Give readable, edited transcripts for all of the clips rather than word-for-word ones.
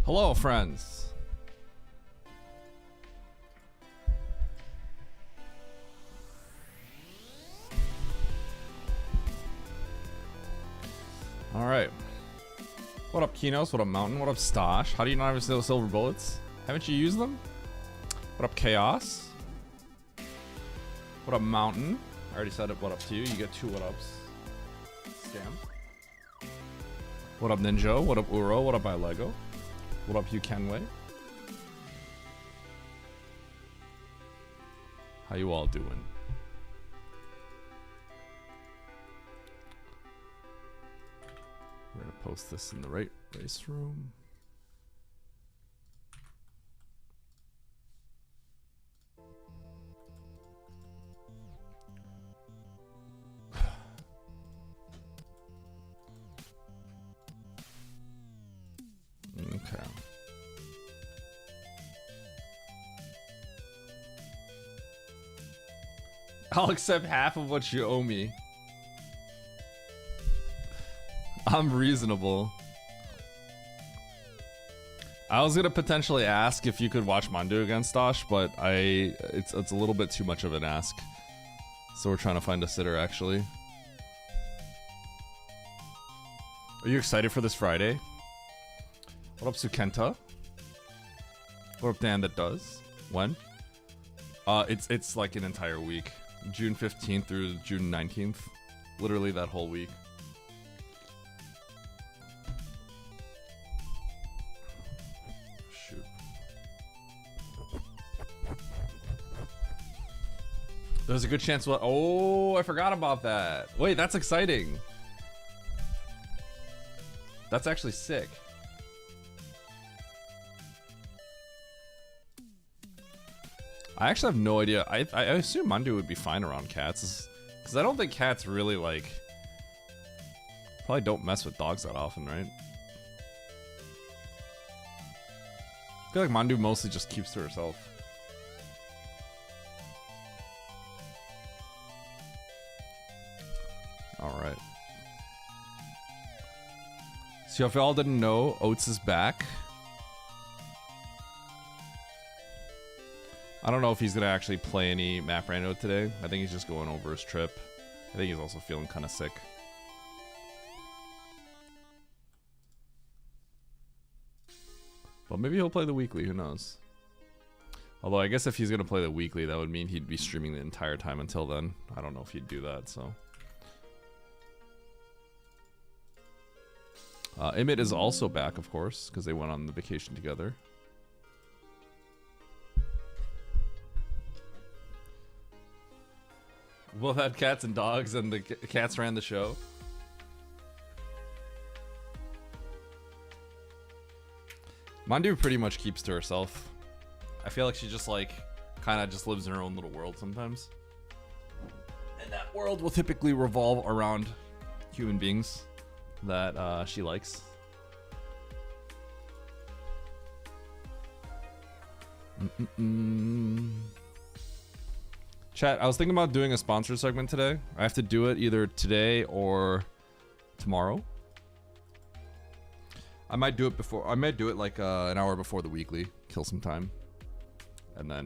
Hello, friends. All right. What up, Kinos? What up, Mountain? What up, Stosh? How do you not have silver bullets? Haven't you used them? What up, Chaos? What up, Mountain? I already said it. What up to you? You get 2 what ups. Scam. What up, Ninja? What up, Uro? What up, iLego? What up, you Kenway? How you all doing? We're gonna post this in the right race room. Okay. I'll accept half of what you owe me. I'm reasonable. I was gonna potentially ask if you could watch Mandu against Dosh, but it's a little bit too much of an ask. So we're trying to find a sitter actually. Are you excited for this Friday? What up, Sukenta? What up, Dan that does? When? It's like an entire week. June 15th through June 19th. Literally that whole week. Shoot. There's a good chance we'll... Oh, I forgot about that. Wait, that's exciting. That's actually sick. I actually have no idea. I assume Mandu would be fine around cats, because I don't think cats really like. Probably don't mess with dogs that often, right? I feel like Mandu mostly just keeps to herself. All right. So if y'all didn't know, Oats is back. I don't know if he's gonna actually play any map rando today. I think he's just going over his trip. I think he's also feeling kind of sick. But maybe he'll play the weekly, who knows? Although I guess if he's gonna play the weekly, that would mean he'd be streaming the entire time until then. I don't know if he'd do that, so. Emmett is also back, of course, because they went on the vacation together. Both had cats and dogs, and the cats ran the show. Mandu pretty much keeps to herself. I feel like she just like kind of just lives in her own little world sometimes. And that world will typically revolve around human beings that she likes. Chat, I was thinking about doing a sponsor segment today. I have to do it either today or tomorrow. I might do it before. I might do it like an hour before the weekly. Kill some time. And then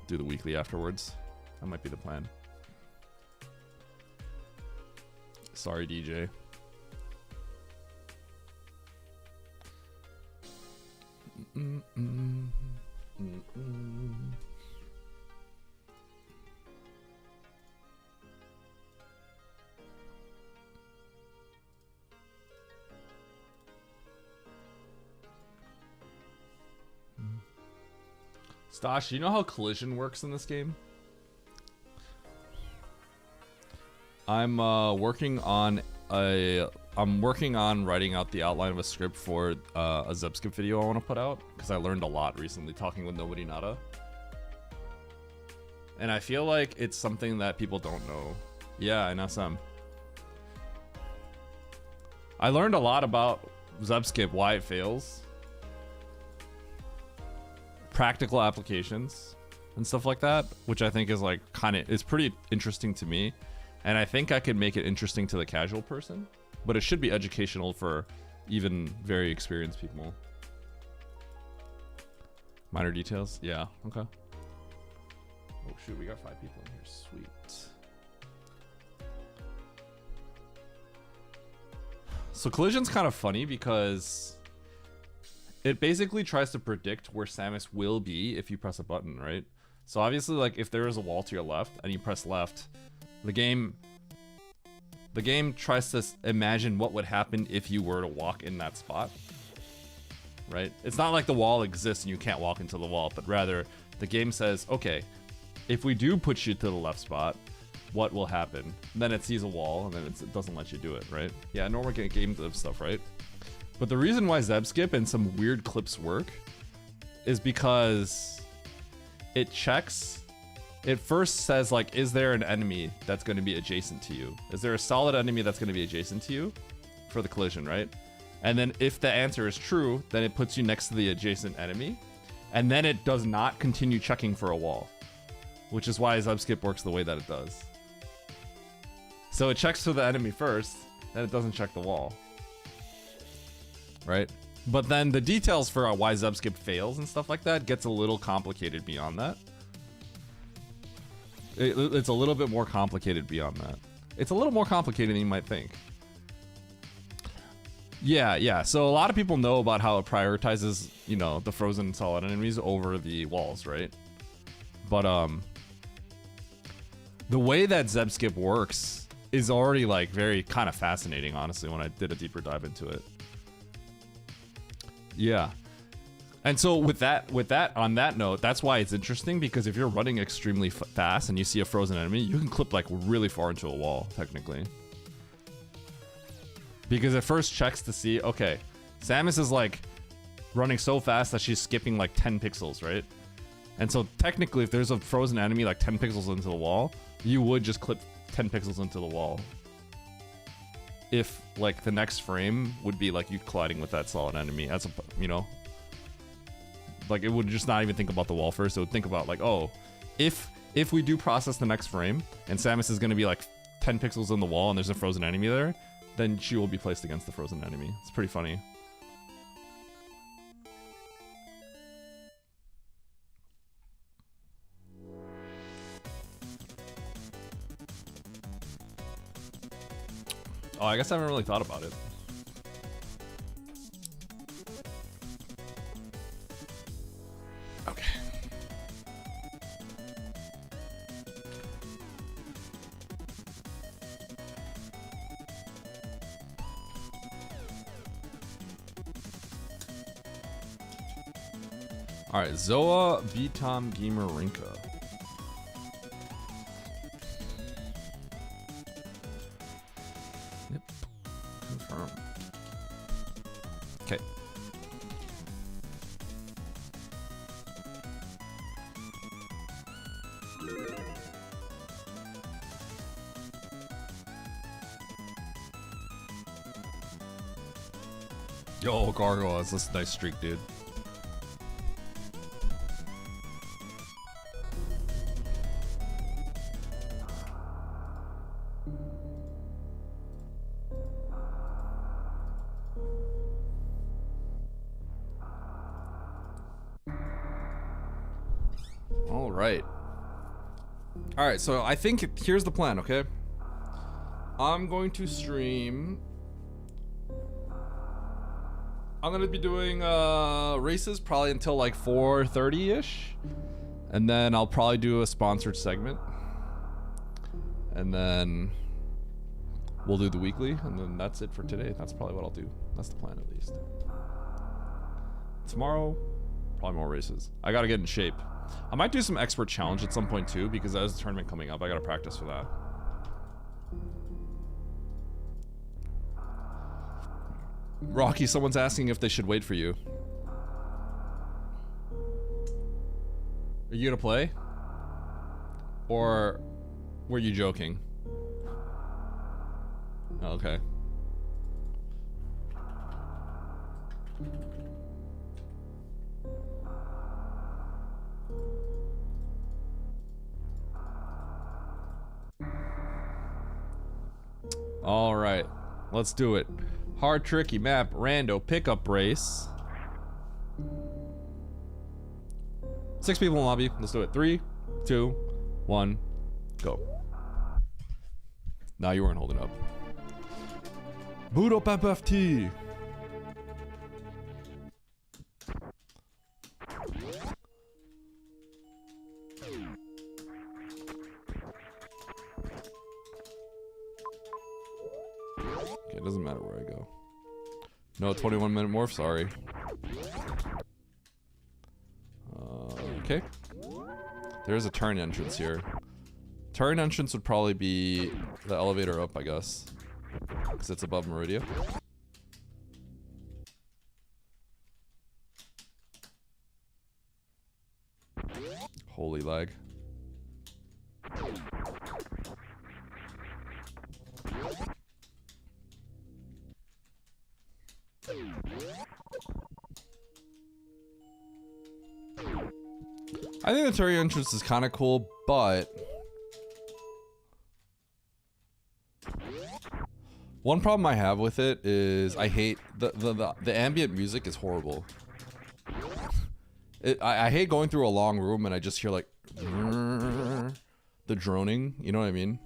do the weekly afterwards. That might be the plan. Sorry, DJ. Stosh, you know how collision works in this game? I'm working on writing out the outline of a script for a Zebskip video I want to put out, because I learned a lot recently talking with Nobody Nada. And I feel like it's something that people don't know. Yeah, I know some. I learned a lot about Zebskip, why it fails. Practical applications and stuff like that, which I think is like is pretty interesting to me. And I think I could make it interesting to the casual person, but it should be educational for even very experienced people. Minor details? Yeah, okay. Oh shoot, we got 5 people in here. Sweet. So collision's kind of funny because it basically tries to predict where Samus will be if you press a button, right? So obviously, like, if there is a wall to your left and you press left, the game tries to imagine what would happen if you were to walk in that spot, right? It's not like the wall exists and you can't walk into the wall, but rather the game says, okay, if we do put you to the left spot, what will happen? And then it sees a wall and then it doesn't let you do it, right? Yeah, normal game dev stuff, right? But the reason why Zeb Skip and some weird clips work is because it checks. It first says, like, is there an enemy that's going to be adjacent to you? Is there a solid enemy that's going to be adjacent to you for the collision, right? And then if the answer is true, then it puts you next to the adjacent enemy. And then it does not continue checking for a wall, which is why Zeb Skip works the way that it does. So it checks for the enemy first, then it doesn't check the wall. Right? But then the details for why Zeb Skip fails and stuff like that gets a little complicated beyond that. It's a little bit more complicated beyond that. It's a little more complicated than you might think. Yeah. So a lot of people know about how it prioritizes, you know, the frozen solid enemies over the walls, right? But the way that Zeb Skip works is already, like, very kind of fascinating, honestly, when I did a deeper dive into it. Yeah. And so with that, on that note, that's why it's interesting, because if you're running extremely fast and you see a frozen enemy, you can clip, like, really far into a wall, technically. Because it first checks to see, okay, Samus is, like, running so fast that she's skipping, like, 10 pixels, right? And so technically, if there's a frozen enemy, like, 10 pixels into the wall, you would just clip 10 pixels into the wall. If, like, the next frame would be, like, you colliding with that solid enemy, as a, you know? Like, it would just not even think about the wall first. It would think about, like, oh, if we do process the next frame, and Samus is going to be, like, 10 pixels in the wall and there's a frozen enemy there, then she will be placed against the frozen enemy. It's pretty funny. Oh, I guess I haven't really thought about it. Okay. All right, Zoa Vitam Gamer Rinka. Yep. Confirm. Okay. Yo, Gargoyle, that's a nice streak, dude. Alright, so I think here's the plan, okay? I'm going to stream. I'm gonna be doing races probably until like 4:30-ish. And then I'll probably do a sponsored segment. And then we'll do the weekly, and then that's it for today. That's probably what I'll do. That's the plan, at least. Tomorrow, probably more races. I gotta get in shape. I might do some expert challenge at some point too, because there's a tournament coming up. I gotta practice for that. Rocky, someone's asking if they should wait for you. Are you gonna play? Or were you joking? Oh, okay. All right, let's do it. Hard, tricky map, rando, pickup race. 6 people in lobby. Let's do it. 3, 2, 1, go. Nah, you weren't holding up. Boot up FFT. Okay, it doesn't matter where I go. No 21-minute morph, sorry. Okay. There's a turn entrance here. Turn entrance would probably be the elevator up, I guess. Because it's above Meridia. Holy lag. I think the turret entrance is kind of cool, but one problem I have with it is I hate the ambient music is horrible. I hate going through a long room and I just hear like the droning, you know what I mean?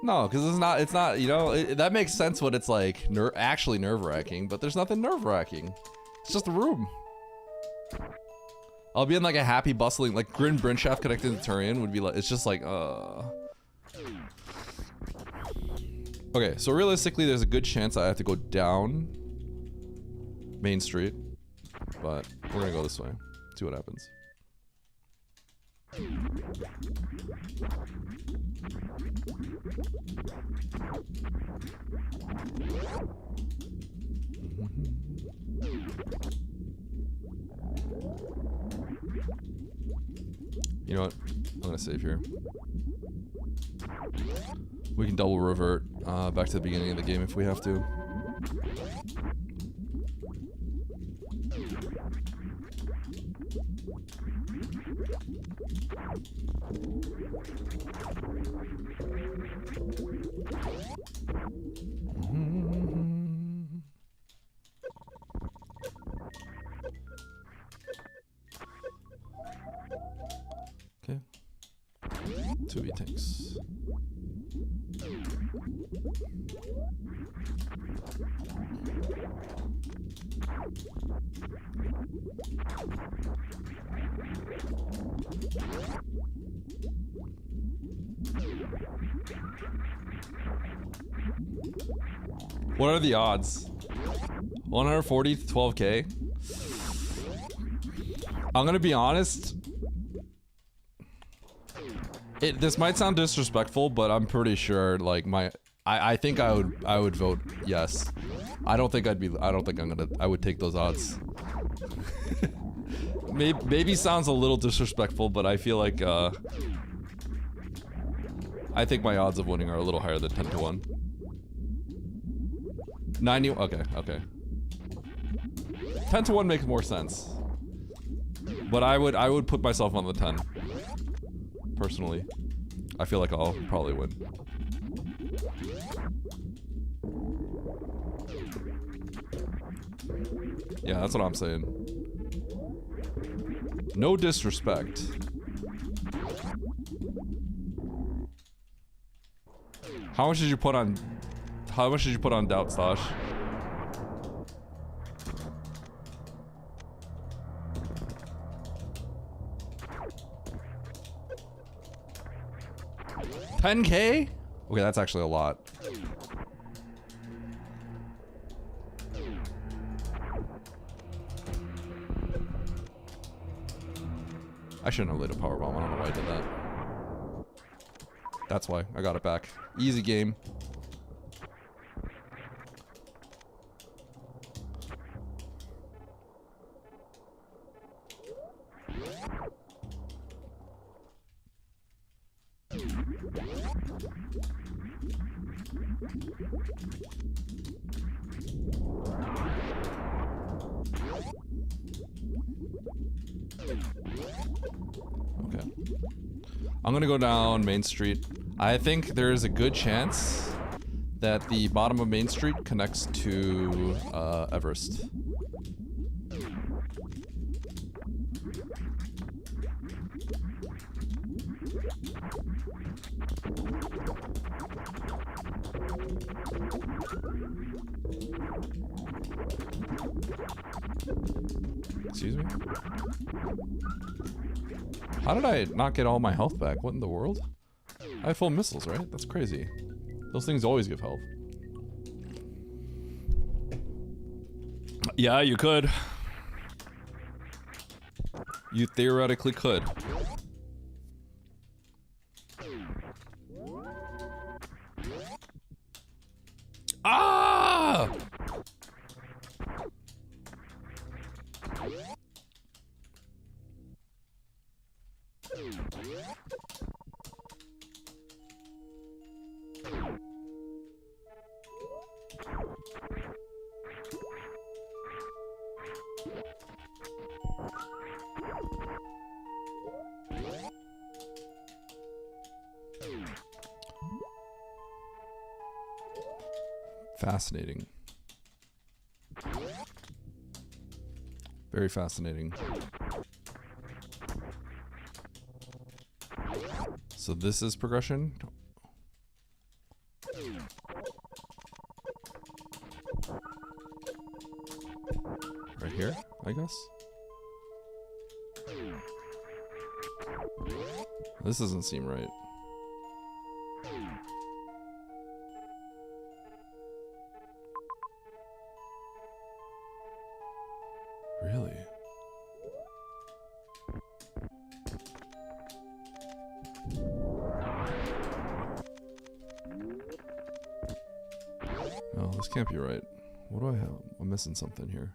No, because it's not, you know, that makes sense when it's like actually nerve-wracking, but there's nothing nerve-wracking. It's just a room. I'll be in like a happy, bustling, like Grin Brinshaft connected to Turian would be like, it's just like, Okay, so realistically, there's a good chance I have to go down Main Street, but we're gonna go this way, see what happens. You know what? I'm gonna save here. We can double revert back to the beginning of the game if we have to. Okay. 2v tanks. What are the odds? 140 to 12k? I'm gonna be honest. This might sound disrespectful, but I'm pretty sure like I think I would vote yes. I don't think I would take those odds. maybe sounds a little disrespectful, but I feel like I think my odds of winning are a little higher than 10 to 1. 90, okay. 10 to 1 makes more sense. But I would put myself on the 10. Personally. I feel like I'll probably win. Yeah, that's what I'm saying. No disrespect. How much did you put on Doubt Stash? $10K? Okay, that's actually a lot. I shouldn't have laid a power bomb. I don't know why I did that. That's why. I got it back. Easy game. Okay. I'm gonna go down Main Street. I think there is a good chance that the bottom of Main Street connects to Everest. Excuse me? How did I not get all my health back? What in the world? I have full missiles, right? That's crazy. Those things always give health. Yeah, you could. You theoretically could. Ah! Fascinating. Very fascinating. So this is progression? Right here, I guess? This doesn't seem right. Really? No, this can't be right. What do I have? I'm missing something here.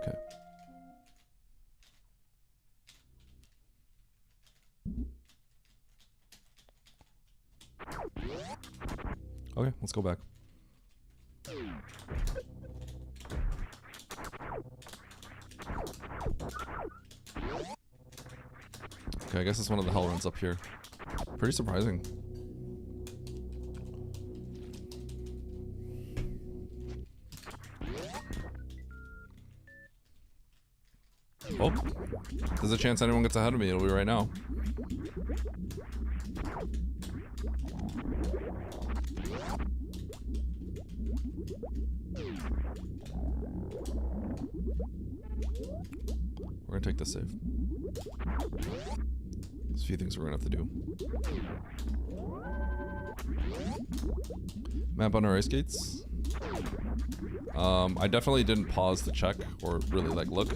Okay. Okay, let's go back. Okay, I guess it's one of the hell runs up here. Pretty surprising. Oh, there's a chance anyone gets ahead of me. It'll be right now. We're gonna take this save. There's a few things we're gonna have to do. Map on our ice skates. I definitely didn't pause to check or really like look.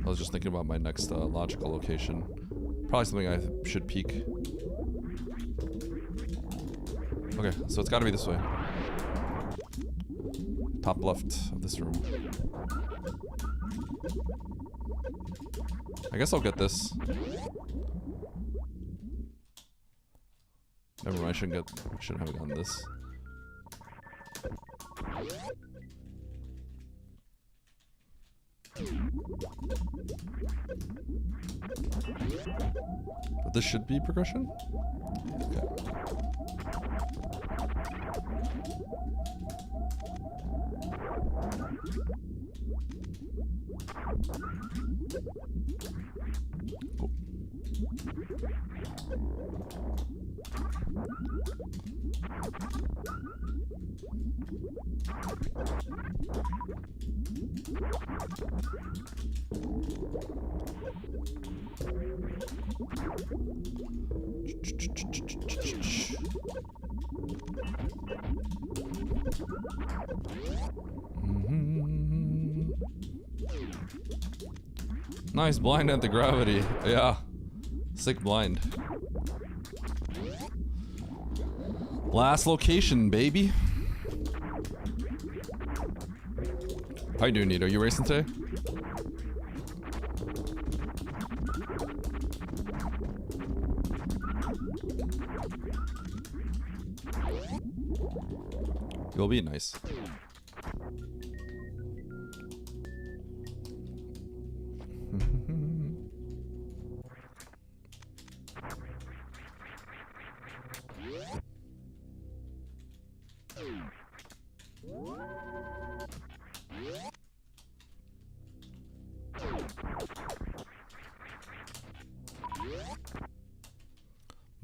I was just thinking about my next logical location. Probably something I should peek. Okay, so it's gotta be this way. Top left of this room. I guess I'll get this. Never mind, I shouldn't have gotten this. But this should be progression? Okay. Cool. Nice blind anti-gravity. Yeah. Sick blind. Last location, baby. How you doing, Nito? You racing today? You'll be nice.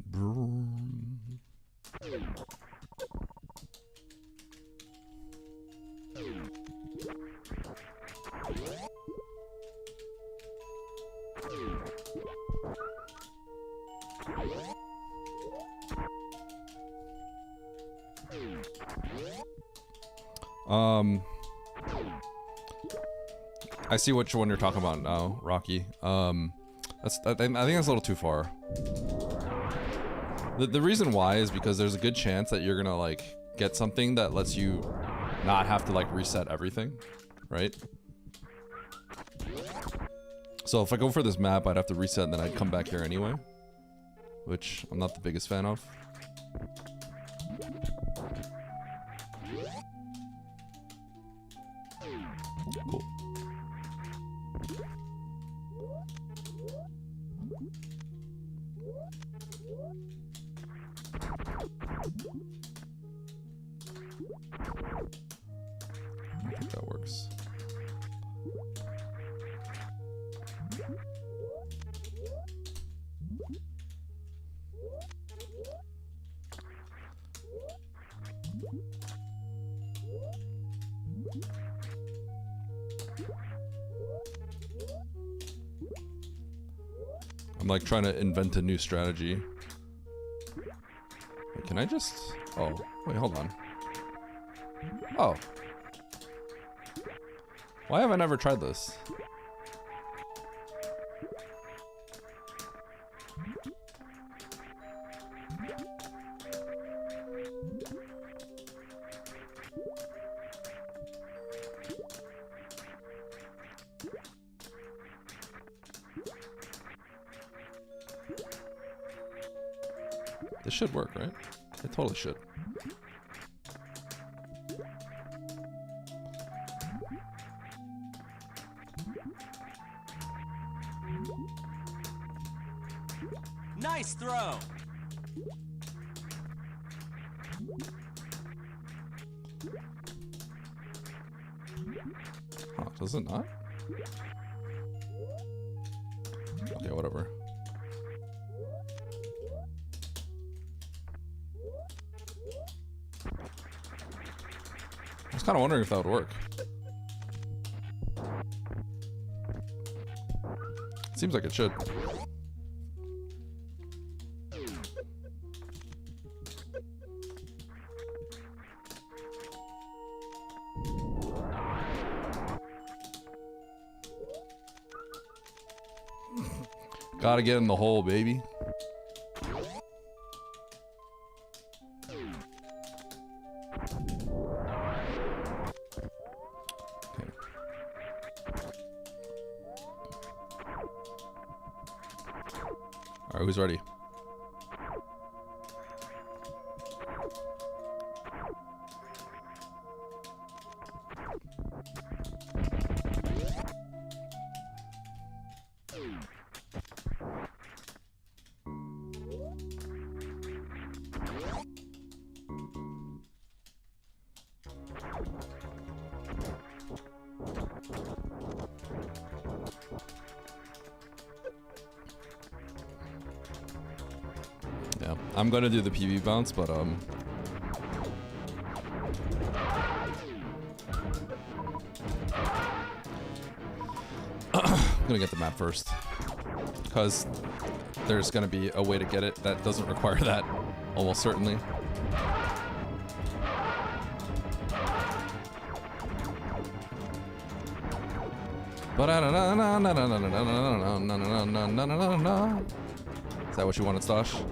Broom. I see which one you're talking about now, Rocky. I think that's a little too far. The reason why is because there's a good chance that you're gonna like get something that lets you not have to like reset everything, right? So if I go for this map, I'd have to reset and then I'd come back here anyway, which I'm not the biggest fan of. Cool. I think that works. I'm like trying to invent a new strategy. Wait, can I just... Oh, wait, hold on. Oh. Why have I never tried this? This should work, right? It totally should. Nice throw. Huh, does it not? Okay, whatever. I was kind of wondering if that would work. Seems like it should. Gotta get in the hole, baby. Alright, who's ready? Yeah, I'm gonna do the PB bounce, but I'm gonna get the map first, because there's gonna be a way to get it that doesn't require that, almost certainly. Is that what you wanted, Stosh?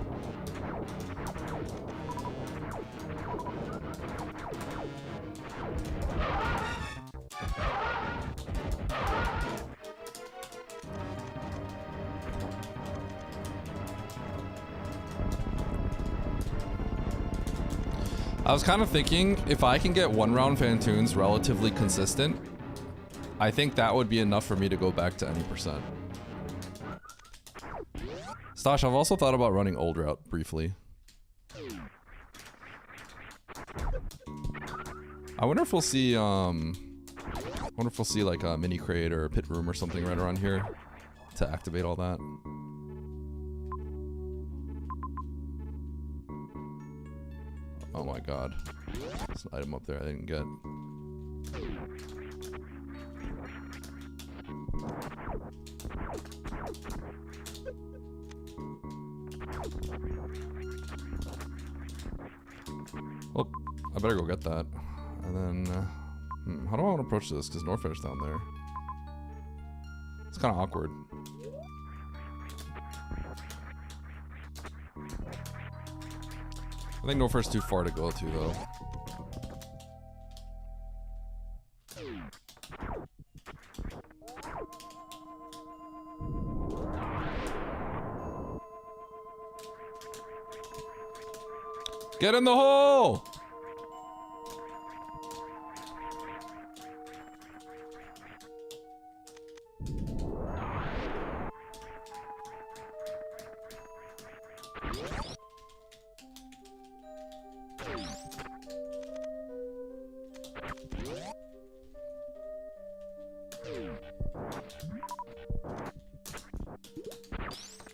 I was kind of thinking if I can get one round Fantoons relatively consistent, I think that would be enough for me to go back to any percent. Stosh, I've also thought about running old route briefly. I wonder if we'll see like a mini crate or a pit room or something right around here to activate all that. Oh my god. There's an item up there I didn't get. Well, I better go get that. And then, how do I want to approach this? Because Norfair's down there. It's kind of awkward. I think Norfair's too far to go to, though. Get in the hole!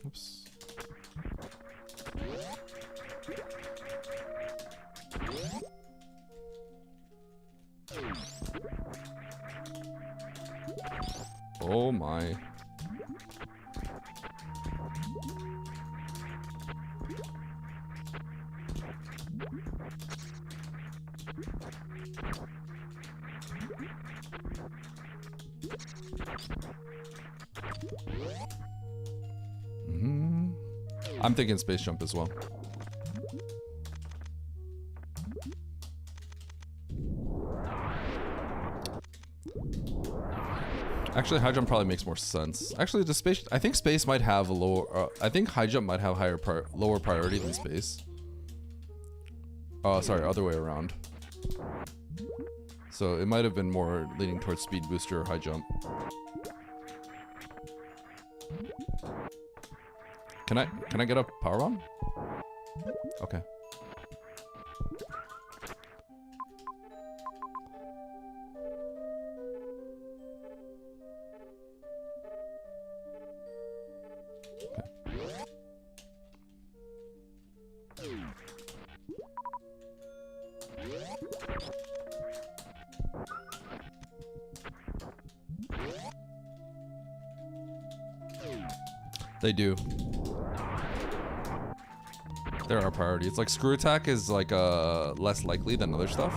Oops. Oh my. I'm thinking space jump as well. Actually, high jump probably makes more sense. Actually, the space, I think space might have a lower. I think high jump might have lower priority than space. Sorry, other way around. So it might have been more leaning towards speed booster or high jump. Can I get a power bomb? Okay. They do. They're our priority. It's like screw attack is like less likely than other stuff.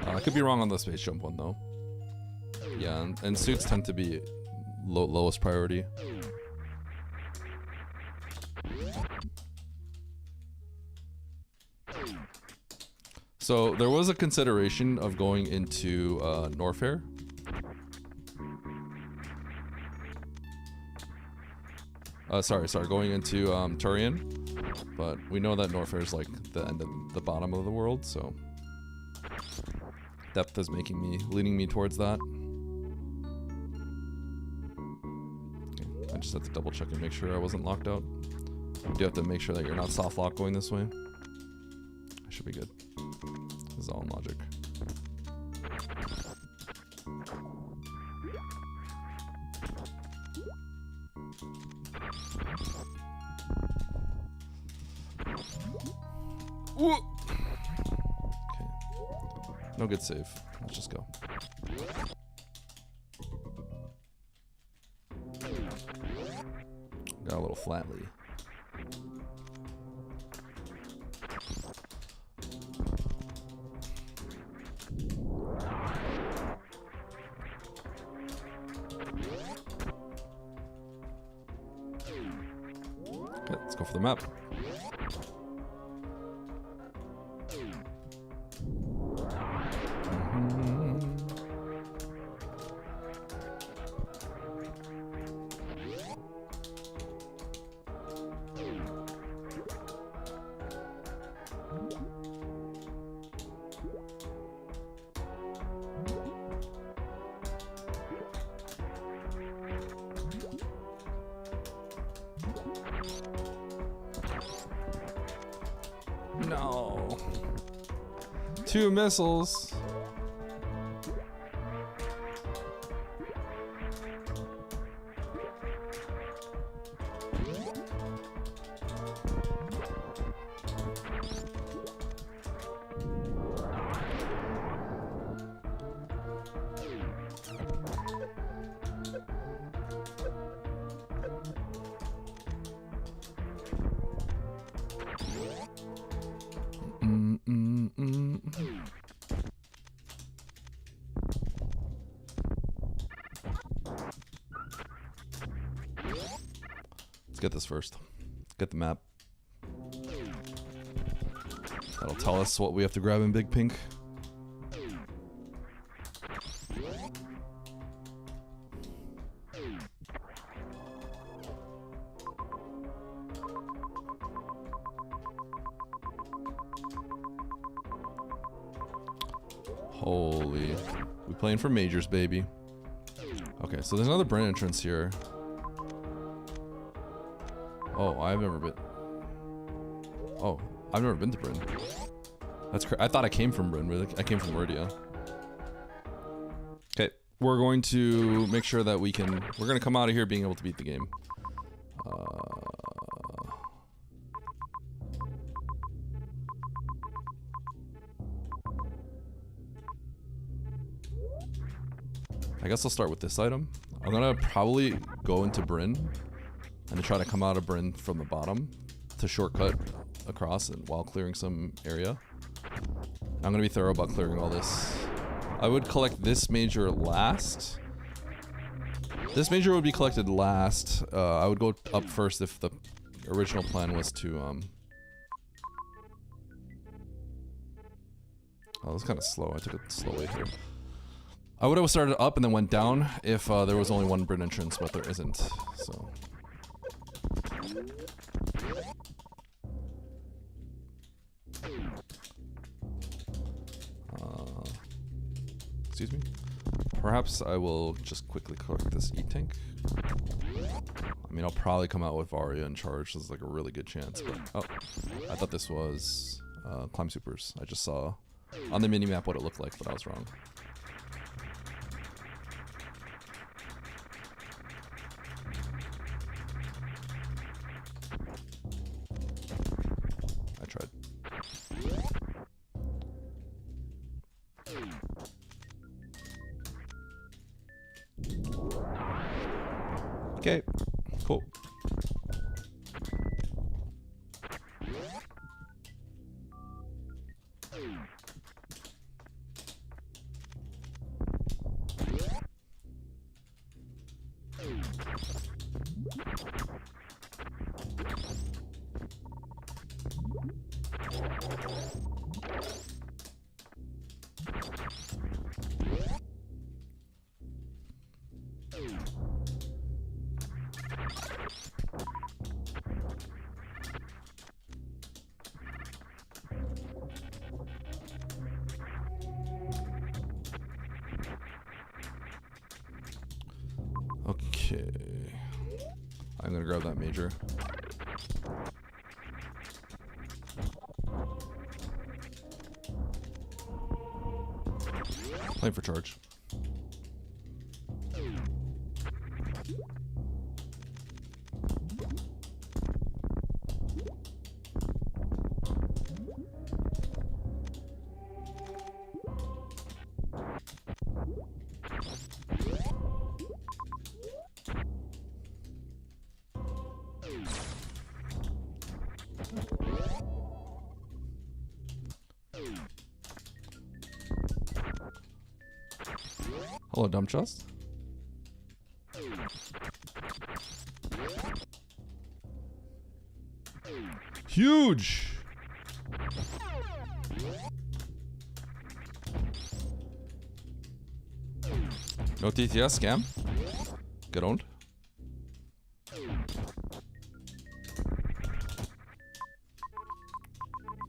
I could be wrong on the space jump one though. Yeah, and suits tend to be lowest priority. So there was a consideration of going into Norfair. Sorry, going into Turian, but we know that Norfair is like the end of the bottom of the world, so depth is leaning me towards that. Okay, I just have to double check and make sure I wasn't locked out. You do have to make sure that you're not soft lock going this way. I should be good. This is all in logic. Ooh. Okay. No good save. Let's just go. Got a little flatly. Okay, let's go for the map. No. 2 missiles. get this first. Get the map. That'll tell us what we have to grab in Big Pink. Holy. We playing for majors, baby. Okay, so there's another Bryn entrance here. Oh, I've never been... Oh, I've never been to Bryn. That's I thought I came from Bryn, really. I came from Wordia. Okay, we're going to make sure that we can... We're going to come out of here being able to beat the game. I guess I'll start with this item. I'm gonna probably go into Bryn and try to come out of Bryn from the bottom to shortcut across and while clearing some area. I'm gonna be thorough about clearing all this. I would collect this major last. This major would be collected last. I would go up first if the original plan was to Oh, that's kind of slow. I took it slowly here. I would have started up and then went down if there was only one Bryn entrance, but there isn't, so. Excuse me? Perhaps I will just quickly collect this E-Tank. I mean, I'll probably come out with Varia in charge. This is like a really good chance, but... Oh, I thought this was Climb Supers. I just saw on the mini-map what it looked like, but I was wrong. I tried. Okay, cool. Okay, I'm gonna grab that major. Playing for charge. Hello, dumb chest. Huge. No TTS scam. Get owned.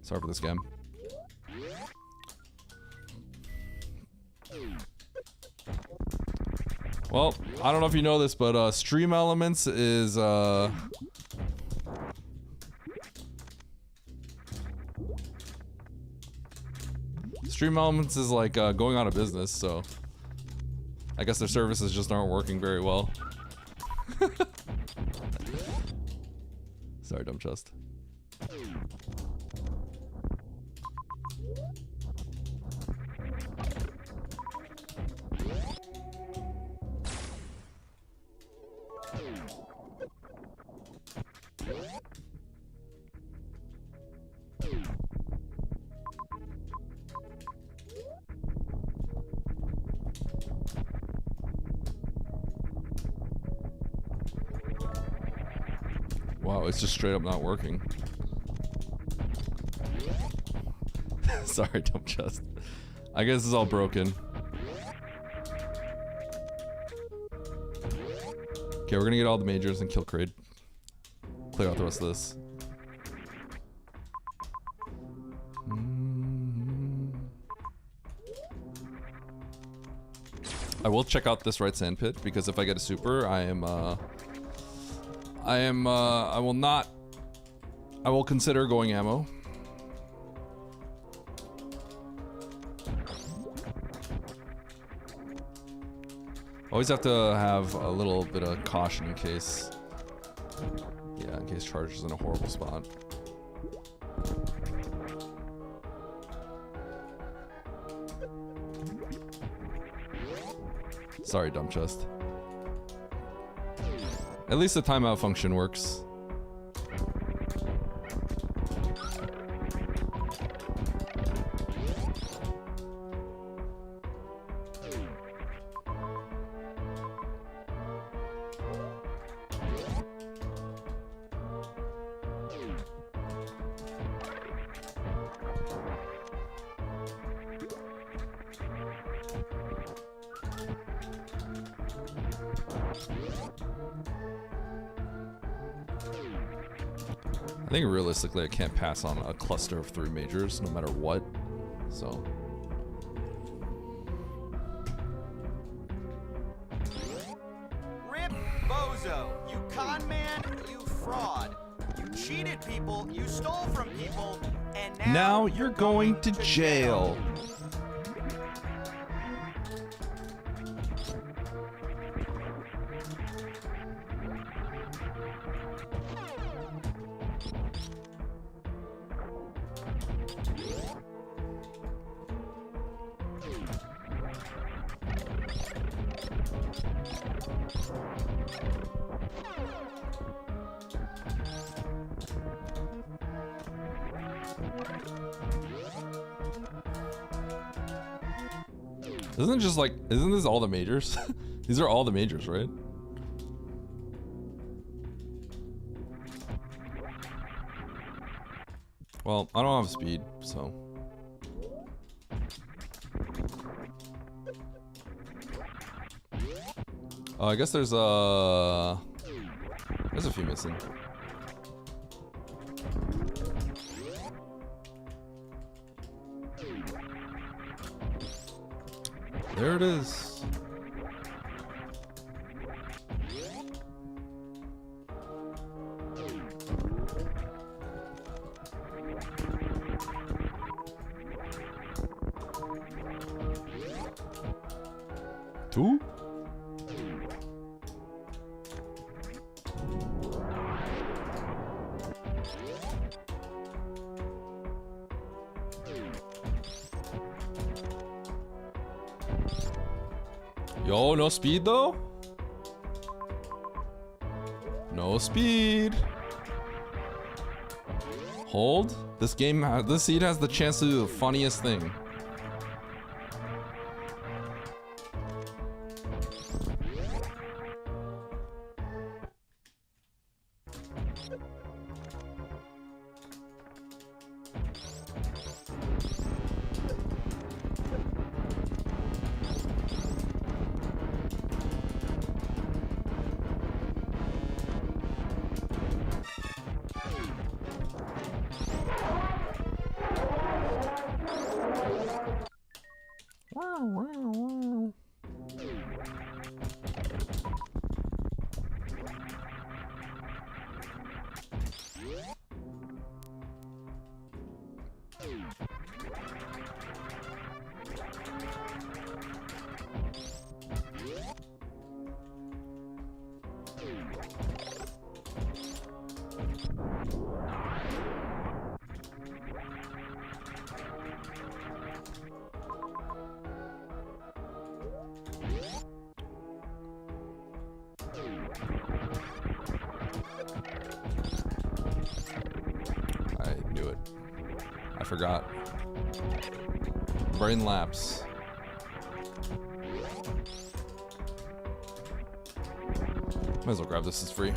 Sorry for the scam. Well, I don't know if you know this, but Stream Elements is Stream Elements is like going out of business, so I guess their services just aren't working very well. Sorry, dumb chest. Wow, it's just straight up not working. Sorry, dumb chest. I guess it's all broken. Okay, we're gonna get all the majors and kill Kraid. Clear out the rest of this. I will check out this right sand pit because if I get a super, I will consider going ammo. Always have to have a little bit of caution in case, yeah, in case charge is in a horrible spot. Sorry, dumb chest. At least the timeout function works. I think realistically I can't pass on a cluster of 3 majors no matter what, so. Rip Bozo, you con man, you fraud. You cheated people, you stole from people, and Now you're going to jail. Isn't it just like, isn't this all the majors? These are all the majors, right? Well, I don't have speed, so. I guess there's a few missing. There it is. Two? Yo, no speed though? No speed. Hold. This seed has the chance to do the funniest thing. I forgot. Brain lapse. Might as well grab this, it's free.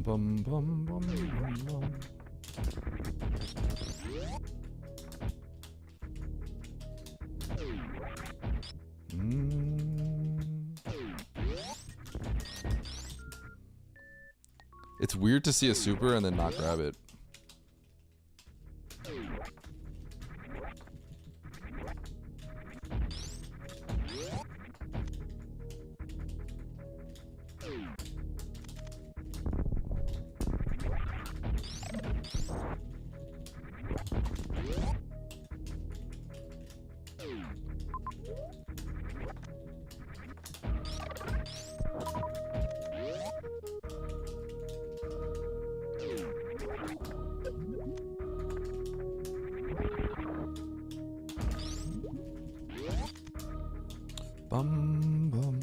bum bum bum bum. It's weird to see a super and then not grab it. Bum bum.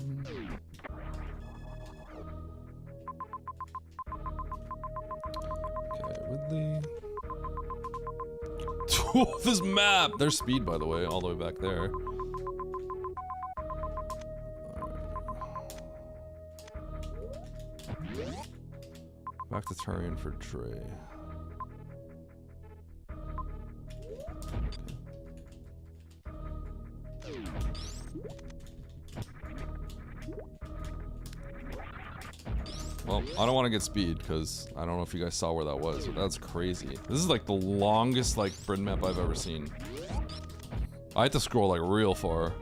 Okay, Ridley. This map! There's speed, by the way, all the way back there. Back to Turian for Dre. Well, I don't want to get speed because I don't know if you guys saw where that was, but that's crazy. This is like the longest like Britain map I've ever seen. I had to scroll like real far.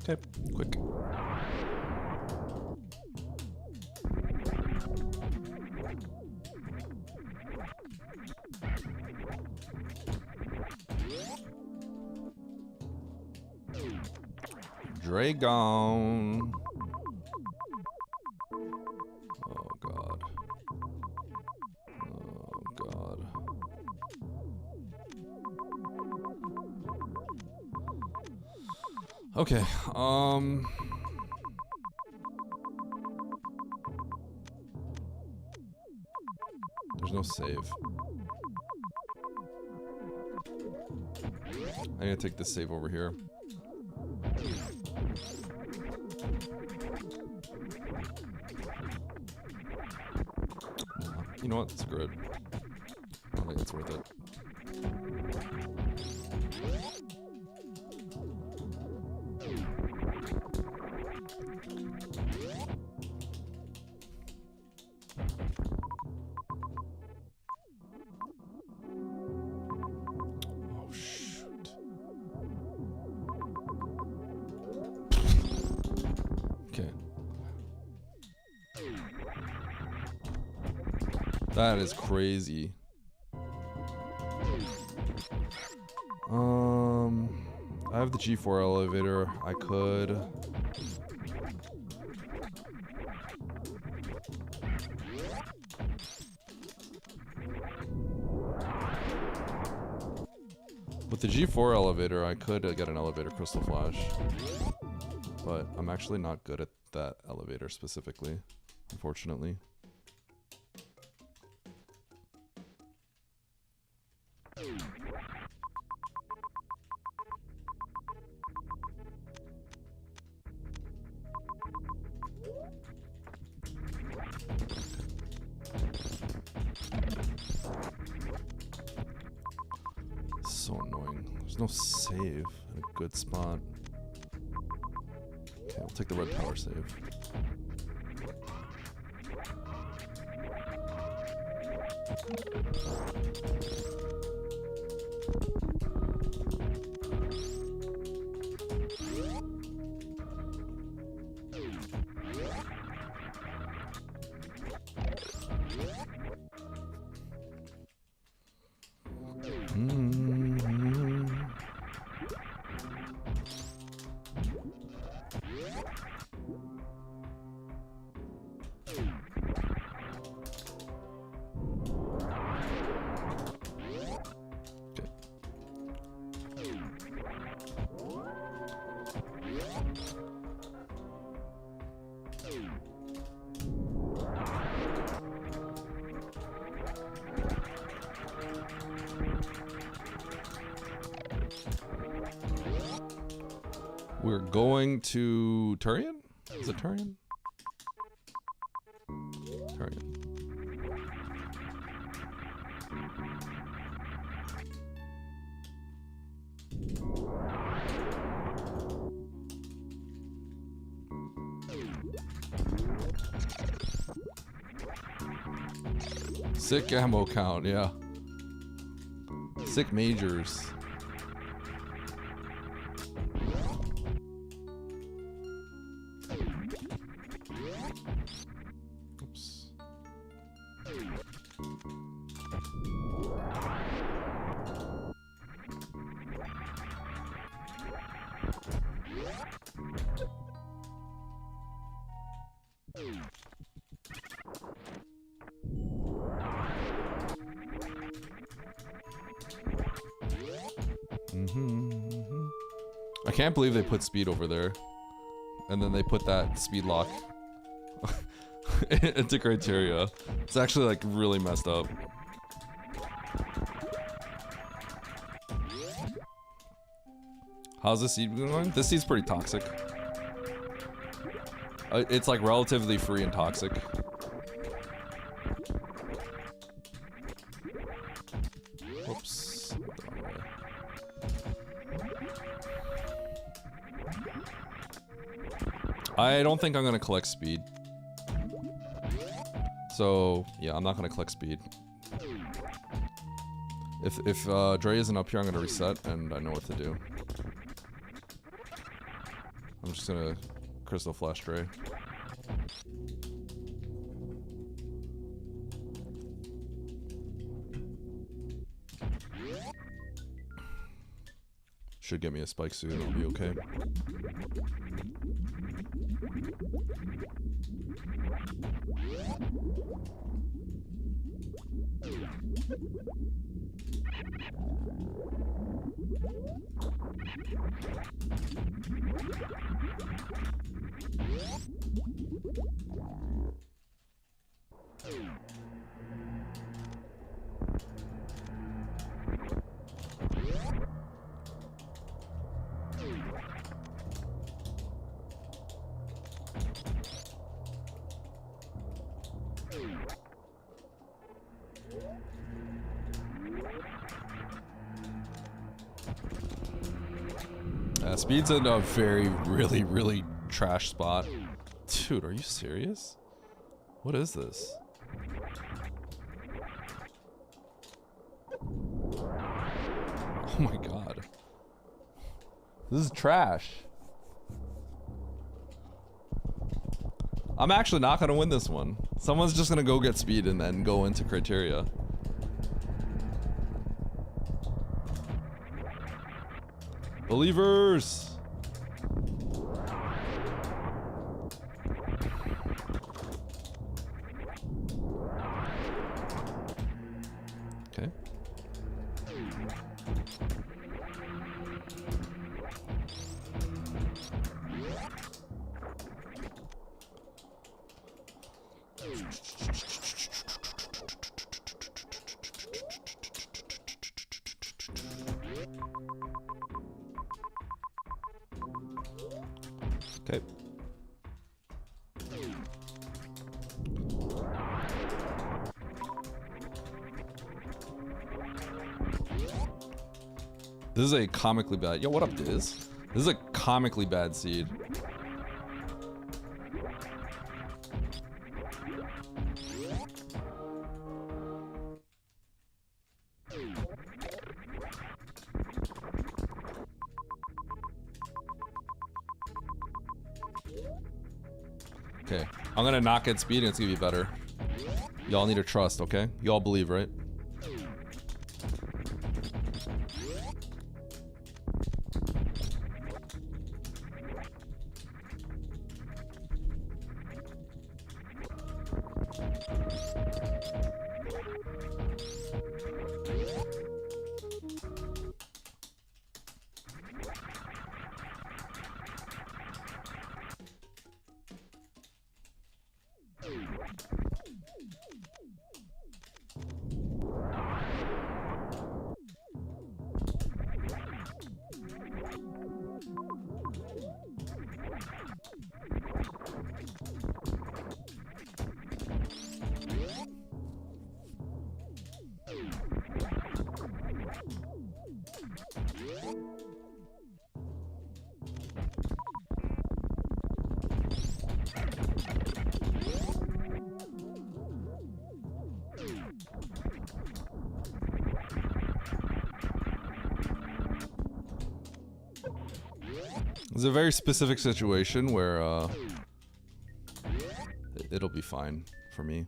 Okay, quick. Dragon. Oh god. Oh god. Okay, there's no save. I need to take this save over here. You know what? Screw it. I don't think it's worth it. Oh, shoot. Okay. That is crazy. I have the G4 elevator. I could. With the G4 elevator, I could get an elevator crystal flash. But I'm actually not good at that elevator specifically, unfortunately. So annoying. There's no save in a good spot. Okay, we'll take the red tower save. We're going to Turian? Is it Turian? Turian. Sick ammo count, yeah. Sick majors. Oops. I can't believe they put speed over there. And then they put that speed lock into criteria. It's actually like really messed up. How's this seed going? This seed's pretty toxic. It's like relatively free and toxic. Whoops. I don't think I'm gonna collect speed. So yeah, I'm not gonna collect speed. If Dre isn't up here, I'm gonna reset and I know what to do. I'm just gonna crystal flash Dre. Should get me a spike suit and I'll be okay. Speed's in a really trash spot. Dude, are you serious? What is this? Oh my god. This is trash. I'm actually not gonna win this one. Someone's just gonna go get speed and then go into criteria. Believers! Okay. Okay. This is a comically bad. Yo, what up, Diz? This is a comically bad seed. Okay, I'm gonna not get speed and it's gonna be better. Y'all need to trust, okay? Y'all believe, right? It's a very specific situation where it'll be fine for me.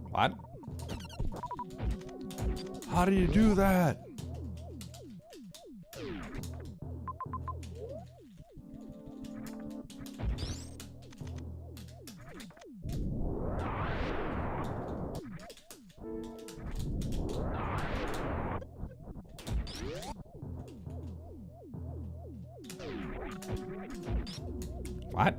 What? How do you do that? What?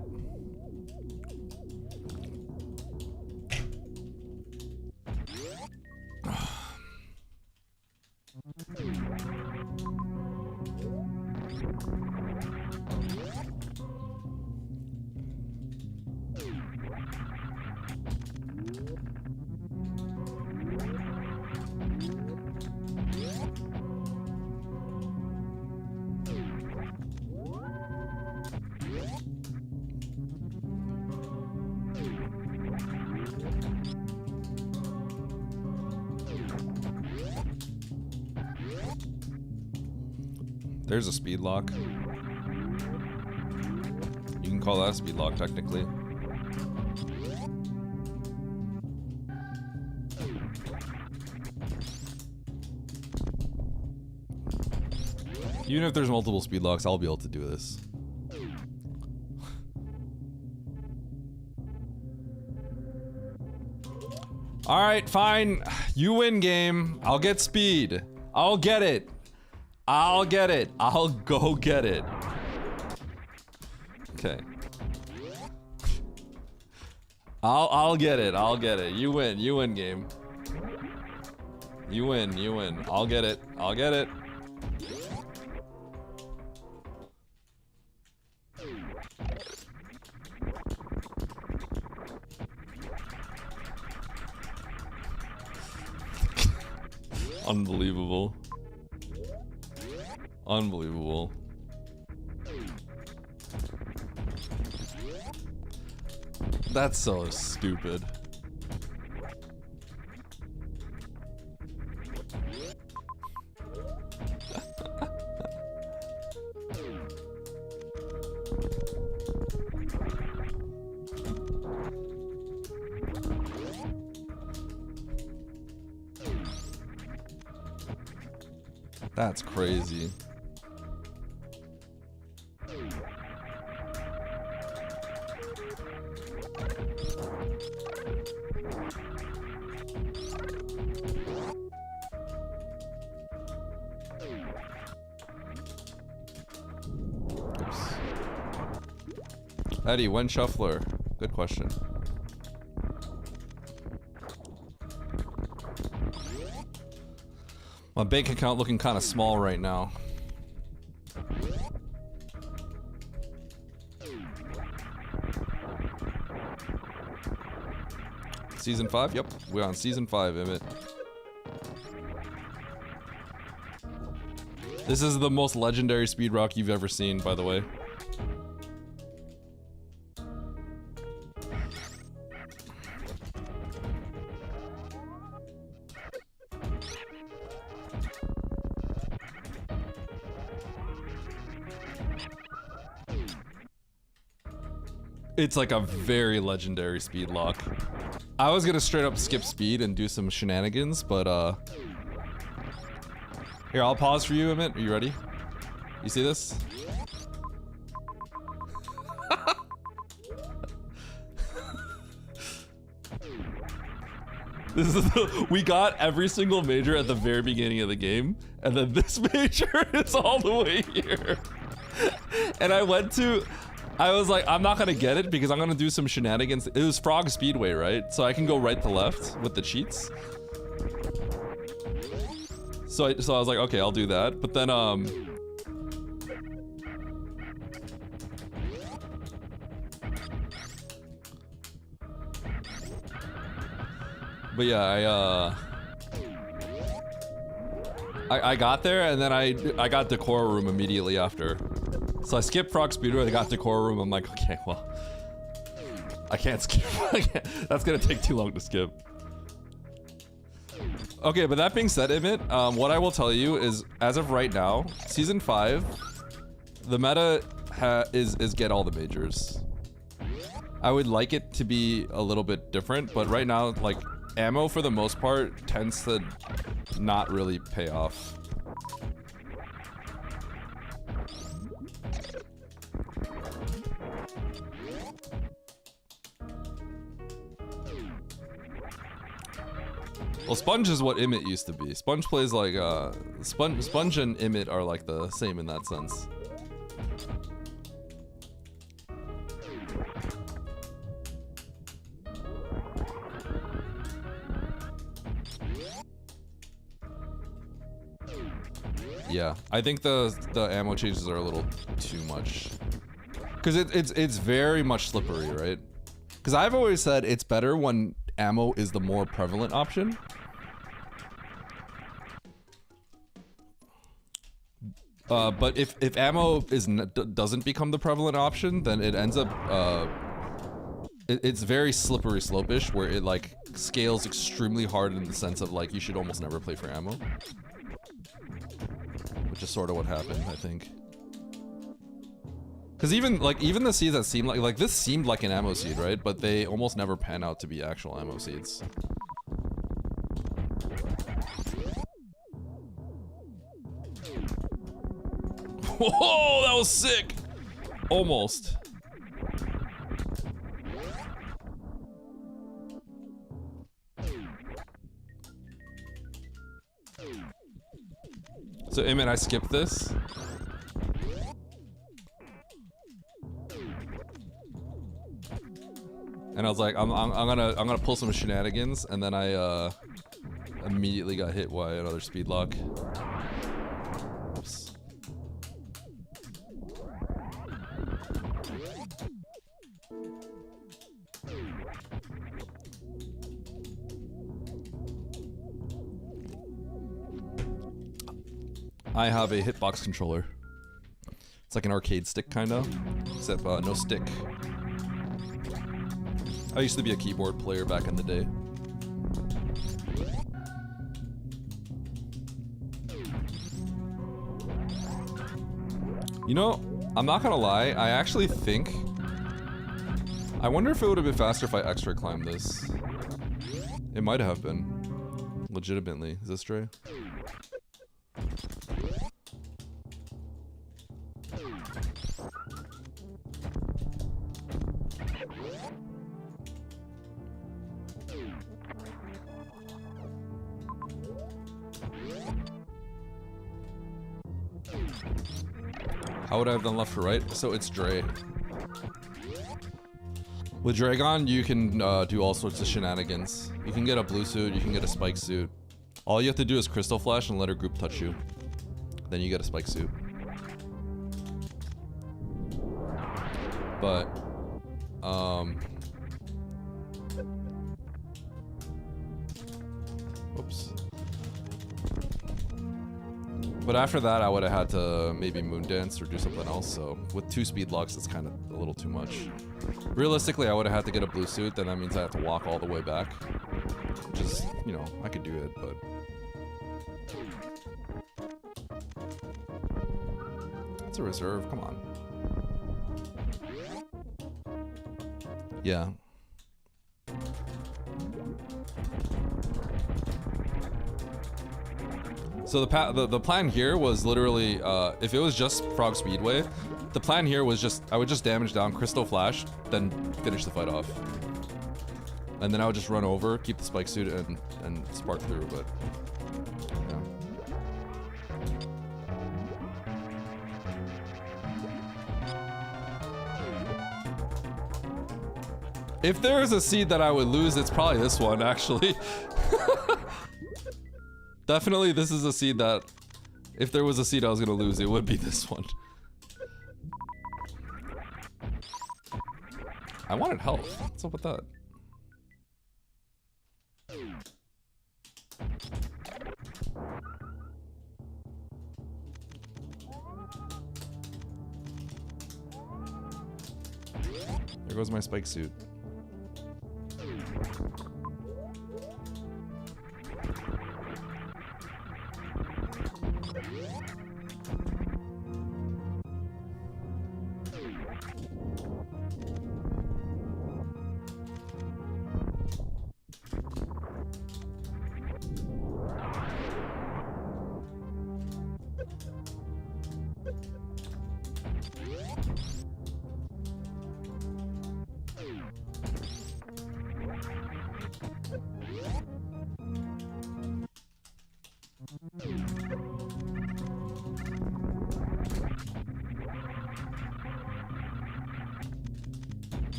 There's a speed lock. You can call that a speed lock, technically. Even if there's multiple speed locks, I'll be able to do this. Alright, fine. You win, game. I'll get speed. I'll get it. I'll get it. I'll go get it. Okay. I'll get it. I'll get it. You win. You win, game. You win. You win. I'll get it. I'll get it. Unbelievable. Unbelievable. That's so stupid. That's crazy. Eddie, when shuffler? Good question. My bank account looking kind of small right now. Season 5? Yep, we're on season 5, Emmett. This is the most legendary speed rock you've ever seen, by the way. It's like a very legendary speed lock. I was gonna straight up skip speed and do some shenanigans, but here, I'll pause for you, Emmett. Are you ready? You see this? This is we got every single major at the very beginning of the game, and then this major is all the way here. And I was like, I'm not gonna get it because I'm gonna do some shenanigans. It was Frog Speedway, right? So I can go right to left with the cheats. So I was like, okay, I'll do that. But then, but yeah, I got there and then I got Decor Room immediately after. So I skipped Frog Speedway, I got Decor Room, I'm like, okay, well, I can't skip. That's gonna take too long to skip. Okay, but that being said, Emmett, what I will tell you is, as of right now, Season 5, the meta is get all the majors. I would like it to be a little bit different, but right now, like, ammo for the most part tends to not really pay off. Well, Sponge is what Emmett used to be. Sponge plays like, Sponge and Emmett are like the same in that sense. Yeah, I think the ammo changes are a little too much. Cause it's very much slippery, right? Cause I've always said it's better when ammo is the more prevalent option. But if ammo doesn't become the prevalent option, then it ends up it's very slippery slope-ish, where it like scales extremely hard in the sense of like you should almost never play for ammo, which is sort of what happened, I think. Because even the seeds that seem like this seemed like an ammo seed, right? But they almost never pan out to be actual ammo seeds. Whoa, that was sick! Almost. So, Emmett, I skipped this. And I was like, I'm gonna pull some shenanigans, and then I immediately got hit by another speed lock. Oops. I have a hitbox controller. It's like an arcade stick, kinda, except no stick. I used to be a keyboard player back in the day. You know, I'm not gonna lie, I actually think... I wonder if it would have been faster if I extra climbed this. It might have been. Legitimately. Is this Dre? How would I have done left to right? So it's Dre. With Dragon, you can do all sorts of shenanigans. You can get a blue suit, you can get a spike suit. All you have to do is crystal flash and let her group touch you. Then you get a spike suit. But, oops. But after that, I would have had to maybe moon dance or do something else. So with 2 speed locks, it's kind of a little too much. Realistically, I would have had to get a blue suit. Then that means I have to walk all the way back. Which is, you know, I could do it, but... It's a reserve, come on. Yeah. So the plan here was literally, if it was just Frog Speedway, the plan here was just, I would just damage down, Crystal Flash, then finish the fight off. And then I would just run over, keep the spike suit, and spark through, but... Yeah. If there is a seed that I would lose, it's probably this one, actually. Definitely, this is a seed that, if there was a seed I was gonna lose, it would be this one. I wanted health. What's up with that? There goes my spike suit.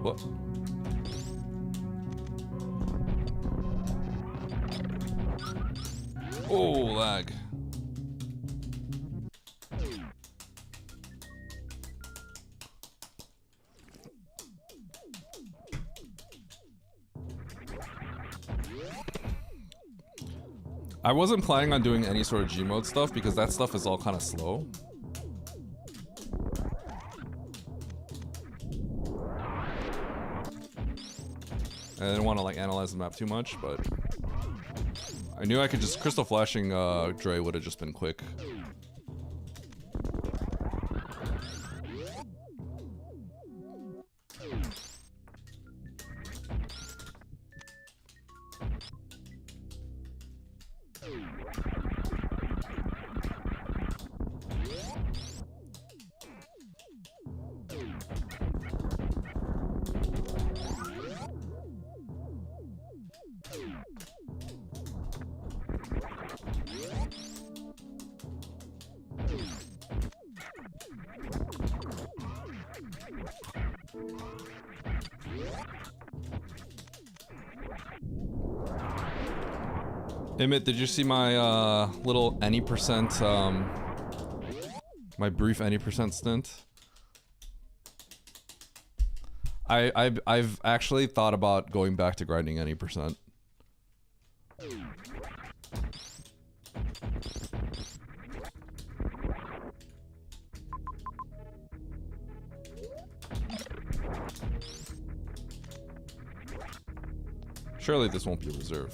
What? Oh, lag. I wasn't planning on doing any sort of G mode stuff because that stuff is all kind of slow. I didn't want to like analyze the map too much, but I knew I could just crystal flashing Dre would have just been quick. Emmett, did you see my little any percent, my brief any percent stint? I've actually thought about going back to grinding any percent. Surely this won't be a reserve.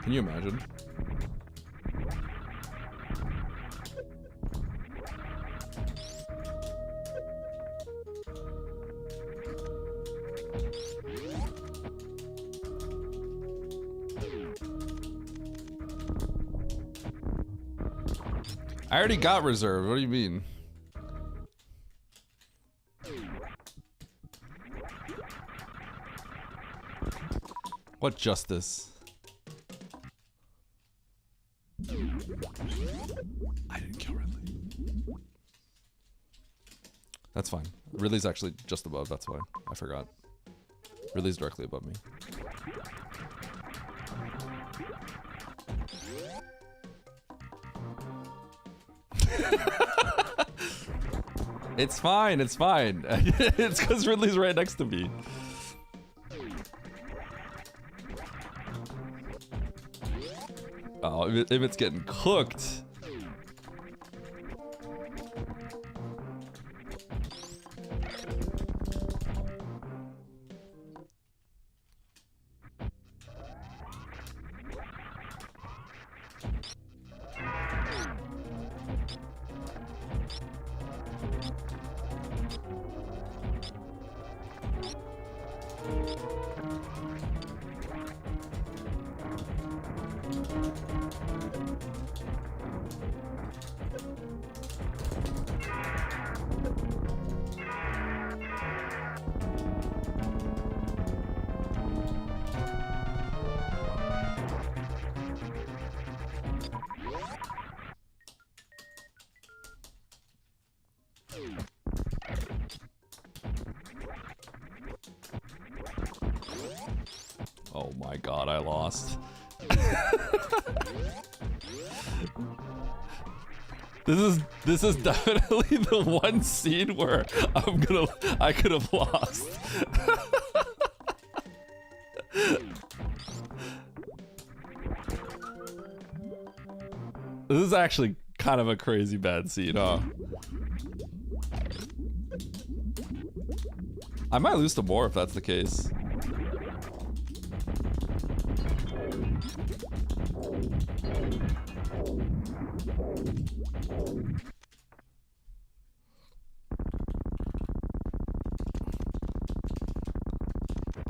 Can you imagine? I already got reserved. What do you mean? What justice? I didn't kill Ridley. That's fine. Ridley's actually just above, that's why. I forgot. Ridley's directly above me. It's fine, it's fine. It's because Ridley's right next to me. Oh, if it's getting cooked. Oh my god, I lost. This is definitely the one scene where I could have lost. This is actually kind of a crazy bad scene, huh? I might lose to more if that's the case.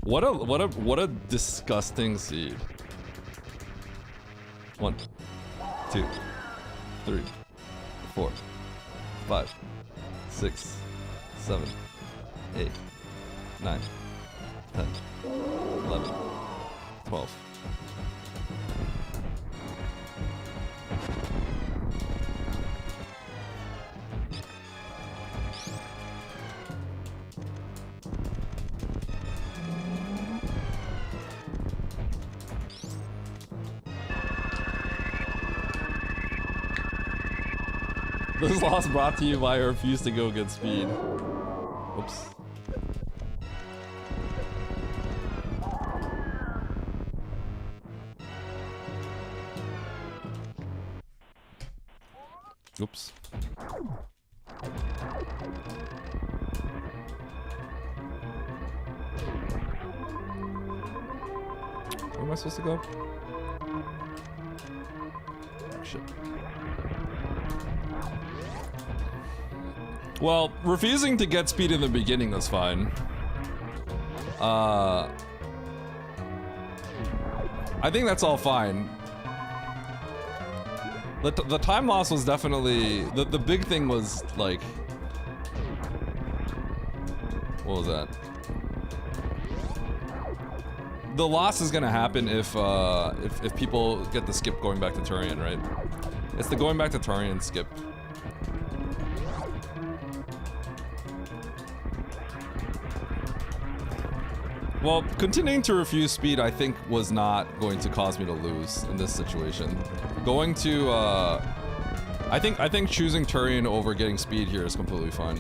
What a disgusting seed. 1, 2, 3, 4, 5, 6, 7, 8, 9, 10, 11, 12. This loss brought to you by I refuse to go get speed. Oops. Oops. Where am I supposed to go? Oh, shit. Well, refusing to get speed in the beginning is fine. I think that's all fine. The time loss was definitely... The big thing was, like... What was that? The loss is gonna happen if people get the skip going back to Turian, right? It's the going back to Turian skip. Well, continuing to refuse speed, I think, was not going to cause me to lose in this situation. Going to, I think choosing Turian over getting speed here is completely fine.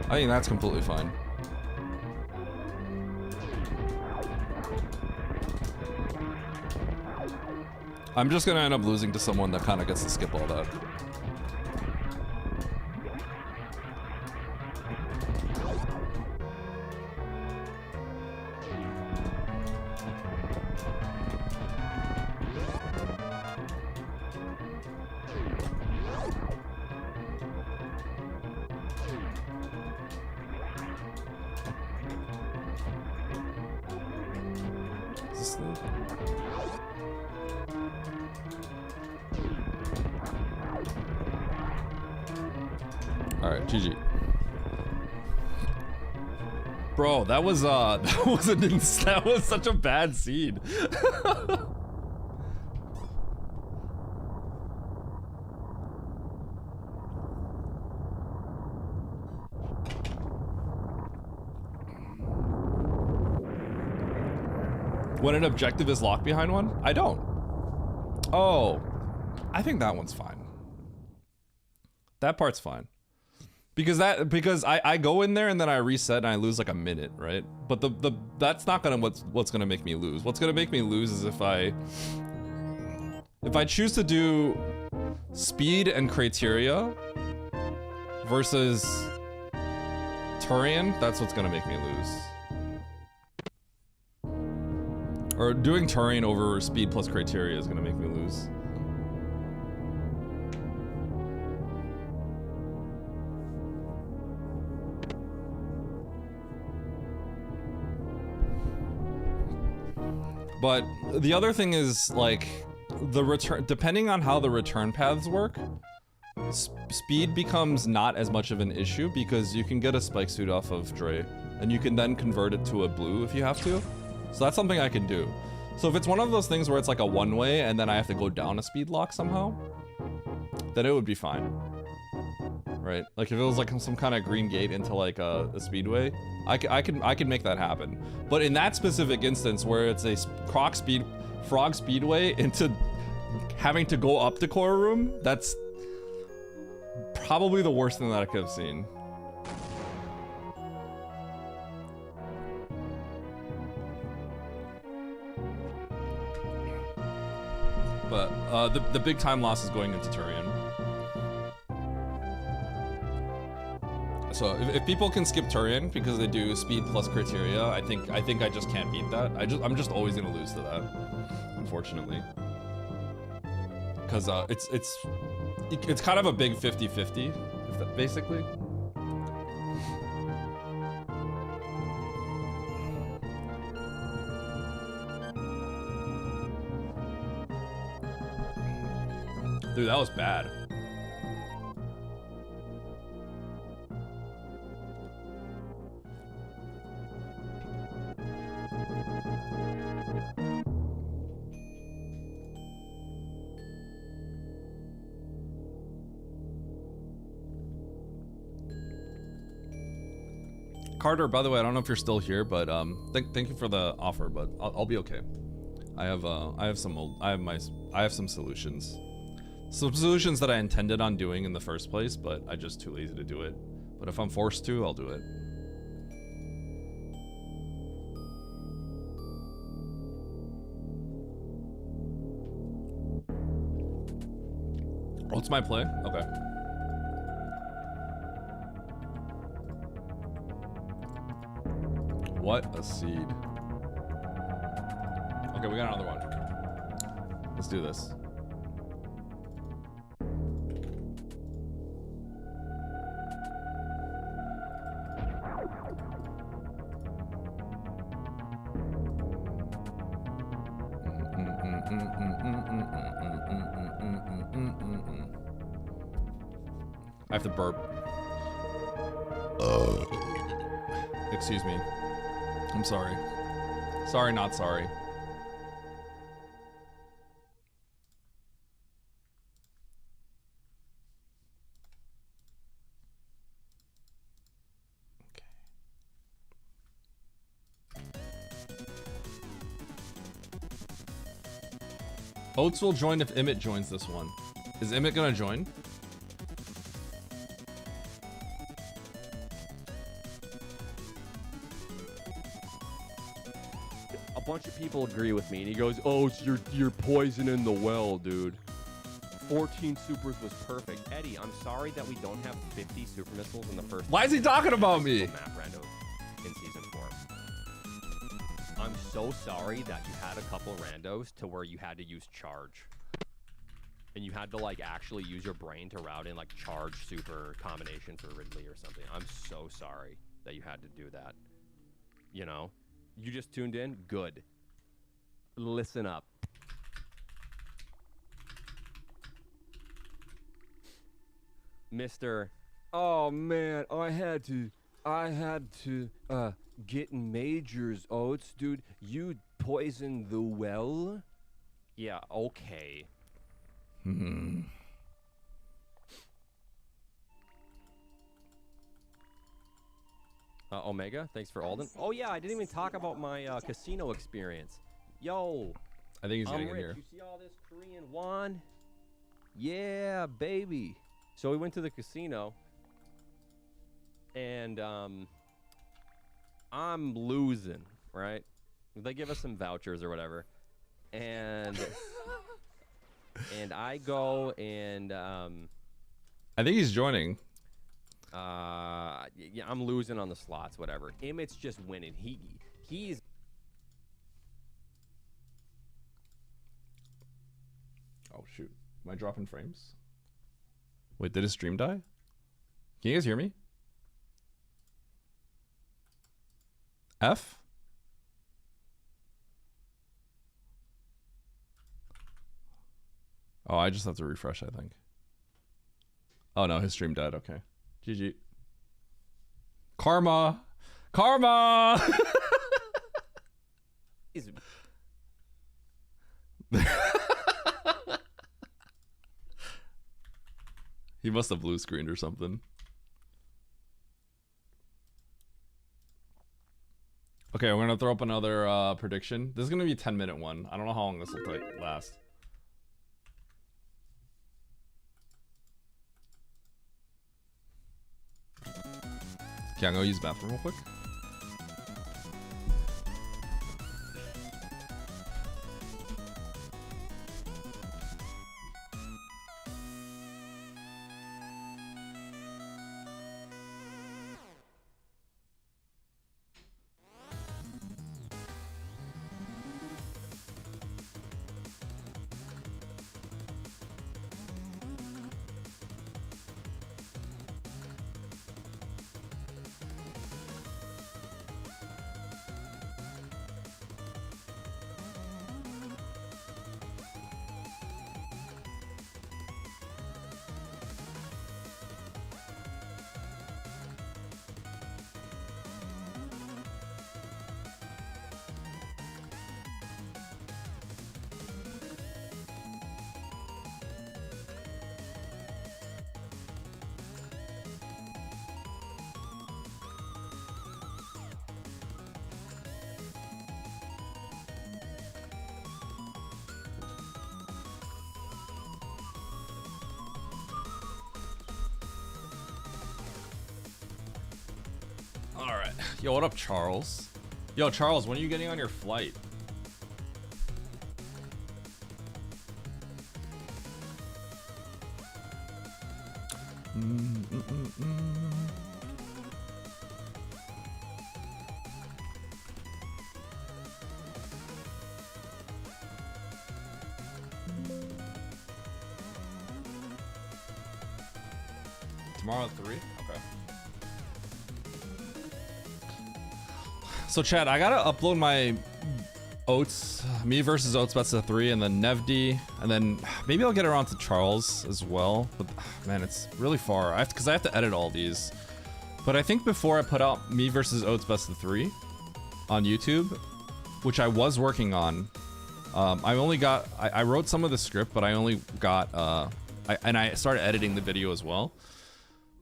I think that's completely fine. I'm just gonna end up losing to someone that kind of gets to skip all that. Alright, GG. Bro, that was that was such a bad seed. When an objective is locked behind one? I don't. Oh, I think that one's fine. That part's fine. Because I go in there and then I reset and I lose like a minute, right? But that's not gonna what's gonna make me lose. What's gonna make me lose is if I choose to do speed and criteria versus Turian, that's what's gonna make me lose. Or doing Turian over speed plus criteria is gonna make me lose. But the other thing is, like, the return, depending on how the return paths work, speed becomes not as much of an issue because you can get a spike suit off of Dre and you can then convert it to a blue if you have to. So that's something I can do. So if it's one of those things where it's like a one-way and then I have to go down a speed lock somehow, then it would be fine. Right? Like if it was like some kind of green gate into like a speedway, I can make that happen. But in that specific instance where it's a frog speedway into having to go up the core room, that's probably the worst thing that I could have seen. But the big time loss is going into Turian. So if people can skip Turian because they do speed plus criteria, I think I just can't beat that. I'm just always gonna lose to that, unfortunately. Because it's kind of a big 50-50, basically. Dude, that was bad. Carter, by the way, I don't know if you're still here, but thank you for the offer, but I'll be okay. I have some solutions. Some solutions that I intended on doing in the first place, but I'm just too lazy to do it. But if I'm forced to, I'll do it. Oh, it's my play? Okay. What a seed. Okay, we got another one. Let's do this. I have to burp. Excuse me. I'm sorry. Sorry, not sorry. Oats will join if Emmett joins this one. Is Emmett gonna join? A bunch of people agree with me, and he goes, "Oh, it's you're poisoning the well, dude." 14 supers was perfect. Eddie, I'm sorry that we don't have 50 super missiles in the first. Why is he talking about me? Map Rando in season 4. I'm so sorry that you had a couple randos to where you had to use charge, and you had to like actually use your brain to route in like charge super combination for Ridley or something. I'm so sorry that you had to do that. You know, you just tuned in. Good. Listen up. Mr. Oh man, I had to get in majors, Oats, dude. You poisoned the well? Yeah, okay. Omega, thanks for Alden. Oh yeah, I didn't even talk about my casino experience. Yo, I think he's I'm getting in rich. here. You see all this Korean won? Yeah, baby. So we went to the casino, and I'm losing, right? They give us some vouchers or whatever, and and I go and I think he's joining. yeah, I'm losing on the slots, whatever. Emmett's just winning. He's. Oh shoot, am I dropping frames? Wait, did his stream die? Can you guys hear me? F? Oh, I just have to refresh, I think. Oh no, his stream died. Okay. GG. Karma! Karma! He must have blue screened or something. Okay, we're gonna throw up another prediction. This is gonna be a 10-minute one. I don't know how long this will last. Okay, I'm gonna use the bathroom real quick. Yo, what up, Charles? Yo, Charles, when are you getting on your flight? Tomorrow at 3? Okay. So, Chad, I gotta upload my Oats, me versus Oats bets of 3, and then Nevd, and then maybe I'll get around to Charles as well. But man, it's really far. Because I have to edit all these. But I think before I put out me versus Oats best of 3 on YouTube, which I was working on, I only got I wrote some of the script, but I only got I started editing the video as well.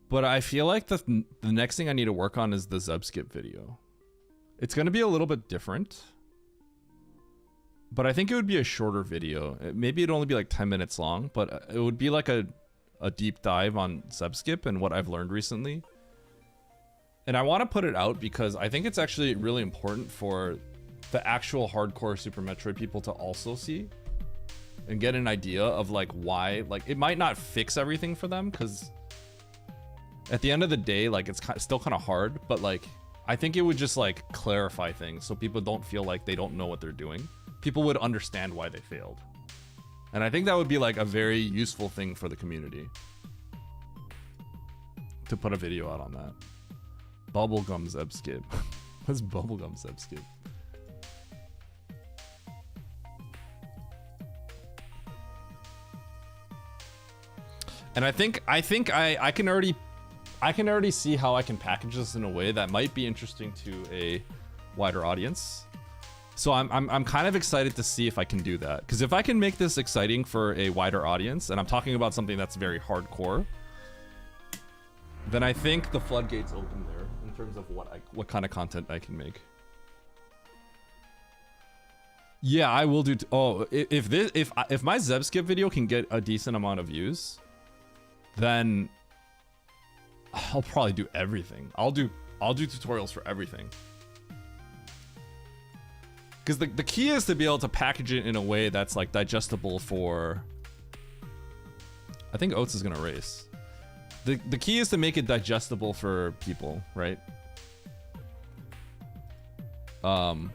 But I feel like the next thing I need to work on is the Zeb skip video. It's gonna be a little bit different, but I think it would be a shorter video. Maybe it'd only be like 10 minutes long, but it would be like a deep dive on Zeb skip and what I've learned recently. And I want to put it out because I think it's actually really important for the actual hardcore Super Metroid people to also see and get an idea of like why, like it might not fix everything for them, because at the end of the day, like it's still kind of hard, but like I think it would just like clarify things so people don't feel like they don't know what they're doing. People would understand why they failed. And I think that would be like a very useful thing for the community to put a video out on that. Bubblegum Zeb skip. What's bubblegum Zeb skip? And I think I can already see how I can package this in a way that might be interesting to a wider audience. So I'm kind of excited to see if I can do that, because if I can make this exciting for a wider audience, and I'm talking about something that's very hardcore, then I think the floodgates open there in terms of what kind of content I can make. Yeah, I will do. If my Zeb skip video can get a decent amount of views, then I'll probably do everything. I'll do tutorials for everything. Because the key is to be able to package it in a way that's like digestible for. I think Oats is gonna race. The key is to make it digestible for people, right? Like,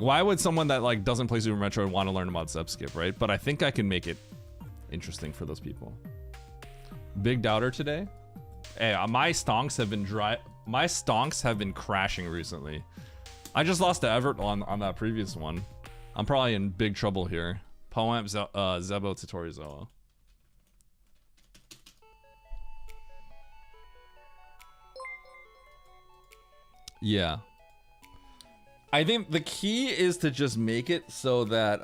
why would someone that like doesn't play Super Metroid want to learn about Zeb skip, right? But I think I can make it interesting for those people. Big doubter today. Hey, my stonks have been dry. My stonks have been crashing recently. I just lost to Everett on that previous one. I'm probably in big trouble here. Poem Zebo Tutorial. Yeah. I think the key is to just make it so that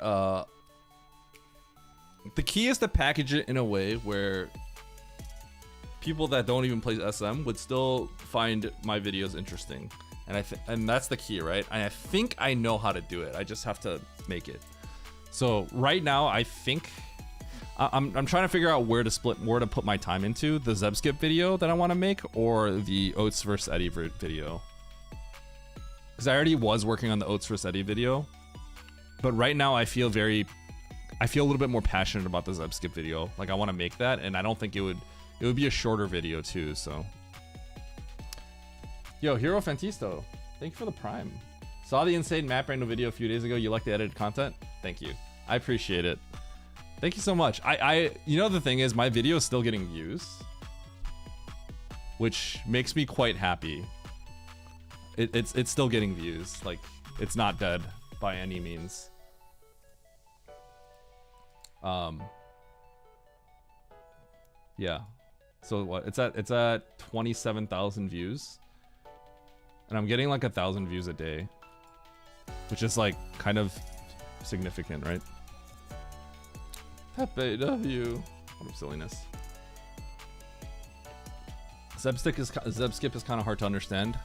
the key is to package it in a way where people that don't even play SM would still find my videos interesting. And that's the key, right? And I think I know how to do it. I just have to make it. So right now, I think I'm trying to figure out where to put my time into: the Zeb skip video that I want to make, or the Oats vs Eddie video. Because I already was working on the Oats vs Eddie video, but right now I feel a little bit more passionate about the Zeb skip video. Like I want to make that, and I don't think it would be a shorter video too. So. Yo, Hero Fantisto, thank you for the Prime. Saw the insane map random video a few days ago. You like the edited content? Thank you. I appreciate it. Thank you so much. You know, the thing is, my video is still getting views, which makes me quite happy. It's still getting views. Like, it's not dead by any means. Yeah. So what? It's at 27,000 views. And I'm getting like 1,000 views a day, which is like kind of significant, right? Pepe W. What a silliness. Zeb skip is kind of hard to understand.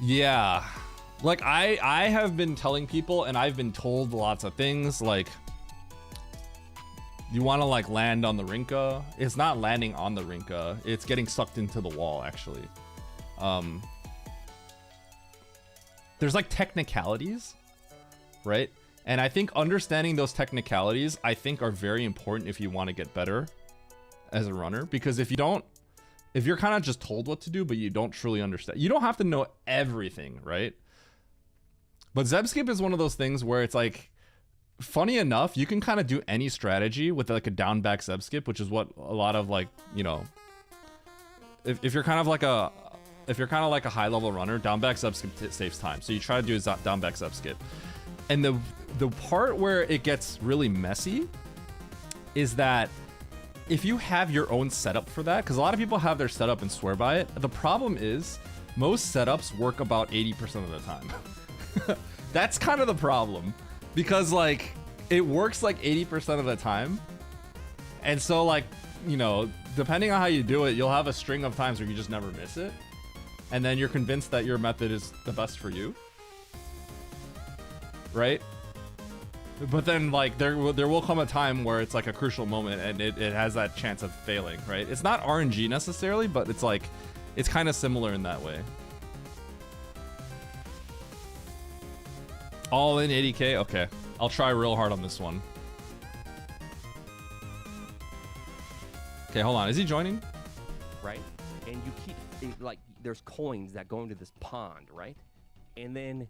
Yeah, like I have been telling people, and I've been told lots of things, like you want to like land on the Rinka. It's not landing on the Rinka. It's getting sucked into the wall, actually. there's like technicalities, right? And I think understanding those technicalities, I think, are very important if you want to get better as a runner. Because if you're kind of just told what to do, but you don't truly understand, you don't have to know everything, right? But Zeb Skip is one of those things where it's like, funny enough, you can kind of do any strategy with like a down back Zeb Skip, which is what a lot of like, you know, if you're kind of like a high level runner, down back Zeb Skip saves time. So you try to do a down back Zeb Skip. And the part where it gets really messy is that if you have your own setup for that, because a lot of people have their setup and swear by it, the problem is most setups work about 80% of the time. That's kind of the problem, because like it works like 80% of the time. And so like, you know, depending on how you do it, you'll have a string of times where you just never miss it. And then you're convinced that your method is the best for you. Right? But then like there will come a time where it's like a crucial moment and it has that chance of failing, right? It's not RNG necessarily, but it's like, it's kind of similar in that way. All in 80k? Okay. I'll try real hard on this one. Okay, hold on. Is he joining? Right? And you keep, like, there's coins that go into this pond, right? And then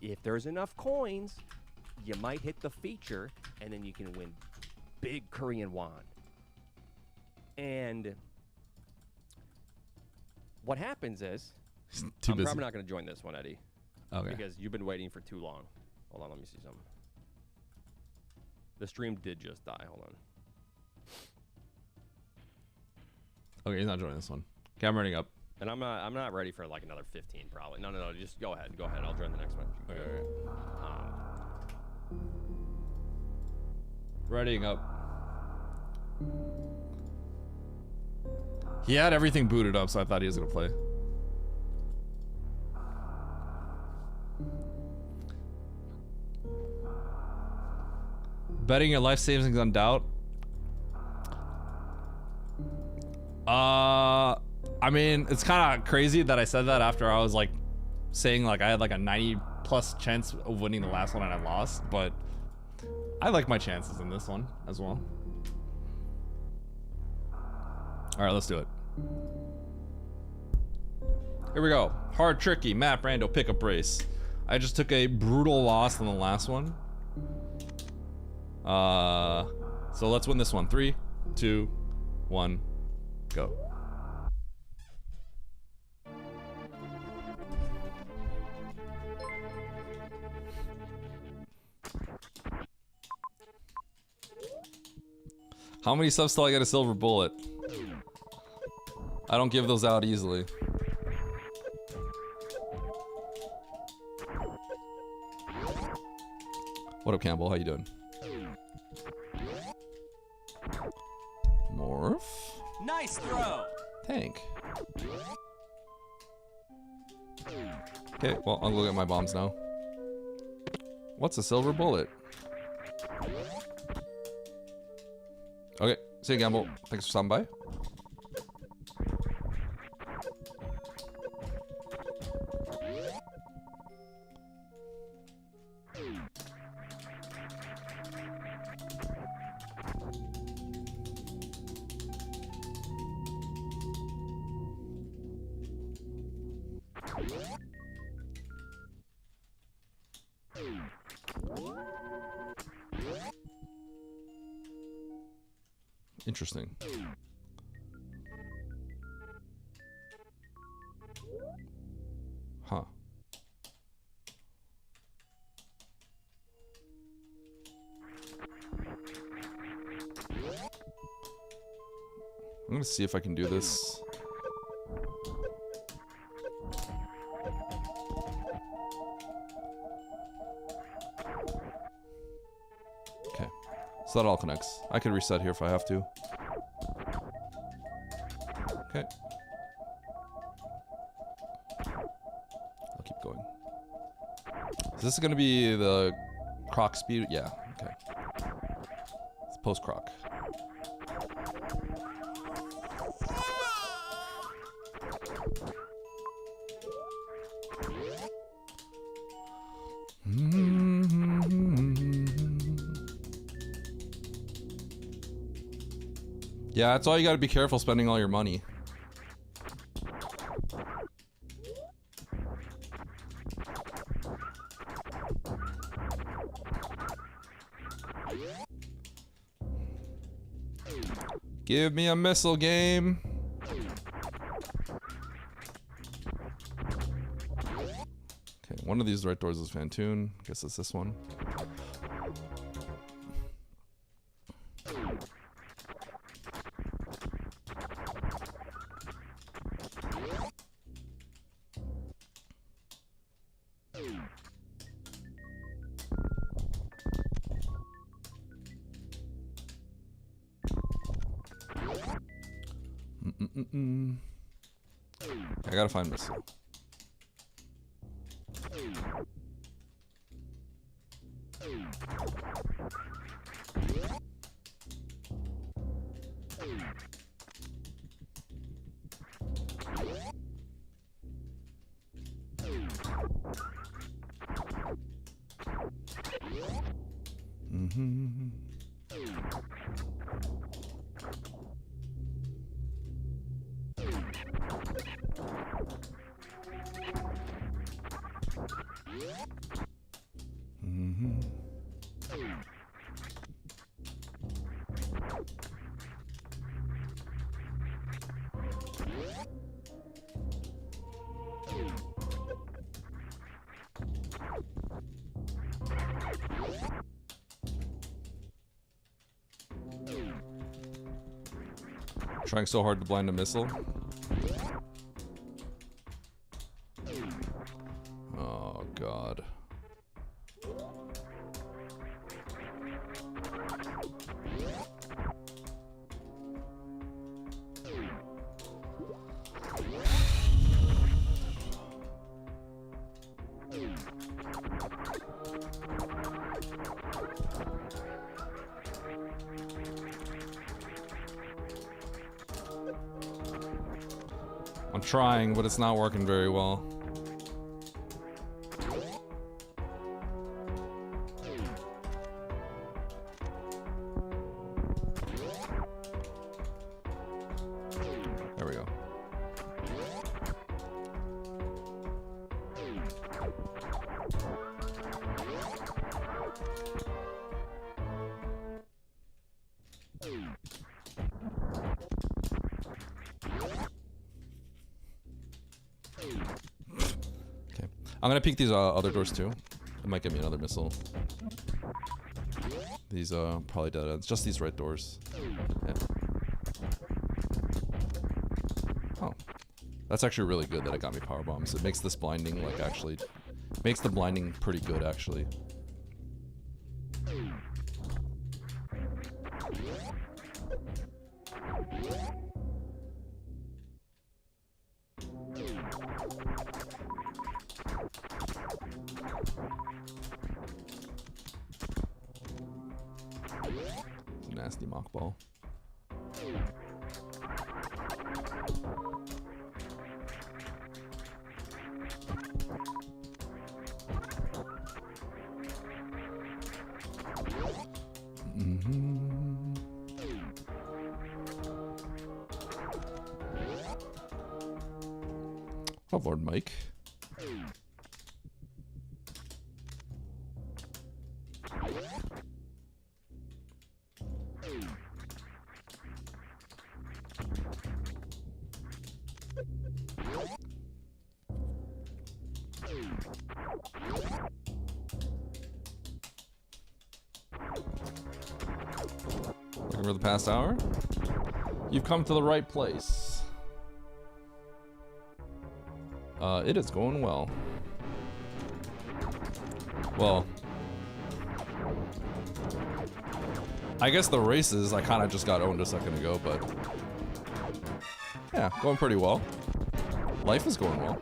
if there's enough coins, you might hit the feature, and then you can win big Korean won. And what happens is, Too I'm busy. probably not going to join this one, Eddie. Okay. Because you've been waiting for too long. Hold on, let me see something. The stream did just die. Hold on. Okay, he's not joining this one. Okay, I'm running up. And I'm not ready for like another 15 probably. No, just go ahead. I'll join the next one. Okay. Readying up. He had everything booted up, so I thought he was gonna play. Betting your life savings on doubt. I mean, it's kind of crazy that I said that after I was like saying like I had like a 90+ chance of winning the last one and I lost, but I like my chances in this one as well. All right, let's do it. Here we go. Hard tricky map rando pickup race. I just took a brutal loss on the last one. So let's win this one. 3, 2, 1, go. How many subs till I get a silver bullet? I don't give those out easily. What up, Campbell? How you doing? Morph? Nice throw. Tank. Okay, well, I'll go get my bombs now. What's a silver bullet? Okay, see you, Gamble. Thanks for stopping by. Interesting. Huh. I'm gonna see if I can do this. Okay. So that all connects. I could reset here if I have to. Okay. I'll keep going. Is this gonna be the croc speed? Yeah, okay. It's post croc. Yeah, that's why you gotta be careful spending all your money. Give me a missile game. Okay, one of these right doors is Fantoon. Guess it's this one. I gotta find missile. Trying so hard to blind a missile. Oh god. I'm trying, but it's not working very well. There we go. I'm gonna peek these other doors too. It might give me another missile. These probably dead ends. Just these red doors. Yeah. Oh, that's actually really good that it got me power bombs. It makes this blinding like actually makes the blinding pretty good actually. Nasty mock ball. Oh, Lord Mike. Looking for the past hour? You've come to the right place. It is going well. Well, I guess the races I kind of just got owned a second ago, but yeah, going pretty well. Life is going well.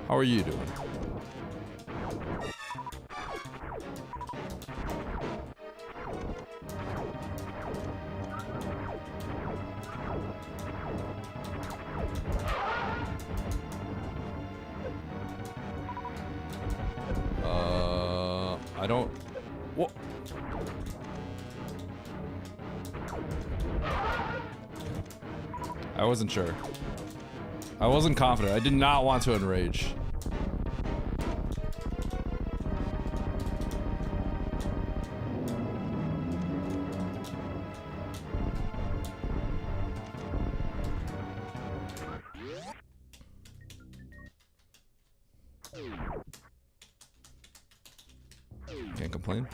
How are you doing? don't... Whoa. I wasn't sure. I wasn't confident. I did not want to enrage. Can't complain.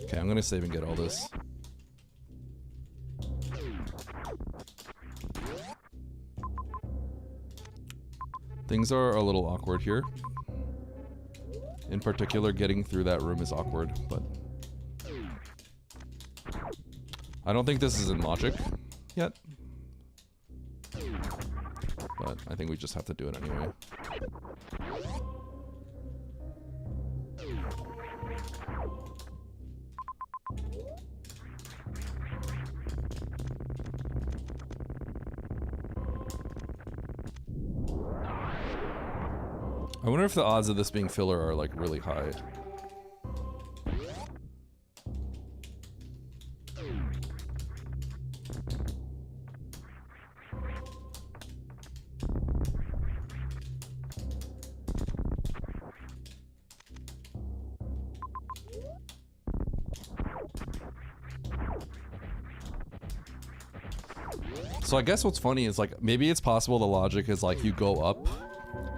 Okay, I'm gonna save and get all this. Things are a little awkward here. In particular, getting through that room is awkward, but I don't think this is in logic yet. But I think we just have to do it anyway. I wonder if the odds of this being filler are like really high. So I guess what's funny is like maybe it's possible the logic is like you go up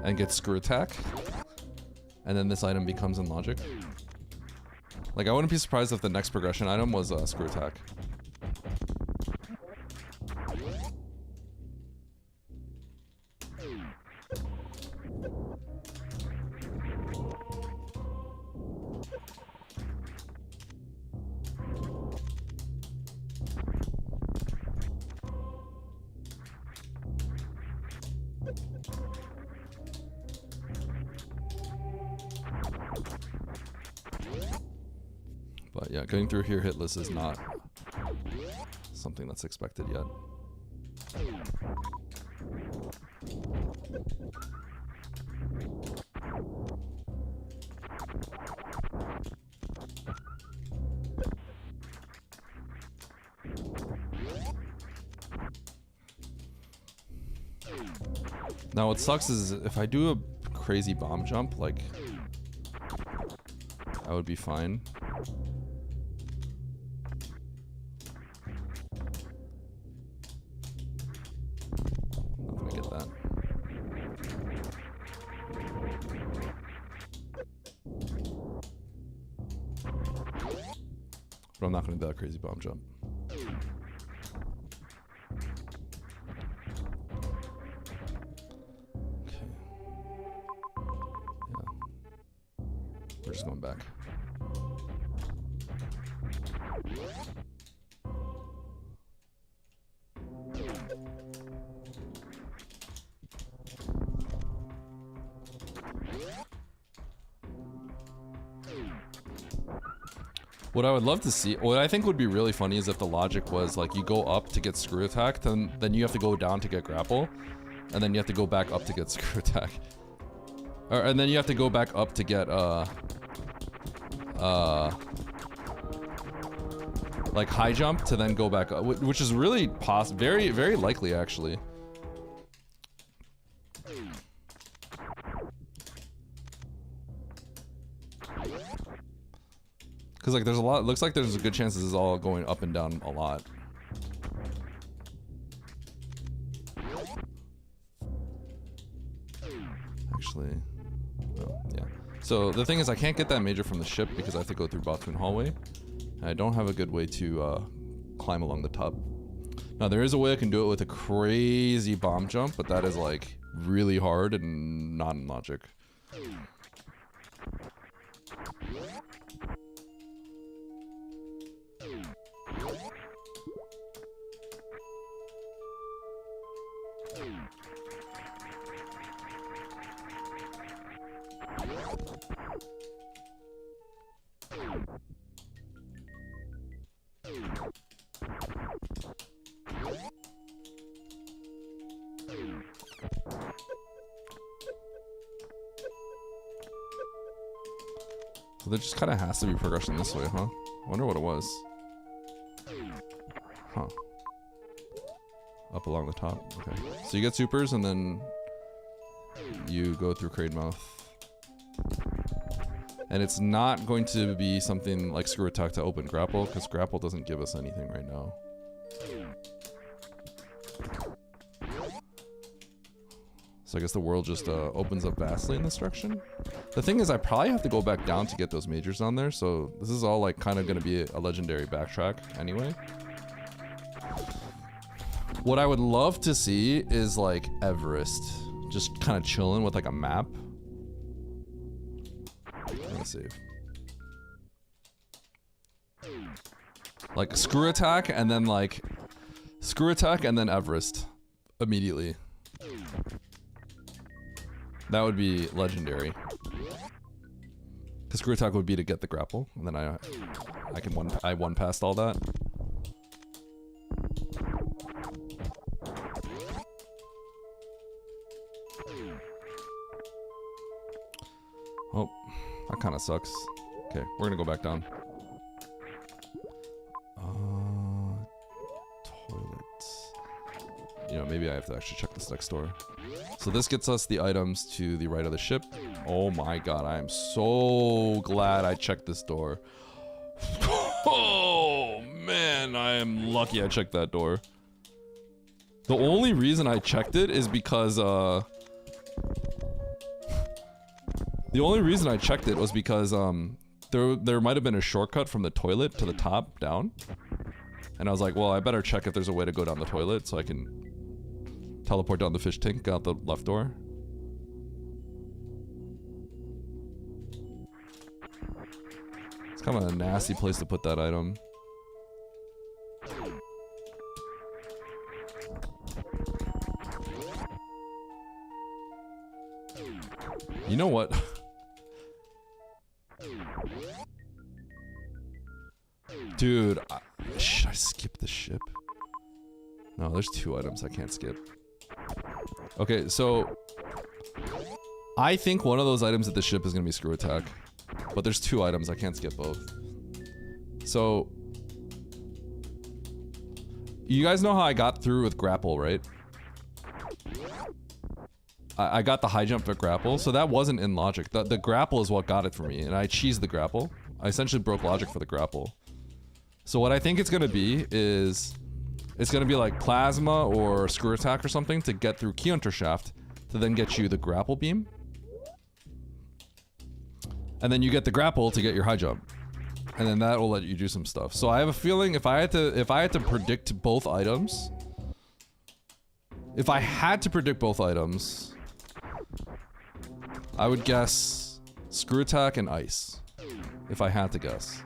and get screw attack, and then this item becomes in logic. Like I wouldn't be surprised if the next progression item was screw attack. But yeah, going through here hitless is not something that's expected yet. Now what sucks is if I do a crazy bomb jump, like I would be fine. Not gonna get that. But I'm not gonna do that crazy bomb jump. We're just going back. What I would love to see, what I think would be really funny is if the logic was like you go up to get screw attack, then you have to go down to get grapple, and then you have to go back up to get screw attack. And then you have to go back up to get like high jump to then go back up, which is really very, very likely actually. Cause like there's a lot, it looks like there's a good chance this is all going up and down a lot. Actually, oh, yeah. So the thing is I can't get that major from the ship because I have to go through Batoon Hallway. And I don't have a good way to climb along the top. Now there is a way I can do it with a crazy bomb jump, but that is like really hard and not in logic. So there just kind of has to be progression this way, huh? I wonder what it was. Huh. Up along the top. Okay. So you get supers and then you go through Crane Mouth. And it's not going to be something like Screw Attack to open Grapple, because Grapple doesn't give us anything right now. So I guess the world just opens up vastly in this direction. The thing is, I probably have to go back down to get those majors on there, so this is all like kind of going to be a legendary backtrack anyway. What I would love to see is like Everest, just kind of chilling with like a map. I'm gonna save. Like Screw Attack and then like Screw Attack and then Everest immediately. That would be legendary. Because Screw Attack would be to get the grapple, and then I one past all that. Oh, that kind of sucks. Okay, we're gonna go back down. Toilets. You know, maybe I have to actually check this next door. So this gets us the items to the right of the ship. Oh my god, I am so glad I checked this door. Oh man, I am lucky I checked that door. The only reason I checked it is because the only reason I checked it was because there might have been a shortcut from the toilet to the top down. And I was like, well, I better check if there's a way to go down the toilet so I can teleport down the fish tank out the left door. It's kind of a nasty place to put that item. You know what? Dude, should I skip the ship? No, there's 2 items I can't skip. Okay, so I think one of those items at the ship is gonna be Screw Attack, but there's 2 items I can't skip both. So you guys know how I got through with Grapple, right? I got the high jump to Grapple, so that wasn't in logic. The Grapple is what got it for me, and I cheesed the Grapple. I essentially broke logic for the Grapple. So what I think it's gonna be is, it's gonna be like Plasma or Screw Attack or something to get through Key Hunter Shaft to then get you the Grapple Beam. And then you get the Grapple to get your high jump. And then that will let you do some stuff. So I have a feeling if I had to predict both items, I would guess Screw Attack and Ice, if I had to guess.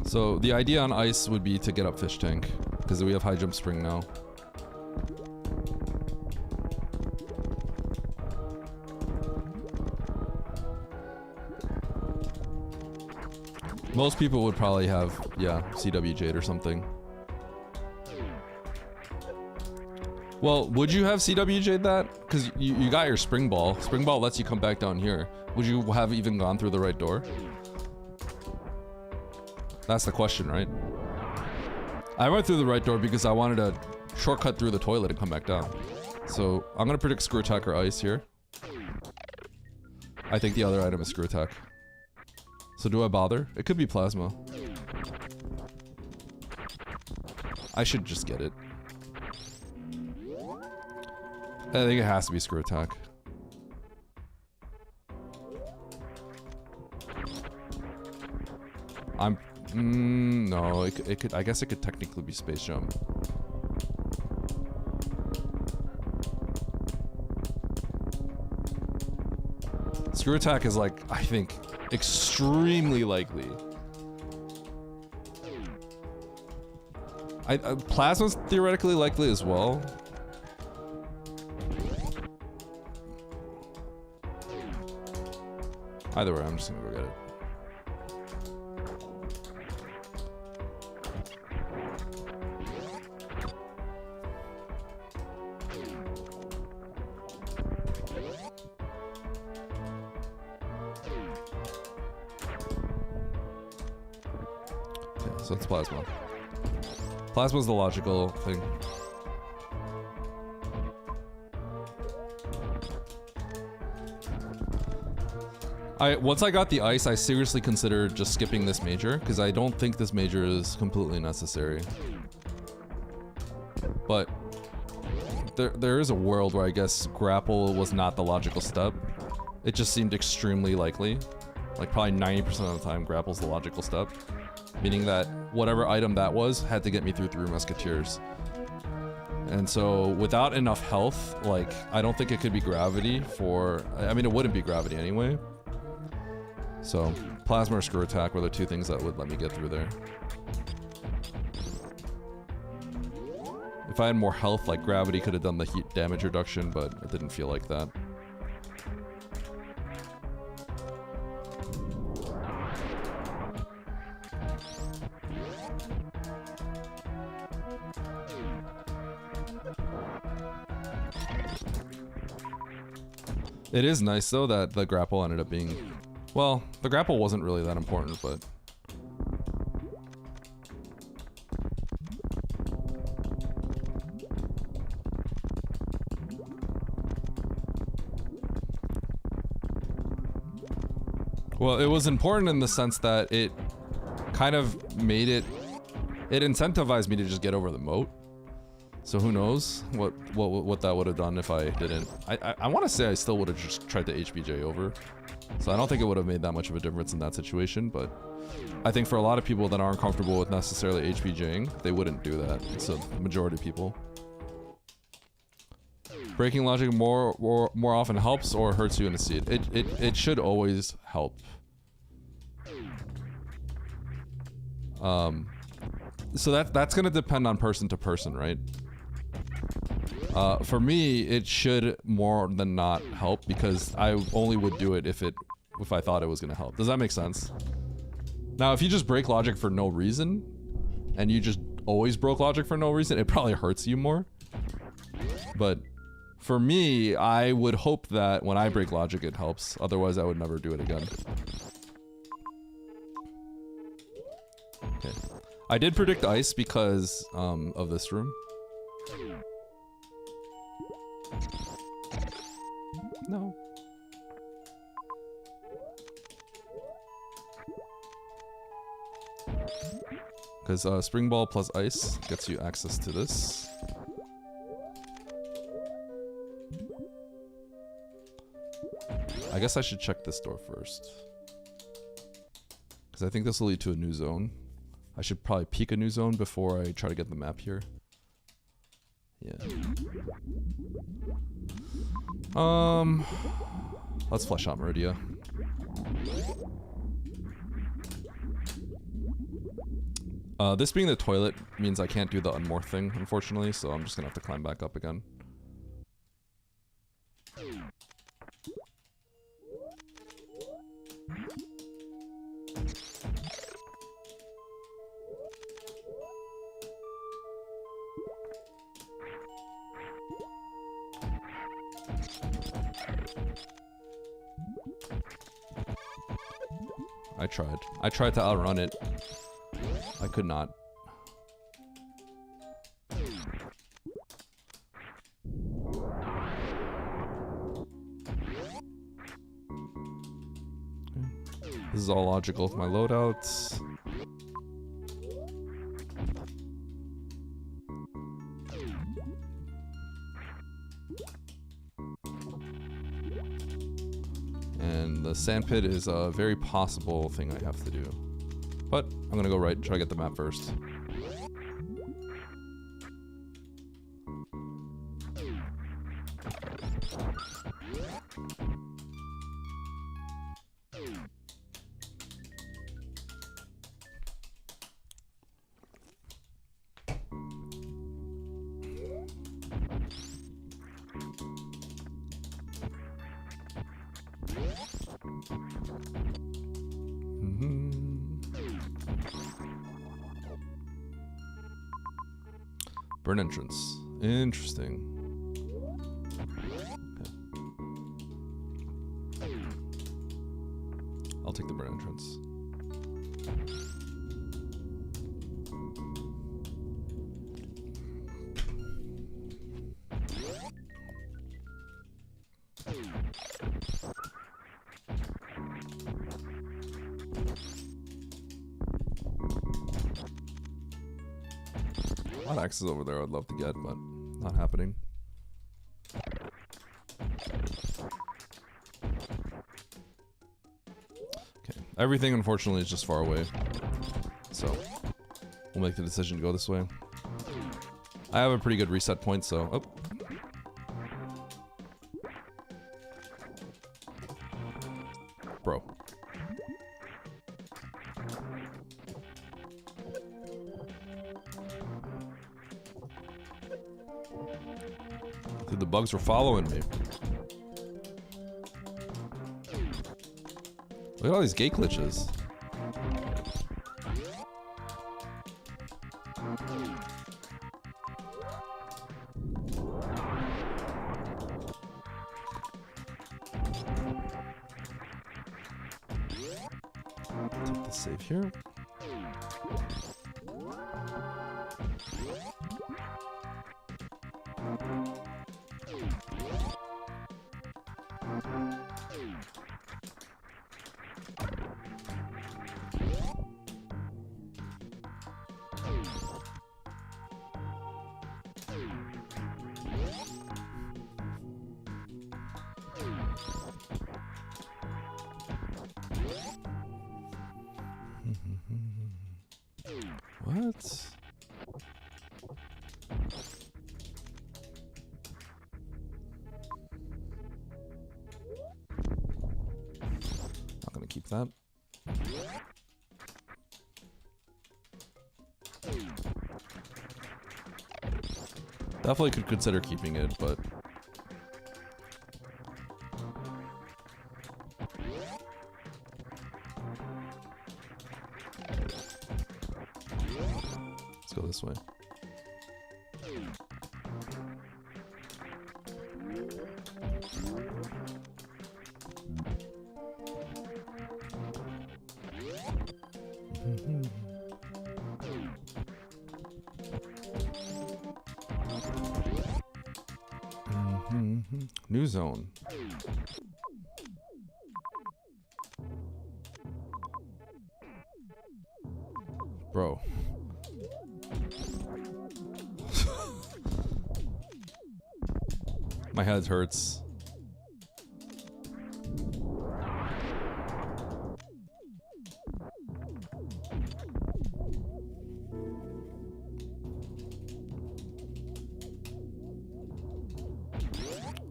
So the idea on Ice would be to get up Fish Tank, because we have high jump spring now. Most people would probably have, yeah, CW Jade or something. Well, would you have CW Jade that? Because you got your Spring Ball. Spring Ball lets you come back down here. Would you have even gone through the right door? That's the question, right? I went through the right door because I wanted to shortcut through the toilet and come back down. So I'm gonna predict Screw Attack or Ice here. I think the other item is Screw Attack. So do I bother? It could be Plasma. I should just get it. I think it has to be Screw Attack. No, it could, I guess it could technically be Space Jump. Screw Attack is like, I think, extremely likely. Plasma's theoretically likely as well. Either way, I'm just gonna go get it. Okay, so it's plasma. Plasma's the logical thing. Once I got the ice, I seriously considered just skipping this major, because I don't think this major is completely necessary. But there is a world where I guess grapple was not the logical step. It just seemed extremely likely. Like probably 90% of the time, grapple's the logical step. Meaning that whatever item that was had to get me through 3 musketeers. And so without enough health, like I don't think it could be gravity for, I mean it wouldn't be gravity anyway. So, plasma or screw attack were the 2 things that would let me get through there. If I had more health, like gravity could have done the heat damage reduction, but it didn't feel like that. It is nice though that the grapple ended up being, well, the grapple wasn't really that important, but well, it was important in the sense that it kind of made it incentivized me to just get over the moat. So who knows what that would have done if I didn't. I want to say I still would have just tried to HBJ over. So I don't think it would have made that much of a difference in that situation, but I think for a lot of people that aren't comfortable with necessarily HBJing, they wouldn't do that. So the majority of people. Breaking logic more often helps or hurts you in a seed. It should always help. So that's gonna depend on person to person, right? For me, it should more than not help because I only would do it if I thought it was gonna help. Does that make sense? Now, if you just break logic for no reason, and you just always broke logic for no reason, it probably hurts you more. But for me, I would hope that when I break logic, it helps. Otherwise, I would never do it again. Okay. I did predict ice because of this room. No. Because spring ball plus ice gets you access to this. I guess I should check this door first. Because I think this will lead to a new zone. I should probably peek a new zone before I try to get the map here. Yeah. Let's flesh out Meridia. This being the toilet means I can't do the unmore thing, unfortunately, so I'm just gonna have to climb back up again. I tried to outrun it. I could not. This is all logical with my loadouts. And the sandpit is a very possible thing I have to do. But I'm gonna go right and try to get the map first. Burn entrance. Interesting. Okay. I'll take the burn entrance. A lot of axes over there I'd love to get, but not happening. Okay, everything unfortunately is just far away, so we'll make the decision to go this way. I have a pretty good reset point, so... Oh. Bro. Dude, the bugs were following me. Look at all these gate glitches. Take the save here. What? Not gonna keep that. Definitely could consider keeping it, but let's go this way. New zone. Bro. My head hurts.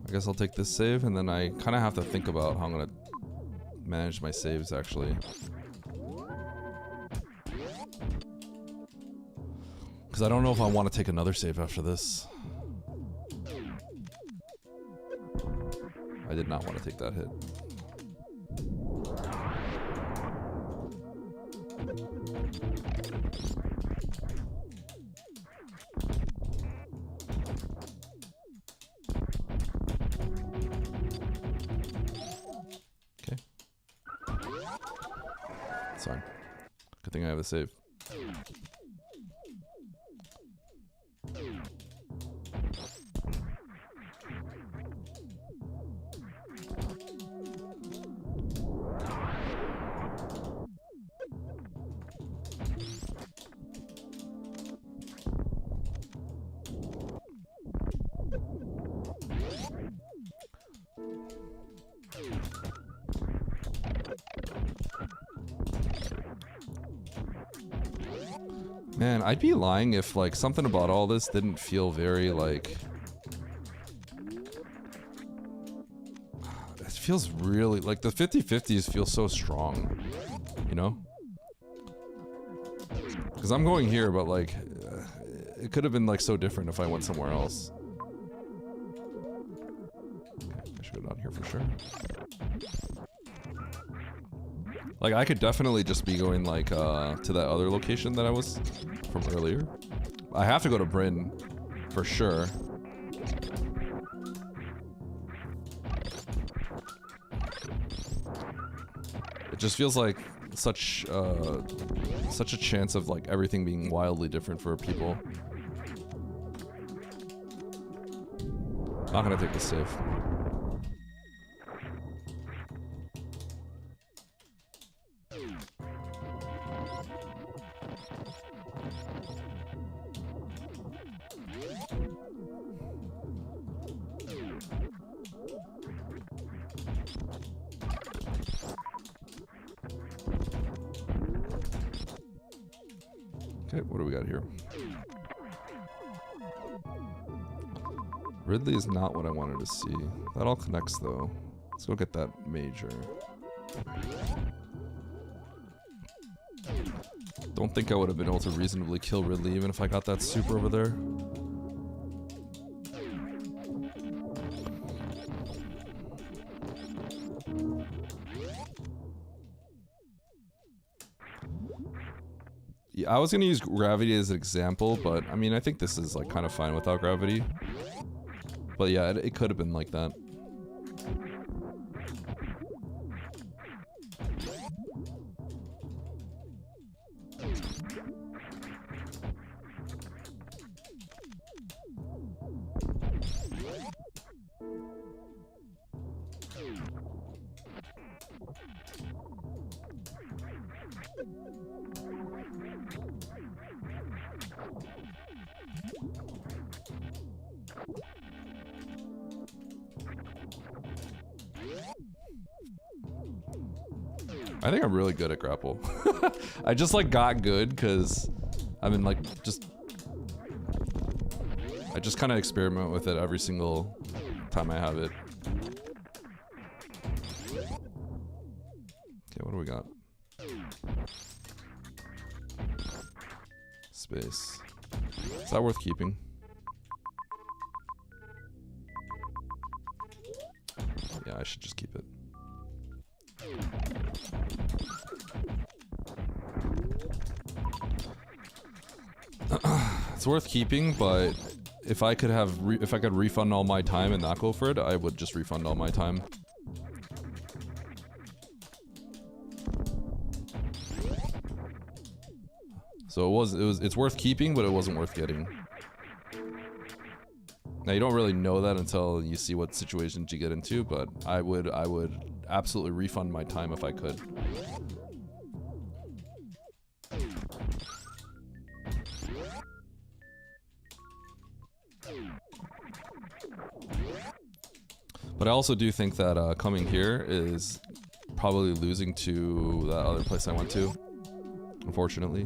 I guess I'll take this save, and then I kind of have to think about how I'm going to manage my saves, actually. Because I don't know if I want to take another save after this. I did not want to take that hit. Okay. It's fine. Good thing I have a save. Man, I'd be lying if, like, something about all this didn't feel very, like... It feels really... Like, the 50-50s feel so strong, you know? Because I'm going here, but, like... It could have been, like, so different if I went somewhere else. Okay, I should go down here for sure. Like, I could definitely just be going, like, to that other location that I was from earlier. I have to go to Bryn for sure. It just feels like such a chance of like everything being wildly different for people. Not gonna take the save. Okay, what do we got here? Ridley is not what I wanted to see. That all connects though. Let's go get that major. Don't think I would have been able to reasonably kill Ridley even if I got that super over there. Yeah, I was gonna use gravity as an example, but I mean I think this is like kind of fine without gravity. But yeah, it could have been like that. I think I'm really good at grapple. I just like got good because I've been like I just kind of experiment with it every single time I have it. Okay, what do we got? Space. Is that worth keeping? Yeah, I should just keep it. It's worth keeping, but if I could have if I could refund all my time and not go for it, I would just refund all my time. So it's worth keeping, but it wasn't worth getting. Now you don't really know that until you see what situations you get into, but I would absolutely refund my time if I could. But I also do think that coming here is probably losing to that other place I went to, unfortunately.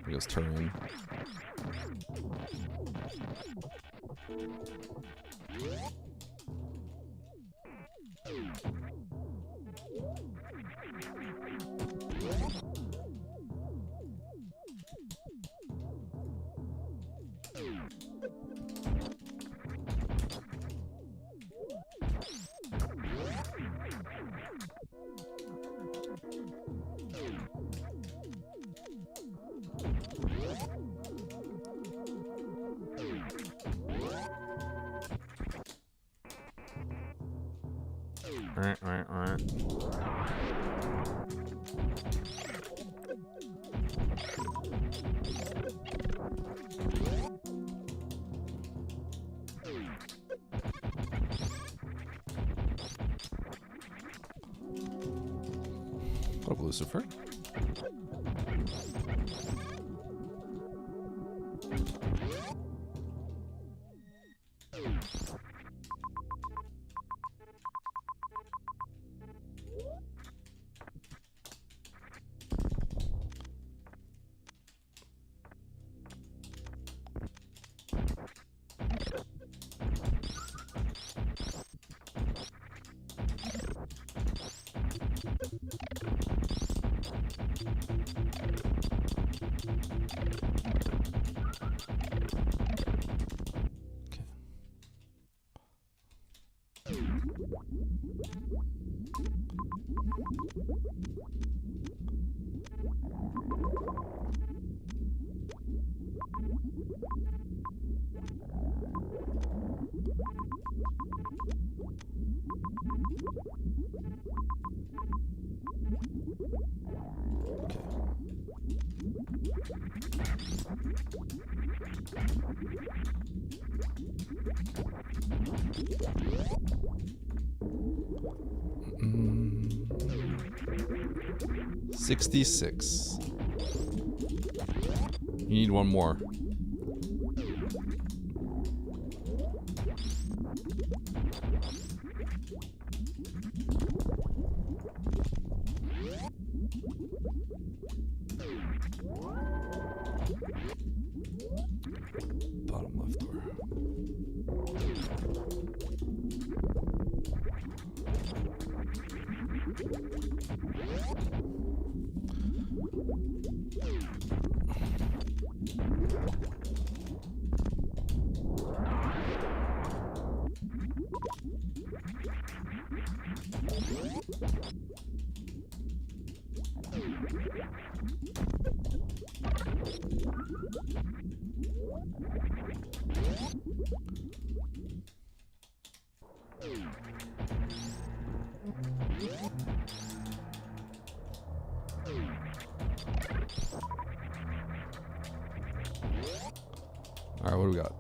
He goes terrain. Oh, Lucifer. Mm. 66. You need one more. Bottom left door. All right, what do we got?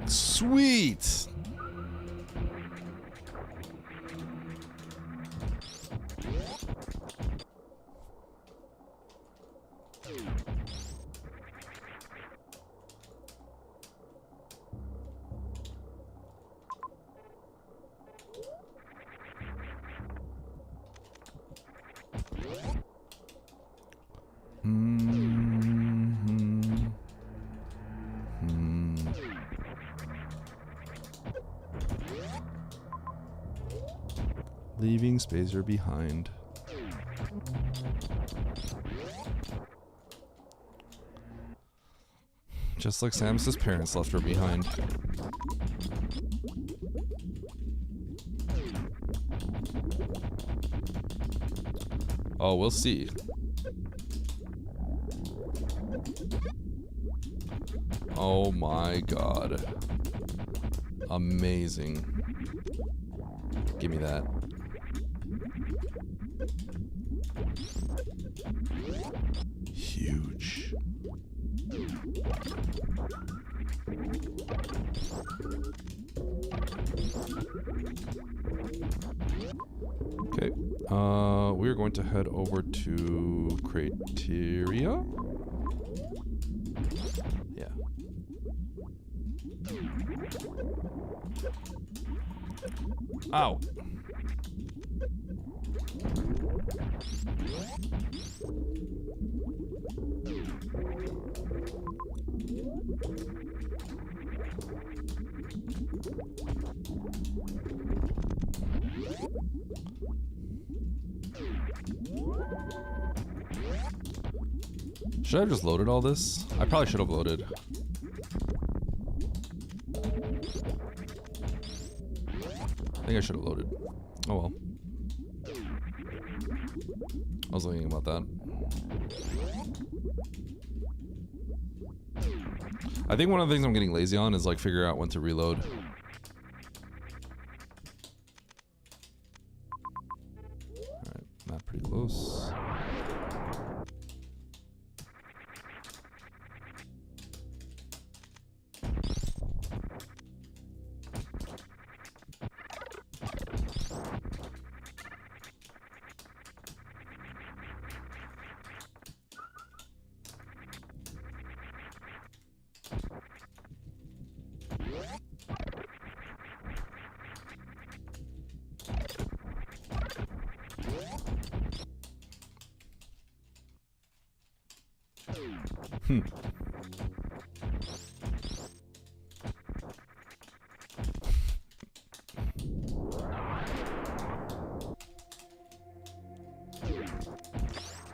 Sweet. Leaving Spazer behind. Just like Samus's parents left her behind. Oh, we'll see. Oh my god. Amazing. Give me that. Huge. Okay. We're going to head over to Criteria. Yeah. Ow. Should I have just loaded all this? I probably should have loaded. I think I should have loaded. Oh well. I was thinking about that. I think one of the things I'm getting lazy on is like figure out when to reload. Alright, not pretty close.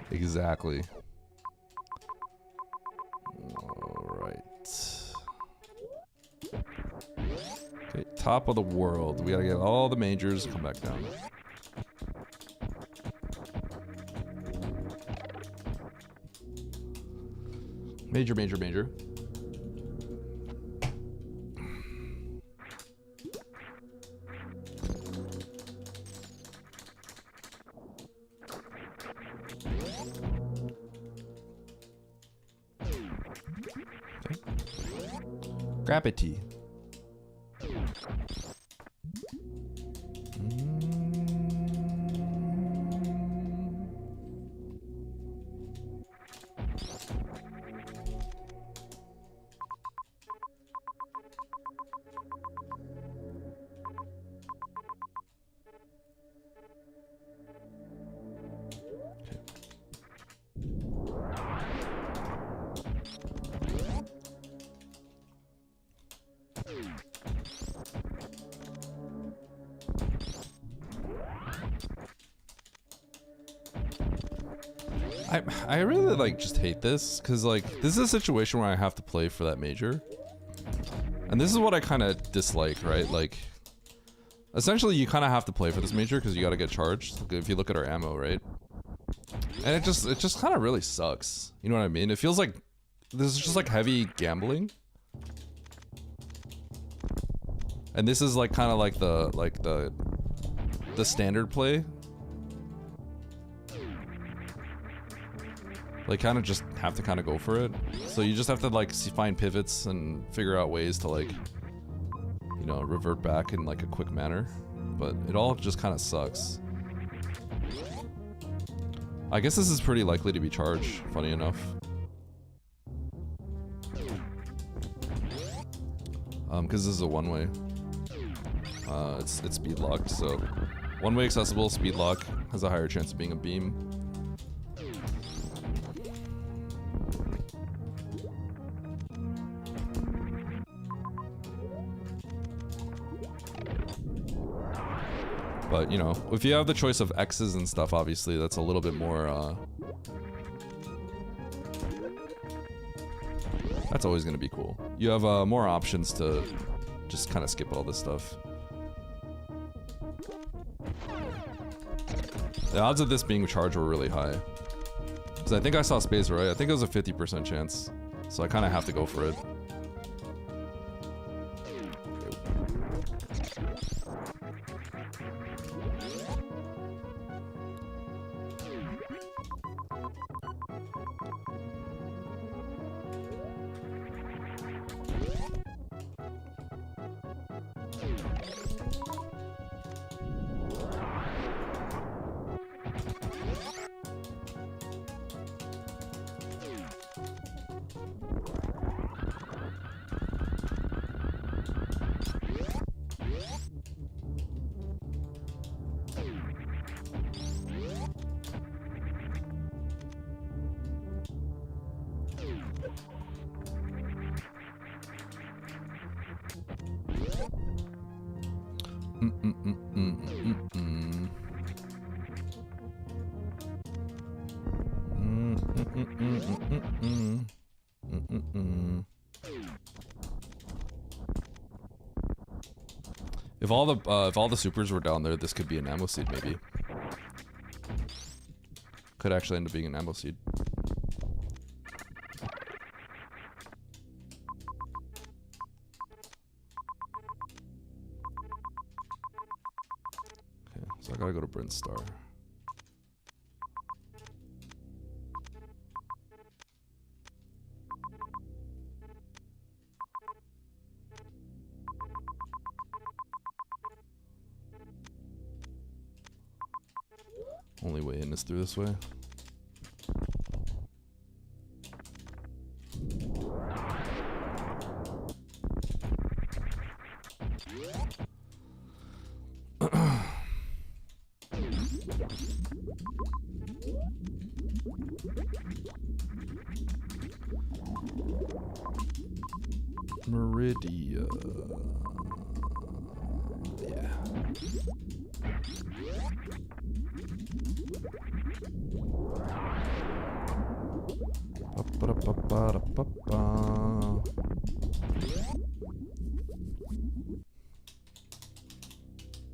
Exactly. All right. Okay, top of the world. We gotta get all the majors. Come back down. Major, major, major. Okay. Gravity. I really like just hate this because like this is a situation where I have to play for that major, and this is what I kind of dislike, right? Like essentially you kind of have to play for this major because you got to get charged. If you look at our ammo, right? And it just kind of really sucks. You know what I mean? It feels like this is just like heavy gambling, and this is like kind of like the standard play. Like kind of just have to kind of go for it. So you just have to like find pivots and figure out ways to like, you know, revert back in like a quick manner. But it all just kind of sucks. I guess this is pretty likely to be charged, funny enough. Because this is a one-way. It's speed locked, so one-way accessible, speed lock, has a higher chance of being a beam. But, you know, if you have the choice of X's and stuff, obviously, that's a little bit more, that's always going to be cool. You have more options to just kind of skip all this stuff. The odds of this being charged were really high. Because I think I saw space, right? I think it was a 50% chance. So I kind of have to go for it. If all the supers were down there, this could be an ammo seed, maybe. Could actually end up being an ammo seed. Okay, so I gotta go to Brent Star. Only way in is through this way. Meridia. Yeah. Ba-ba-da-ba-ba-da-ba-ba.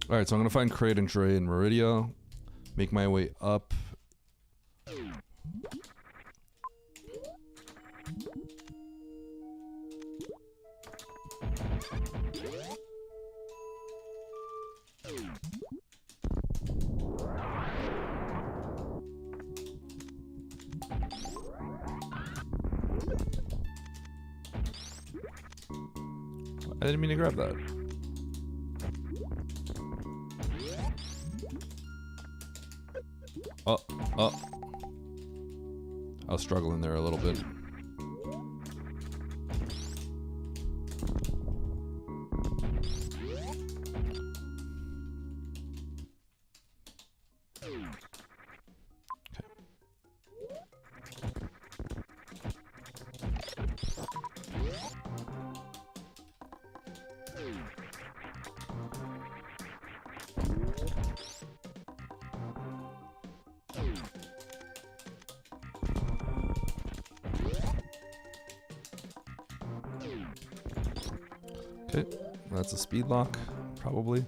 Alright, so I'm gonna find Crate and Dre in Meridia. Make my way up. I didn't mean to grab that. Oh, oh. I was struggling there a little bit. Okay, that's a speed lock, probably.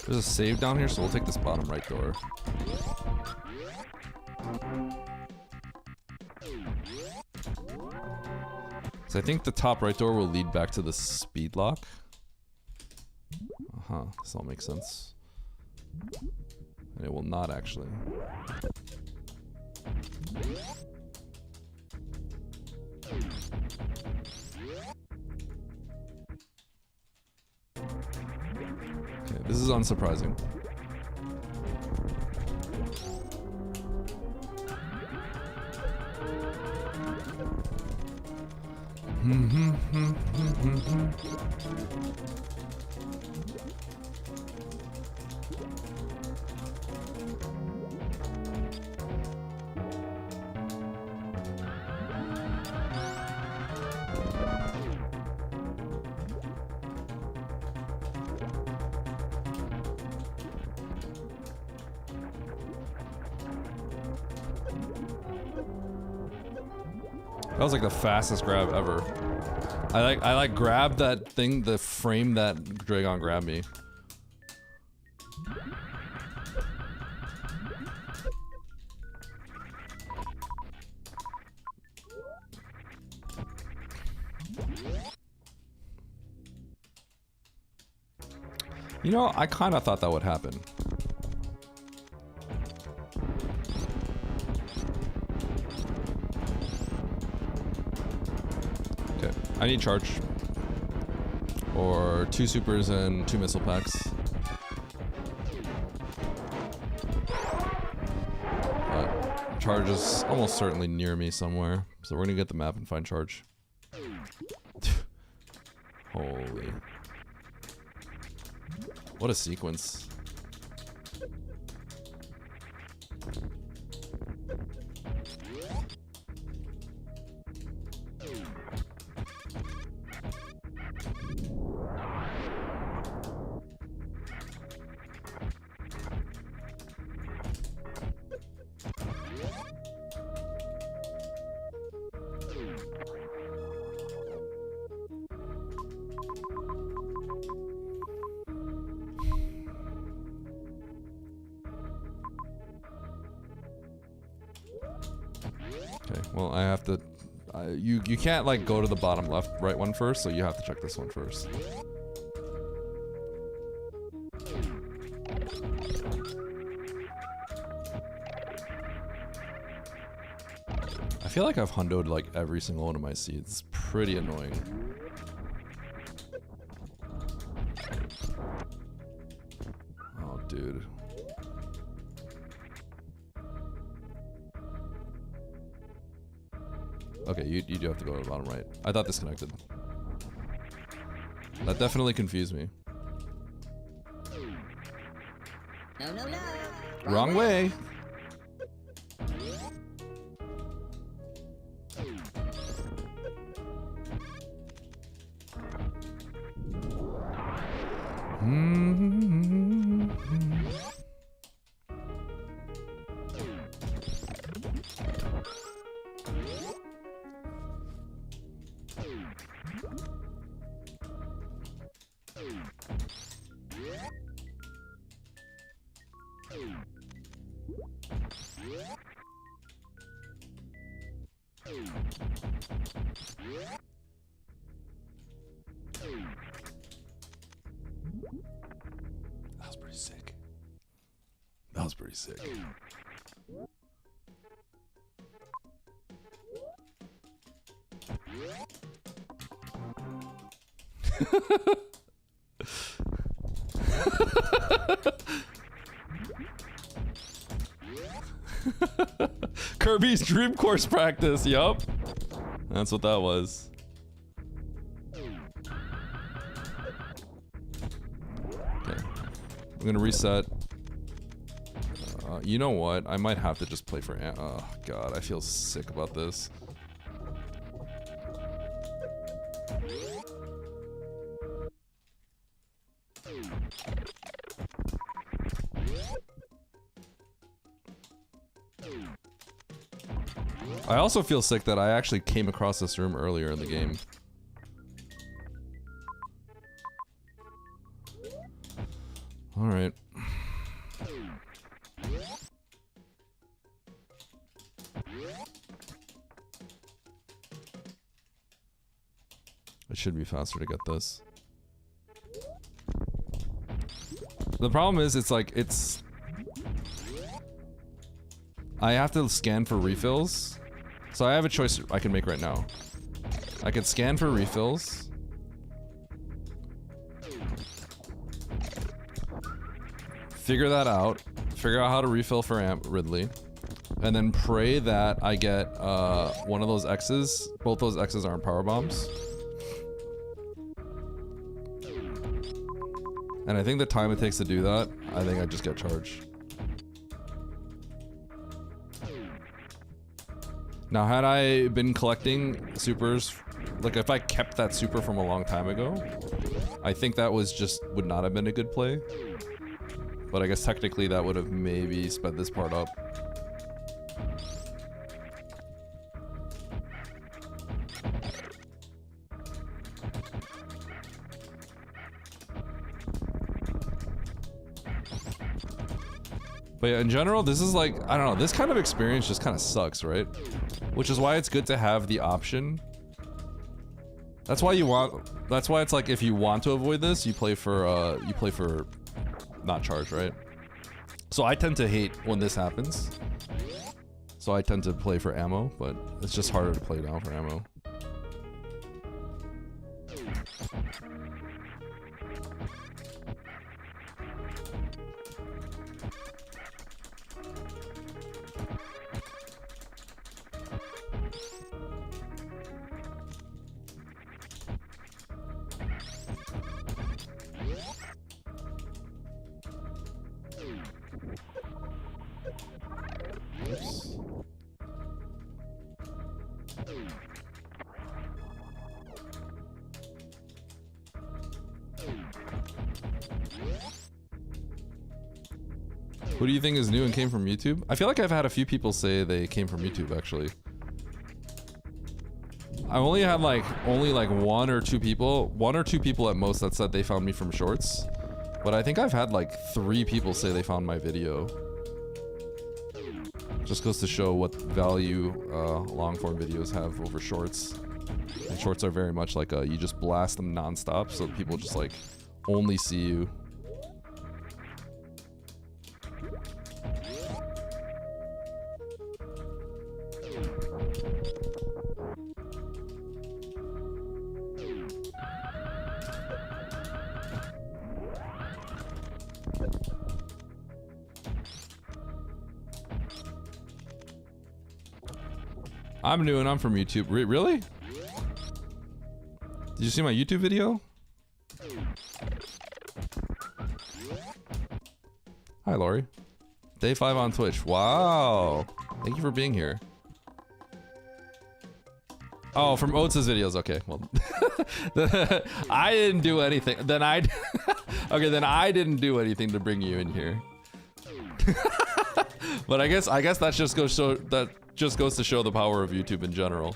There's a save down here, so we'll take this bottom right door. So I think the top right door will lead back to the speed lock. Uh-huh, this all makes sense. And it will not actually. Okay, this is unsurprising. That was like the fastest grab ever. I like grabbed that thing, the frame that Dragon grabbed me. You know, I kind of thought that would happen. I need charge. Or 2 supers and 2 missile packs. Charge is almost certainly near me somewhere. So we're gonna get the map and find charge. Holy. What a sequence. Okay, well I have to, you can't like go to the bottom left right one first, so you have to check this one first. I feel like I've hundoed like every single one of my seeds. It's pretty annoying. Oh dude. Okay, you do have to go to the bottom right. I thought this connected. That definitely confused me. No, no, no. Wrong way. That was pretty sick. That was pretty sick. Kirby's Dream Course practice, yup. That's what that was. Okay. I'm gonna reset. You know what? I might have to just play for... Oh, God. I feel sick about this. I also feel sick that I actually came across this room earlier in the game. Alright. It should be faster to get this. The problem is, it's like, I have to scan for refills. So I have a choice I can make right now. I could scan for refills. Figure that out. Figure out how to refill for Ridley. And then pray that I get one of those X's. Both those X's aren't power bombs. And I think the time it takes to do that, I think I just get charged. Now, had I been collecting supers, like if I kept that super from a long time ago, I think that would not have been a good play. But I guess technically that would have maybe sped this part up. But yeah, in general, this is like, I don't know, this kind of experience just kind of sucks, right? Which is why it's good to have the option. That's why it's like, if you want to avoid this, you play for not charge, right? So I tend to hate when this happens. So I tend to play for ammo, but it's just harder to play now for ammo. Who do you think is new and came from YouTube? I feel like I've had a few people say they came from YouTube, actually. I only had like, one or two people at most that said they found me from shorts. But I think I've had like 3 people say they found my video. Just goes to show what value long form videos have over shorts. And shorts are very much like you just blast them nonstop, so people just like only see you. I'm new and I'm from YouTube. Really? Did you see my YouTube video? Hi, Lori. Day 5 on Twitch. Wow. Thank you for being here. Oh, from Oates' videos. Okay, well, I didn't do anything. Then okay, then I didn't do anything to bring you in here. But I guess that just goes to show the power of YouTube in general.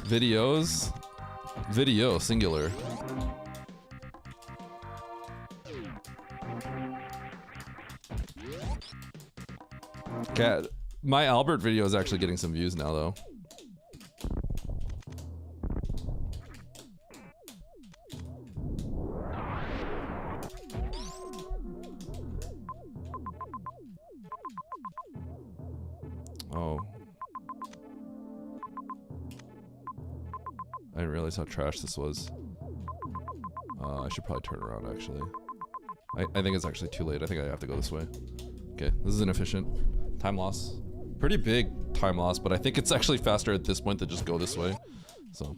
Videos? Video, singular. Cat, my Albert video is actually getting some views now, though. Oh. I didn't realize how trash this was. I should probably turn around, actually. I think it's actually too late. I think I have to go this way. Okay, this is inefficient. Time loss. Pretty big time loss, but I think it's actually faster at this point to just go this way. So.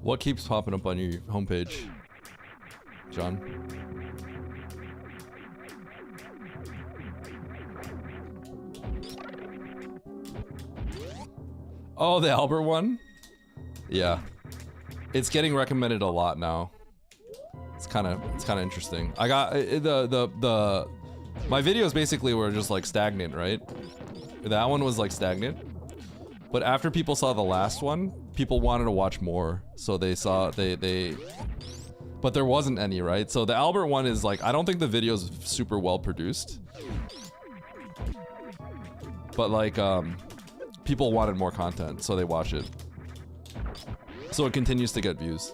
What keeps popping up on your homepage, John? Oh, the Albert one? Yeah. It's getting recommended a lot now. It's kind of interesting. I got my videos basically were just like stagnant, right? That one was like stagnant. But after people saw the last one, people wanted to watch more. So they saw but there wasn't any, right? So the Albert one is like, I don't think the video is super well produced. But like people wanted more content, so they watch it. So it continues to get views.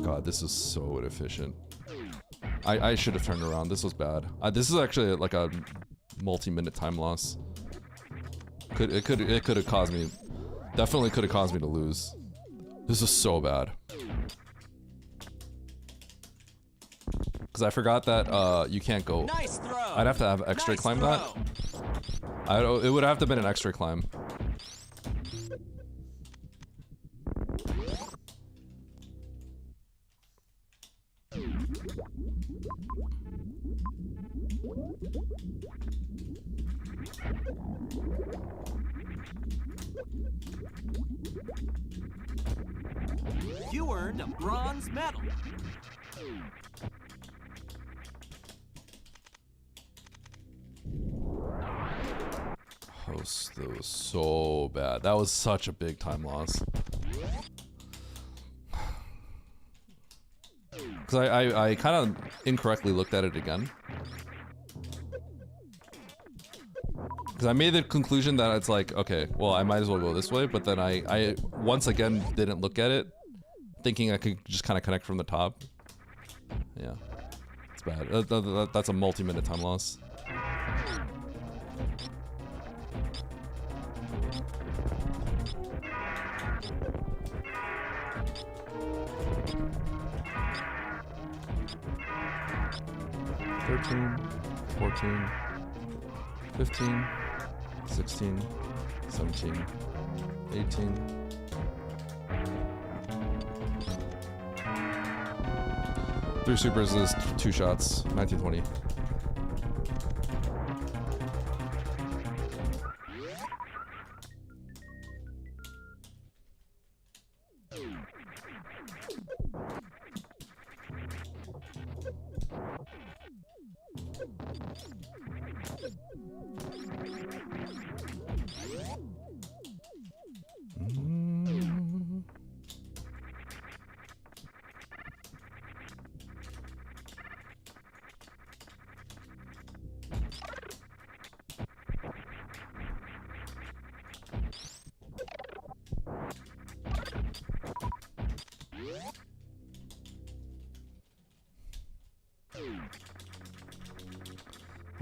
God, this is so inefficient. I should have turned around. This was bad. This is actually like a multi-minute time loss. It could have caused me. Definitely could have caused me to lose. This is so bad. Because I forgot that you can't go. Nice throw. I'd have to have X-ray Nice climb throw. that. It would have to have been an X-ray climb. You earned a bronze medal. Host, that was so bad. That was such a big time loss. Because I kind of incorrectly looked at it again. Because I made the conclusion that it's like, okay, well, I might as well go this way, but then I once again didn't look at it, thinking I could just kind of connect from the top. Yeah, it's bad. That's a multi-minute time loss. $13, $14, $15, $16, $17, $18. Three supers is 2 shots, 1920.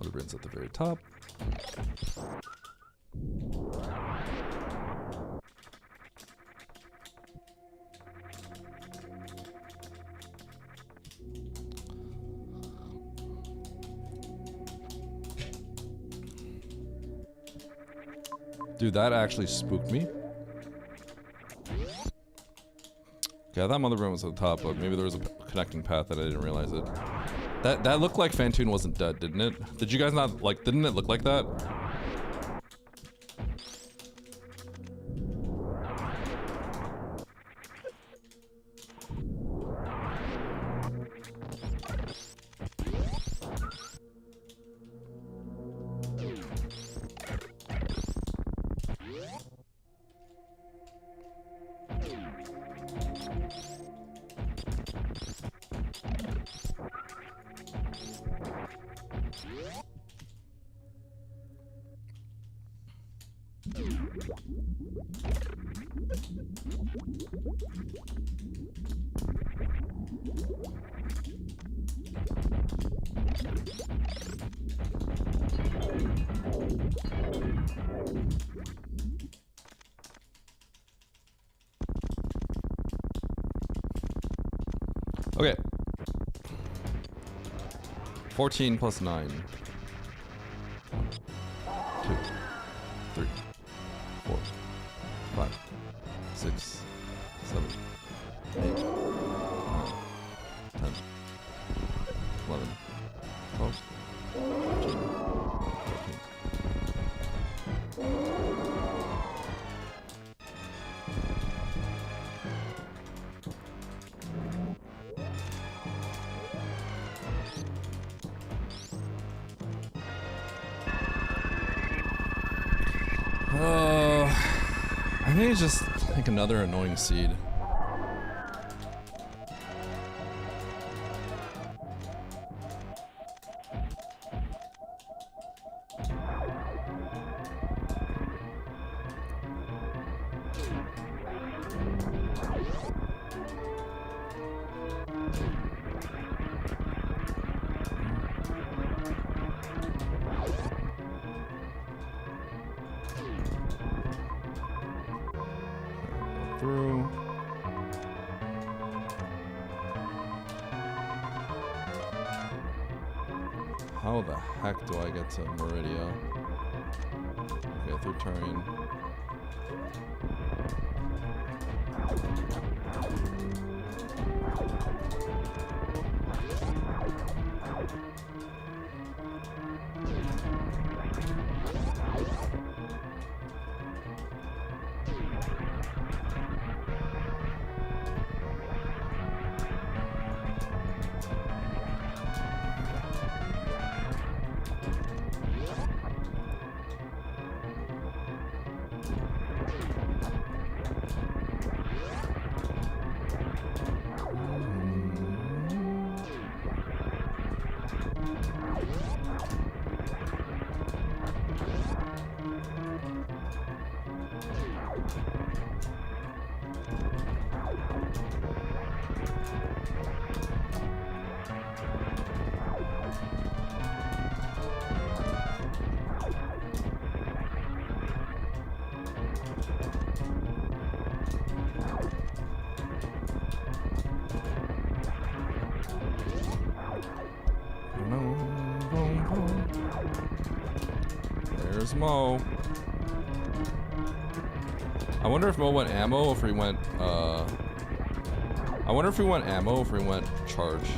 Mother Brain's at the very top. Dude, that actually spooked me. Yeah, that Mother Brain was at the top, but maybe there was a connecting path that I didn't realize it. That looked like Fantoon wasn't dead, didn't it? Did you guys not, like, didn't it look like that? Okay. 14 plus 9. 2, 3, 4, 5, 6, 7, 8, 9, 10, 11, 12, 13, 14. I think it's just like another annoying seed. Through. How the heck do I get to Meridia? Okay, through Turian. There's Mo. I wonder if Mo went ammo or if he went, I wonder if he went ammo or if he went charge.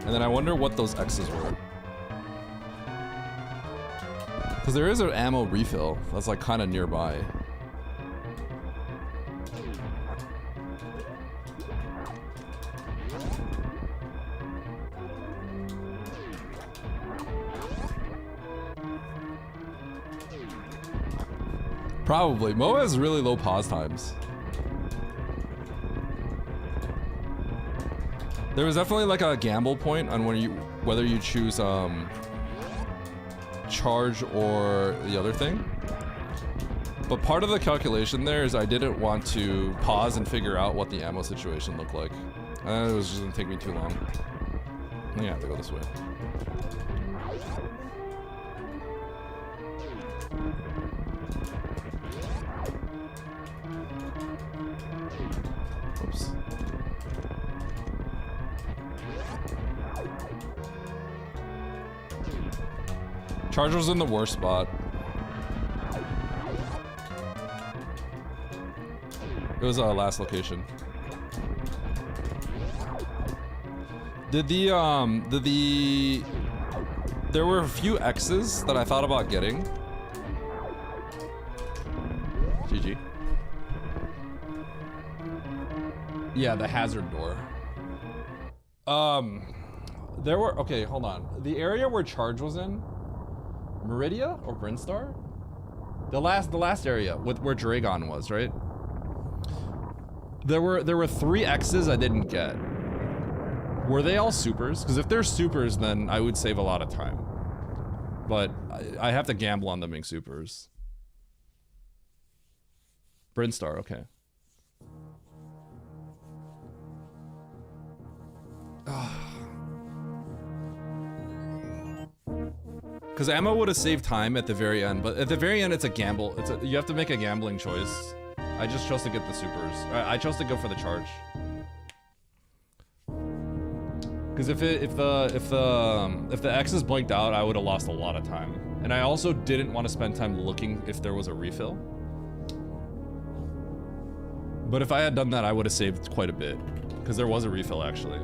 And then I wonder what those X's were. Because there is an ammo refill that's like kind of nearby. Probably. Mo has really low pause times. There was definitely like a gamble point on whether you choose charge or the other thing. But part of the calculation there is I didn't want to pause and figure out what the ammo situation looked like. And it was just gonna take me too long. I have to go this way. Charge was in the worst spot. It was our last location. There were a few X's that I thought about getting. GG. Yeah, the hazard door. There were, okay, hold on. The area where Charge was in, Meridia or Brinstar? The last area with where Dragon was, right? There were 3 X's I didn't get. Were they all supers? Because if they're supers, then I would save a lot of time. But I have to gamble on them being supers. Brinstar, okay. Because ammo would have saved time at the very end, but at the very end it's a gamble. You have to make a gambling choice. I just chose to get the supers. I chose to go for the charge. Because if the X's blinked out, I would have lost a lot of time. And I also didn't want to spend time looking if there was a refill. But if I had done that, I would have saved quite a bit. Because there was a refill, actually.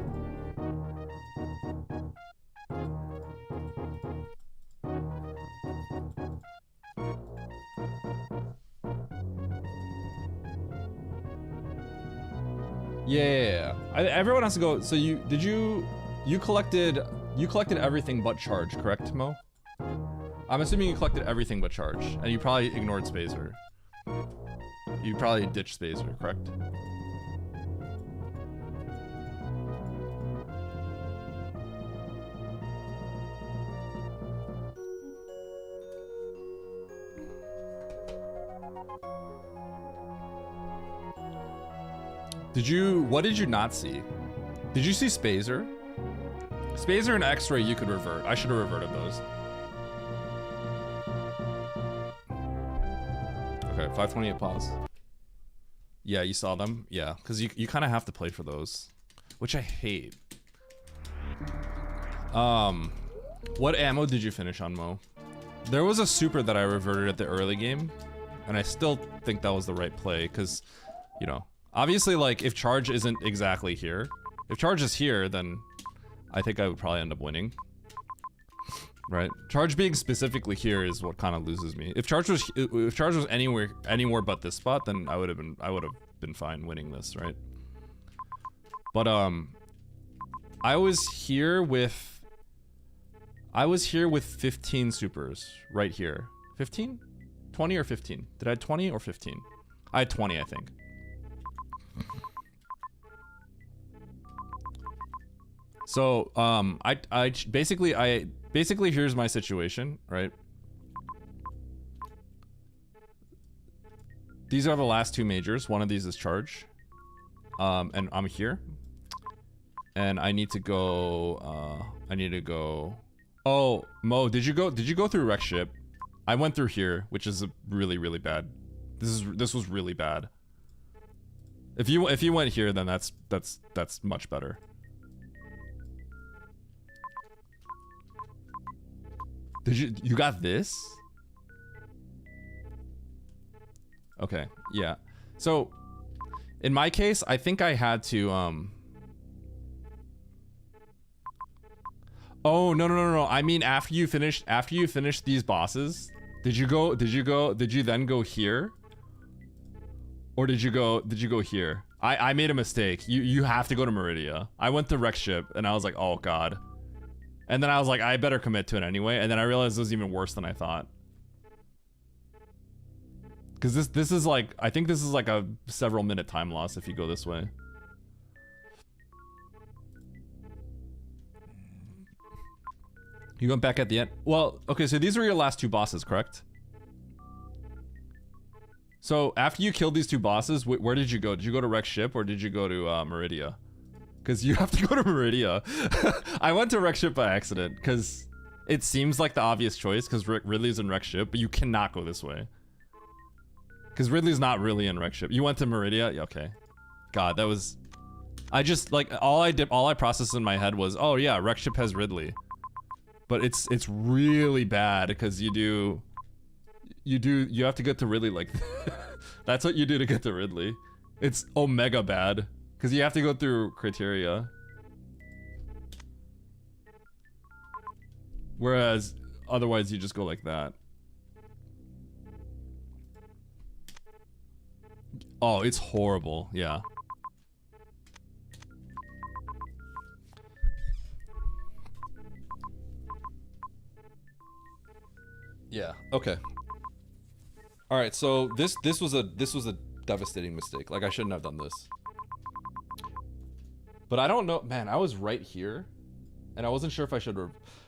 Yeah. Everyone has to go. So you collected everything but charge, correct, Mo? I'm assuming you collected everything but charge, and you probably ignored Spazer. You probably ditched Spazer, correct? What did you not see? Did you see Spazer? Spazer and X-ray you could revert. I should have reverted those. Okay, 528 pause. Yeah, you saw them? Yeah, because you kind of have to play for those. Which I hate. What ammo did you finish on, Mo? There was a super that I reverted at the early game. And I still think that was the right play, because, you know, obviously, like, if charge isn't exactly here, if charge is here, then I think I would probably end up winning. Right? Charge being specifically here is what kind of loses me. If charge was anywhere but this spot, then I would have been fine winning this, right? But I was here with 15 supers right here. 15? 20 or 15? Did I have 20 or 15? I had 20, I think. So, basically here's my situation, right? These are the last 2 majors. One of these is charge. And I'm here. And I need to go, oh, Mo, did you go through wreck ship? I went through here, which is really, really bad. This was really bad. If you went here, then that's much better. You got this? Okay, yeah. So, in my case, I think I had to, oh, no. I mean, after you finished these bosses, did you then go here? Or did you go here? I made a mistake. You have to go to Meridia. I went to wreck ship, and I was like, oh god. And then I was like, I better commit to it anyway. And then I realized it was even worse than I thought. Because this is like, I think this is like a several minute time loss if you go this way. You went back at the end? Well, okay, so these were your last 2 bosses, correct? So after you killed these 2 bosses, where did you go? Did you go to wreck ship or did you go to Meridia? Because you have to go to Meridia. I went to wreck ship by accident because it seems like the obvious choice because Ridley's in wreck ship, but you cannot go this way. Because Ridley's not really in wreck ship. You went to Meridia? Yeah, okay. God, that was... I just, like, all I processed in my head was, oh yeah, wreck ship has Ridley. but it's really bad because you have to get to Ridley like that's what you do to get to Ridley. It's omega bad because you have to go through criteria. Whereas otherwise you just go like that. Oh, it's horrible. Yeah. Yeah. Okay. All right. So this was a devastating mistake. Like I shouldn't have done this. But I don't know, man. I was right here, and I wasn't sure if I should.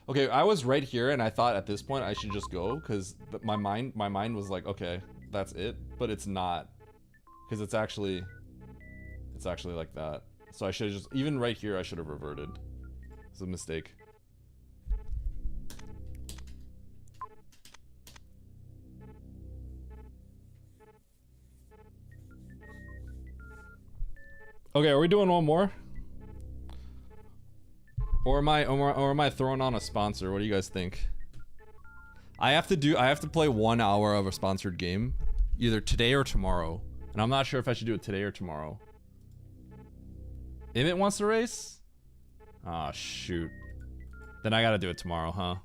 Okay, I was right here, and I thought at this point I should just go because my mind was like, okay, that's it. But it's not, because it's actually like that. So I should have just, even right here, I should have reverted. It's a mistake. Okay, are we doing one more? Or am I throwing on a sponsor? What do you guys think? I have to play 1 hour of a sponsored game, either today or tomorrow. And I'm not sure if I should do it today or tomorrow. Emmett wants to race? Aw, oh, shoot. Then I gotta do it tomorrow, huh?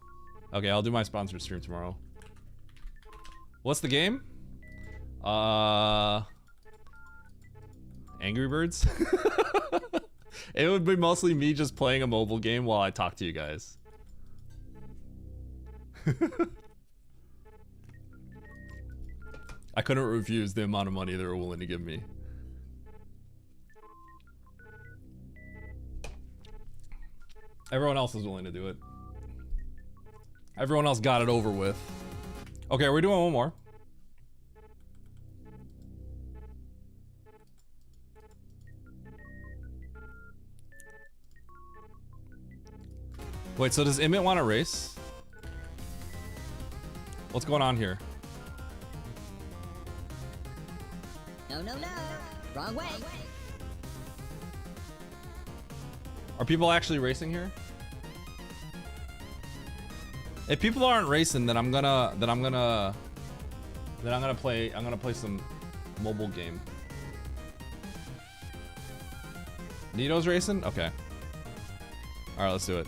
Okay, I'll do my sponsored stream tomorrow. What's the game? Angry Birds? It would be mostly me just playing a mobile game while I talk to you guys. I couldn't refuse the amount of money they were willing to give me. Everyone else was willing to do it. Everyone else got it over with. Okay, we're doing one more. Wait, so does Emmett want to race? What's going on here? No, no, no. Wrong way. Are people actually racing here? If people aren't racing, then I'm gonna play some mobile game. Nito's racing? Okay. All right, let's do it.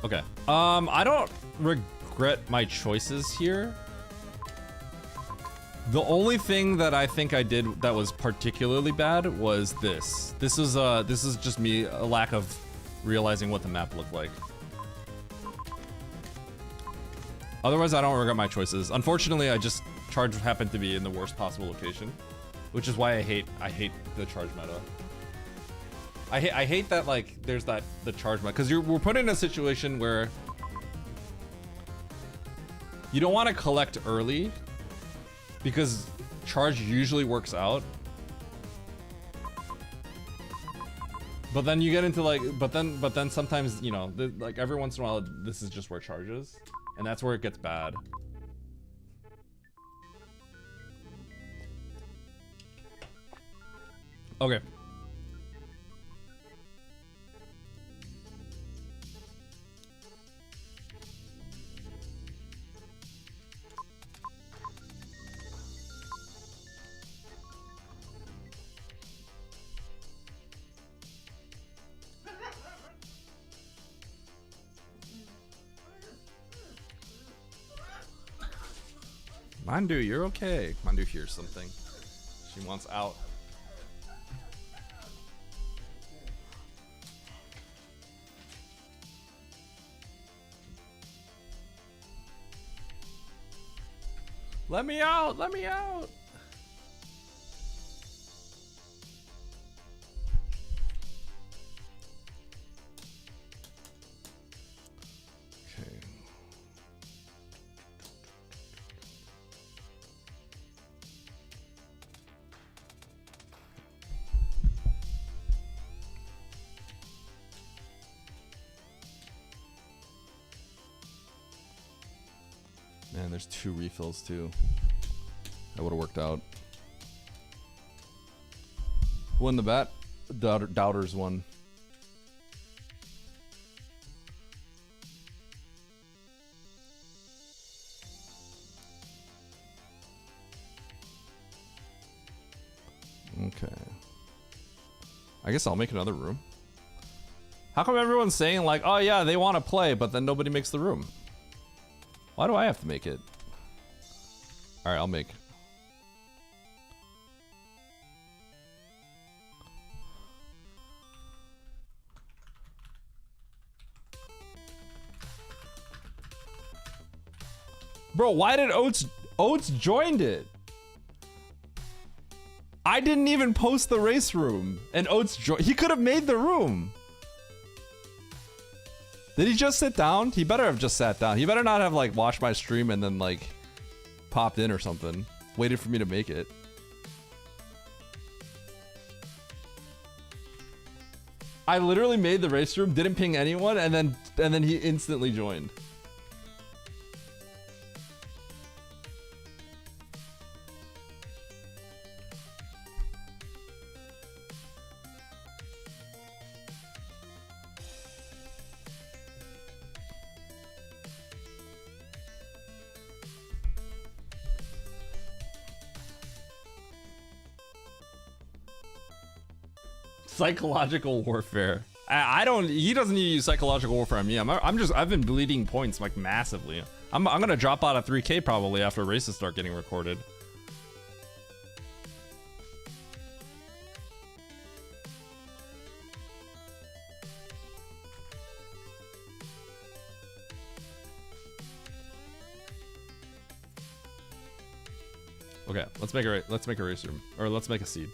Okay. I don't regret my choices here. The only thing that I think I did that was particularly bad was this. This is just me, a lack of realizing what the map looked like. Otherwise, I don't regret my choices. Unfortunately, charge happened to be in the worst possible location, which is why I hate the charge meta. I hate that, like, there's the charge meta, because we're put in a situation where you don't want to collect early because charge usually works out, but then you get into like, but then sometimes, you know, like every once in a while this is just where charge is, and that's where it gets bad. Okay. Mandu, you're okay. Mandu hears something. She wants out. Let me out! Let me out! Okay. Man, there's 2 refills too. That would have worked out. Who won the bet? Doubters won. Okay. I guess I'll make another room. How come everyone's saying like, oh yeah, they want to play, but then nobody makes the room? Why do I have to make it? All right, I'll make. Bro, why did Oats joined it? I didn't even post the race room, and Oats he could have made the room. Did he just sit down? He better have just sat down. He better not have like watched my stream and then like popped in or something. Waited for me to make it. I literally made the race room, didn't ping anyone, and then he instantly joined. Psychological warfare. I don't. He doesn't need to use psychological warfare on me. I've been bleeding points like massively. I'm gonna drop out of 3K probably after races start getting recorded. Okay, let's make a race room, or let's make a seed.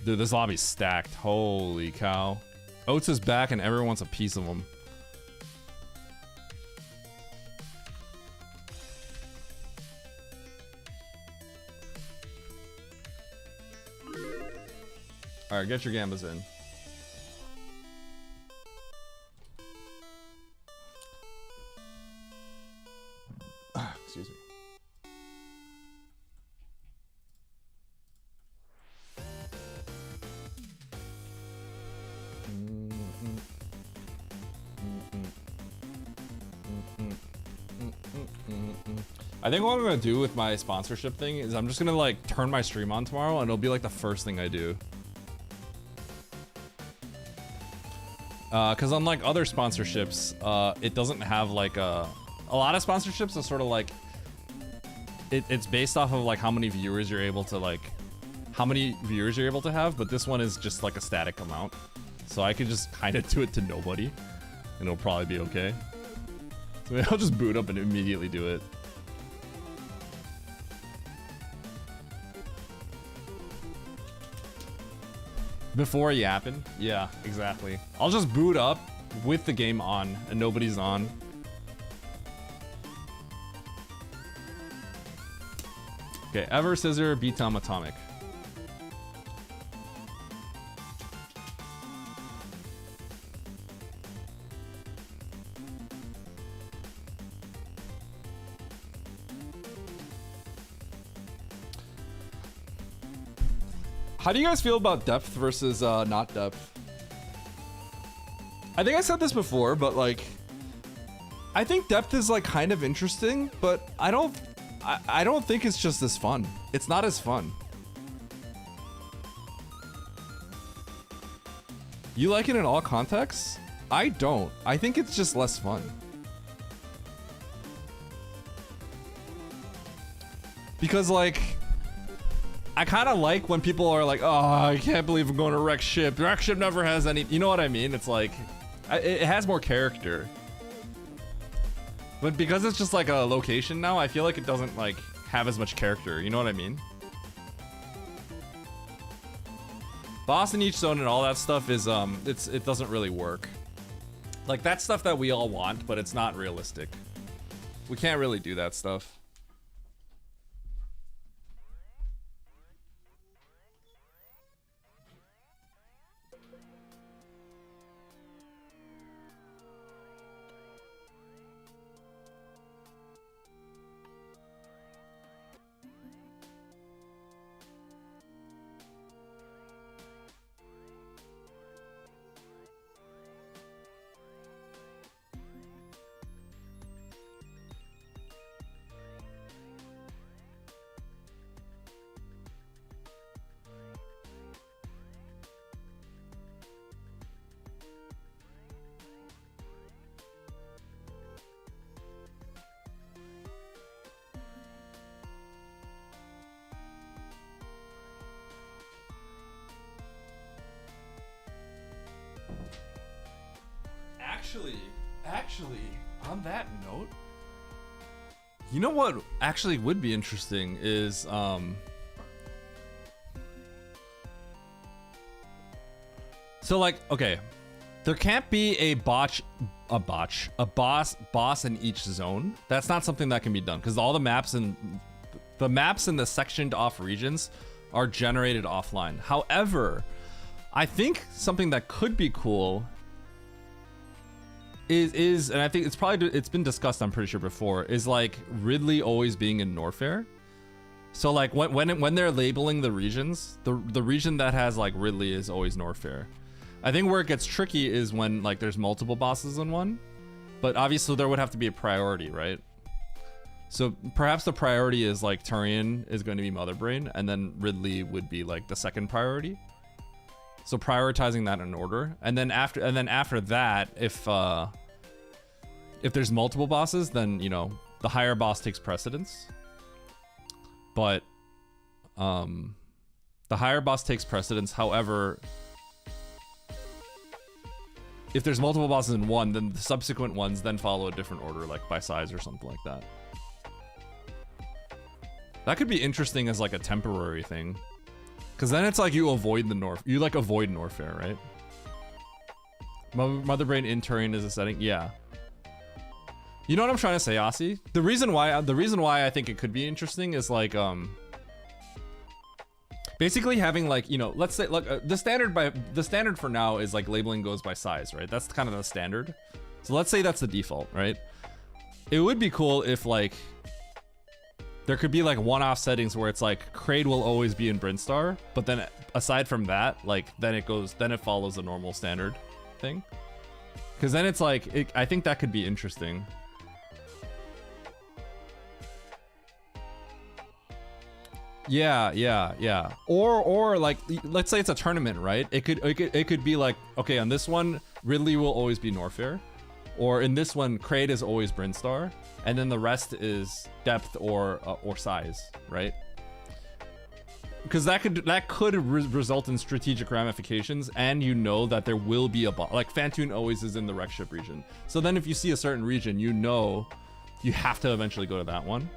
Dude, this lobby's stacked. Holy cow. Oats is back and everyone wants a piece of him. Alright, get your gambas in. Excuse me. I think what I'm gonna do with my sponsorship thing is I'm just gonna like turn my stream on tomorrow and it'll be like the first thing I do. Cause unlike other sponsorships, it doesn't have like a lot of sponsorships are sort of like, it's based off of like how many viewers you're able to have, but this one is just like a static amount. So I could just kind of do it to nobody and it'll probably be okay. So maybe I'll just boot up and immediately do it. Before yapping? Yeah, exactly. I'll just boot up with the game on and nobody's on. Okay, Ever, Scissor, B-Tom, Atomic. How do you guys feel about depth versus not depth? I think I said this before, but like, I think depth is like kind of interesting, but I don't think it's just as fun. It's not as fun. You like it in all contexts? I don't. I think it's just less fun. Because like, I kind of like when people are like, oh, I can't believe I'm going to wreck ship. Wreck ship never has any, you know what I mean? It's like, it has more character. But because it's just like a location now, I feel like it doesn't like have as much character. You know what I mean? Boss in each zone and all that stuff is, it doesn't really work. Like that's stuff that we all want, but it's not realistic. We can't really do that stuff. Actually, on that note, you know what actually would be interesting is so like, okay, there can't be a boss in each zone. That's not something that can be done because all the maps in the sectioned off regions are generated offline. However, I think something that could be cool is and I think it's been discussed, I'm pretty sure before, is like Ridley always being in Norfair. So like when they're labeling the regions, the region that has like Ridley is always Norfair. I think where it gets tricky is when like there's multiple bosses in one, but obviously there would have to be a priority, right? So perhaps the priority is like Turian is going to be Mother Brain, and then Ridley would be like the second priority. So prioritizing that in order, and then after that, if there's multiple bosses, then you know the higher boss takes precedence. But the higher boss takes precedence. However, if there's multiple bosses in one, then the subsequent ones then follow a different order, like by size or something like that. That could be interesting as like a temporary thing. Cause then it's like you avoid Norfair, right? Mother Brain in Turian is a setting, yeah. You know what I'm trying to say, Aussie? The reason why I think it could be interesting is like basically having like, you know, let's say look the standard for now is like labeling goes by size, right? That's kind of the standard. So let's say that's the default, right? It would be cool if like there could be like one-off settings where it's like Kraid will always be in Brinstar, but then aside from that, like then it follows the normal standard thing. Cause then it's like, I think that could be interesting. Yeah. Or like, let's say it's a tournament, right? It could be like, okay, on this one, Ridley will always be Norfair. Or in this one, Kraid is always Brinstar, and then the rest is depth or size, right? Because that could result in strategic ramifications, and you know that there will be a boss. Like Fantoon always is in the wreck ship region, so then if you see a certain region, you know you have to eventually go to that one.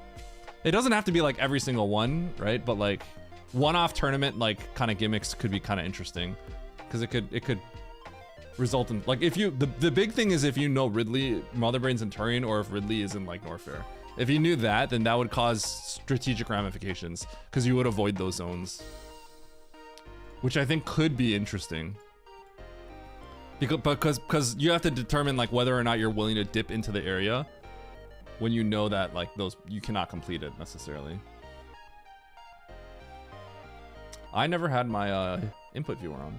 It doesn't have to be like every single one, right? But like one-off tournament like kind of gimmicks could be kind of interesting, because it could result in like if you the big thing is if you know Ridley, Mother Brain's in Turian, or if Ridley is in like Norfair. If you knew that, then that would cause strategic ramifications because you would avoid those zones, which I think could be interesting. Because you have to determine like whether or not you're willing to dip into the area when you know that like those you cannot complete it necessarily. I never had my input viewer on.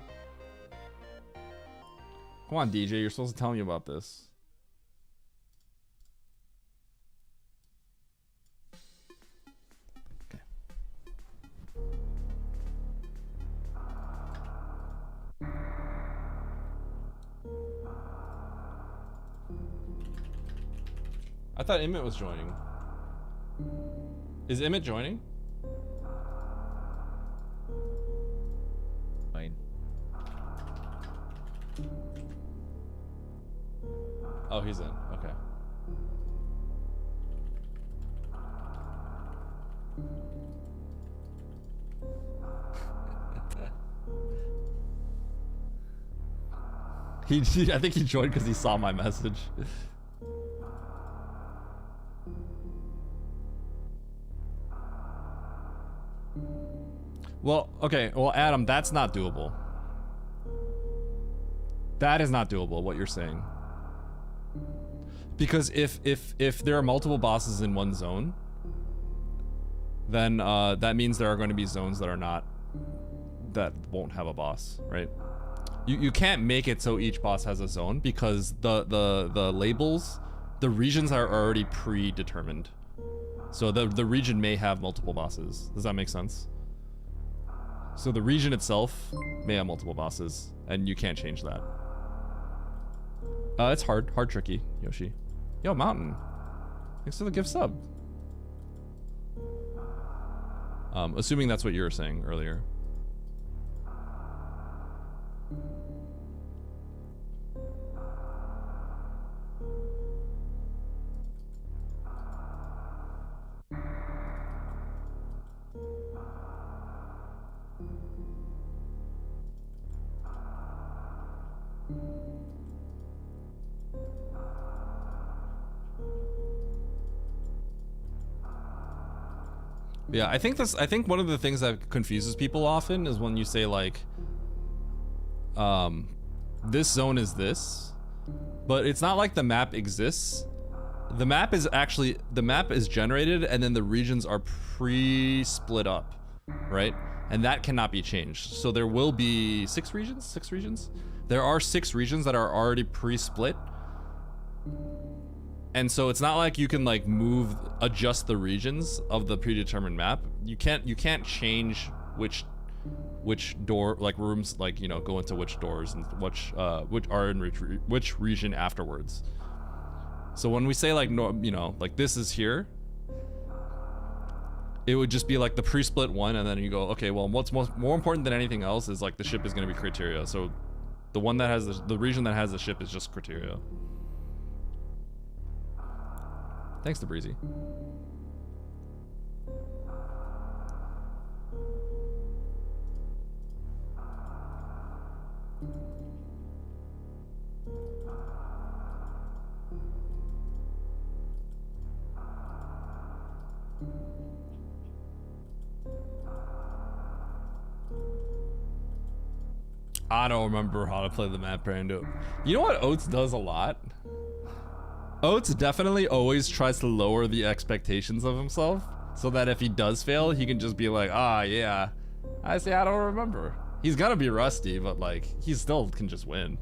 Come on, DJ, you're supposed to tell me about this. Okay. I thought Emmett was joining. Is Emmett joining? Fine. Oh, he's in. Okay. I think he joined because he saw my message. Well, okay. Well, Adam, that's not doable. That is not doable, what you're saying. Because if there are multiple bosses in one zone, then that means there are going to be zones that won't have a boss, right? You can't make it so each boss has a zone because the labels, the regions are already predetermined. So the region may have multiple bosses. Does that make sense? So the region itself may have multiple bosses, and you can't change that. It's hard tricky, Yoshi. Yo, Mountain. Thanks for the gift sub. Assuming that's what you were saying earlier. Yeah, I think one of the things that confuses people often is when you say like, this zone is this, but it's not like the map exists. The map is generated and then the regions are pre-split up, right? And that cannot be changed. So there will be 6 regions? There are 6 regions that are already pre-split. And so it's not like you can like adjust the regions of the predetermined map. You can't change which door, like rooms, like, you know, go into which doors and which are in which region afterwards. So when we say like, no, you know, like this is here, it would just be like the pre-split one, and then you go, okay, well, what's more important than anything else is like the ship is going to be criteria. So the one that has the region that has the ship is just criteria. Thanks to Breezy. I don't remember how to play the map, Rando. You know what Oates does a lot? Oates definitely always tries to lower the expectations of himself so that if he does fail, he can just be like, ah, yeah. I say, I don't remember. He's gonna be rusty, but like, he still can just win.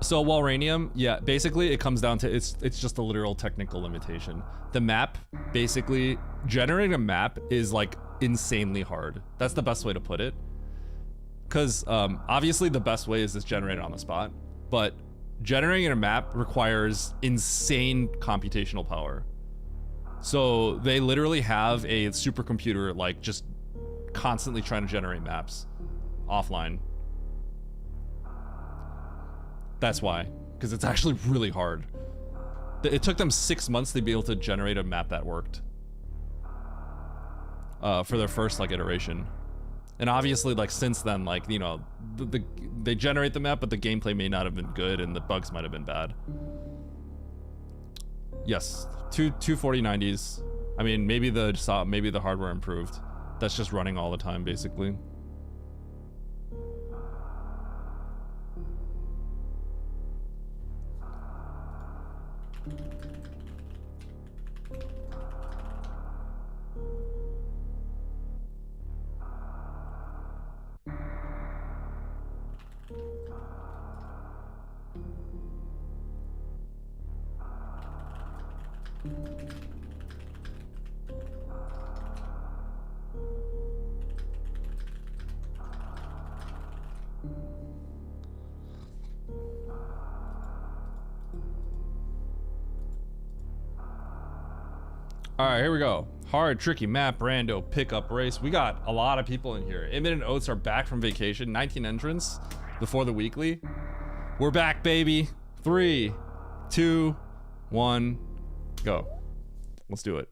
So Walranium, yeah, basically it comes down to it's just a literal technical limitation. The map, basically, generating a map is like insanely hard. That's the best way to put it. Because obviously the best way is just generate it on the spot, but generating a map requires insane computational power. So they literally have a supercomputer like just constantly trying to generate maps offline. That's why, because it's actually really hard. It took them 6 months to be able to generate a map that worked for their first like iteration. And obviously, like since then, like, you know, they generate the map, but the gameplay may not have been good and the bugs might have been bad. Yes, two 4090s. I mean, maybe the hardware improved. That's just running all the time, basically. All right, here we go. Hard, tricky map, rando, pickup race. We got a lot of people in here. Immin and Oates are back from vacation. 19 entrants before the weekly. We're back, baby. 3, 2, 1, go. Let's do it.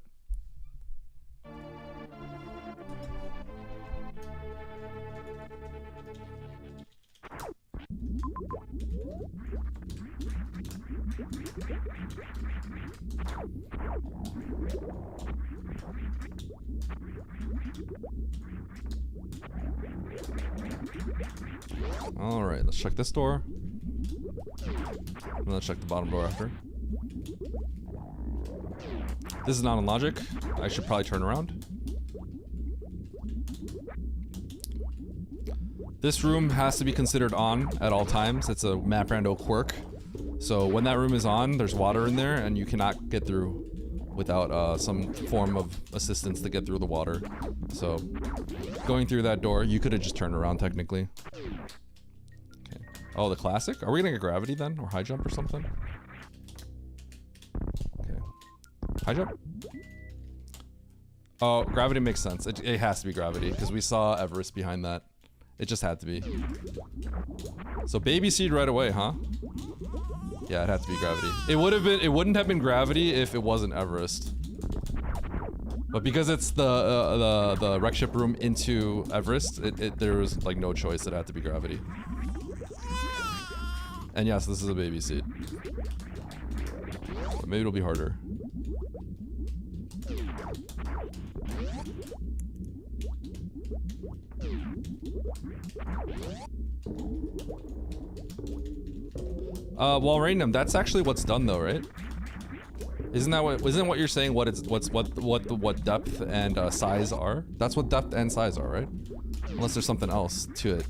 All right, let's check this door. And let's check the bottom door after. This is not on logic. I should probably turn around. This room has to be considered on at all times. It's a map rando quirk. So when that room is on, there's water in there and you cannot get through without some form of assistance to get through the water. So going through that door, you could have just turned around technically. Okay. Oh, the classic? Are we gonna get gravity then? Or high jump or something? Okay. High jump? Oh, gravity makes sense. It has to be gravity because we saw Everest behind that. It just had to be. So baby seed right away, huh? Yeah, it'd have to be gravity. It wouldn't have been gravity if it wasn't Everest. But because it's the wreck ship room into Everest, there was like no choice. It had to be gravity. And yes, this is a baby seat. But maybe it'll be harder. Well, random. That's actually what's done though, right? Isn't what you're saying? What depth and size are? That's what depth and size are, right? Unless there's something else to it.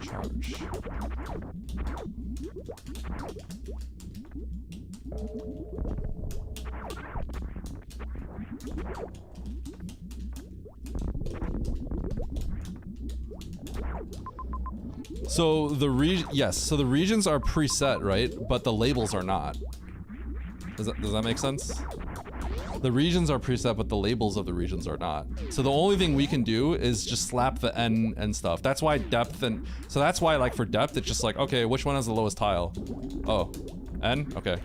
Charge. So the regions are preset, right? But the labels are not. Does that make sense? The regions are preset, but the labels of the regions are not. So the only thing we can do is just slap the N and stuff. That's why depth and... So that's why, like, for depth, it's just like, okay, which one has the lowest tile? Oh, N? Okay.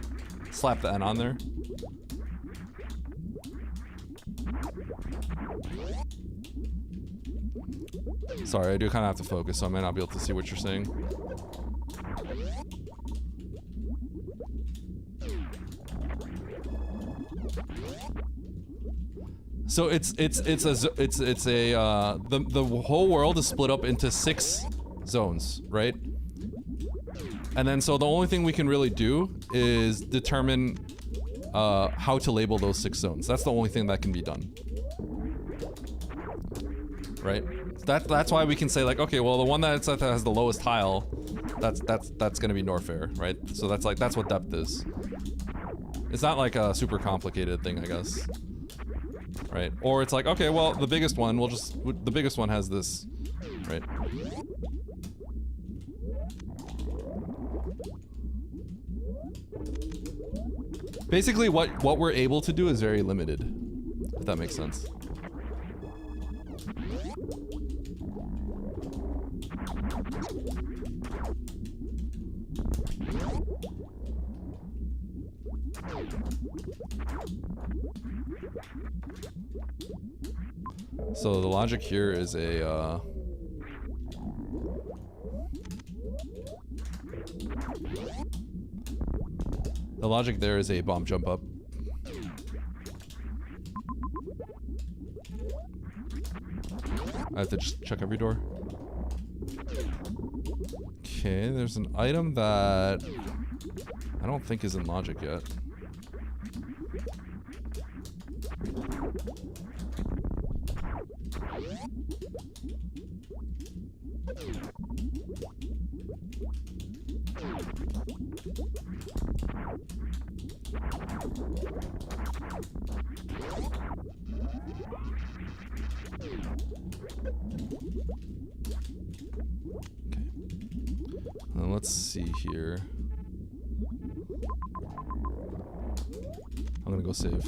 Slap the N on there. Sorry, I do kind of have to focus, so I might not be able to see what you're saying. So the whole world is split up into 6 zones, right? And then so the only thing we can really do is determine how to label those 6 zones. That's the only thing that can be done. Right? That's why we can say like, okay, well the one that has the lowest tile, that's gonna be Norfair, right? So that's what depth is. It's not like a super complicated thing, I guess. Right? Or it's like, okay, well, the biggest one, the biggest one has this, right? Basically, what we're able to do is very limited, if that makes sense. So the logic here is a the logic there is a bomb jump up. I have to just check every door. Okay, there's an item that I don't think is in logic yet. Let's see here. I'm gonna go save.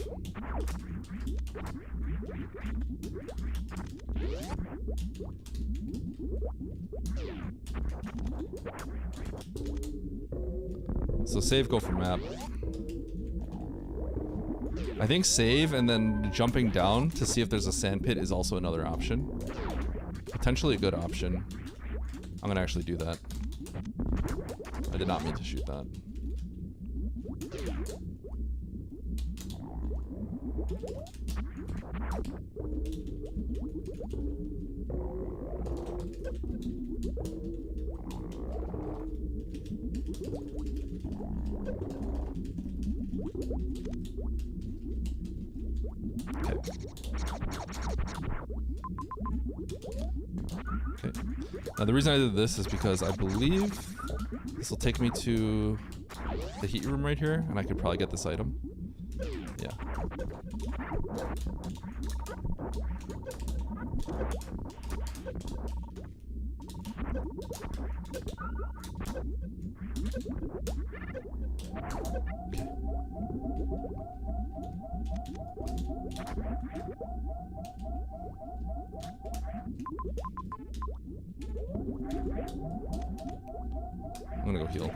So save, go for map. I think save and then jumping down to see if there's a sand pit is also another option. Potentially a good option. I'm gonna actually do that. I did not mean to shoot that. Okay. Now the reason I did this is because I believe this will take me to the heat room right here, and I could probably get this item. Yeah. I'm gonna go heal.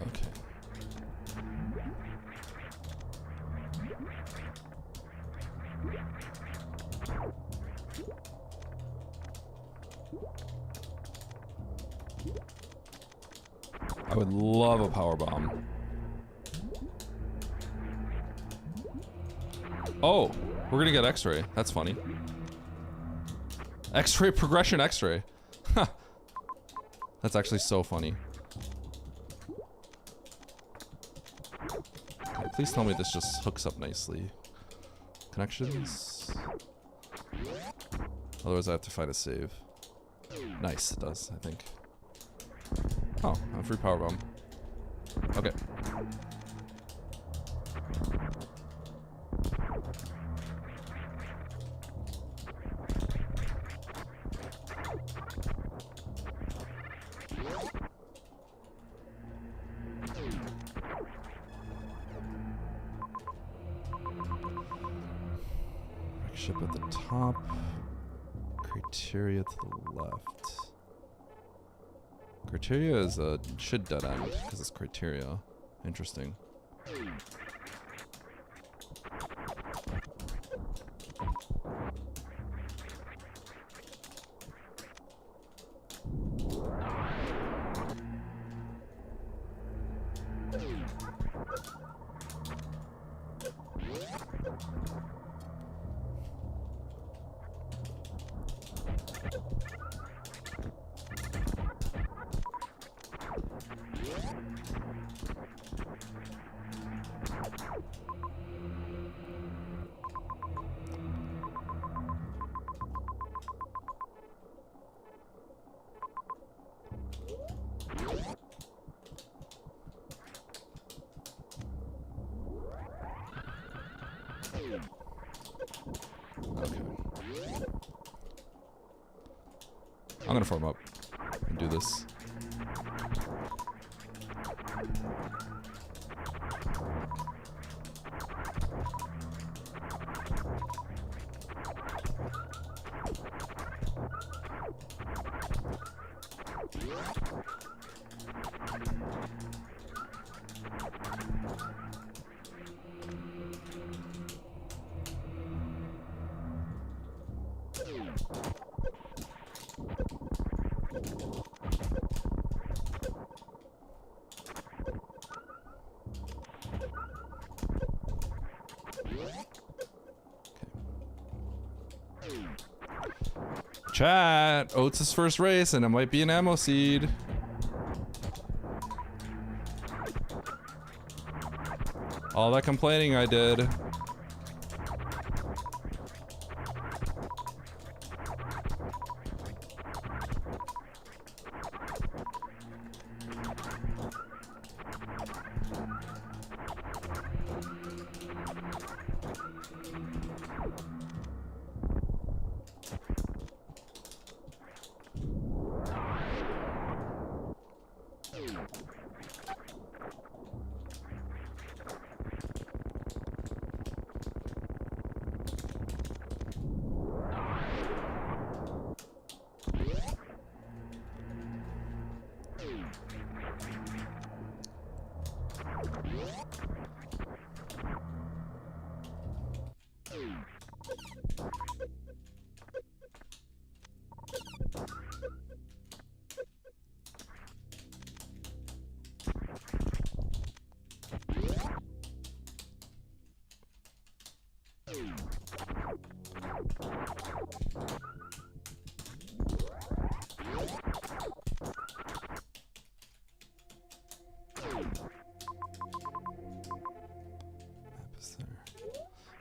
Okay. I would love a power bomb. Oh, we're gonna get X-ray. That's funny. X-ray progression X-ray. That's actually so funny. Okay, please tell me this just hooks up nicely. Connections. Otherwise I have to find a save. Nice, it does, I think. Oh, a free power bomb. Okay. Ship at the top. Criteria to the left. Criteria is a should dead end because it's criteria. Interesting. Okay. I'm gonna farm up and do this. Chat, Oates' first race, and it might be an ammo seed. All that complaining I did.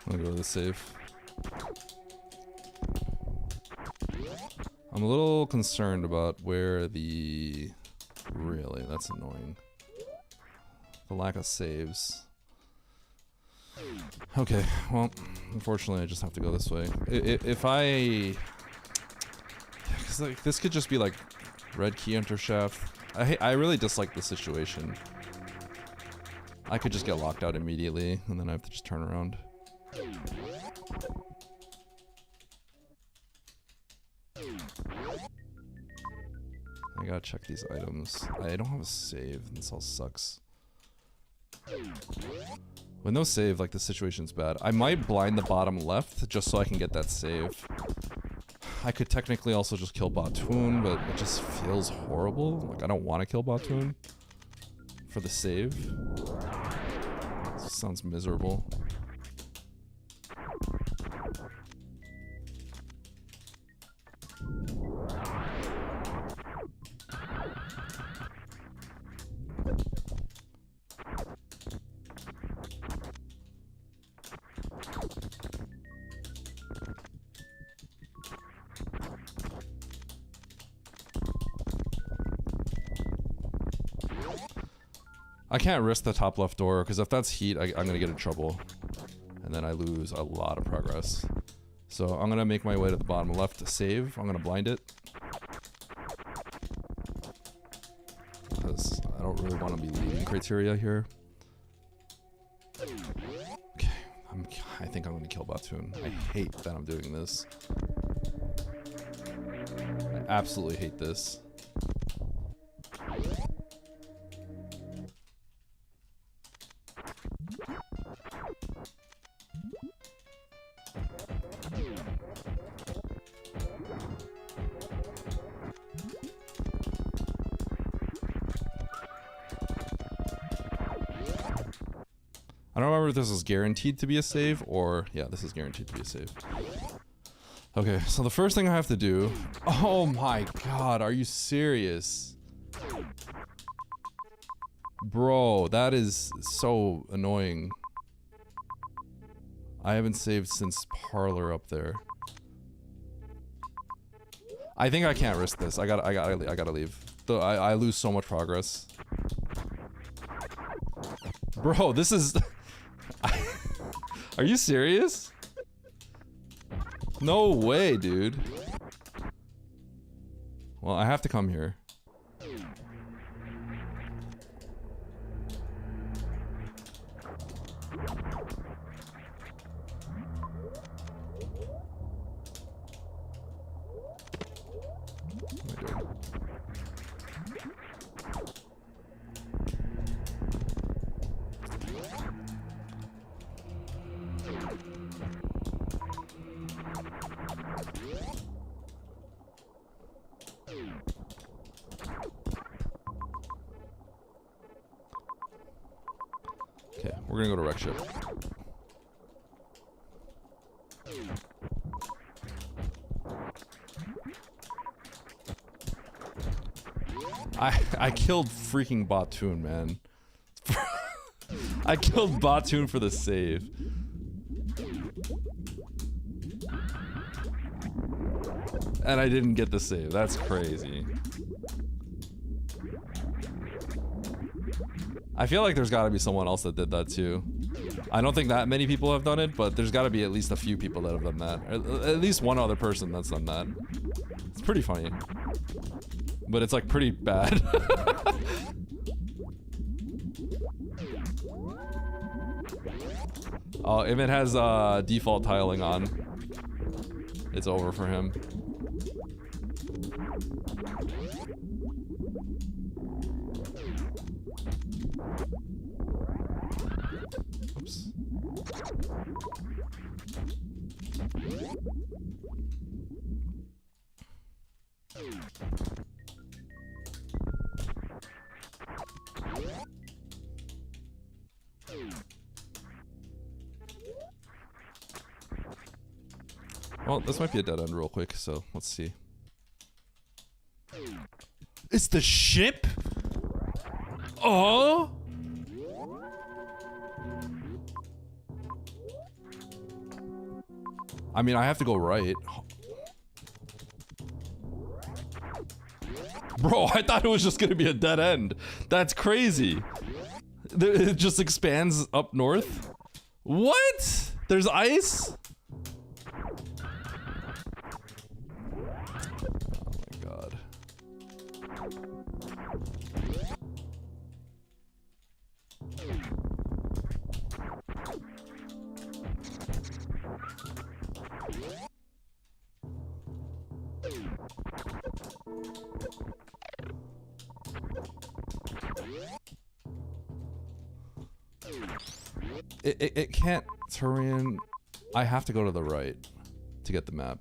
I'm gonna go to the safe. I'm a little concerned about where the... Really, that's annoying. The lack of saves. Okay, well, unfortunately I just have to go this way. If I... Cause like, this could just be like red key enter shaft. I really dislike the situation. I could just get locked out immediately and then I have to just turn around. I gotta check these items. I don't have a save. This all sucks. With no save, like, the situation's bad. I might blind the bottom left just so I can get that save. I could technically also just kill Batoon, but it just feels horrible. Like, I don't want to kill Batoon for the save. This sounds miserable. I can't risk the top left door, because if that's heat, I'm going to get in trouble. And then I lose a lot of progress. So I'm going to make my way to the bottom left to save. I'm going to blind it. Because I don't really want to be leaving criteria here. Okay, I think I'm going to kill Batoon. I hate that I'm doing this. I absolutely hate this. I don't remember if this is guaranteed to be a save or... Yeah, this is guaranteed to be a save. Okay, so the first thing I have to do... Oh my god, are you serious? Bro, that is so annoying. I haven't saved since Parlor up there. I think I can't risk this. I gotta leave. Though I lose so much progress. Bro, this is... Are you serious? No way, dude. Well, I have to come here. What am I doing? Okay, we're gonna go to wreck ship. I killed freaking Batoon, man. I killed Batoon for the save. And I didn't get the save. That's crazy. I feel like there's gotta be someone else that did that too. I don't think that many people have done it, but there's gotta be at least a few people that have done that. Or at least one other person that's done that. It's pretty funny. But it's like pretty bad. Oh, if it has default tiling on, it's over for him. Well, this might be a dead end real quick, so let's see. It's the ship? Oh! I mean, I have to go right. Bro, I thought it was just gonna be a dead end. That's crazy. It just expands up north? What? There's ice? Oh my god. It can't Turian. I have to go to the right to get the map.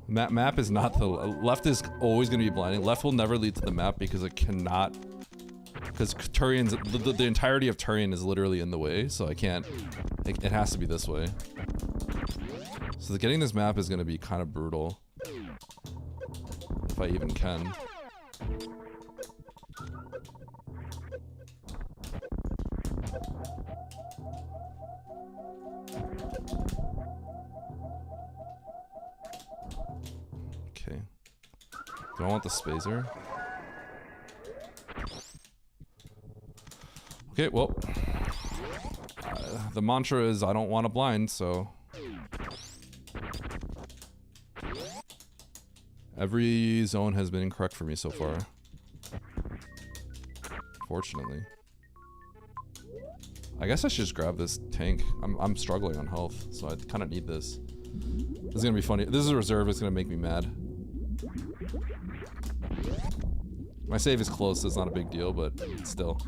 Map is not the left is always going to be blinding. Left will never lead to the map because it cannot. Because Turian's the entirety of Turian is literally in the way, so I can't. It has to be this way. So getting this map is going to be kind of brutal, if I even can. Okay. Do I want the spacer? Okay, well. The mantra is I don't want to blind, so. Every zone has been incorrect for me so far. Fortunately. I guess I should just grab this tank. I'm struggling on health, so I kind of need this. This is gonna be funny. This is a reserve, it's gonna make me mad. My save is close, so it's not a big deal, but still.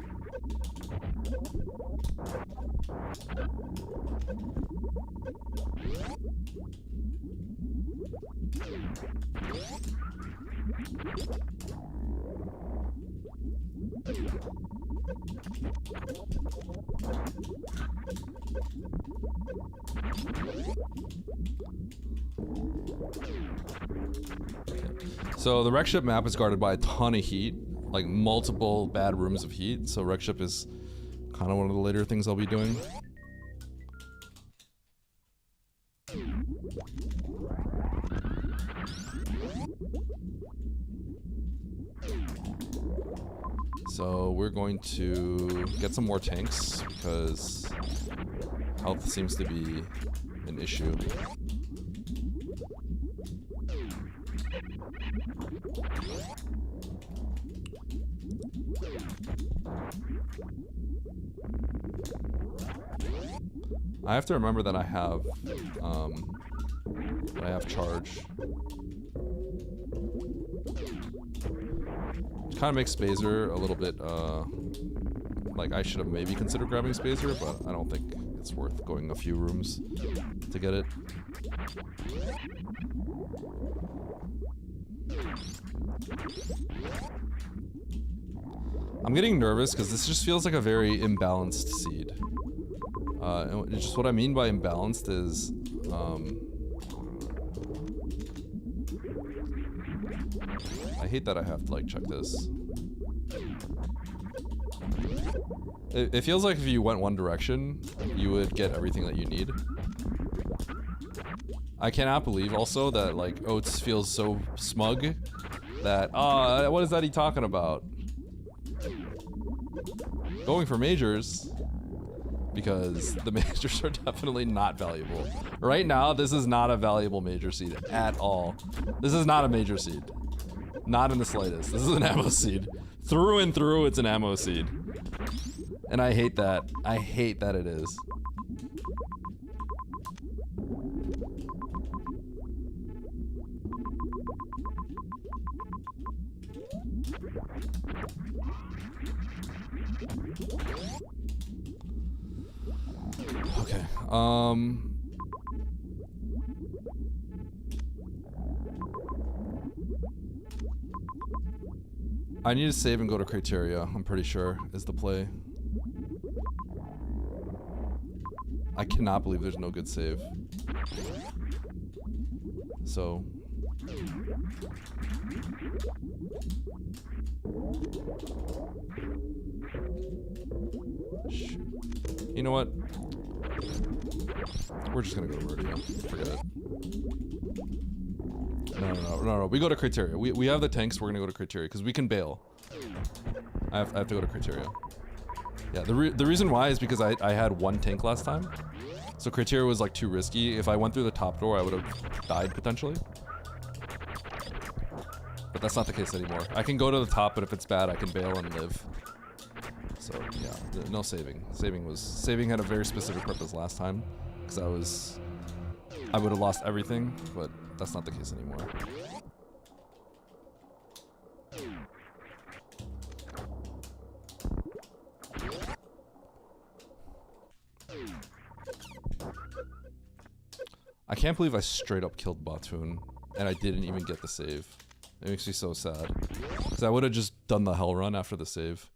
So the wreck ship map is guarded by a ton of heat, like multiple bad rooms of heat, so wreck ship is kind of one of the later things I'll be doing. So we're going to get some more tanks because health seems to be an issue. I have to remember that I have charge. Kind of makes Spazer a little bit, like I should have maybe considered grabbing Spazer, but I don't think it's worth going a few rooms to get it. I'm getting nervous because this just feels like a very imbalanced seed. And just what I mean by imbalanced is, I hate that I have to like check this. It feels like if you went one direction, you would get everything that you need. I cannot believe also that like Oates feels so smug that, what is that he talking about? Going for majors, because the majors are definitely not valuable. Right now, this is not a valuable major seed at all. This is not a major seed. Not in the slightest. This is an ammo seed. Through and through, it's an ammo seed. And I hate that. I hate that it is. Okay. I need to save and go to criteria, I'm pretty sure, is the play. I cannot believe there's no good save. So... Shoot. You know what? We're just gonna go to rodeo. Forget it. No. We go to criteria. We have the tanks. We're gonna go to criteria because we can bail. I have to go to criteria. Yeah. The reason why is because I had one tank last time, so criteria was like too risky. If I went through the top door, I would have died potentially. But that's not the case anymore. I can go to the top, but if it's bad, I can bail and live. So yeah, no saving. Saving had a very specific purpose last time, because I would have lost everything, but that's not the case anymore. I can't believe I straight up killed Batoon, and I didn't even get the save. It makes me so sad, because I would have just done the hell run after the save.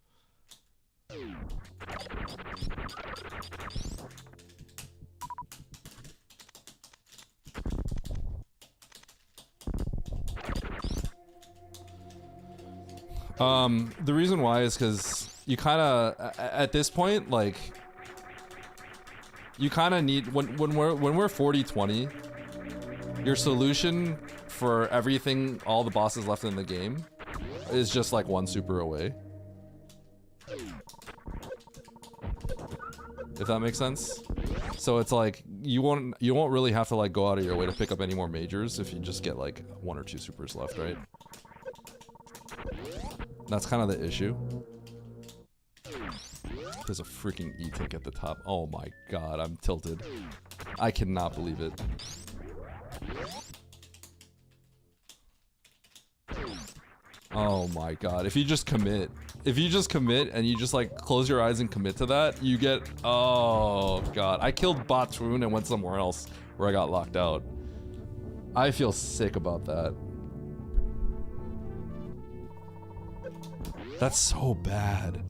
The reason why is because you kind of, at this point, like, you kind of need, when we're 40-20, your solution for everything, all the bosses left in the game, is just like one super away. If that makes sense. So it's like you won't really have to like go out of your way to pick up any more majors if you just get like 1 or 2 supers left, right? That's kind of the issue. There's a freaking E-tank at the top. Oh my god, I'm tilted. I cannot believe it. Oh my god, if you just commit and you just like close your eyes and commit to that, you get, oh god. I killed Batoon and went somewhere else where I got locked out. I feel sick about that. That's so bad.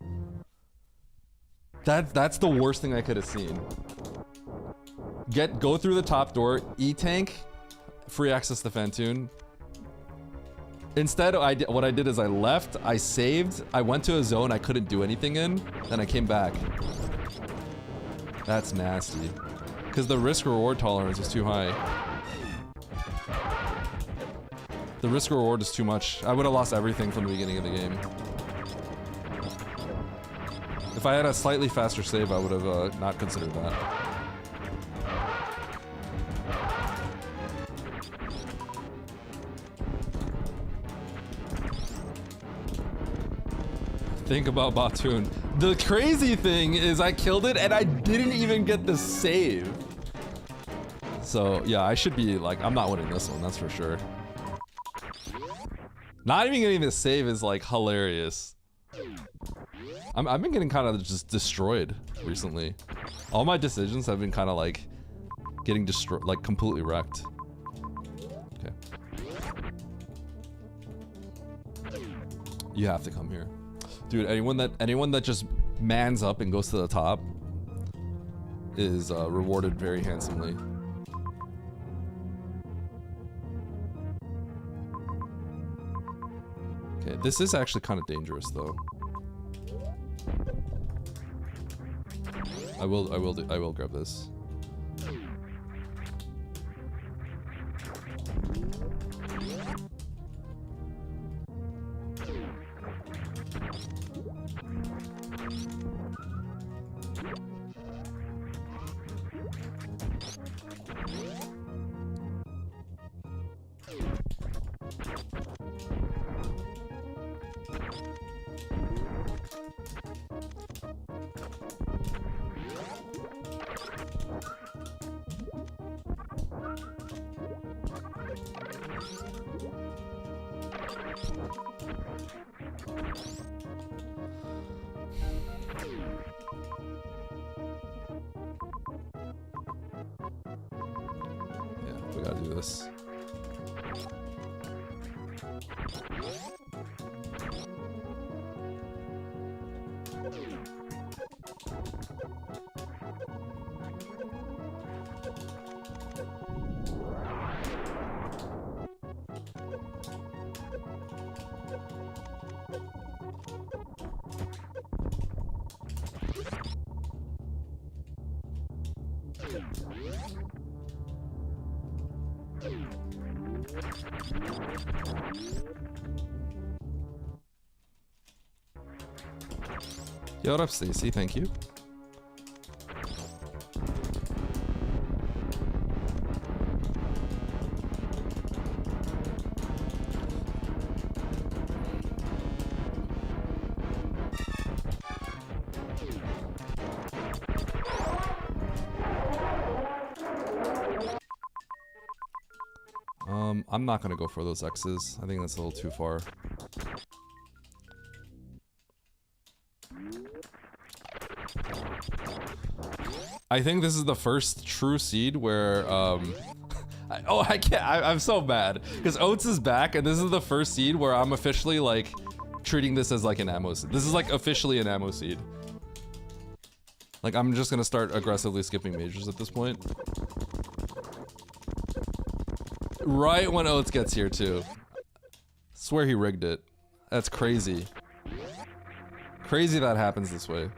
That's the worst thing I could have seen. Go through the top door, E-tank, free access to Fantoon. Instead, what I did is I left, I saved, I went to a zone I couldn't do anything in, then I came back. That's nasty. Because the risk-reward tolerance is too high. The risk-reward is too much. I would have lost everything from the beginning of the game. If I had a slightly faster save, I would have not considered that. Think about Batoon. The crazy thing is I killed it and I didn't even get the save. So yeah, I should be like, I'm not winning this one, that's for sure. Not even getting the save is like hilarious. I've been getting kind of just destroyed recently. All my decisions have been kind of like getting destroyed, like completely wrecked. Okay. You have to come here. Dude, anyone that just mans up and goes to the top is rewarded very handsomely. Okay, this is actually kind of dangerous though. I will grab this. Yeah, we gotta do this. Yo, what up, Stacy? Thank you. I'm not gonna go for those X's. I think that's a little too far. I think this is the first true seed where, I can't, I'm so mad. Because Oats is back, and this is the first seed where I'm officially, like, treating this as, like, an ammo seed. This is, like, officially an ammo seed. Like, I'm just gonna start aggressively skipping majors at this point. Right when Oats gets here, too. Swear he rigged it. That's crazy. Crazy that happens this way.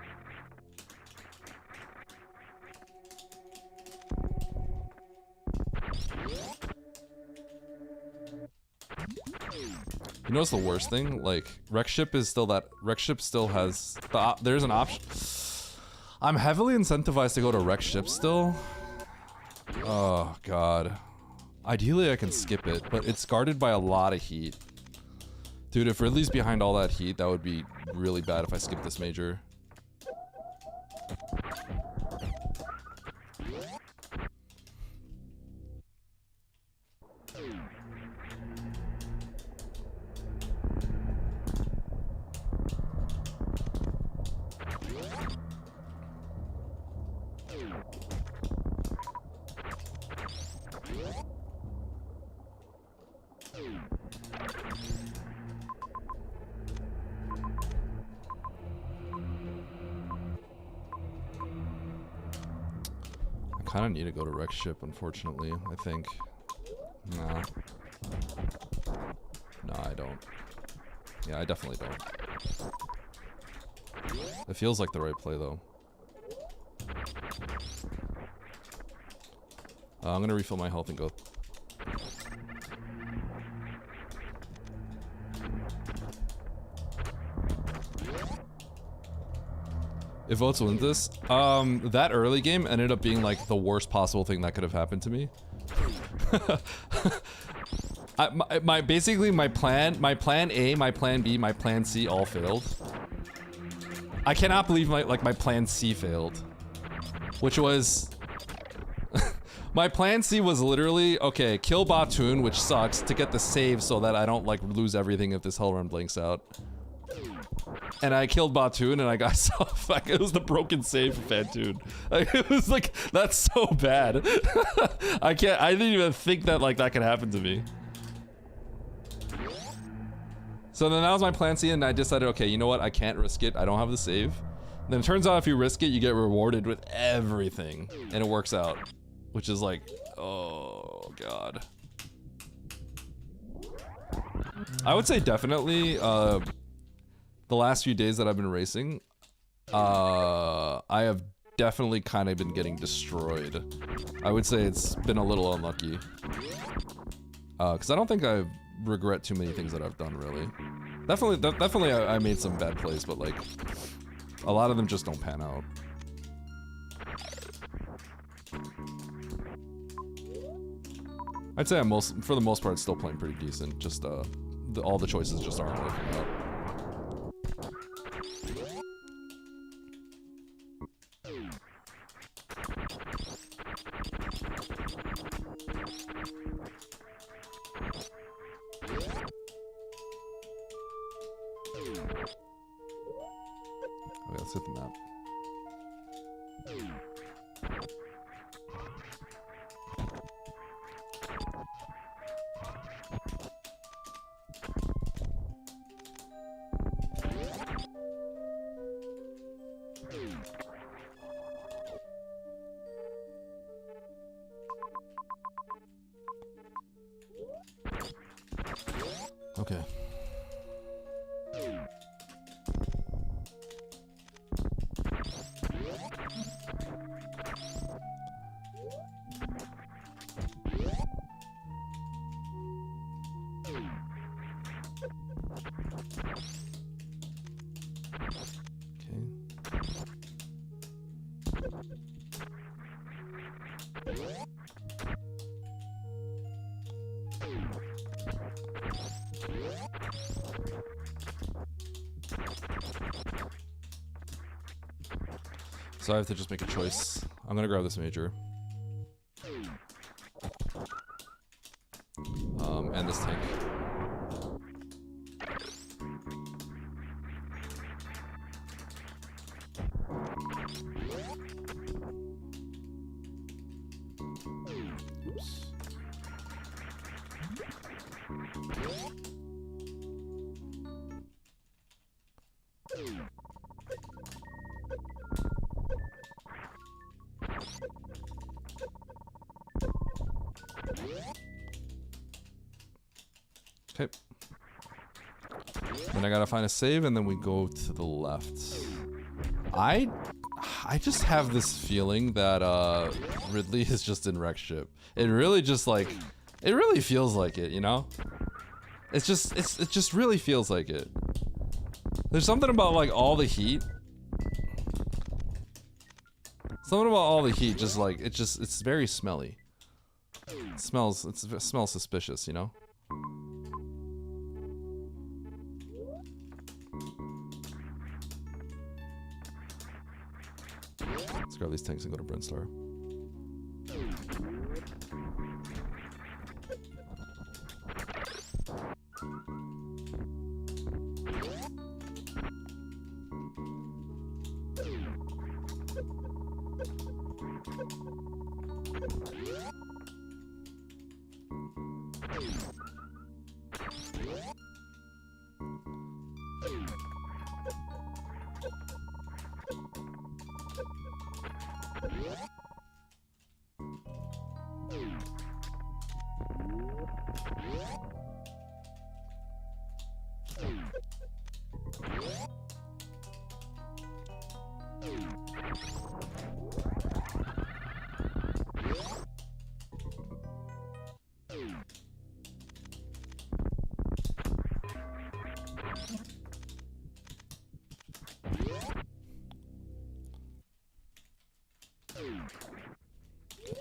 You know what's the worst thing? Like, Rexship is still that... Rexship still has... there's an option... I'm heavily incentivized to go to Rexship still. Oh, God. Ideally, I can skip it, but it's guarded by a lot of heat. Dude, if Ridley's behind all that heat, that would be really bad if I skip this major. I kind of need to go to Rexship, unfortunately, I think. No. No, I don't. Yeah, I definitely don't. It feels like the right play, though. I'm gonna refill my health and go. If Votes wins this, that early game ended up being like the worst possible thing that could have happened to me. Basically my plan A, my plan B, my plan C all failed. I cannot believe my plan C failed, which was my plan C was literally okay, kill Batoon, which sucks, to get the save so that I don't like lose everything if this hell run blinks out. And I killed Batoon and I got like, it was the broken save for Fantoon. Like, it was like, that's so bad. I didn't even think that like that could happen to me. So then that was my plan C, and I decided, okay, you know what, I can't risk it, I don't have the save. And then it turns out if you risk it, you get rewarded with everything, and it works out. Which is like, oh god. I would say definitely, the last few days that I've been racing, I have definitely kind of been getting destroyed. I would say it's been a little unlucky. Because I don't think I regret too many things that I've done, really. Definitely I made some bad plays, but like, a lot of them just don't pan out. I'd say for the most part, still playing pretty decent. Just all the choices just aren't working out. let's hit the map. Okay. So I have to just make a choice. I'm gonna grab this major. And this tank. Oops. Okay. Then I gotta find a save, and then we go to the left. I just have this feeling that Ridley is just in wreck ship. It really just like, it really feels like it, you know? It just really feels like it. There's something about like all the heat. Something about all the heat, just like it's very smelly. It smells suspicious, you know? Let's grab these tanks and go to Brinstar.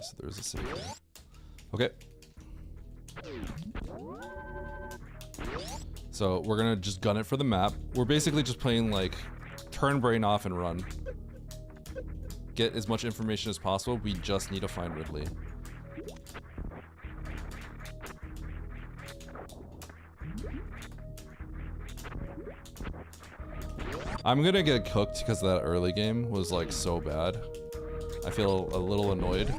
So there's a save there. Okay. So we're gonna just gun it for the map. We're basically just playing like turn brain off and run. Get as much information as possible. We just need to find Ridley. I'm gonna get cooked because that early game was like so bad. I feel a little annoyed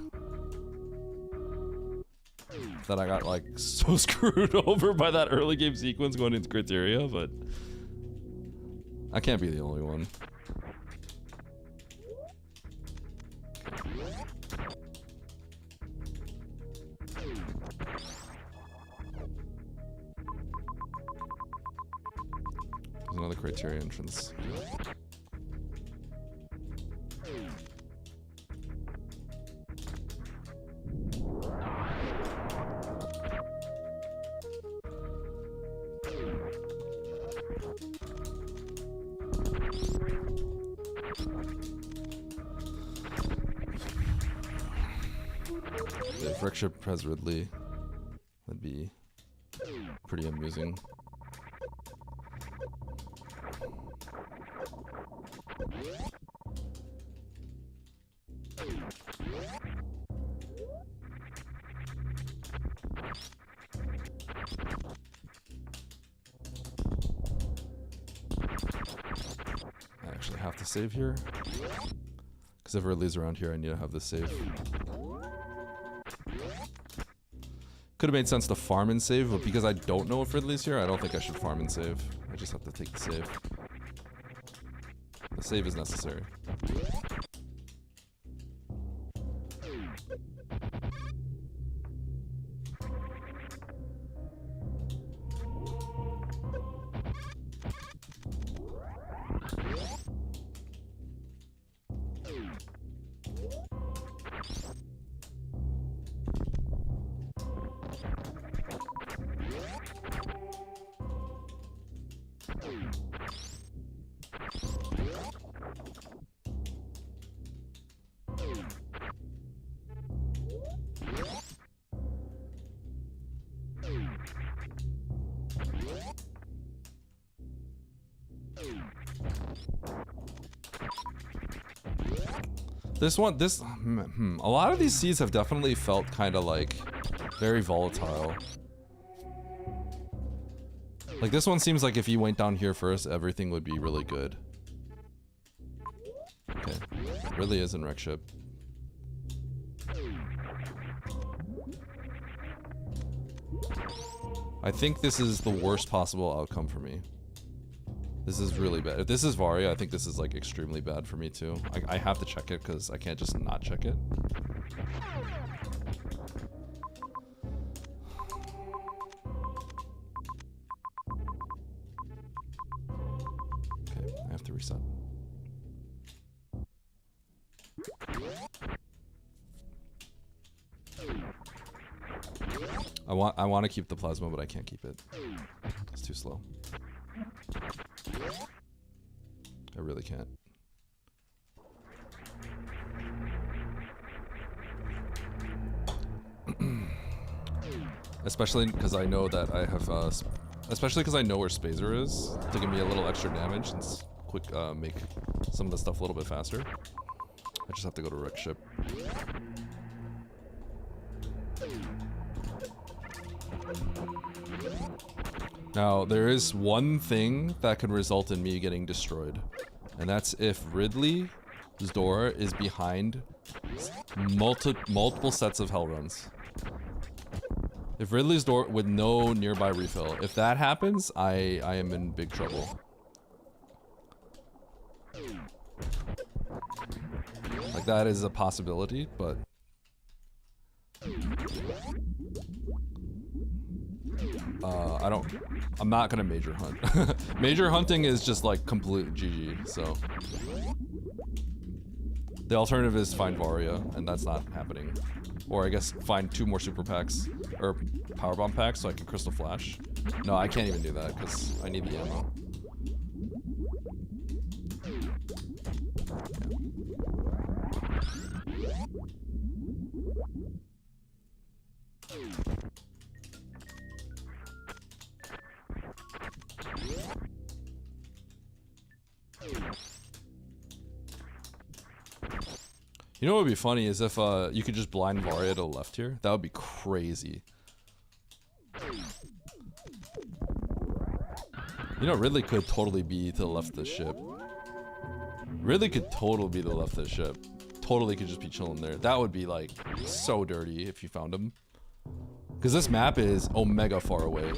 that I got like so screwed over by that early game sequence going into criteria, but I can't be the only one. There's another criteria entrance. If Wreckship has Ridley, that'd be pretty amusing. I actually have have to save here. Because if Ridley's around here, I need to have this save. Could have made sense to farm and save, but because I don't know if Ridley's here, I don't think I should farm and save. I just have to take the save. The save is necessary. A lot of these seeds have definitely felt kind of like very volatile. Like this one seems like if you went down here first, everything would be really good. Okay, really is in wreck ship. I think this is the worst possible outcome for me. This is really bad. If this is Varia, I think this is like extremely bad for me too. I have to check it because I can't just not check it. Okay, I have to reset. I want to keep the plasma, but I can't keep it. It's too slow. I really can't. Especially because I know that I have, especially because I know where Spazer is to give me a little extra damage and quick make some of the stuff a little bit faster. I just have to go to wreck ship. Now, there is one thing that could result in me getting destroyed, and that's if Ridley's door is behind multiple sets of hell runs. If Ridley's door with no nearby refill, if that happens, I am in big trouble. Like that is a possibility, but I'm not gonna major hunt. Major hunting is just like complete GG, so. The alternative is find Varia, and that's not happening. Or I guess find 2 more super packs, or power bomb packs so I can crystal flash. No, I can't even do that because I need the ammo. You know what would be funny is if you could just blind Varia to the left here. That would be crazy. You know, Ridley could totally be to the left of the ship. Ridley could totally be to the left of the ship. Totally could just be chilling there. That would be like so dirty if you found him. Because this map is omega far away.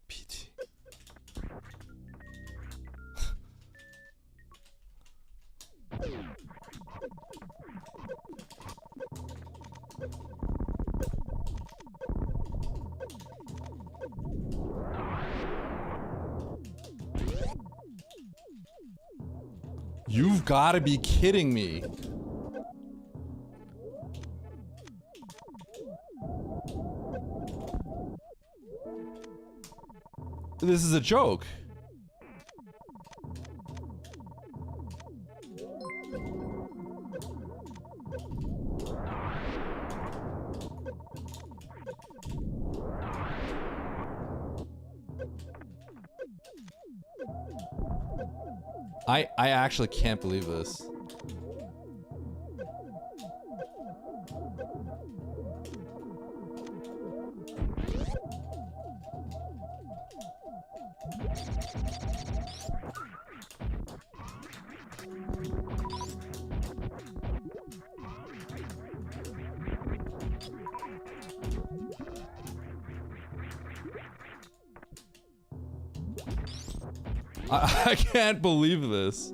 PT. You've got to be kidding me. This is a joke. I actually can't believe this. I can't believe this.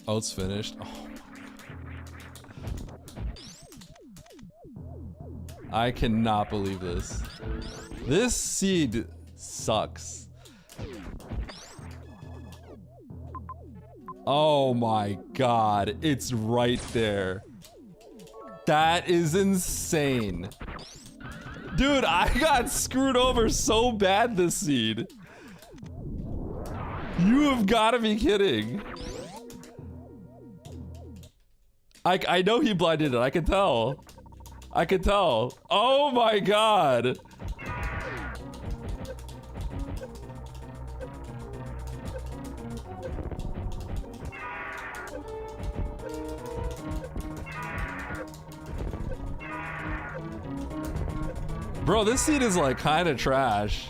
Oh, it's finished. Oh. I cannot believe this. This seed sucks. Oh my god, it's right there. That is insane. Dude, I got screwed over so bad this seed. You have got to be kidding. I know he blinded it, I can tell. I can tell. Oh my god. Bro, this seed is like kind of trash.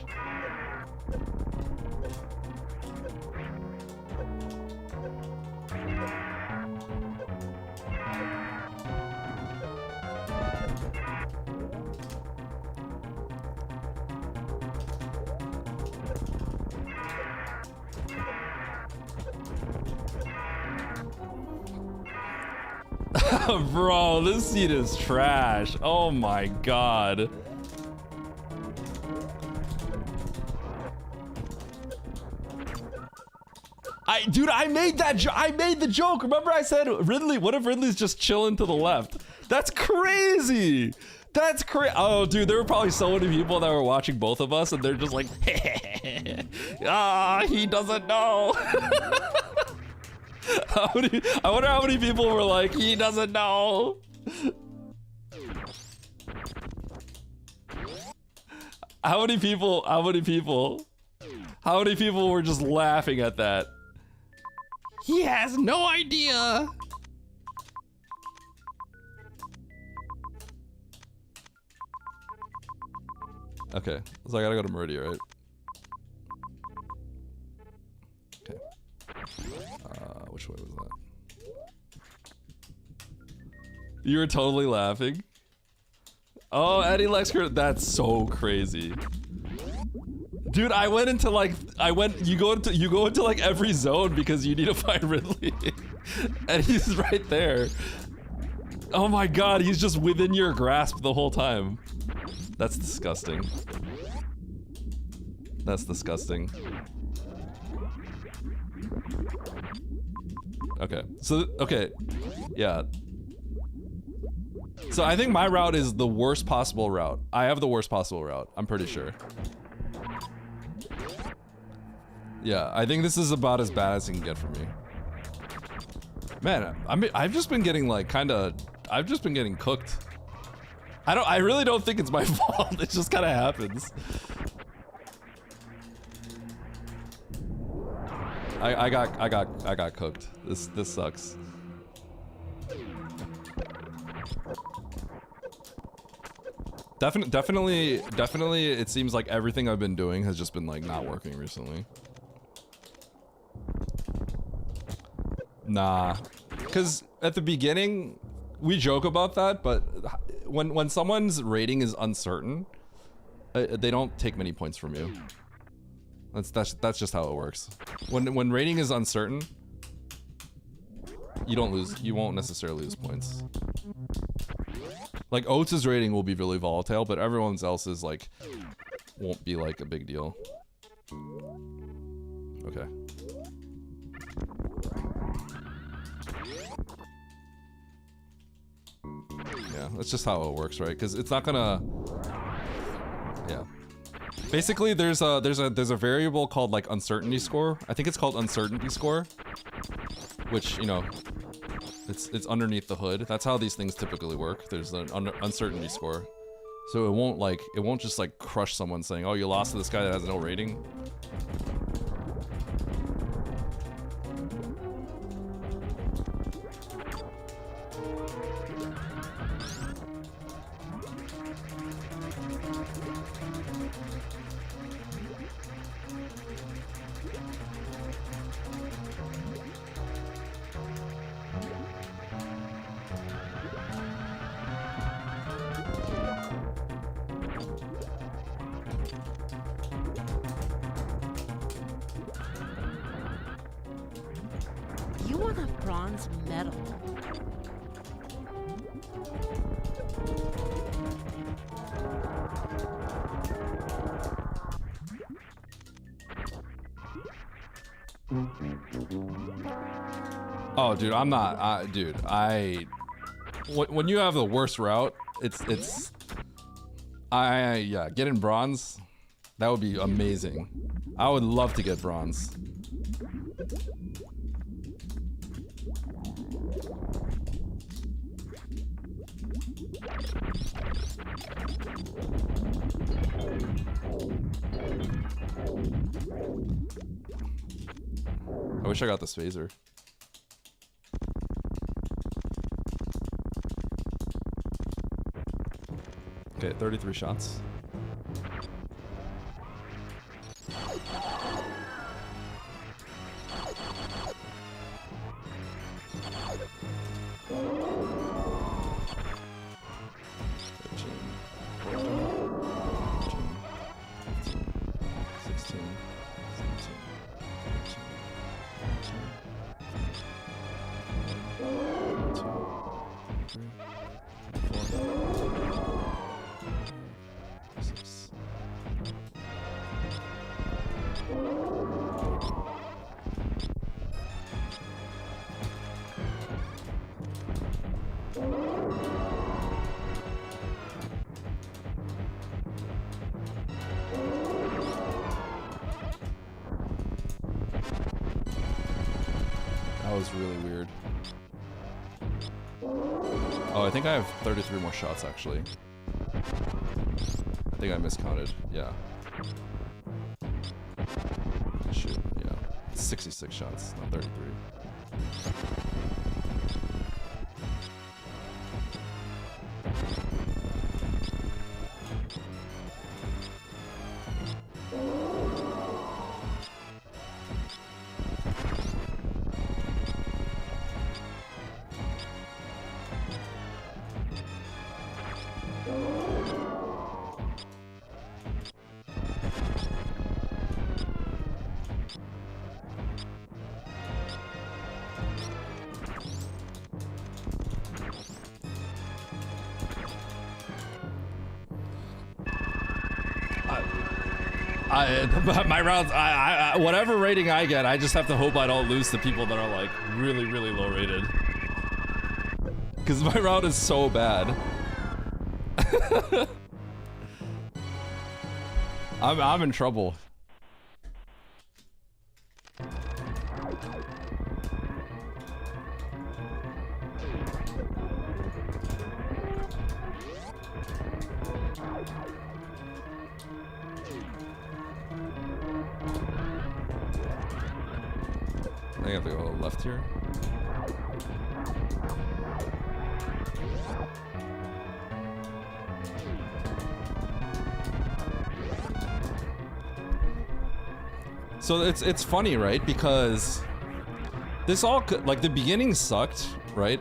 Bro, this seed is trash. Oh my god. Dude, I made that I made the joke. Remember I said Ridley, what if Ridley's just chilling to the left? That's crazy. That's crazy. Oh, dude, there were probably so many people that were watching both of us and they're just like, ah, he doesn't know. I wonder how many people were like, he doesn't know. How many people were just laughing at that? He has no idea. Okay, so I gotta go to Meridia, right? Okay. Which way was that? You were totally laughing. Oh, Eddie Lexker, that's so crazy. Dude, I went into like, you go into like every zone because you need to find Ridley. And he's right there. Oh my god, he's just within your grasp the whole time. That's disgusting. That's disgusting. Okay, so, okay, yeah. So I think my route is the worst possible route. I have the worst possible route, I'm pretty sure. Yeah, I think this is about as bad as it can get for me. Man, I've just been getting like I've just been getting cooked. I really don't think it's my fault. It just kind of happens. I got cooked. This sucks. Definitely it seems like everything I've been doing has just been like not working recently. Nah, because at the beginning we joke about that, but when someone's rating is uncertain, they don't take many points from you. That's just how it works. When rating is uncertain, you won't necessarily lose points. Like Oates' rating will be really volatile, but everyone's else's like won't be like a big deal. Okay. Yeah, that's just how it works, right? Because it's not gonna... Yeah. Basically, there's a variable called like uncertainty score. I think it's called uncertainty score, which, you know, it's underneath the hood. That's how these things typically work. There's an uncertainty score, so it won't just like crush someone saying, "Oh, you lost to this guy that has no rating." You won a bronze medal. Oh, dude, I'm not. Dude, when you have the worst route, yeah, getting bronze, that would be amazing. I would love to get bronze. I wish I got this phaser. Okay, 33 shots. That was really weird. Oh, I think I have 33 more shots, actually. I think I miscounted. Yeah. Shoot, yeah. 66 shots, not 33. My rounds, whatever rating I get, I just have to hope I don't lose to people that are like really, really low rated. Because my round is so bad. I'm in trouble. I have to go left here. So it's funny, right? Because this all like the beginning sucked, right?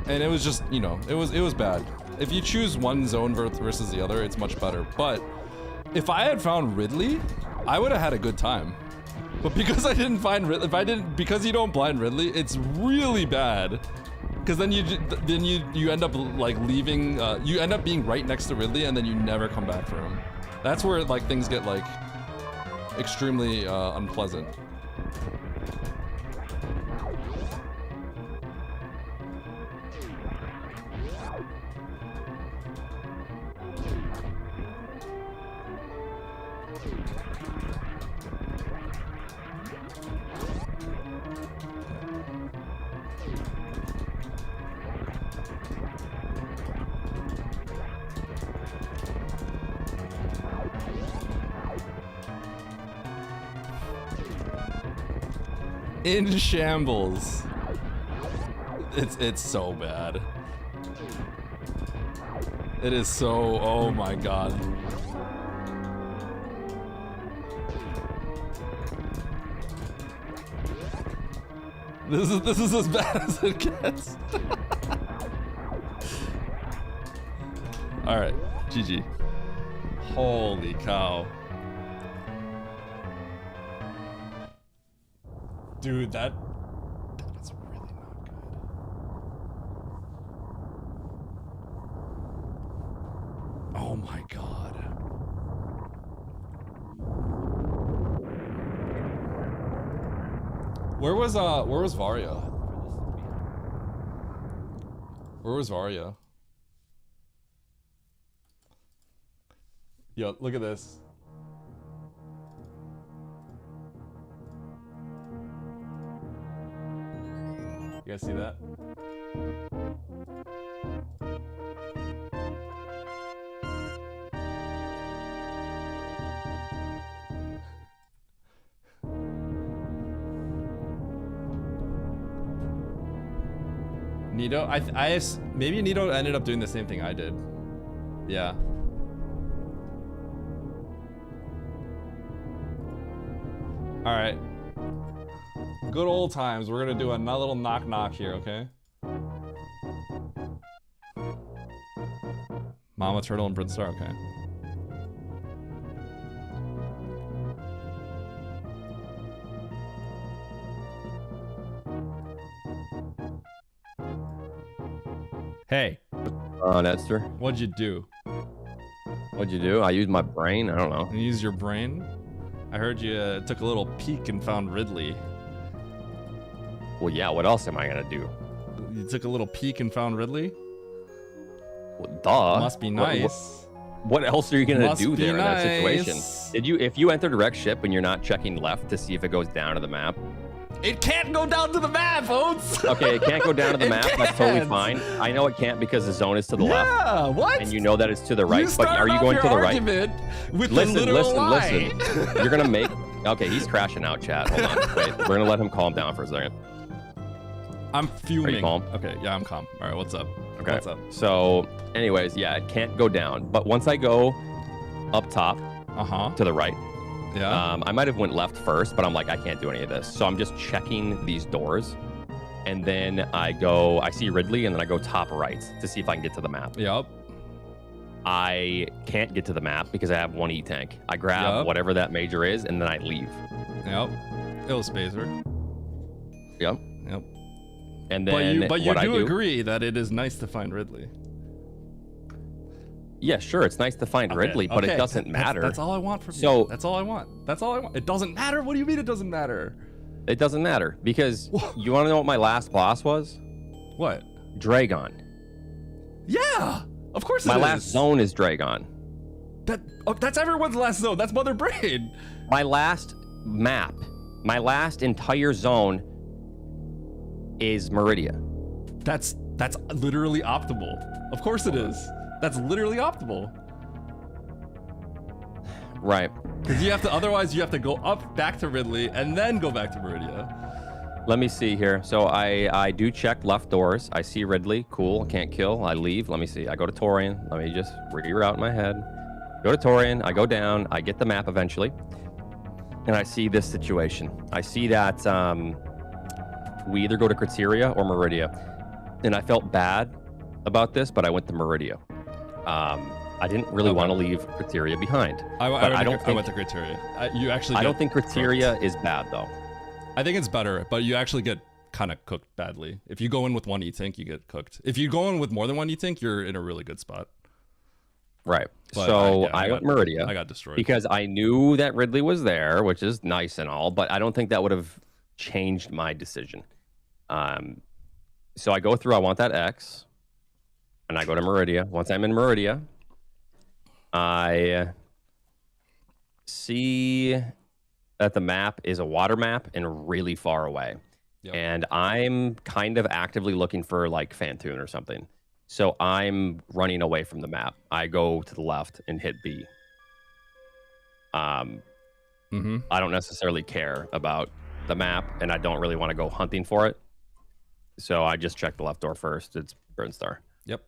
And it was just, you know, it was bad. If you choose one zone versus the other, it's much better. But if I had found Ridley, I would have had a good time. But because I didn't find Ridley, because you don't blind Ridley, it's really bad. Because then you end up like leaving, you end up being right next to Ridley, and then you never come back for him. That's where like things get like extremely unpleasant. In shambles. It's so bad. It is so, oh my god. This is as bad as it gets. All right, GG. Holy cow. Dude, that's really not good. Oh my god. Where was Varia? Where was Varia? Yo, look at this. You guys see that? Nito, maybe Nito ended up doing the same thing I did. Yeah. All right. Good old times. We're gonna do a little knock knock here, okay? Mama Turtle and Brinstar, okay. Hey. Esther. What'd you do? What'd you do? I used my brain. I don't know. You used your brain? I heard you took a little peek and found Ridley. Well, yeah. What else am I gonna do? You took a little peek and found Ridley? Well, duh. Must be nice. What else are you gonna do there in that nice. situation? If you entered a wrecked ship and you're not checking left to see if it goes down to the map? It can't go down to the map, folks. Okay, it can't go down to the map. That's totally can't. fine. I know it can't because the zone is to the left. Yeah, what? And you know that it's to the right. You But are you going to the right? With Listen, the literal lie. listen. You're gonna make. Okay, he's crashing out, chat. Hold on. Wait, we're gonna let him calm down for a second. I'm fuming. Are you calm? Okay, yeah, I'm calm. All right, what's up? Okay. What's up? So, anyways, yeah, it can't go down. But once I go up top to the right, yeah. I might have went left first, but I'm like, I can't do any of this. So I'm just checking these doors. And then I see Ridley, and then I go top right to see if I can get to the map. Yep. I can't get to the map because I have one E-tank. I grab whatever that major is, and then I leave. Yep. Illspacer. Yep. Yep. And then but you what do agree that it is nice to find Ridley. Yeah, sure. It's nice to find Ridley, but it doesn't matter. That's all I want from you. That's all I want. That's all I want. It doesn't matter? What do you mean it doesn't matter? It doesn't matter because you want to know what my last boss was? What? Dragon. Yeah, of course it My is. last zone is Dragon. That's everyone's last zone. That's Mother Brain. My last map, my last entire zone is Meridia. That's literally optimal. Of course it is. That's literally optimal. Right. Because otherwise you have to go up back to Ridley and then go back to Meridia. Let me see here. So I do check left doors. I see Ridley. Cool. Can't kill. I leave. Let me see. I go to Torian. Let me just reroute in my head. Go to Torian. I go down. I get the map eventually. And I see this situation. I see that we either go to Criteria or Meridia. And I felt bad about this, but I went to Meridia. I didn't really want to leave Criteria behind. I went to Criteria. I don't think Criteria is bad though. I think it's better, but you actually get kind of cooked badly. If you go in with one E-tank, you get cooked. If you go in with more than one E-tank, you're in a really good spot. Right. But so I went Meridia. I got destroyed. Because I knew that Ridley was there, which is nice and all, but I don't think that would have changed my decision. So I go through, I want that X, and I go to Meridia. Once I'm in Meridia, I see that the map is a water map and really far away. Yep. And I'm kind of actively looking for like Fantoon or something. So I'm running away from the map. I go to the left and hit B. I don't necessarily care about the map, and I don't really want to go hunting for it. So I just check the left door first. It's Brinstar. Yep.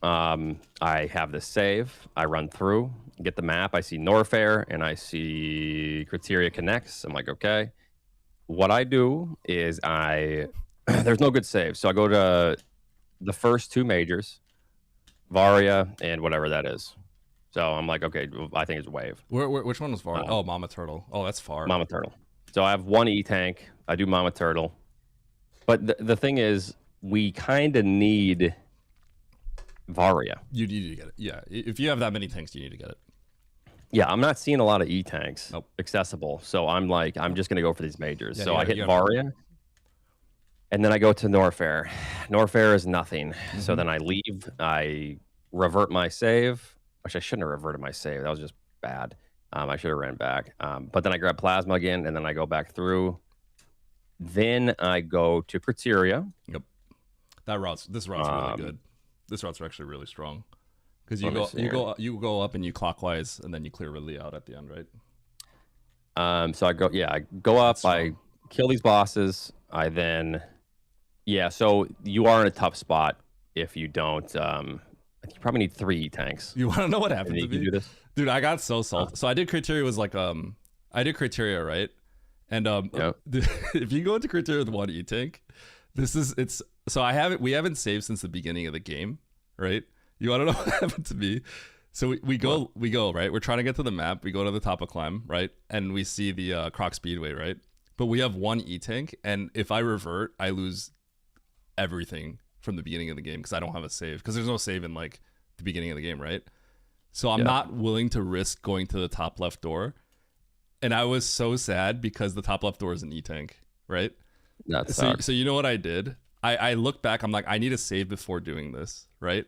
I have this save. I run through, get the map. I see Norfair, and I see Criteria Connects. I'm like, okay. What I do is there's no good save. So I go to the first two majors, Varia and whatever that is. So I'm like, okay, I think it's Wave. Which one was Varia? Oh, Mama Turtle. Oh, that's far. Mama Turtle. So I have one E-Tank. I do Mama Turtle. But the thing is, we kind of need Varia. You need to get it. Yeah. If you have that many tanks, you need to get it. Yeah, I'm not seeing a lot of E-Tanks Nope. accessible. So I'm like, I'm just going to go for these majors. Yeah, so yeah, I hit yeah. Varia. And then I go to Norfair. Norfair is nothing. So then I leave. I revert my save, which I shouldn't have reverted my save. That was just bad. I should have ran back. But then I grab Plasma again, and then I go back through. Then I go to Criteria. Yep. This route's really good. This route's actually really strong. Because you go up and you clockwise, and then you clear Ridley out at the end, right? So I go up, I kill these bosses. I then, so you are in a tough spot if you don't. You probably need 3 tanks. You want to know what happened to You me? do this? Dude, I got so salty. So I did Criteria was like I did Criteria, right? And if you go into Criteria with 1 E-Tank, we haven't saved since the beginning of the game, right? You want to know what happened to me? So we go, right? We're trying to get to the map. We go to the top of Climb, right? And we see the Croc Speedway, right? But we have 1 E-Tank, and if I revert, I lose everything from the beginning of the game because I don't have a save. Because there's no save in like the beginning of the game, right? So I'm not willing to risk going to the top left door. And I was so sad because the top left door is an E-Tank, right? That So sucks. you know what I did? I look back, I'm like, I need a save before doing this, right?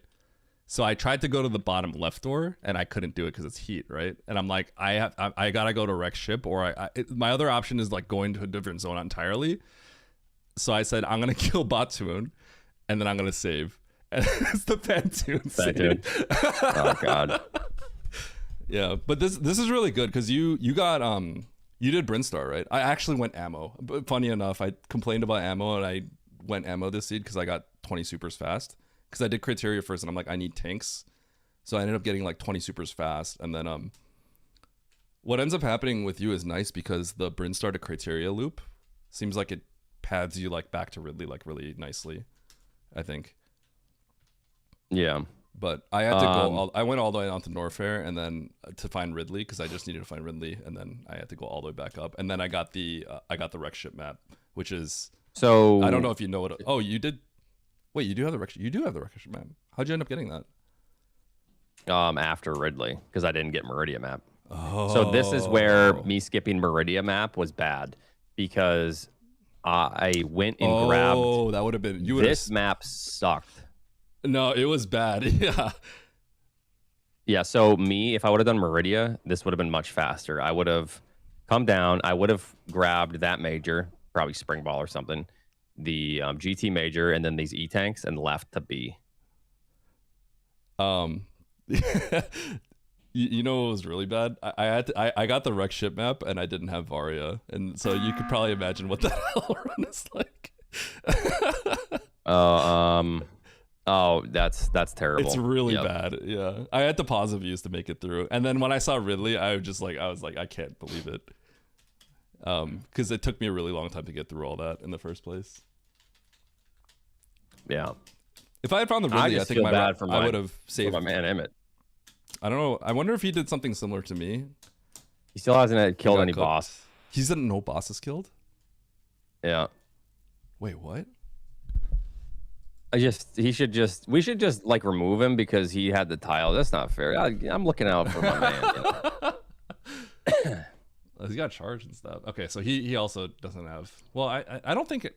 So I tried to go to the bottom left door, and I couldn't do it because it's heat, right? And I'm like, I gotta go to wreck ship, or my other option is like going to a different zone entirely. So I said, I'm gonna kill Batoon, and then I'm gonna save. And it's the Pantoon save. Oh god. Yeah, but this is really good because you got you did Brinstar, right? I actually went ammo. But funny enough, I complained about ammo, and I went ammo this seed because I got 20 supers fast. Because I did Criteria first, and I'm like, I need tanks. So I ended up getting like 20 supers fast. And then what ends up happening with you is nice because the Brinstar to Criteria loop seems like it paths you like back to Ridley like really nicely, I think. Yeah. But I had to go. I went all the way down to Norfair and then to find Ridley because I just needed to find Ridley, and then I had to go all the way back up. And then I got the wreck ship map, which is So I don't know if you know what. Oh, you did. Wait, you do have the wreck. You do have the wreck ship map. How'd you end up getting that? After Ridley, because I didn't get Meridia map. Oh. So this is where me skipping Meridia map was bad because I went and grabbed. Oh, that would have been you. This map sucked. No, it was bad. Yeah. Yeah. So if I would have done Meridia, this would have been much faster. I would have come down. I would have grabbed that major, probably Spring Ball or something, the GT major, and then these E-Tanks, and left to B. You know what was really bad? I got the wreck ship map and I didn't have Varia, and so you could probably imagine what the hell run is like. Oh, that's terrible. It's really bad. Yeah, I had to pause the views to make it through, and then when I saw Ridley, I was like, I can't believe it, because it took me a really long time to get through all that in the first place. Yeah. If I had found the Ridley, I think I would have saved my man Emmett. I don't know. I wonder if he did something similar to me. He still hasn't killed any boss. He said no bosses killed? Yeah. Wait, what? We should just like remove him because he had the tile. That's not fair. I'm looking out for my man. You know? He's got charge and stuff. Okay, so he also doesn't have. Well, I don't think it.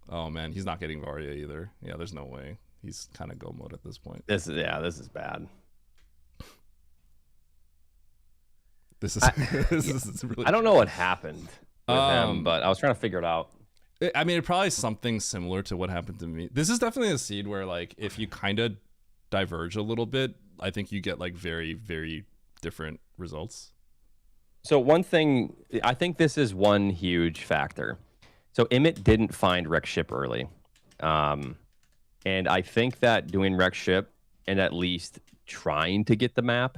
Oh man, he's not getting Varia either. Yeah, there's no way. He's kind of go mode at this point. This is bad. This is this is really. I don't know what happened with him, Um, but I was trying to figure it out. I mean, it probably something similar to what happened to me. This is definitely a seed where, like, if you kind of diverge a little bit, I think you get like very, very different results. So one thing, I think this is one huge factor. So Emmett didn't find Wreck Ship early. And I think that doing Wreck Ship and at least trying to get the map,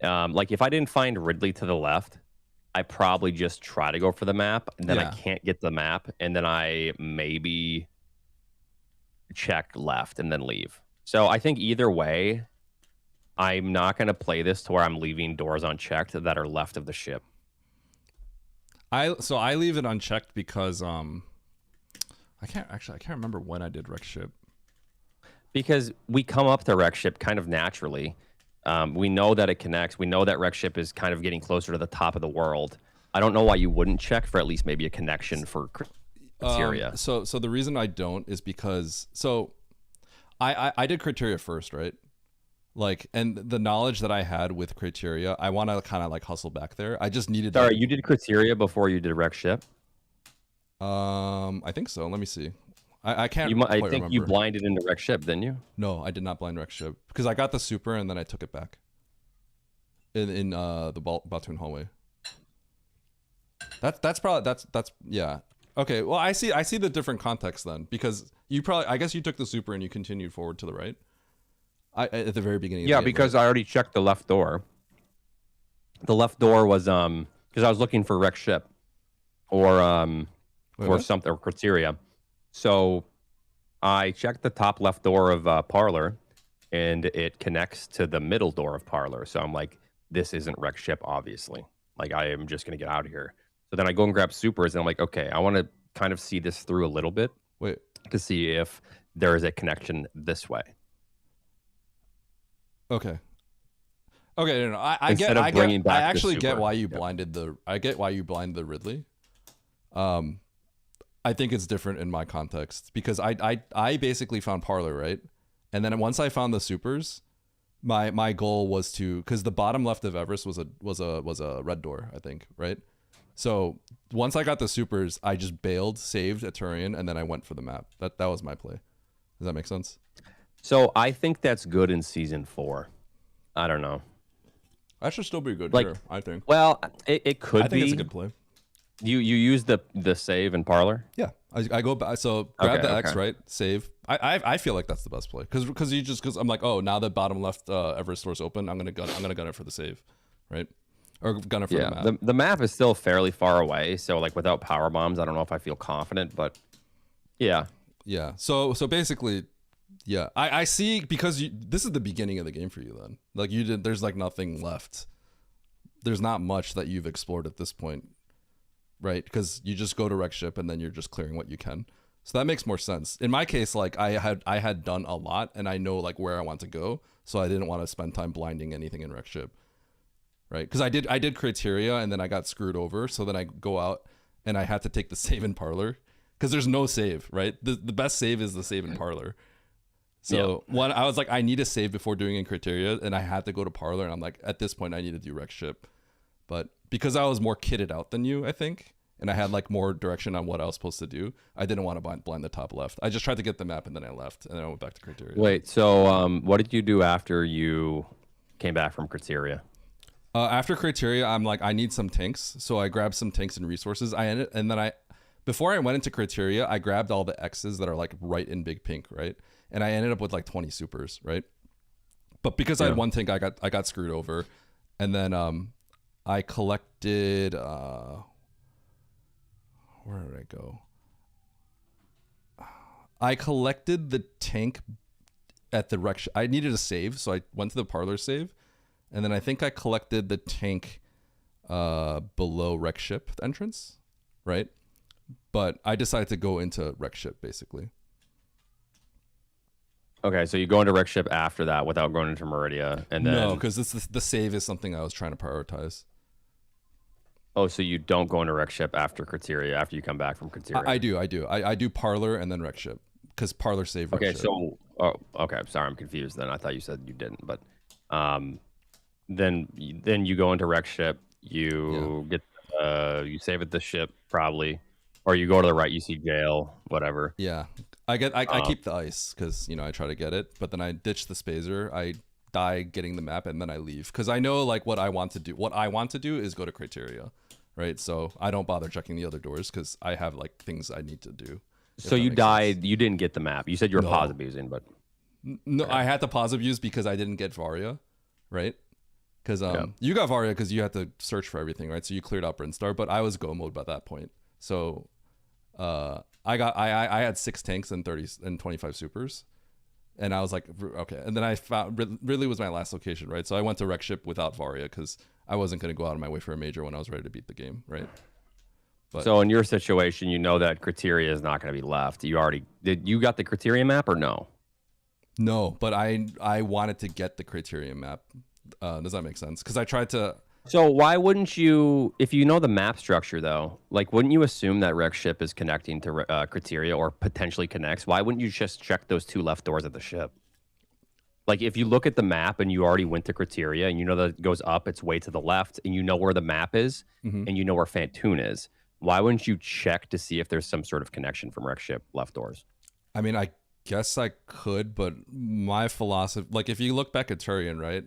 like if I didn't find Ridley to the left, I probably just try to go for the map, and then I Yeah. can't get the map, and then I maybe check left and then leave. So I think either way, I'm not going to play this to where I'm leaving doors unchecked that are left of the ship. I leave it unchecked because I can't remember when I did Wreck Ship. Because we come up to Wreck Ship kind of naturally. We know that it connects. We know that Wreck Ship is kind of getting closer to the top of the world. I don't know why you wouldn't check for at least maybe a connection for criteria. So the reason I don't is because I did criteria first, right? Like, and the knowledge that I had with criteria, I want to kind of like hustle back there. I just needed. Sorry, you did criteria before you did Wreck Ship? I think so. Let me see. I can't. I quite think remember. you blinded into Wreck Ship, didn't you? No, I did not blind Wreck Ship because I got the super and then I took it back. In the Batoon hallway. That's probably that's yeah. Okay, well I see the different context then because I guess you took the super and you continued forward to the right. At the very beginning. Of Yeah, the game, because right? I already checked the left door. The left door was because I was looking for Wreck Ship or what? something or criteria. So I checked the top left door of Parlor, and it connects to the middle door of Parlor. So I'm like, this isn't Wreck Ship, obviously. Like, I am just going to get out of here. So then I go and grab supers, and I'm like, okay, I want to kind of see this through a little bit Wait. to see if there is a connection this way. Okay. Okay, no, I Instead get, of I bringing get, I back the actually get super. why you Yep. blinded I get why you blind the Ridley. I think it's different in my context because I basically found Parlor, right? And then once I found the supers, my goal was to, because the bottom left of Everest was a red door, I think, right? So once I got the supers, I just bailed, saved a Turian, and then I went for the map. That was my play. Does that make sense? So I think that's good in season 4. I don't know. That should still be good Like- here, I think. Well, it could I think be. it's a good play. You use the save in Parlor? Yeah, I go back. So grab Okay, the X, okay. right? Save. I feel like that's the best play because I'm like, oh, now the bottom left Everest door's open. I'm gonna gun it for the save, right? Or gun it for the Yeah. map. The map is still fairly far away, so like without power bombs, I don't know if I feel confident, but yeah. Yeah. So basically, yeah. I see because this is the beginning of the game for you. Then like you did. There's like nothing left. There's not much that you've explored at this point, right? Because you just go to Wreck Ship and then you're just clearing what you can. So that makes more sense. In my case, like I had done a lot and I know like where I want to go, so I didn't want to spend time blinding anything in Wreck Ship, right? Because I did criteria and then I got screwed over. So then I go out and I had to take the save in Parlor because there's no save, right? The best save is the save in Parlor. So one, I was like, I need a save before doing in criteria, and I had to go to Parlor, and I'm like, at this point, I need to do Wreck Ship. But because I was more kitted out than you, I think, and I had like more direction on what I was supposed to do, I didn't want to blind the top left. I just tried to get the map, and then I left, and then I went back to criteria. Wait, so what did you do after you came back from criteria? After criteria, I'm like, I need some tanks, so I grabbed some tanks and resources. Before I went into criteria, I grabbed all the X's that are like right in big pink, right? And I ended up with like 20 supers, right? But because I had one tank, I got screwed over. And then I collected where did I go? I collected the tank at the wreck. I needed a save, so I went to the Parlor save. And then I think I collected the tank below Wreck Ship entrance, right? But I decided to go into Wreck Ship basically. Okay, so you go into Wreck Ship after that without going into Meridia, and then No, because the save is something I was trying to prioritize. oh, so you don't go into Wreck Ship after criteria after you come back from criteria. I do. I do Parlor and then Wreck Ship because Parlor save Wreck Okay, Ship. so okay, sorry, I'm confused. Then I thought you said you didn't, but then you go into Wreck Ship. You get you save at the ship probably, or you go to the right. You see jail, whatever. Yeah, I keep the ice because I try to get it, but then I ditch the spazer. I die getting the map, and then I leave because I know like what I want to do. What I want to do is go to criteria, right? So I don't bother checking the other doors because I have like things I need to do. So you died. You didn't get the map. You said you were pause abusing, but no, I had to pause abuse because I didn't get Varia, right? Because you got Varia because you had to search for everything, right? So you cleared out Brinstar, but I was go mode by that point. So I had 6 tanks and 25 supers, and I was like, okay. And then I found Ridley was my last location, right? So I went to Wreck Ship without Varia because I wasn't going to go out of my way for a major when I was ready to beat the game, right? But, so in your situation, you know that criteria is not going to be left. You got the criteria map or no? No, but I wanted to get the criteria map. Does that make sense? Because I tried to. So why wouldn't you, if you know the map structure though, like wouldn't you assume that Wreck Ship is connecting to criteria or potentially connects? Why wouldn't you just check those 2 left doors at the ship? Like if you look at the map and you already went to criteria and you know that it goes up its way to the left and you know where the map is and you know where Fantoon is, why wouldn't you check to see if there's some sort of connection from Wreck Ship left doors? I mean, I guess I could, but my philosophy, like if you look back at Turian, right?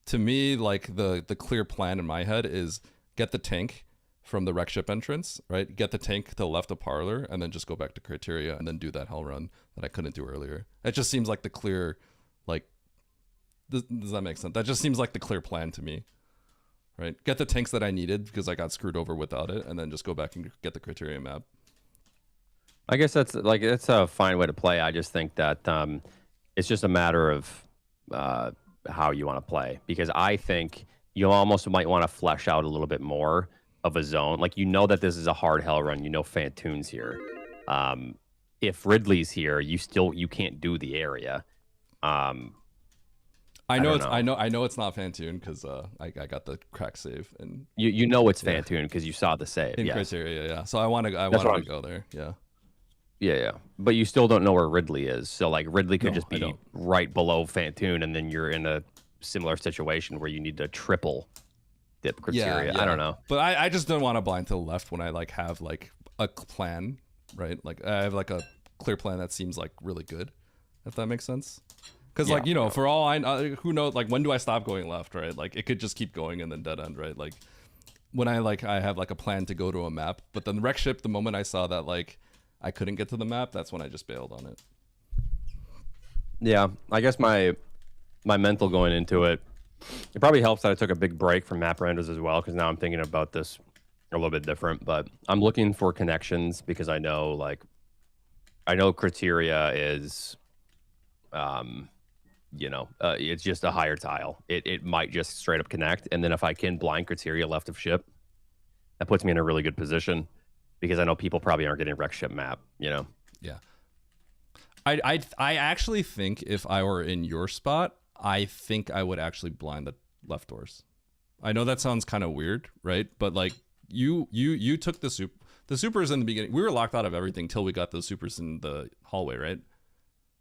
To me, like the clear plan in my head is get the tank from the Wreck Ship entrance, right? Get the tank to the left of Parlor and then just go back to criteria and then do that hell run that I couldn't do earlier. It just seems like the clear, like, does that make sense? That just seems like the clear plan to me. Right, get the tanks that I needed because I got screwed over without it, and then just go back and get the criteria map. I guess that's a fine way to play. I just think that it's just a matter of how you want to play, because I think you almost might want to flesh out a little bit more of a zone. Like that this is a hard hell run. Fantoon's here. If Ridley's here, you can't do the area. I know it's not Fantoon because I got the crack save, and you know it's Fantoon because you saw the save in criteria. Yeah, so I want to go there. Yeah, but you still don't know where Ridley is. So like Ridley could just be right below Fantoon, and then you're in a similar situation where you need to triple dip criteria. Yeah. I don't know, but I just don't want to blind to the left when I like have like a plan, right? Like I have like a clear plan that seems like really good, if that makes sense. Because for all I know, who knows, like when do I stop going left, right? Like it could just keep going and then dead end, right? Like when I have like a plan to go to a map, but then Wreck Ship, the moment I saw that like I couldn't get to the map, that's when I just bailed on it. Yeah, I guess my mental going into it probably helps that I took a big break from map randos as well, because now I'm thinking about this a little bit different. But I'm looking for connections because I know criteria is it's just a higher tile. It might just straight up connect, and then if I can blind criteria left of ship, that puts me in a really good position because I know people probably aren't getting Wreck Ship map. Yeah. I actually think if I were in your spot, I think I would actually blind the left doors. I know that sounds kind of weird, right? But like you took the supers in the beginning. We were locked out of everything till we got those supers in the hallway, right?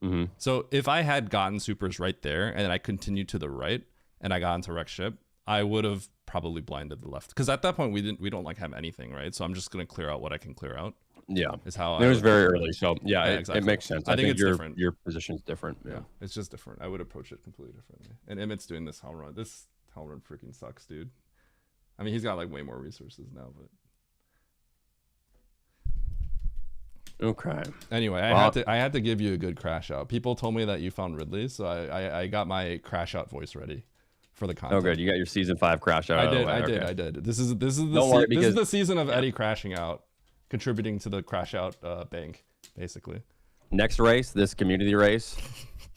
Mm-hmm. So if I had gotten supers right there and I continued to the right and I got into Wreck Ship, I would have probably blinded the left, because at that point we don't like have anything, right? So I'm just gonna clear out what I can clear out. Yeah, is how it was very early. So exactly. It makes sense. I think it's different. Your position's different. Yeah, it's just different. I would approach it completely differently. And Emmett's doing this hell run. This hell run freaking sucks, dude. I mean, he's got like way more resources now, but. Okay. Anyway, I had to give you a good crash out. People told me that you found Ridley, so I got my crash out voice ready for the content. Oh, good. You got your season 5 crash out. I did. This is the season of Eddie crashing out, contributing to the crash out bank, basically. Next race, this community race,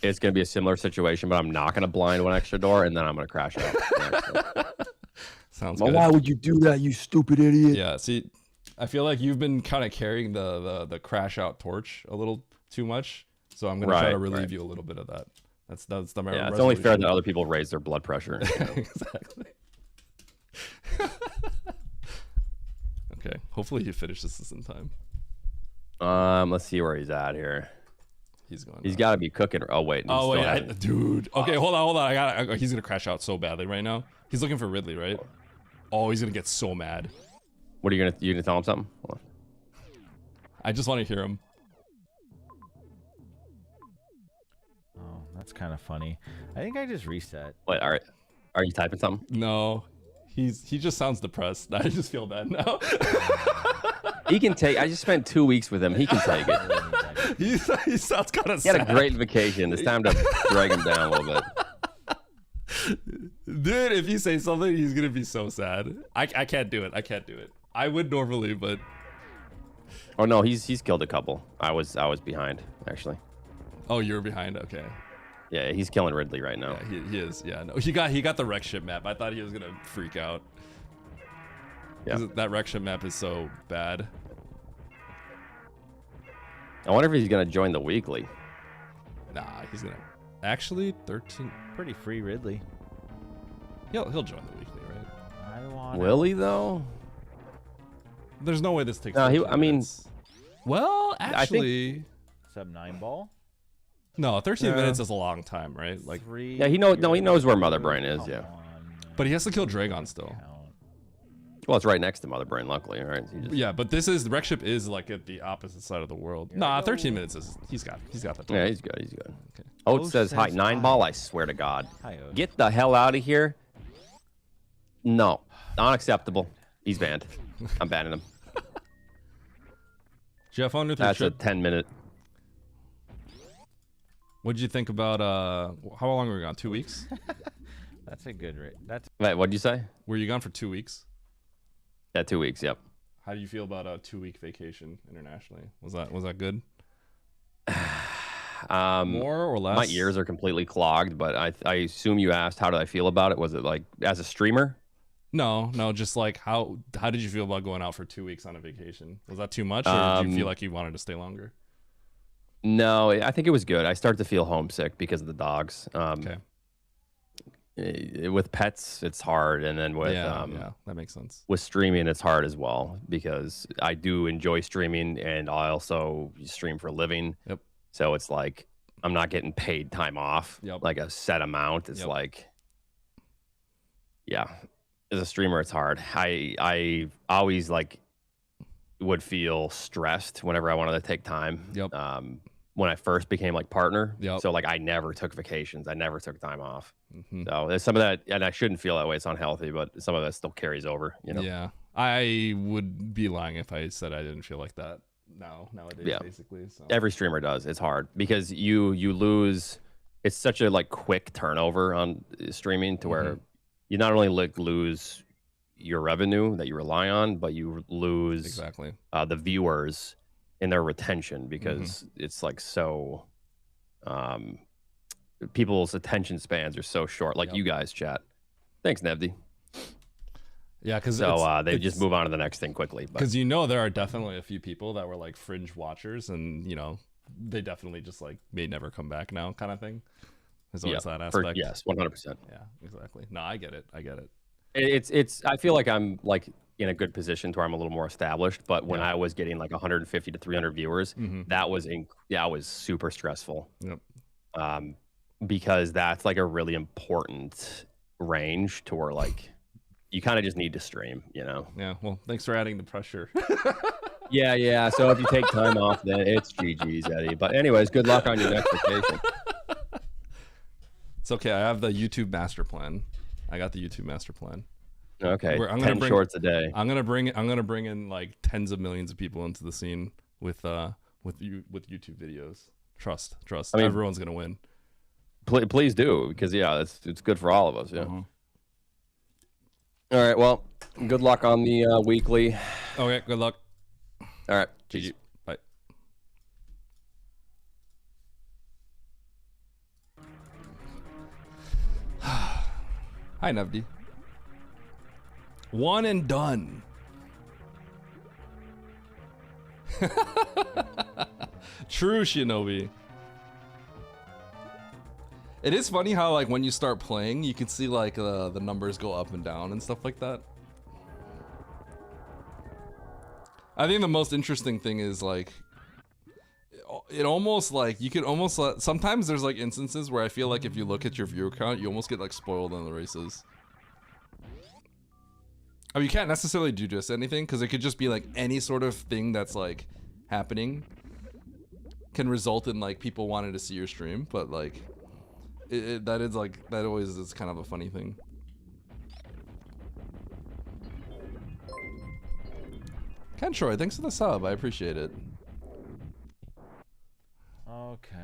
it's going to be a similar situation, but I'm not going to blind one extra door, and then I'm going to crash out. Sounds good. Why would you do that, you stupid idiot? Yeah. See. I feel like you've been kind of carrying the crash out torch a little too much, so I'm gonna try to relieve you a little bit of that. That's the resolution. It's only fair that other people raise their blood pressure. Exactly. Okay. Hopefully he finishes this in time. Let's see where he's at here. He's going. He's got to be cooking. Oh wait. Dude. Okay, hold on. He's gonna crash out so badly right now. He's looking for Ridley, right? Oh, he's gonna get so mad. What are you gonna tell him something? Hold on. I just want to hear him. Oh, that's kind of funny. I think I just reset. What? Are you typing something? No, he just sounds depressed. I just feel bad now. He can take. I just spent 2 weeks with him. He can take it. he sounds kind of He had sad. a great vacation. It's time to drag him down a little bit. Dude, if you say something, he's gonna be so sad. I can't do it. I can't do it. I would normally, but Oh no, he's killed a couple. I was behind actually. oh, you're behind. Okay. Yeah, he's killing Ridley right now. Yeah, he is. Yeah, no, he got the wreck ship map. I thought he was gonna freak out. Yeah. 'Cause that wreck ship map is so bad. I wonder if he's gonna join the weekly. Nah, he's gonna. Actually, 13. Pretty free Ridley. He'll join the weekly, right? I want. Will he though? There's no way this takes. No, 13 I mean- minutes. Well, actually, Sub 9 ball. no. 13 Yeah. minutes is a long time, right? Like, 3. Yeah, he knows where Mother Brain is. Come Yeah. on, but he has to kill Dragon still. count. Well, it's right next to Mother Brain, luckily. All right. So you just, Yeah, but the wreck ship is like at the opposite side of the world. Nah, 13 minutes is he's got the yeah, he's good. He's good. Okay. Oat Oat says hi. says 9 hi. ball. I swear to God. Hi, Oat. Get the hell out of here. No, unacceptable. He's banned. I'm banning him. Jeff, on with your That's a trip. 10-minute. What did you think about how long were you gone? 2 weeks? That's a good rate. That's Wait, what'd you say? Were you gone for 2 weeks? Yeah, 2 weeks. Yep. How do you feel about a 2 week vacation internationally? Was that good? More or less? My ears are completely clogged, but I assume you asked how did I feel about it? Was it like as a streamer? No, just like how did you feel about going out for 2 weeks on a vacation? Was that too much, or did you feel like you wanted to stay longer? No, I think it was good. I start to feel homesick because of the dogs. Okay. With pets, it's hard, and then with Yeah, that makes sense. with streaming, it's hard as well because I do enjoy streaming, and I also stream for a living. Yep. So it's like I'm not getting paid time off, Yep. like a set amount. It's Yep. like, yeah, as a streamer, it's hard. I always like would feel stressed whenever I wanted to take time. Yep. When I first became like partner, Yep. so like I never took vacations. I never took time off. Mhm. So there's some of that, and I shouldn't feel that way. It's unhealthy, but some of that still carries over. You know. Yeah, I would be lying if I said I didn't feel like that nowadays. Yeah. Basically. So. Every streamer does. It's hard because you lose. It's such a like quick turnover on streaming to where you not only like lose your revenue that you rely on, but you lose Exactly. the viewers in their retention because it's like so. People's attention spans are so short. Like Yep. you guys, chat. Thanks, Nevdi. Yeah, because So they just move on to the next thing quickly. But Because there are definitely a few people that were like fringe watchers, and they definitely just like may never come back now, kind of thing. There's always that aspect. yes, 100%. Yeah, exactly. No, I get it. It's. I feel like I'm like in a good position to where I'm a little more established. But when Yeah. I was getting like 150 to 300 viewers, that was that was super stressful. Yep. Because that's like a really important range to where like you kind of just need to stream, you know. Yeah. Well, thanks for adding the pressure. Yeah. So if you take time off, then it's GG's, Eddie. But anyways, good luck on your next vacation. It's okay. I have the YouTube master plan. I got the YouTube master plan. Okay, I'm 10 shorts a day. I'm gonna bring in like tens of millions of people into the scene with YouTube videos. Trust. I mean, Everyone's gonna win. Please do, because it's good for all of us. Yeah. Uh-huh. All right. Well, good luck on the weekly. Okay. Good luck. All right. GG. Bye. Hi, Navdi. One and done. True, Shinobi. It is funny how like when you start playing, you can see like the numbers go up and down and stuff like that. I think the most interesting thing is like it almost like you could almost sometimes there's like instances where I feel like if you look at your viewer count, you almost get like spoiled on the races. Oh, you can't necessarily do just anything because it could just be like any sort of thing that's like happening can result in like people wanting to see your stream, but like that is like that always is kind of a funny thing. Ken Troy, thanks for the sub. I appreciate it. Okay.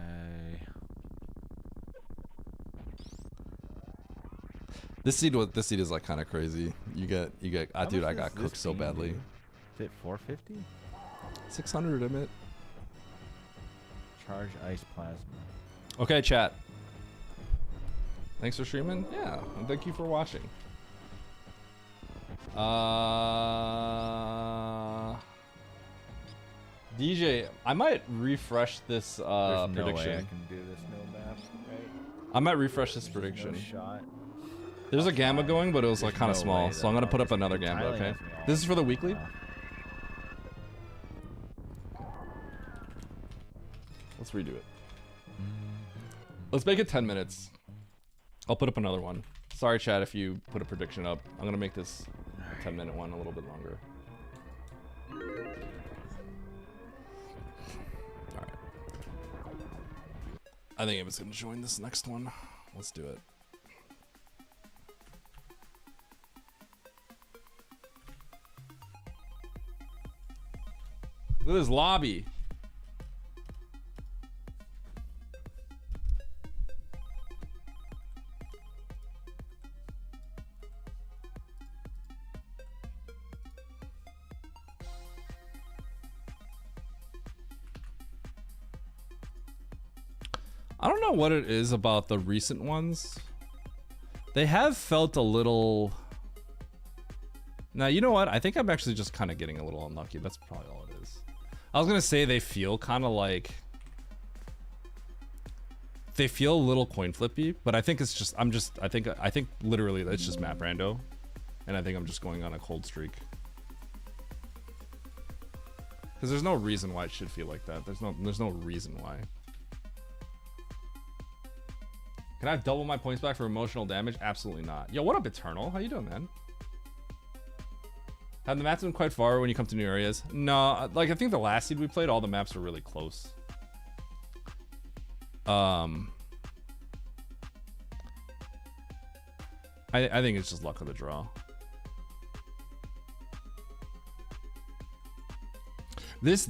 This seed is like kind of crazy. You get dude, I got cooked so badly. Is it 450? 600 admit. Charge ice plasma. Okay, chat. Thanks for streaming. Yeah, and thank you for watching. DJ, I might refresh this There's no prediction. way I can do this no map, right? I might refresh this prediction. No shot. There's a gamma going, but it was like kind of no small, way so I'm gonna that put up is another gamma. entirely Okay. has me off. This is for the weekly. Let's redo it. Let's make it 10 minutes. I'll put up another one. Sorry, chat, if you put a prediction up. I'm gonna make this 10-minute one a little bit longer. Alright. I think Emma's gonna join this next one. Let's do it. Look at this lobby. I don't know what it is about the recent ones. They have felt a little... Now, you know what? I think I'm actually just kind of getting a little unlucky. That's probably all it is. I was going to say they feel kind of like... They feel a little coin flippy, but I think it's just... I think literally it's just map rando. And I think I'm just going on a cold streak. Because there's no reason why it should feel like that. There's no reason why. Can I double my points back for emotional damage? Absolutely not. Yo, what up, Eternal? How you doing, man? Have the maps been quite far when you come to new areas? No, like I think the last seed we played, all the maps were really close. I think it's just luck of the draw. This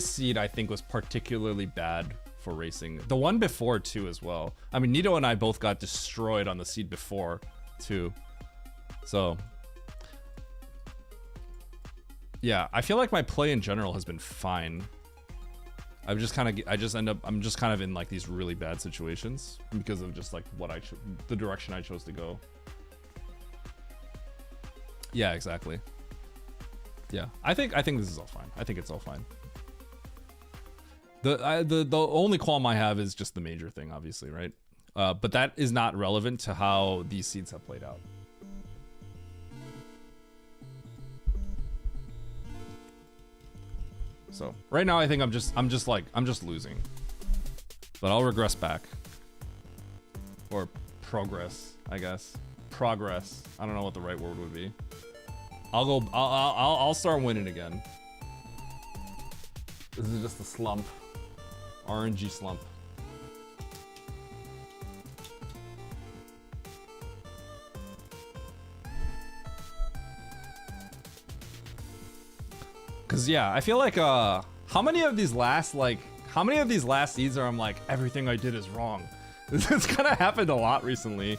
seed I think was particularly bad for racing. The one before too as well. I mean, Nito and I both got destroyed on the seed before too. So yeah, I feel like my play in general has been fine. I'm just kind of in like these really bad situations because of just like the direction I chose to go. Yeah, exactly. Yeah, I think this is all fine. I think it's all fine. The only qualm I have is just the major thing, obviously, right? But that is not relevant to how these seeds have played out. So right now, I think I'm just losing, but I'll regress back, or progress, I guess. Progress. I don't know what the right word would be. I'll start winning again. This is just a slump. RNG slump. Cause yeah, I feel like how many of these last seeds are I'm like, everything I did is wrong. This kind of happened a lot recently.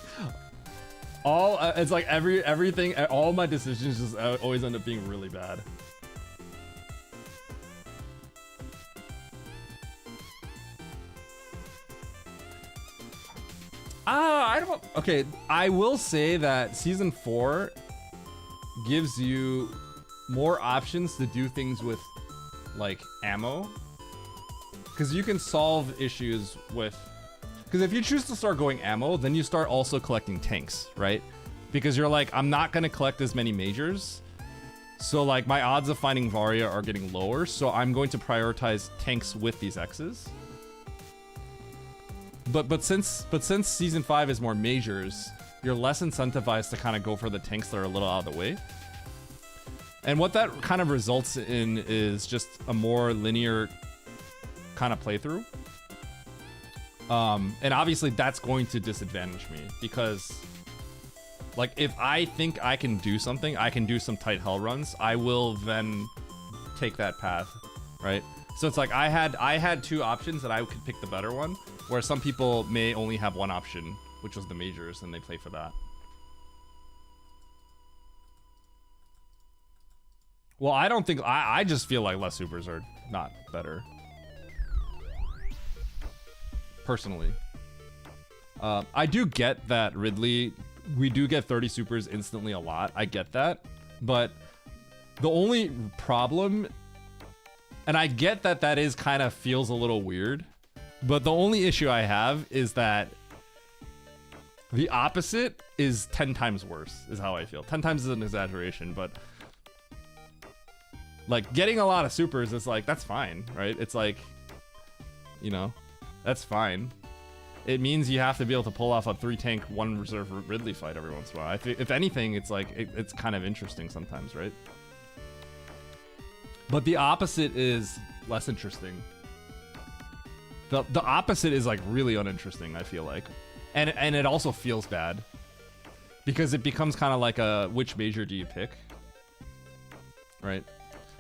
It's like everything, all my decisions just always end up being really bad. Okay, I will say that season 4 gives you more options to do things with like ammo, because you can solve issues with, because if you choose to start going ammo, then you start also collecting tanks, right? Because you're like, I'm not gonna collect as many majors, so like my odds of finding Varia are getting lower, so I'm going to prioritize tanks with these X's. But since season 5 is more majors, you're less incentivized to kind of go for the tanks that are a little out of the way. And what that kind of results in is just a more linear kind of playthrough. And obviously that's going to disadvantage me because like if I think I can do something, I can do some tight hell runs, I will then take that path, right? So it's like I had two options that I could pick the better one, where some people may only have one option, which was the majors, and they play for that. Well, I don't think I just feel like less supers are not better. Personally. I do get that Ridley, we do get 30 supers instantly a lot. I get that. But the only problem, and I get that that is kind of feels a little weird, but the only issue I have is that the opposite is 10 times worse, is how I feel. 10 times is an exaggeration, but like getting a lot of supers is like, that's fine, right? It's like, you know, that's fine. It means you have to be able to pull off a 3-tank, 1 reserve Ridley fight every once in a while. If anything, it's like, it's kind of interesting sometimes, right? But the opposite is less interesting. The opposite is like really uninteresting, I feel like. And it also feels bad. Because it becomes kind of like a, which major do you pick? Right?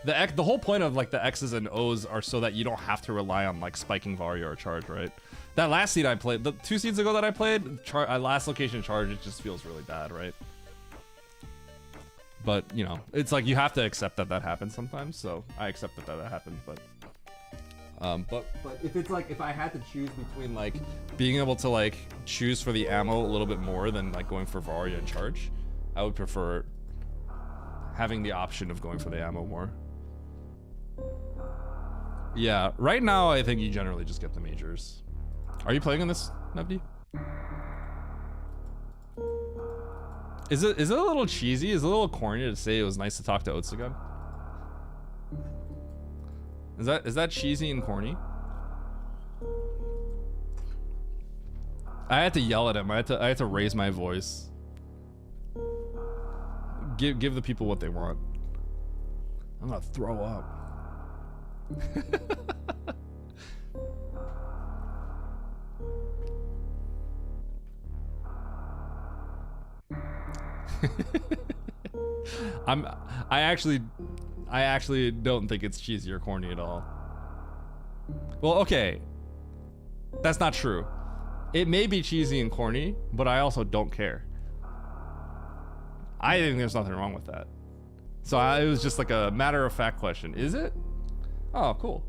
The whole point of like the X's and O's are so that you don't have to rely on like spiking Varia or charge, right? That last seed I played, the 2 seeds ago that I played, last location charge, it just feels really bad, right? But, you know, it's like you have to accept that that happens sometimes, so I accept that that happens, but if it's like, if I had to choose between like being able to like choose for the ammo a little bit more than like going for Varia and charge, I would prefer having the option of going for the ammo more. Yeah, right now I think you generally just get the majors. Are you playing on this, Nebdi? Is it a little cheesy? Is it a little corny to say it was nice to talk to Oats again? Is that cheesy and corny? I had to yell at him. I had to raise my voice. Give the people what they want. I'm gonna throw up. I actually don't think it's cheesy or corny at all. Well, okay. That's not true. It may be cheesy and corny, but I also don't care. I think there's nothing wrong with that. So it was just like a matter-of-fact question. Is it? Oh, cool.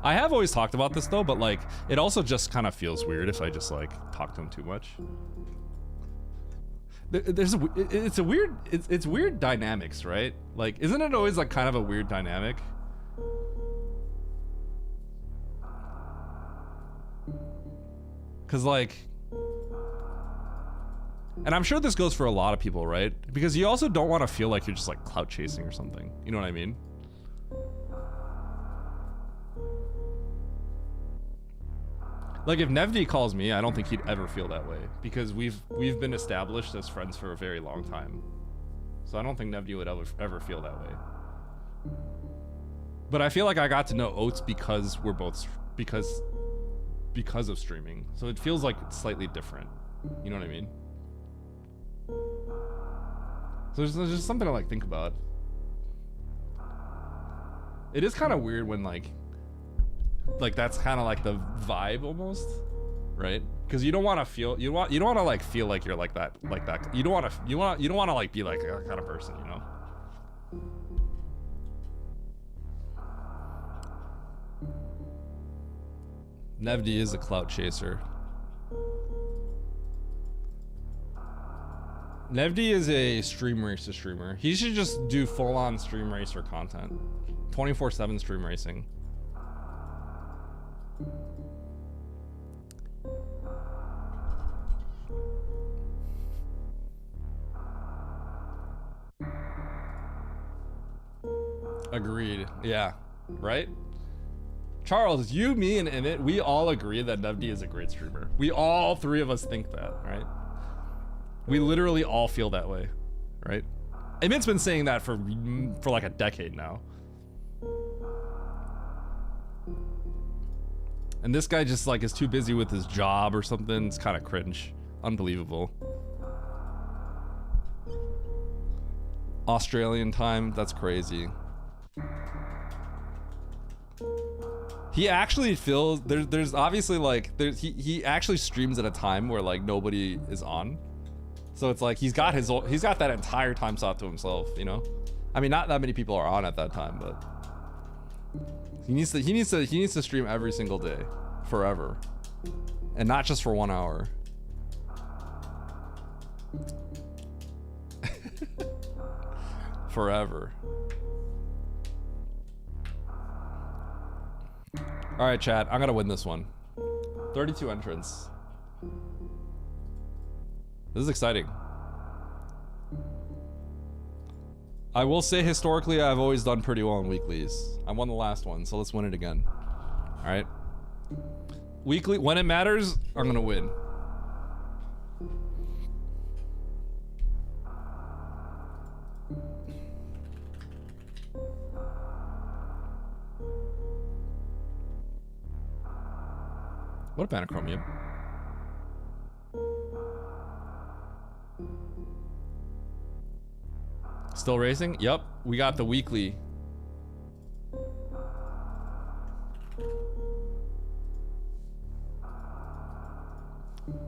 I have always talked about this though, but like it also just kind of feels weird if I just like talk to him too much. It's weird dynamics, right? Like, isn't it always like kind of a weird dynamic? Cause like, and I'm sure this goes for a lot of people, right? Because you also don't want to feel like you're just like clout chasing or something. You know what I mean? Like if Nevdi calls me, I don't think he'd ever feel that way because we've been established as friends for a very long time. So I don't think Nevdi would ever feel that way. But I feel like I got to know Oats because we're both because of streaming. So it feels like it's slightly different. You know what I mean? So there's just something to like think about. It is kind of weird when like that's kind of like the vibe almost, right? Because you don't want to feel you don't want to like feel like you're like that you don't want to like be like that kind of person, you know? Nevdi is a clout chaser. Nevdi is a stream racer streamer. He should just do full-on stream racer content. 24/7 stream racing. Agreed. Yeah. Right? Charles, you, me, and Emmett, we all agree that NubD is a great streamer. We all three of us think that, right? We literally all feel that way, right? Emmett's been saying that for like a decade now. And this guy just like is too busy with his job or something. It's kind of cringe. Unbelievable. Australian time, that's crazy. He actually feels there's obviously like he actually streams at a time where like nobody is on. So it's like he's got that entire time slot to himself, you know? I mean, not that many people are on at that time, but he needs to stream every single day forever. And not just for 1 hour. Forever. All right, chat. I'm gonna win this one. 32 entrants. This is exciting. I will say historically, I've always done pretty well in weeklies. I won the last one, so let's win it again. All right. Weekly, when it matters, I'm gonna win. What a Banachromium. Still racing? Yep, we got the weekly.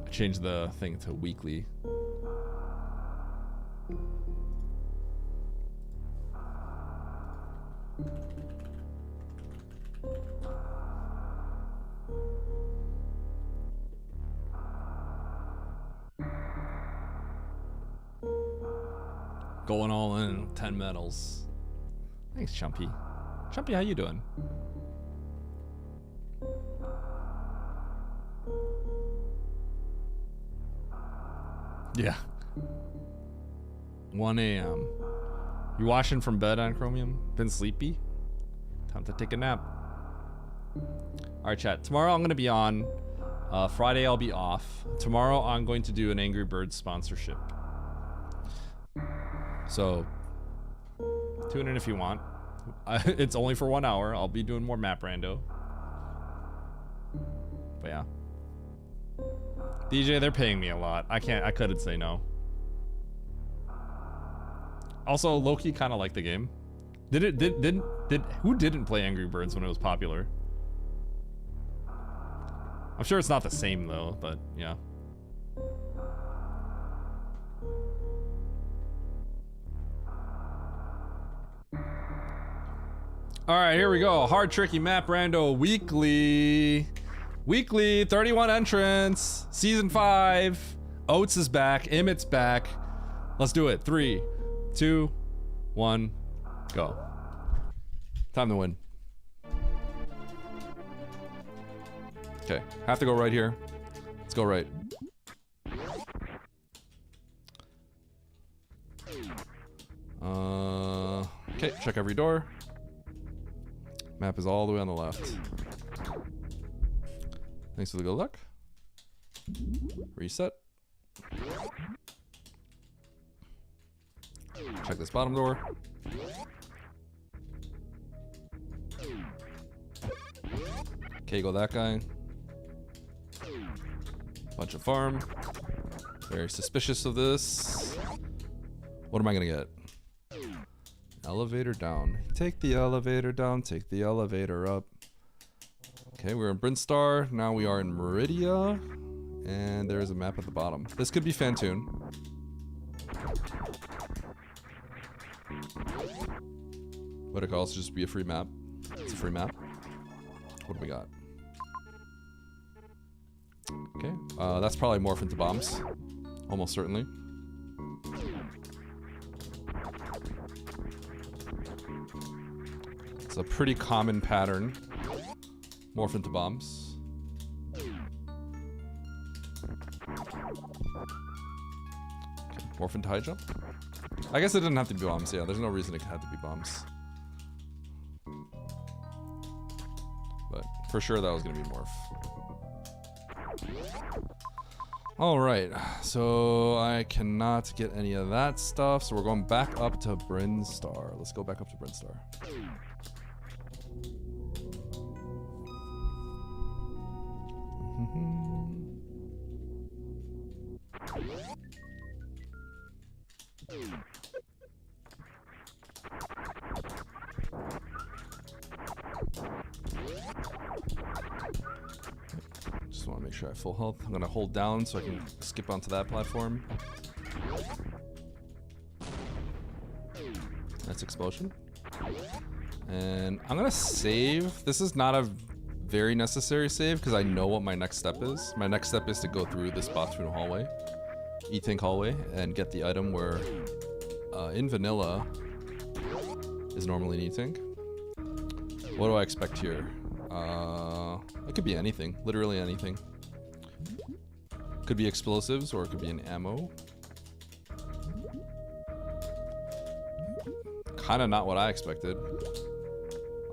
I changed the thing to weekly. Going all in, 10 medals. Thanks, Chumpy. Chumpy, how you doing? Yeah. 1 a.m. You washing from bed on Chromium? Been sleepy? Time to take a nap. Alright, chat. Tomorrow I'm gonna be on. Friday I'll be off. Tomorrow I'm going to do an Angry Birds sponsorship. So, tune in if you want. It's only for 1 hour. I'll be doing more map rando. But yeah. DJ, they're paying me a lot. I couldn't say no. Also, Loki kind of liked the game. Who didn't play Angry Birds when it was popular? I'm sure it's not the same though, but yeah. All right, here we go. Hard Tricky Map Rando Weekly. Weekly, 31 entrants. Season 5. Oates is back. Emmett's back. Let's do it. 3, 2, 1, go. Time to win. Okay, have to go right here. Let's go right. Okay, check every door. Map is all the way on the left. Thanks for the good luck. Reset. Check this bottom door. Okay, go that guy. Bunch of farm. Very suspicious of this. What am I gonna get? Elevator down. Take the elevator down, take the elevator up. Okay, we're in Brinstar. Now we are in Meridia. And there's a map at the bottom. This could be Fantoon. But it could also just be a free map. It's a free map. What do we got? Okay, that's probably morph into bombs. Almost certainly. It's a pretty common pattern. Morph into bombs. Okay, morph into high jump. I guess it didn't have to be bombs. Yeah, there's no reason it had to be bombs. For sure that was gonna be morph. Alright, so I cannot get any of that stuff, so we're going back up to Brinstar. Let's go back up to Brinstar. Just want to make sure I have full health. I'm gonna hold down so I can skip onto that platform. That's explosion. And I'm gonna save. This is not a very necessary save because I know what my next step is. My next step is to go through this bathroom hallway, E-Tank hallway, and get the item where in vanilla is normally an E-Tank. What do I expect here? It could be anything, literally anything. Could be explosives or it could be an ammo. Kind of not what I expected.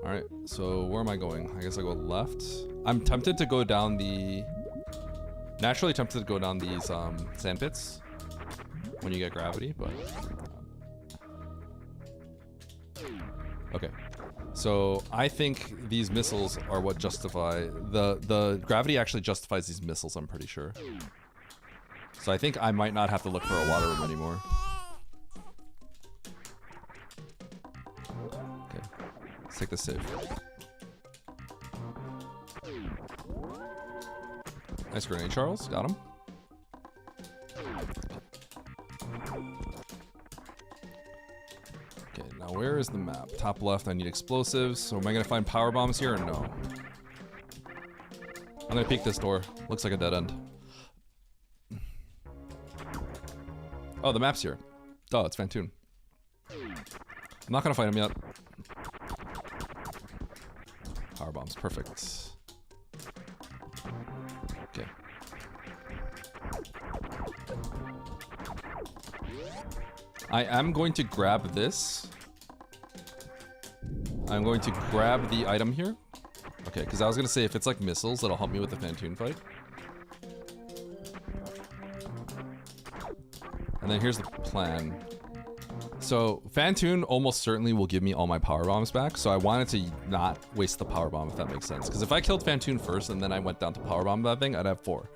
Alright, so where am I going? I guess I go left. I'm tempted to go down the... Naturally tempted to go down these sand pits when you get gravity, but... Okay. So I think these missiles are what justify... The gravity actually justifies these missiles, I'm pretty sure. So I think I might not have to look for a water room anymore. Okay. Let's take this save. Nice grenade, Charles. Got him. Okay, now where is the map? Top left, I need explosives. So am I gonna find power bombs here or no? I'm gonna peek this door. Looks like a dead end. Oh, the map's here. Oh, it's Fantoon. I'm not gonna fight him yet. Power bombs, perfect. Okay. I am going to grab this. I'm going to grab the item here. Okay, because I was gonna say if it's like missiles, that'll help me with the Fantoon fight. And then here's the plan. So Fantoon almost certainly will give me all my power bombs back, so I wanted to not waste the power bomb, if that makes sense. Because if I killed Fantoon first and then I went down to power bomb that thing, I'd have 4.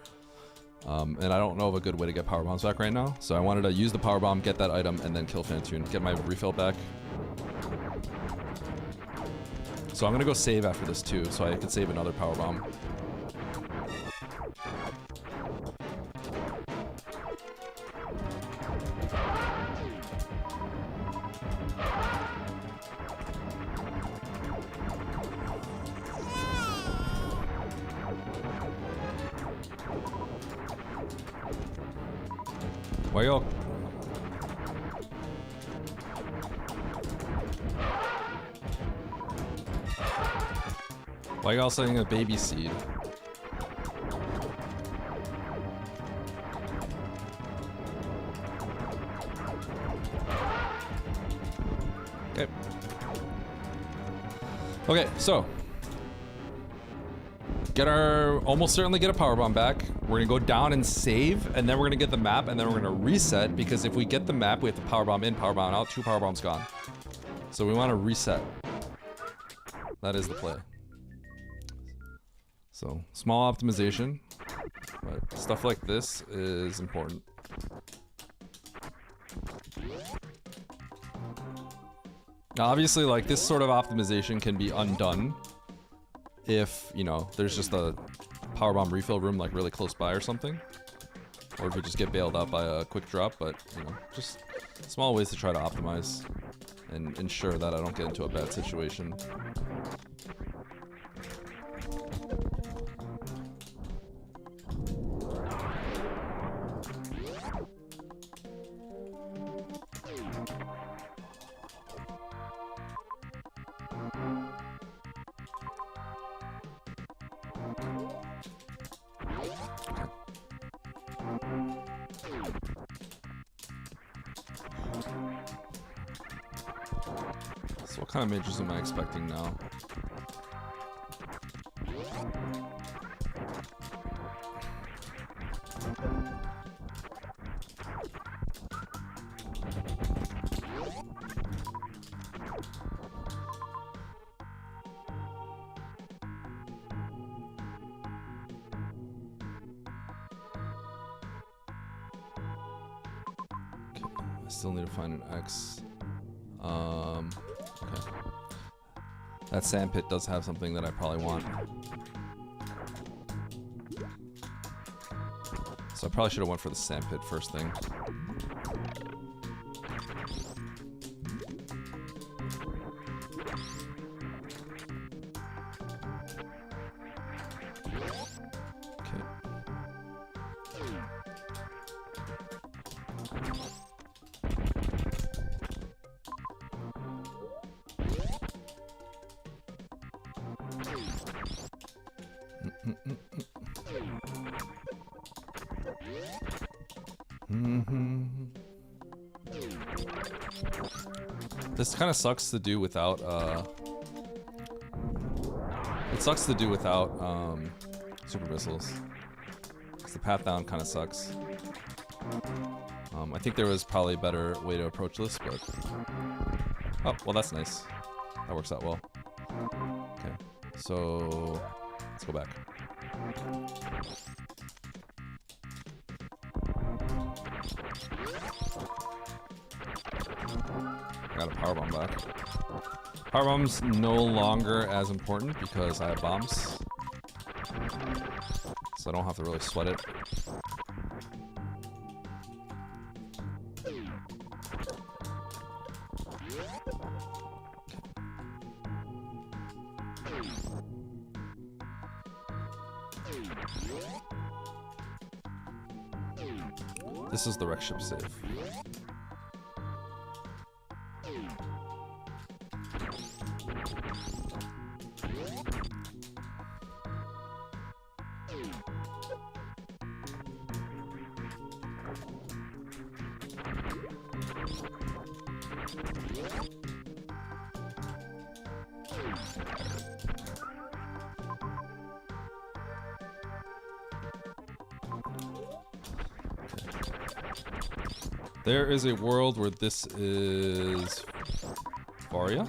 And I don't know of a good way to get power bombs back right now, so I wanted to use the power bomb, get that item, and then kill Fantoon, get my refill back. So I'm gonna go save after this too, so I can save another power bomb. Why y'all? Why y'all saying a baby seed? Okay. Okay, so almost certainly get a power bomb back. We're gonna go down and save, and then we're gonna get the map, and then we're gonna reset, because if we get the map, we have to power bomb in, power bomb out, 2 power bombs gone. So we want to reset. That is the play. So small optimization, but stuff like this is important. Now obviously, like, this sort of optimization can be undone if, you know, there's just a power bomb refill room like really close by or something, or if we just get bailed out by a quick drop. But, you know, just small ways to try to optimize and ensure that I don't get into a bad situation. So what kind of mages am I expecting now? I still need to find an X. Okay. That sandpit does have something that I probably want. So I probably should have went for the sandpit first thing. This kind of sucks to do without, it sucks to do without, super missiles. 'Cause the path down kind of sucks. I think there was probably a better way to approach this, but... Oh, well that's nice. That works out well. Okay, so... let's go back. I got a powerbomb back. Powerbomb's no longer as important because I have bombs. So I don't have to really sweat it. This is the wreck ship save. There is a world where this is Varia.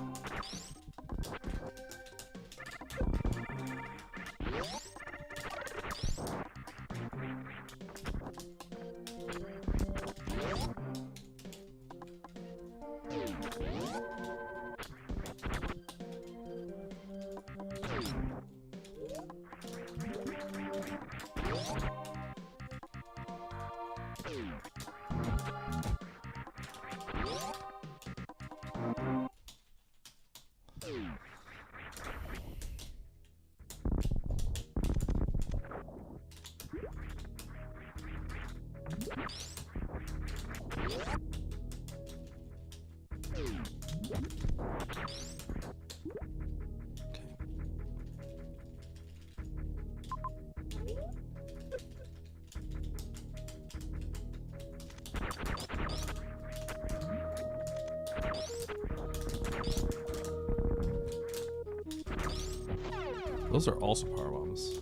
Those are also power bombs.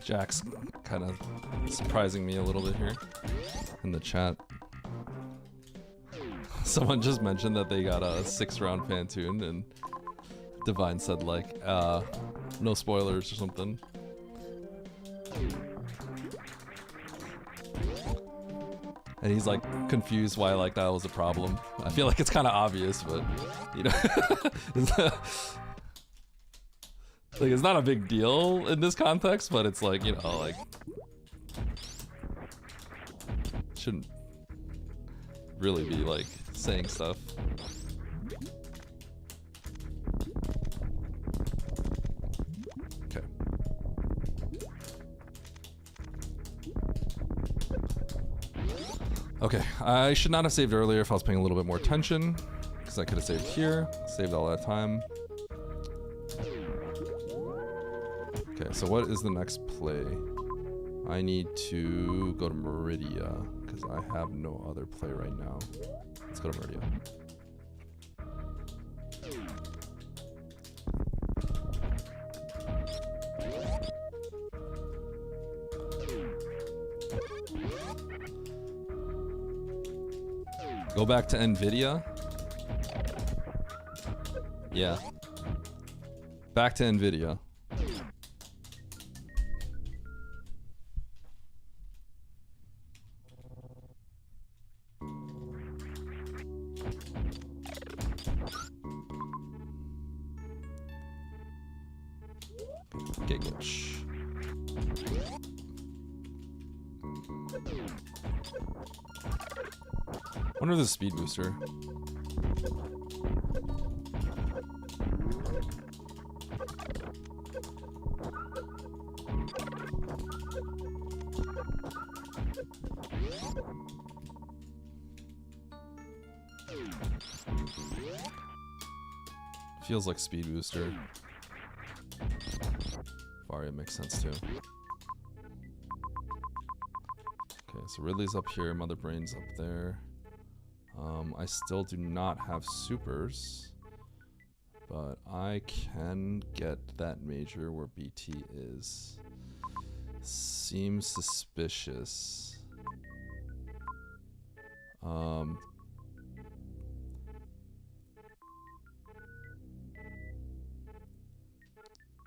Jack's kind of surprising me a little bit here in the chat. Someone just mentioned that they got a 6-round Phantoon, and Divine said like, no spoilers or something. And he's like confused why like that was a problem. I feel like it's kind of obvious, but you know. Like, it's not a big deal in this context, but it's like, you know, like... shouldn't really be, like, saying stuff. Okay. Okay, I should not have saved earlier if I was paying a little bit more attention, because I could have saved here, saved all that time. Okay, so what is the next play? I need to go to Meridia, because I have no other play right now. Let's go to Meridia. Go back to NVIDIA. Yeah. Back to NVIDIA. Gigach. Wonder if there's a speed booster. Feels like speed booster. Varia makes sense too. Okay, so Ridley's up here, Mother Brain's up there. I still do not have supers, but I can get that major where BT is. Seems suspicious.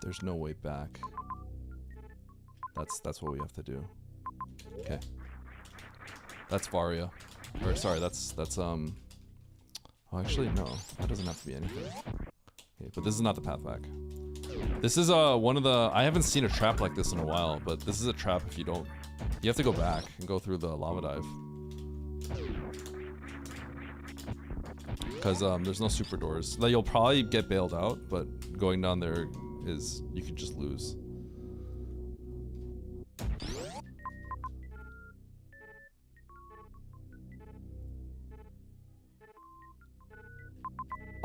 There's no way back. That's what we have to do. Okay. That's Varia. Or sorry, that's oh, actually no. That doesn't have to be anything. Okay, but this is not the path back. This is one of the, I haven't seen a trap like this in a while, but this is a trap if you don't, you have to go back and go through the lava dive. Because there's no super doors. Like, you'll probably get bailed out, but going down there is, you could just lose.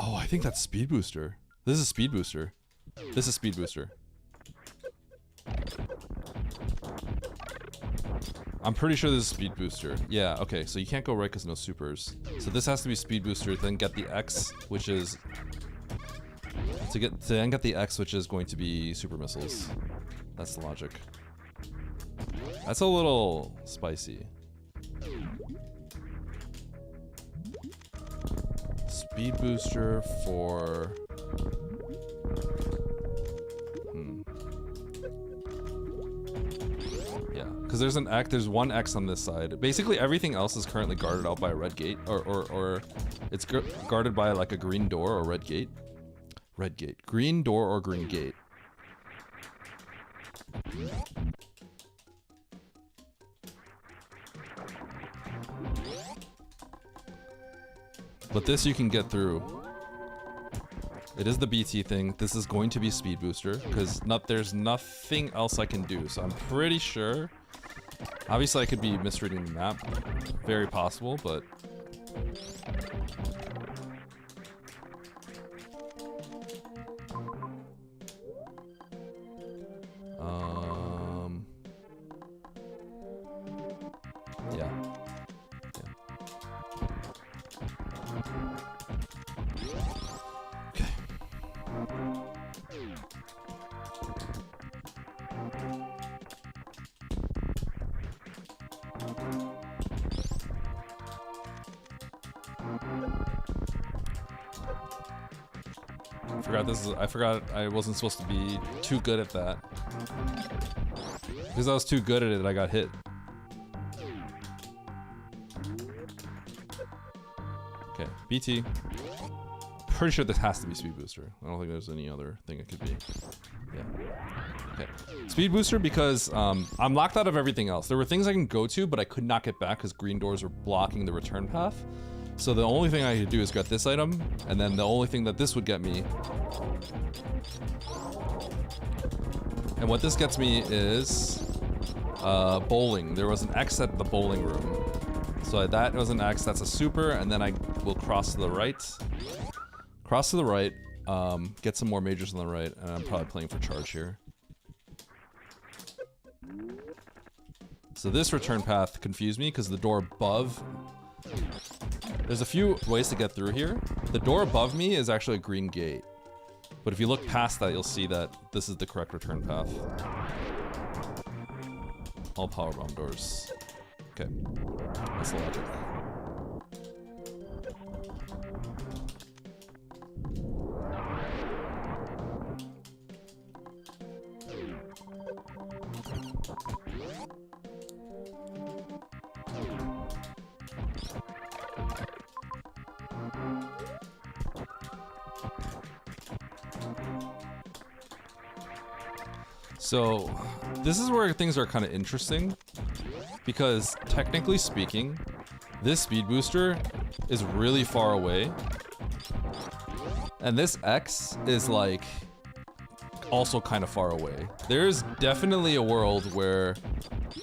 Oh, I think that's speed booster. This is speed booster. This is speed booster. I'm pretty sure this is speed booster. Yeah, okay, so you can't go right because no supers. So this has to be speed booster, then get the X, which is to then get the X, which is going to be super missiles. That's the logic. That's a little spicy. Speed booster for yeah, because there's an X, there's one X on this side. Basically everything else is currently guarded out by a red gate, or it's guarded by like a green door or red gate. Red gate. Green door or green gate. But this you can get through. It is the BT thing. This is going to be speed booster because there's nothing else I can do. So I'm pretty sure. Obviously, I could be misreading the map. Very possible, but. Yeah. Okay. I forgot I wasn't supposed to be too good at that. Because I was too good at it, I got hit. Okay, BT. Pretty sure this has to be speed booster. I don't think there's any other thing it could be. Yeah. Okay. Speed booster because I'm locked out of everything else. There were things I can go to, but I could not get back because green doors were blocking the return path. So the only thing I could do is get this item, and then the only thing that this would get me. And what this gets me is bowling. There was an X at the bowling room. So that was an X, that's a super, and then I will cross to the right. Cross to the right, get some more majors on the right, and I'm probably playing for charge here. So this return path confused me because the door above There's a few ways to get through here. The door above me is actually a green gate. But if you look past that, you'll see that this is the correct return path. All power bomb doors. Okay. That's the logic. So, this is where things are kind of interesting, because technically speaking, this speed booster is really far away, and this X is like also kind of far away. There's definitely a world where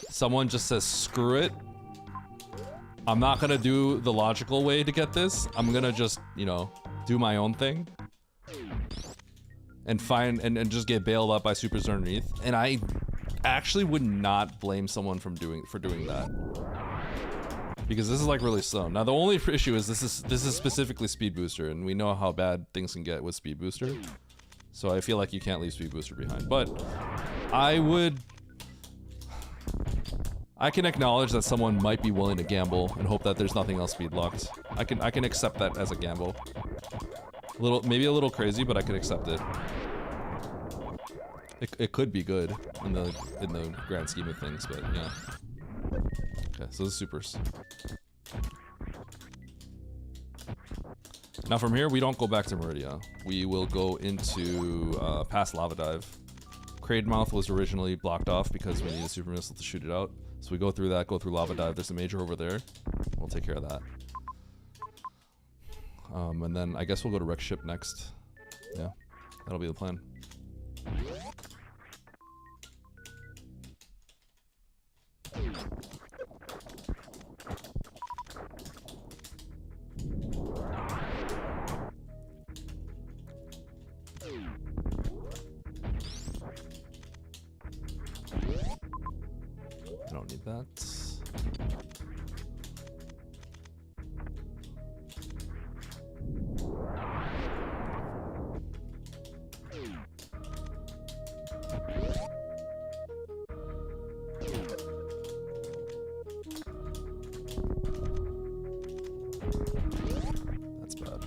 someone just says, screw it, I'm not gonna do the logical way to get this, I'm gonna just, you know, do my own thing. And find and just get bailed out by supers underneath, and I actually would not blame someone for doing that, because this is like really slow. Now the only issue is this is specifically speed booster, and we know how bad things can get with speed booster. So I feel like you can't leave speed booster behind. But I can acknowledge that someone might be willing to gamble and hope that there's nothing else speed locked. I can accept that as a gamble. Maybe a little crazy, but I could accept it. It could be good in the grand scheme of things, but yeah. Okay, so the supers. Now from here, we don't go back to Meridia. We will go into past Lava Dive. Crade Mouth was originally blocked off because we need a super missile to shoot it out. So we go through that, go through Lava Dive. There's a major over there. We'll take care of that. And then I guess we'll go to Wreck Ship next. Yeah, that'll be the plan. I don't need that. That's bad.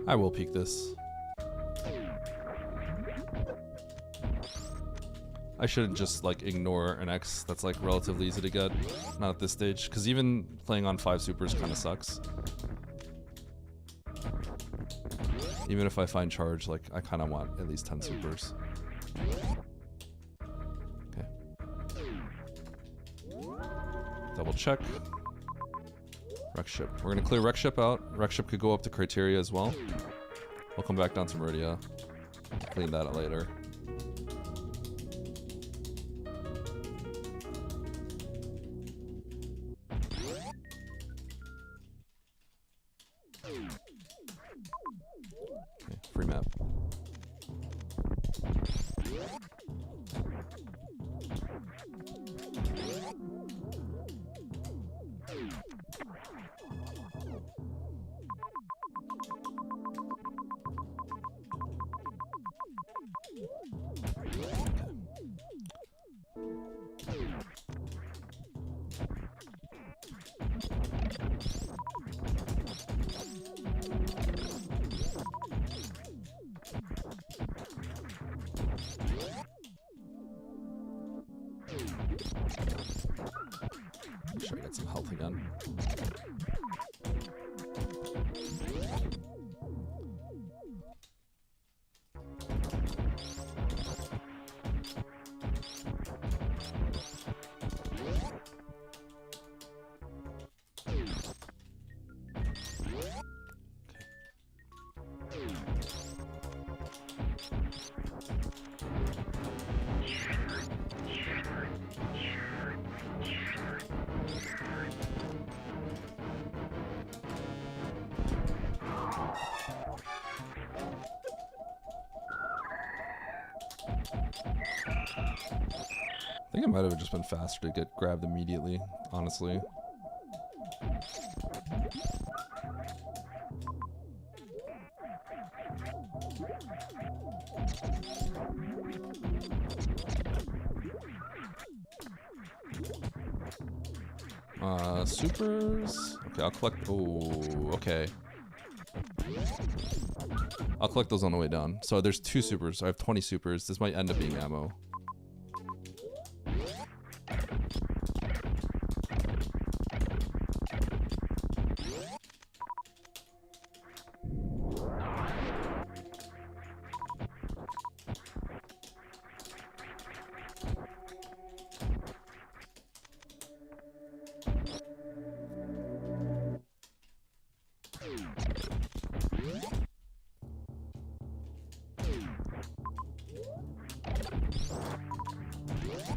I will peek this. I shouldn't just like ignore an X that's like relatively easy to get. Not at this stage, because even playing on 5 supers kind of sucks. Even if I find charge, like I kind of want at least 10 supers. Okay. Double check. Wreck Ship. We're gonna clear Wreck Ship out. Wreck Ship could go up to Criteria as well. We'll come back down to Meridia. Clean that out later. Okay, free map. Make sure I get some health again. I think it might have just been faster to get grabbed immediately, honestly. Supers. Okay, I'll collect. Oh, okay. I'll collect those on the way down. So there's 2 supers. I have 20 supers. This might end up being ammo.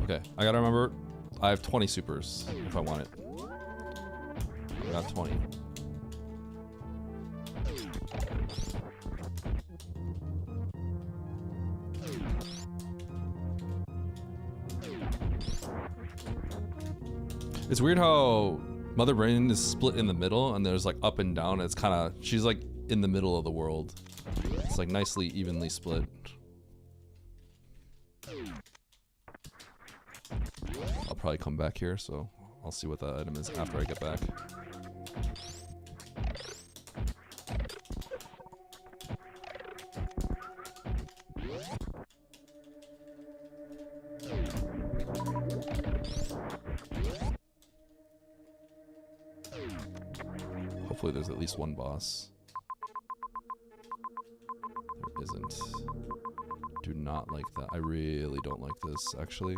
Okay, I gotta remember, I have 20 supers if I want it. I got 20. It's weird how Mother Brain is split in the middle and there's like up and down. It's kind of, she's like in the middle of the world. It's like nicely evenly split. I'll probably come back here, so I'll see what that item is after I get back. Hopefully there's at least one boss. There isn't. Do not like that. I really don't like this, actually.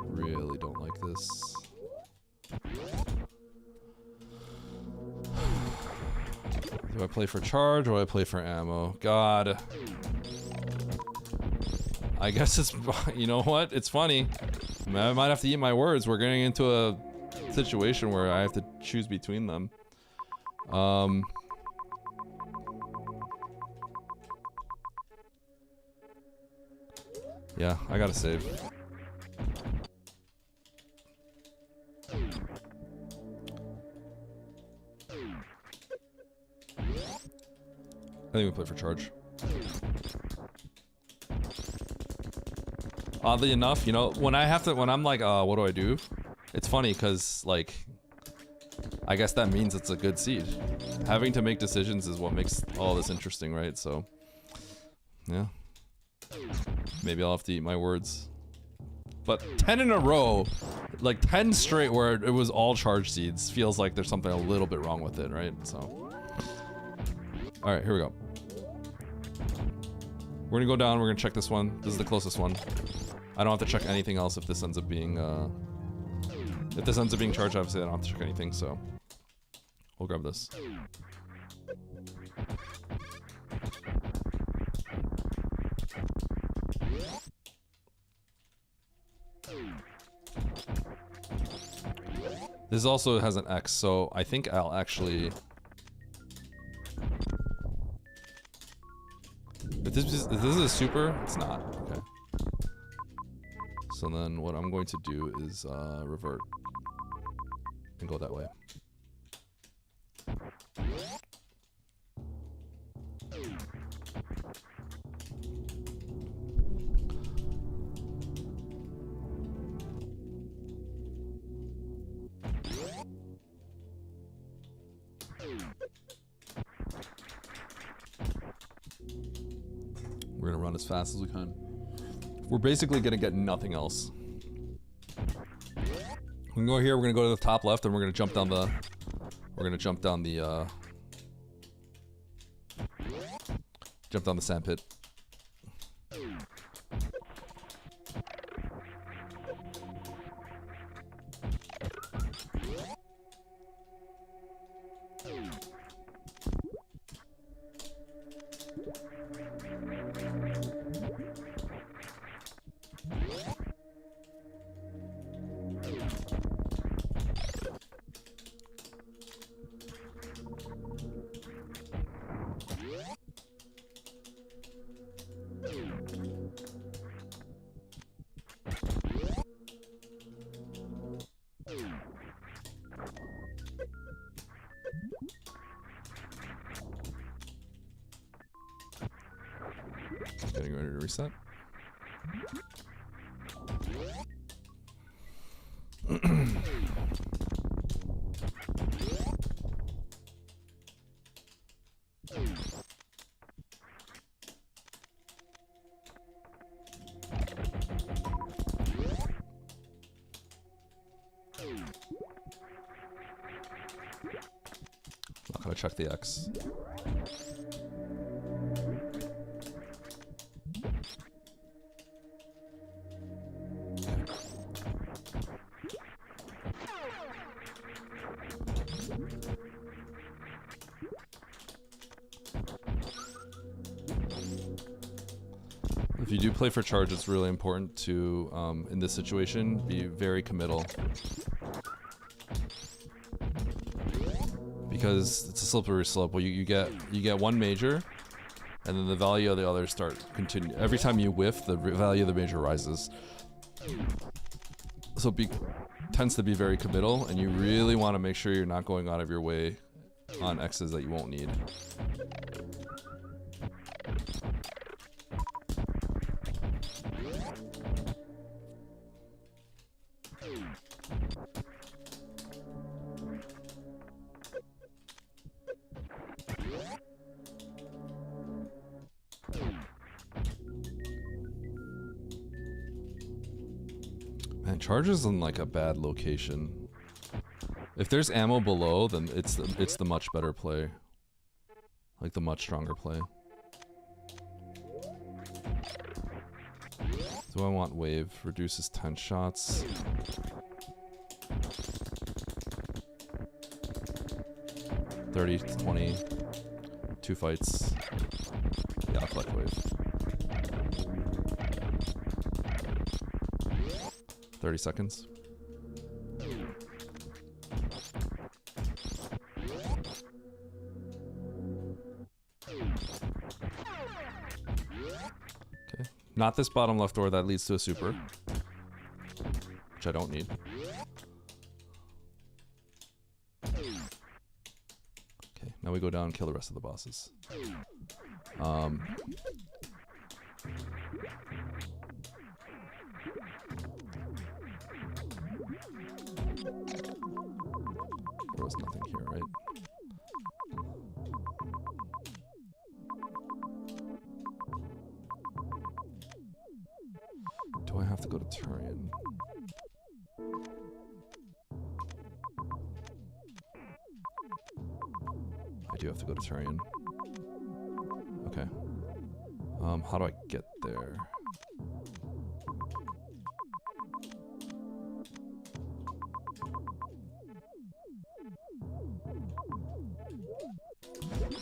Really don't like this. Do I play for charge or do I play for ammo? God. I guess it's, you know what? It's funny. I might have to eat my words. We're getting into a situation where I have to choose between them. Yeah, I gotta save. I think we play for charge. Oddly enough, you know, when I'm like, what do I do? It's funny because, like, I guess that means it's a good seed. Having to make decisions is what makes all this interesting, right? So, yeah. Maybe I'll have to eat my words. But 10 in a row, like 10 straight where it was all charge seeds, feels like there's something a little bit wrong with it, right? So. Alright, here we go. We're gonna go down, we're gonna check this one. This is the closest one. I don't have to check anything else if this ends up being, if this ends up being charged, obviously I don't have to check anything, so. We'll grab this. This also has an X, so I think I'll actually... If this is a super, it's not. Okay. So then what I'm going to do is revert and go that way. We're gonna run as fast as we can. We're basically gonna get nothing else. We can go here, we're gonna go to the top left, and we're gonna jump down the... Jump down the sand pit. reset. Not gonna check the X. If you do play for charge, it's really important to, in this situation, be very committal. Because it's a slippery slope. Well, you get one major, and then the value of the others continue. Every time you whiff, the value of the major rises. So it tends to be very committal, and you really want to make sure you're not going out of your way on X's that you won't need. Man, charge is in like a bad location. If there's ammo below, then it's the much better play. Like the much stronger play. Do I want wave? Reduces 10 shots. $30, $20, 2 fights. Yeah, I'll collect wave. 30 seconds. Okay. Not this bottom left door, that leads to a super. Which I don't need. Okay, now we go down and kill the rest of the bosses. There was nothing here, right? Do I have to go to Turian? I do have to go to Turian. Okay. How do I get there?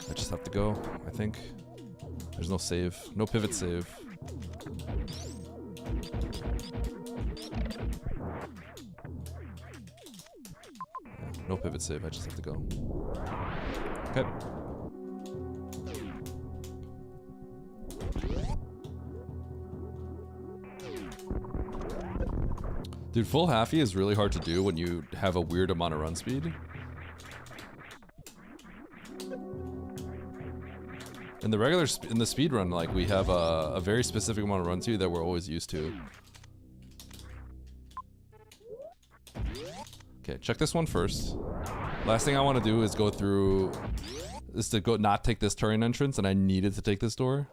I just have to go, I think. There's no save. No pivot save. Yeah, no pivot save, I just have to go. Okay. Dude, full halfie is really hard to do when you have a weird amount of run speed. In the regular, in the speed run, like, we have a very specific amount of run speed that we're always used to. Okay, check this one first. Last thing I want to do is go through, is to go not take this Turian entrance, and I needed to take this door.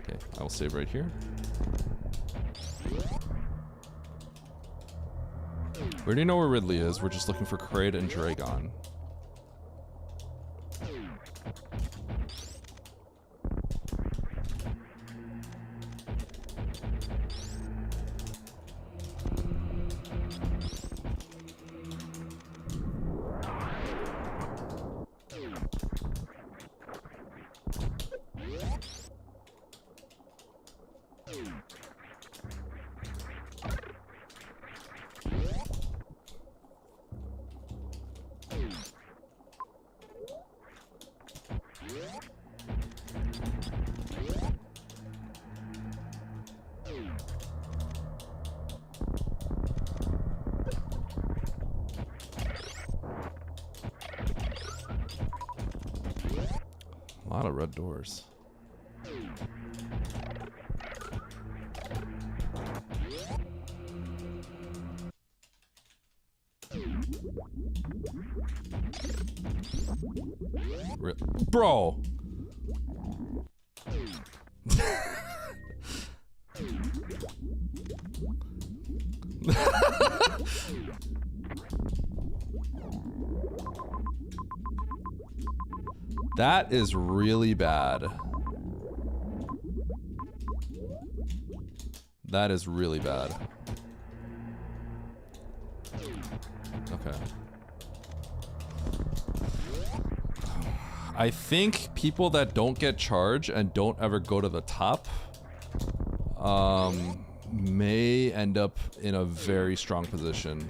Okay, I will save right here. We already know where Ridley is. We're just looking for Kraid and Dragon. A lot of red doors. Bro. That is really bad. That is really bad. Okay. I think people that don't get charge and don't ever go to the top may end up in a very strong position.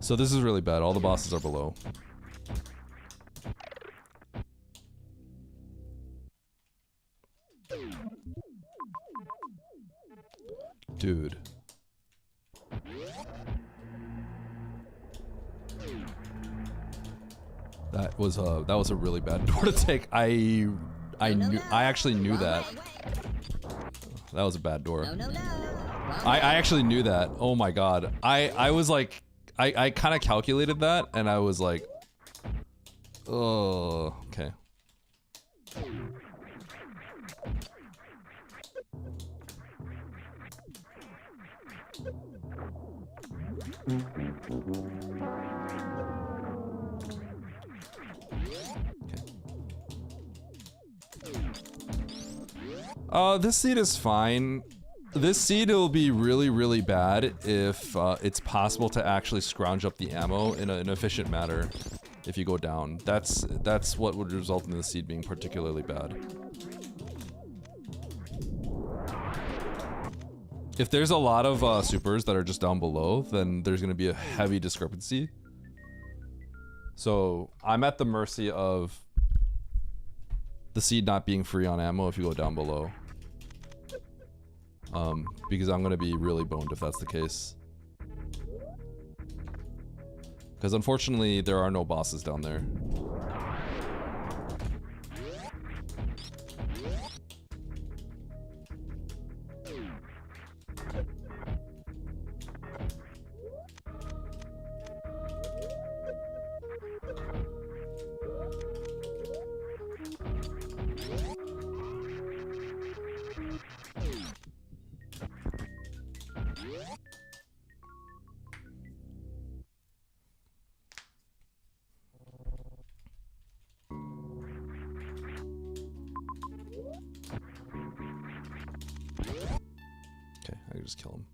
So this is really bad. All the bosses are below. Dude. That was a really bad door to take. I actually knew that. That was a bad door. I actually knew that. Oh my god. I was like, I kind of calculated that, and I was like, oh, okay. This seed is fine. This seed will be really, really bad if it's possible to actually scrounge up the ammo in an efficient manner if you go down. That's what would result in the seed being particularly bad. If there's a lot of supers that are just down below, then there's going to be a heavy discrepancy. So I'm at the mercy of the seed not being free on ammo if you go down below. Because I'm gonna be really boned if that's the case. Because unfortunately, there are no bosses down there. Okay, I can just kill him.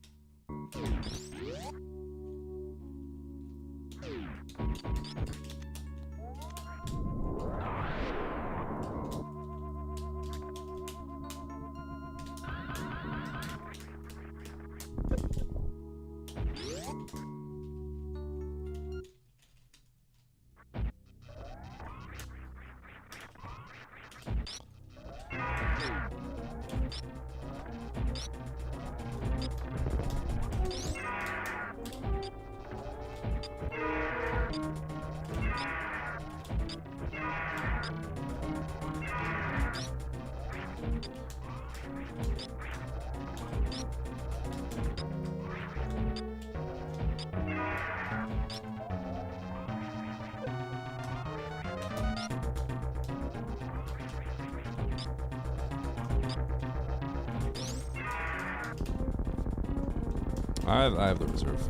I have the reserve.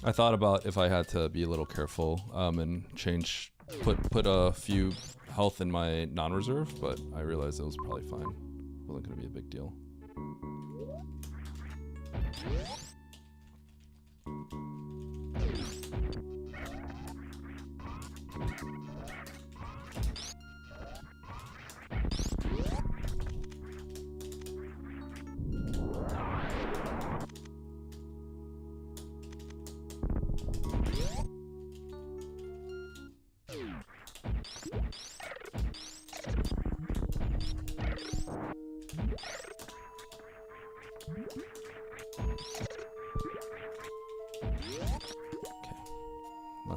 I thought about if I had to be a little careful and put a few health in my non-reserve, but I realized it was probably fine. It wasn't gonna be a big deal.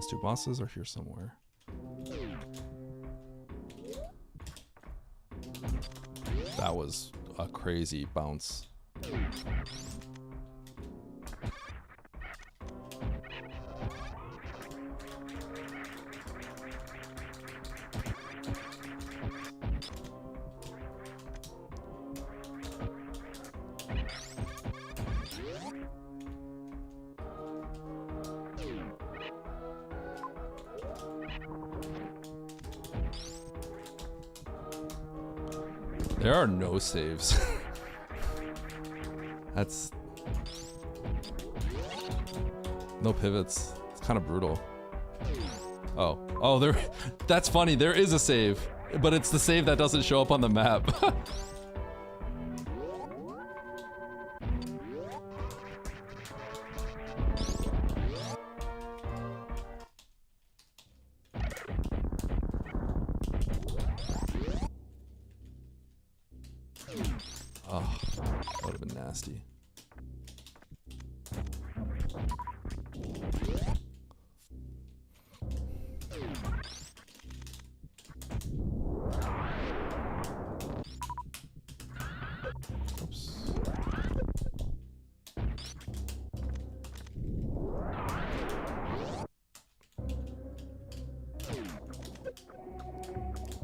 Last two bosses are here somewhere. That was a crazy bounce. There are no saves. That's... No pivots. It's kind of brutal. Oh. Oh, there... That's funny. There is a save. But it's the save that doesn't show up on the map. Oh, that would have been nasty. Oops.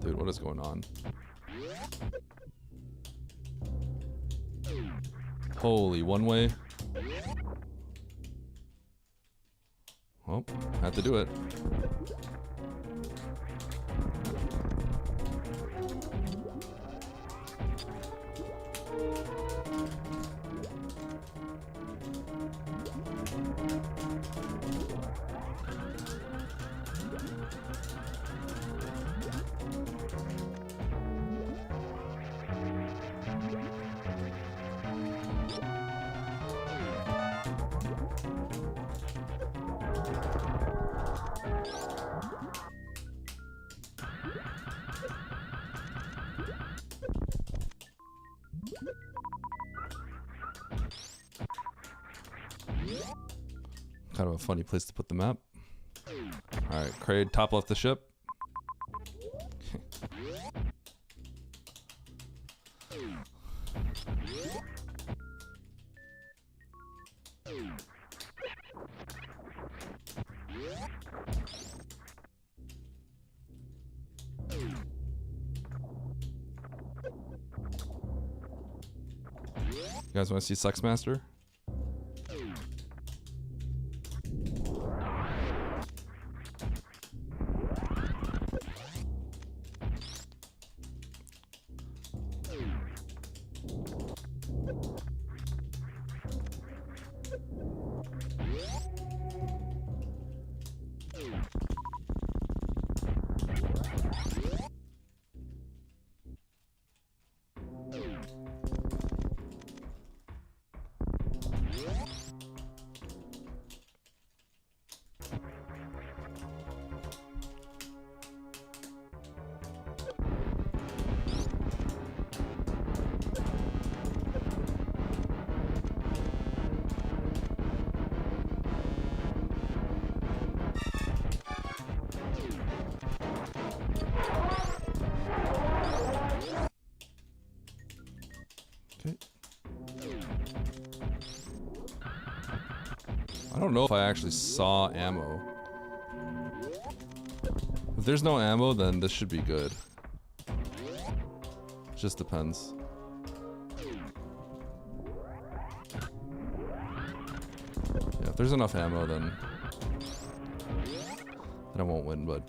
Dude, what is going on? Holy, one way. Well, had to do it. Kind of a funny place to put the map. Alright, Kraid, top left the ship. You guys want to see Sex Master? Okay. I don't know if I actually saw ammo. If there's no ammo, then this should be good. Just depends. Yeah, if there's enough ammo, then I won't win, but...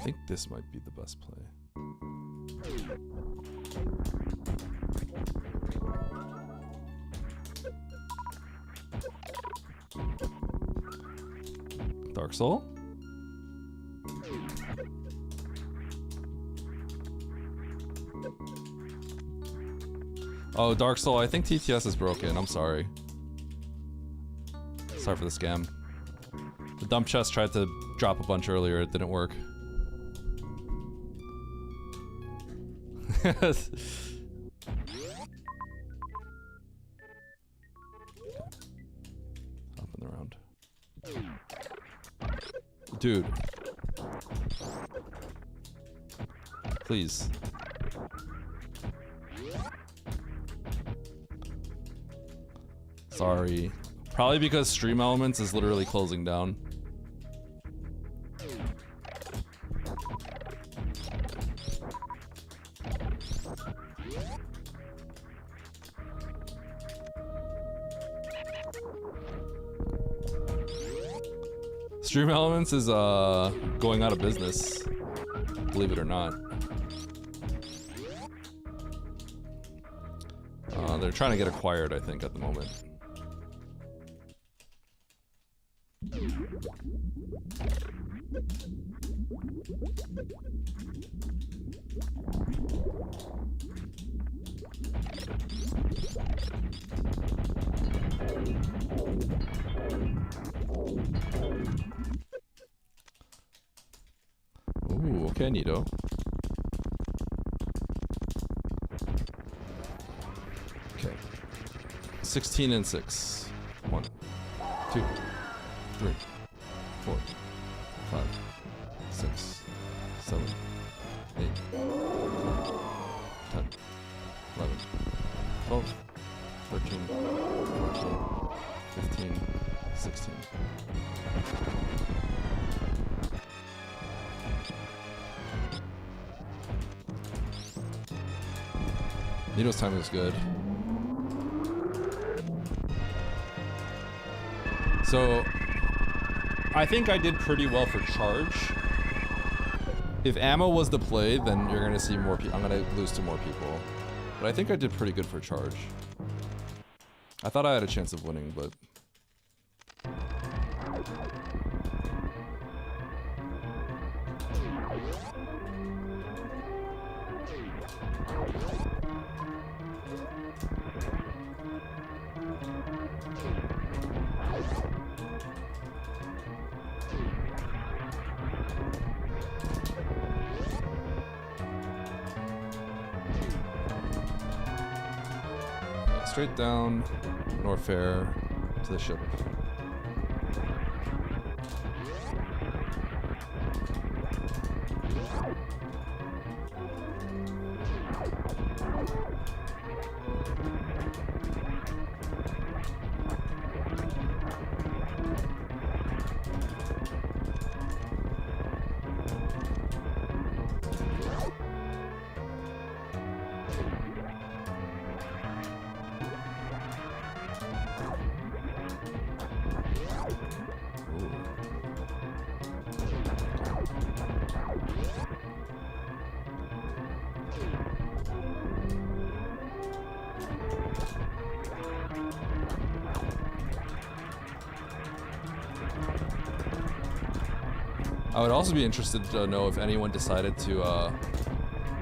think this might be the best play. Dark Soul? Oh, Dark Soul, I think TTS is broken. I'm sorry. Sorry for the scam. The dump chest tried to drop a bunch earlier. It didn't work. Up and around. Dude. Please. Sorry. Probably because Stream Elements is literally closing down. Stream Elements is going out of business, believe it or not. They're trying to get acquired, I think, at the moment. Ooh, okay, Nito. Okay. 16 and 6. 1, 2, 3, 4, 5, 6, 7, 8, 10, 11, 12, 13, 14, 15, 16. Nito's timing is good. So, I think I did pretty well for charge. If ammo was the play, then you're gonna see more people. I'm gonna lose to more people. But I think I did pretty good for charge. I thought I had a chance of winning, but... Straight down, Norfair to the ship. I would also be interested to know if anyone decided to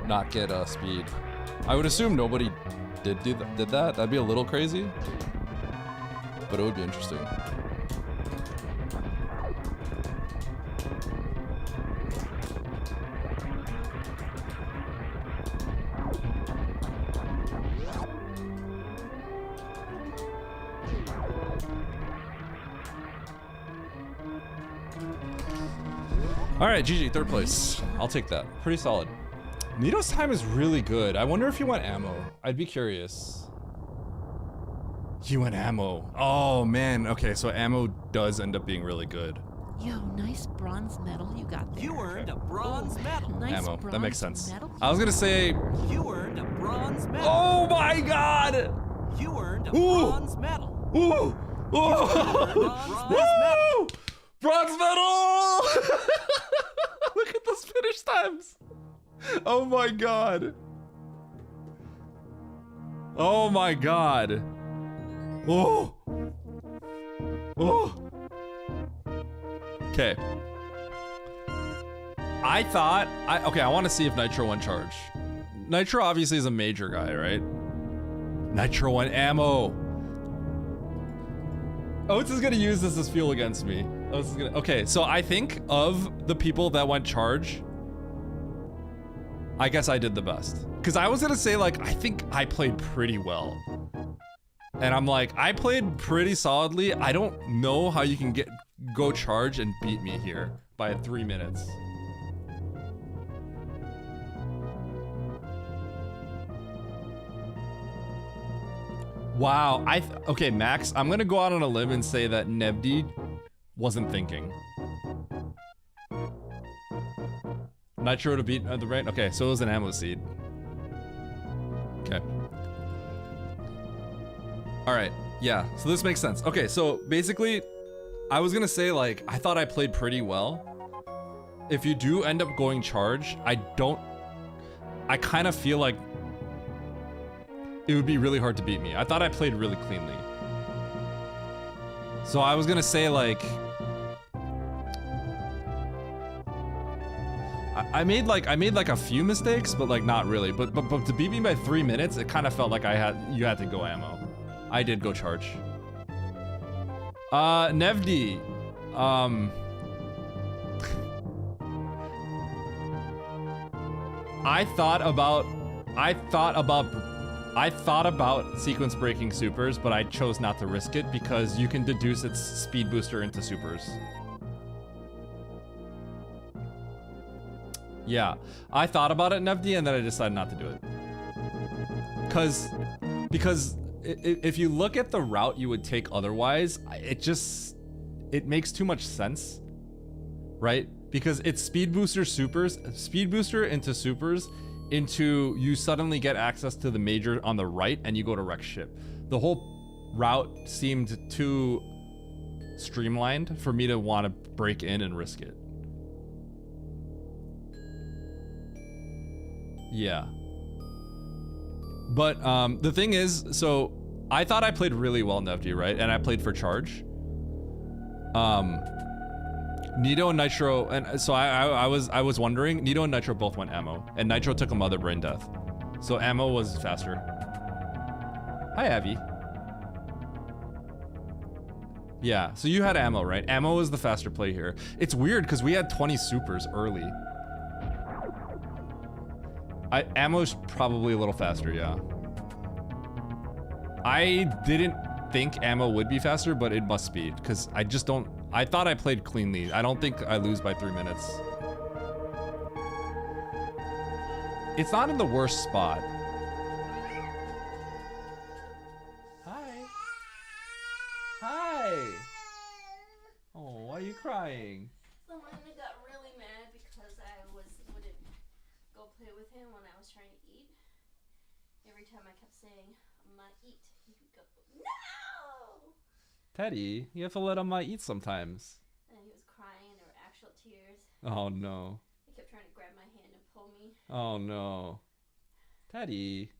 not get speed. I would assume nobody did that. That'd be a little crazy, but it would be interesting. All right, GG, third place. I'll take that. Pretty solid. Nito's time is really good. I wonder if he went ammo. I'd be curious. He went ammo. Oh man. Okay, so ammo does end up being really good. Yo, nice bronze medal you got there. You earned a bronze medal. Nice Ammo. That makes bronze sense. medal. I was gonna say. You earned a bronze medal. Oh my god! You earned a Ooh. bronze medal. Ooh! Bronze medal. Woo! Bronze medal! Look at those finish times. Oh my god. Oh my god. Oh. Oh. Okay. I want to see if Nitro won charge. Nitro obviously is a major guy, right? Nitro won ammo. Oates is gonna use this as fuel against me. Okay, so I think of the people that went charge, I guess I did the best. Because I was gonna say, like, I think I played pretty well. And I'm like, I played pretty solidly. I don't know how you can go charge and beat me here by 3 minutes. Wow, okay, Max, I'm gonna go out on a limb and say that Nevdi wasn't thinking. Nitro to beat the right? Okay, so it was an ammo seed. Okay. Alright, yeah, so this makes sense. Okay, so basically, I was gonna say, like, I thought I played pretty well. If you do end up going charge, I kind of feel like it would be really hard to beat me. I thought I played really cleanly. So I was gonna say, like, I made like a few mistakes, but like not really. But to beat me by 3 minutes, it kind of felt like you had to go ammo. I did go charge. Nevdi, I thought about sequence breaking supers, but I chose not to risk it because you can deduce its speed booster into supers. Yeah, I thought about it, Nevdi, and then I decided not to do it. Because if you look at the route you would take otherwise, it makes too much sense, right? Because it's speed booster into supers, into you suddenly get access to the major on the right and you go to wreck ship. The whole route seemed too streamlined for me to want to break in and risk it. Yeah. But the thing is, so I thought I played really well, Nevdi, right? And I played for charge. Nito and Nitro, and so I was wondering, Nito and Nitro both went ammo, and Nitro took a mother brain death. So ammo was faster. Hi, Abby. Yeah, so you had ammo, right? Ammo was the faster play here. It's weird because we had 20 supers early. Ammo's probably a little faster, yeah. I didn't think ammo would be faster, but it must be, because I thought I played cleanly. I don't think I lose by 3 minutes. It's not in the worst spot. Hi. Hi. Oh, why are you crying? Someone got really mad because I wouldn't go play with him when I was trying to eat. Every time I kept saying, I'm gonna eat, he would go, no! Teddy, you have to let him eat sometimes. And he was crying, there were actual tears. Oh no. He kept trying to grab my hand and pull me. Oh no. Teddy.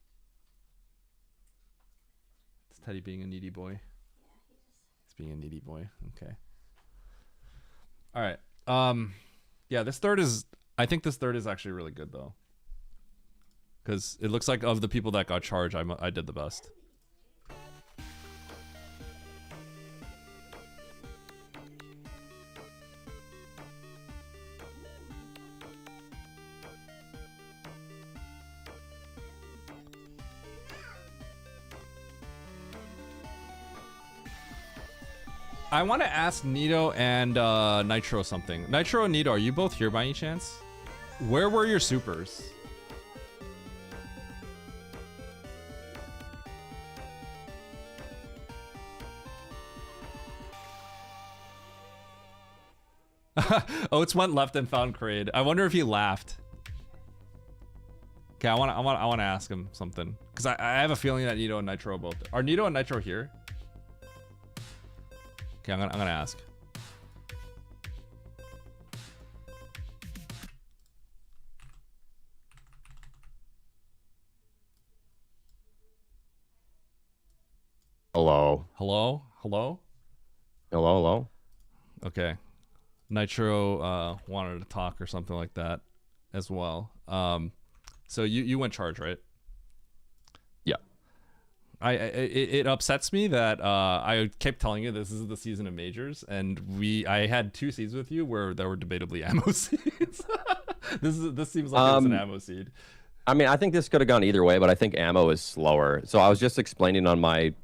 It's Teddy being a needy boy. Yeah, He's being a needy boy. Okay. Alright. Yeah, I think this third is actually really good though. Because it looks like of the people that got charged, I did the best. I want to ask Nito and Nitro something. Nitro and Nito, are you both here by any chance? Where were your supers? Oates went left and found Kraid. I wonder if he laughed. Okay, I want to ask him something because I have a feeling that Nito and Nitro both are. Nito and Nitro here? Okay, I'm gonna ask. Hello. Hello? Hello? Hello, hello. Okay. Nitro wanted to talk or something like that as well. So you went charge, right? Yeah. It upsets me that I kept telling you this is the season of majors, and I had 2 seeds with you where there were debatably ammo seeds. This seems like it's an ammo seed. I mean, I think this could have gone either way, but I think ammo is slower. So I was just explaining on my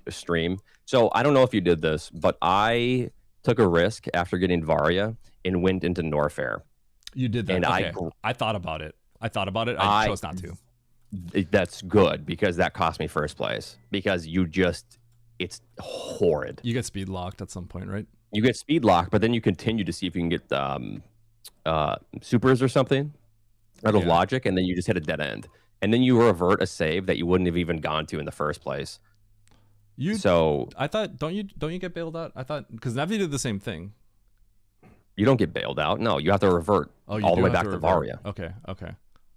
stream. So I don't know if you did this, but I took a risk after getting Varia and went into Norfair. You did that. And okay. I thought about it. I chose not to. That's good because that cost me first place because it's horrid. You get speed locked at some point, right? You get speed locked, but then you continue to see if you can get supers or something out of logic, and then you just hit a dead end. And then you revert a save that you wouldn't have even gone to in the first place. I thought, don't you get bailed out? I thought, because Navi did the same thing. You don't get bailed out. No, you have to revert all the way back to Varia. Okay.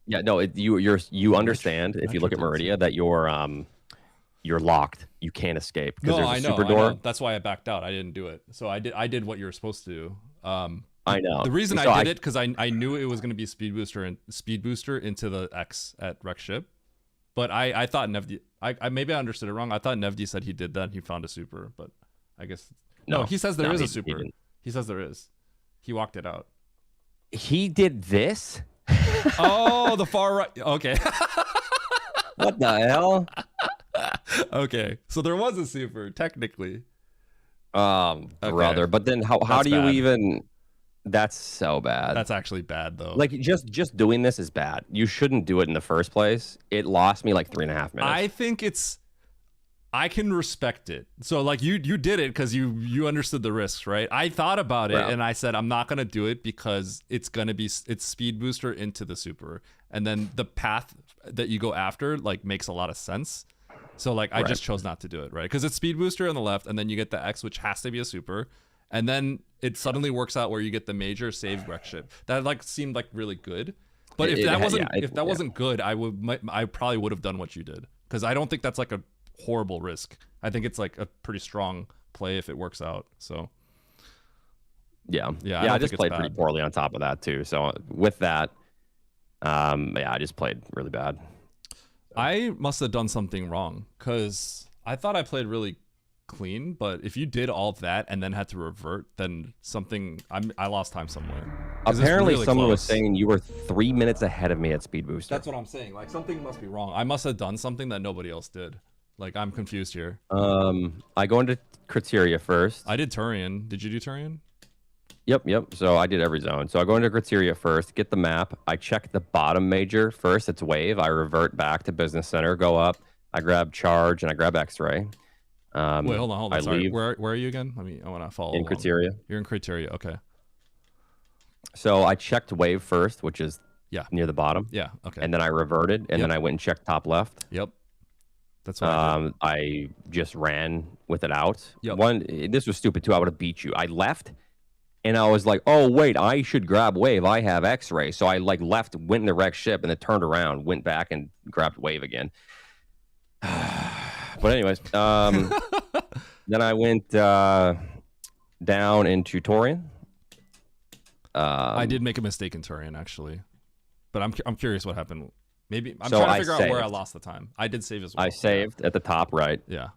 Yeah, no, you understand if you look at Meridia that you're locked. You can't escape because there's a super door. I know. That's why I backed out. I didn't do it. So I did what you were supposed to do. I know. The reason I did it because I knew it was going to be speed booster into the X at Wreck Ship. But I thought Nevdi, maybe I understood it wrong. I thought Nevdi said he did that and he found a super, but I guess no. He says there is a super. He says there is. He walked it out. He did this? Oh, the far right. Okay. What the hell? Okay, so there was a super technically. Brother, okay. But then how do you even? That's so bad. That's actually bad though. Like just doing this is bad. You shouldn't do it in the first place. It lost me like 3.5 minutes. I think I can respect it. So like you did it because you understood the risks, right? I thought about it and I said I'm not gonna do it because it's speed booster into the super, and then the path that you go after like makes a lot of sense. So like I just chose not to do it, right? Because it's speed booster on the left, and then you get the X, which has to be a super, and then it suddenly works out where you get the major save Wreck Ship. That like seemed like really good, but if that wasn't good, I probably would have done what you did because I don't think that's like a horrible risk. I think it's like a pretty strong play if it works out. So I just played pretty poorly on top of that too. So with that, I just played really bad. I must have done something wrong because I thought I played really clean, but if you did all of that and then had to revert, then I lost time somewhere. Apparently really someone was saying you were 3 minutes ahead of me at speed booster. That's what I'm saying. Like something must be wrong. I must have done something that nobody else did. Like I'm confused here. I go into criteria first. I did Turian. Did you do Turian? Yep. So I did every zone. So I go into criteria first, get the map. I check the bottom major first. It's wave. I revert back to business center, go up. I grab charge and I grab X-ray. Wait, hold on. Sorry. Where are you again? I want to follow in along. criteria. You're in criteria. Okay. So I checked wave first, which is near the bottom. Yeah. Okay. And then I reverted, and then I went and checked top left. Yep. That's what I just ran with it out. Yep. This was stupid too. I would have beat you. I left, and I was like, "Oh wait, I should grab wave. I have X-ray." So I like left, went in the Wreck Ship, and then turned around, went back, and grabbed wave again. But anyways, then I went down into Torian. I did make a mistake in Turian actually, but I'm curious what happened. Maybe I'm trying to figure out where I lost the time. I did save as well. I saved at the top right. Yeah.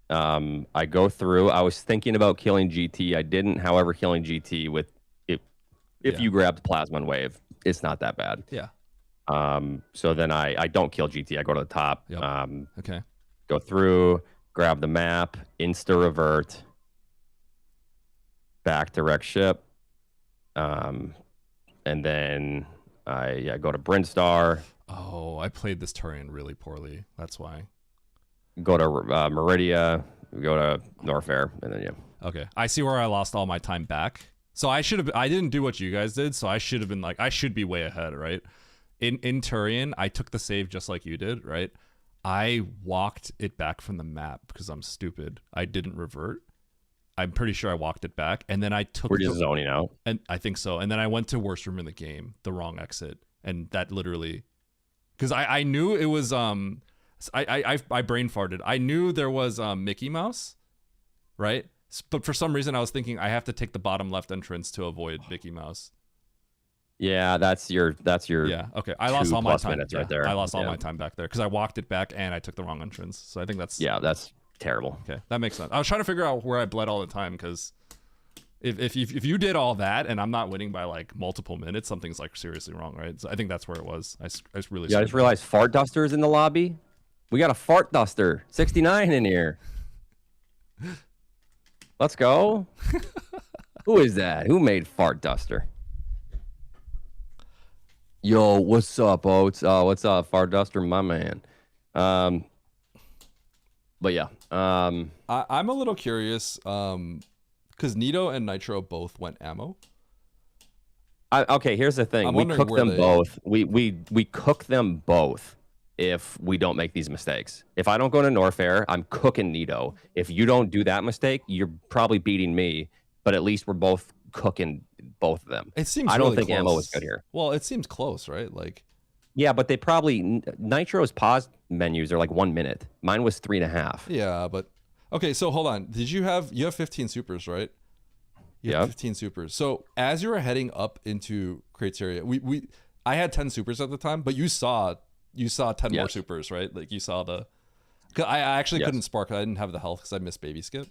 I go through. I was thinking about killing GT. I didn't. However, killing GT with if you grabbed plasma and wave, it's not that bad. Yeah. So then I don't kill GT. I go to the top. Yep. Okay. Go through, grab the map, insta revert, back to Wreck Ship, and then I go to Brinstar. Oh, I played this Turian really poorly. That's why. Go to Meridia, go to Norfair, and then Okay, I see where I lost all my time back. So I didn't do what you guys did. So I should have been like, I should be way ahead, right? In Turian, I took the save just like you did, right? I walked it back from the map because I'm stupid. I didn't revert. I'm pretty sure I walked it back, and then I took. We're just zoning out. And I think so. And then I went to worst room in the game, the wrong exit, and that literally, because I knew it was I brain farted. I knew there was Mickey Mouse, right? But for some reason I was thinking I have to take the bottom left entrance to avoid Mickey Mouse. Yeah, that's your Yeah, okay. I lost all my 2+ time minutes right there. I lost all my time back there because I walked it back and I took the wrong entrance. So I think that's that's terrible. okay. That makes sense. I was trying to figure out where I bled all the time because if you did all that and I'm not winning by like multiple minutes, something's like seriously wrong, right? So I think that's where it was. I just really I just realized fart dusters in the lobby. We got a fart duster 69 in here. Let's go. Who is that? Who made fart duster? Yo, what's up, Oates? What's up, fart duster, my man? But yeah, I'm a little curious because Nito and Nitro both went ammo. Okay, here's the thing. We cook them both. We cook them both if we don't make these mistakes. If I don't go to Norfair, I'm cooking Nito. If you don't do that mistake, you're probably beating me, but at least we're both cooking both of them. It seems I don't really think close. ammo is good here. Well, it seems close, right? Like, yeah, but they probably Nitro's pause menus are like 1 minute. Mine was 3.5. yeah, but okay. So hold on. Did you have 15 supers, right? You have 15 supers. So as you were heading up into crates area, I had 10 supers at the time, but you saw 10 more supers, right? Like you saw the. I actually couldn't spark. I didn't have the health because I missed baby skip.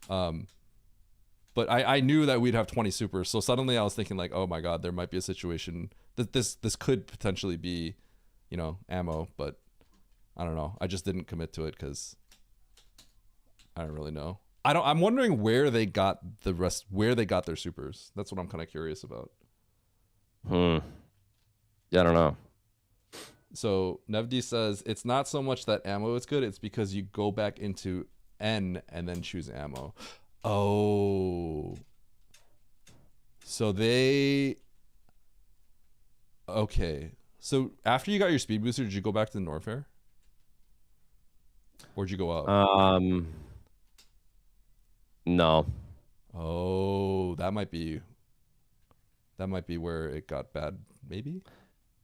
But I knew that we'd have 20 supers. So suddenly I was thinking like, oh my God, there might be a situation that this could potentially be, ammo, but I don't know. I just didn't commit to it because I don't really know. I'm wondering where they got where they got their supers. That's what I'm kind of curious about. Yeah, I don't know. So Nevdi says it's not so much that ammo is good, it's because you go back into N and then choose ammo. Oh. So okay. So after you got your speed booster, did you go back to the Norfair? Where'd you go out? No. Oh, that might be where it got bad, maybe?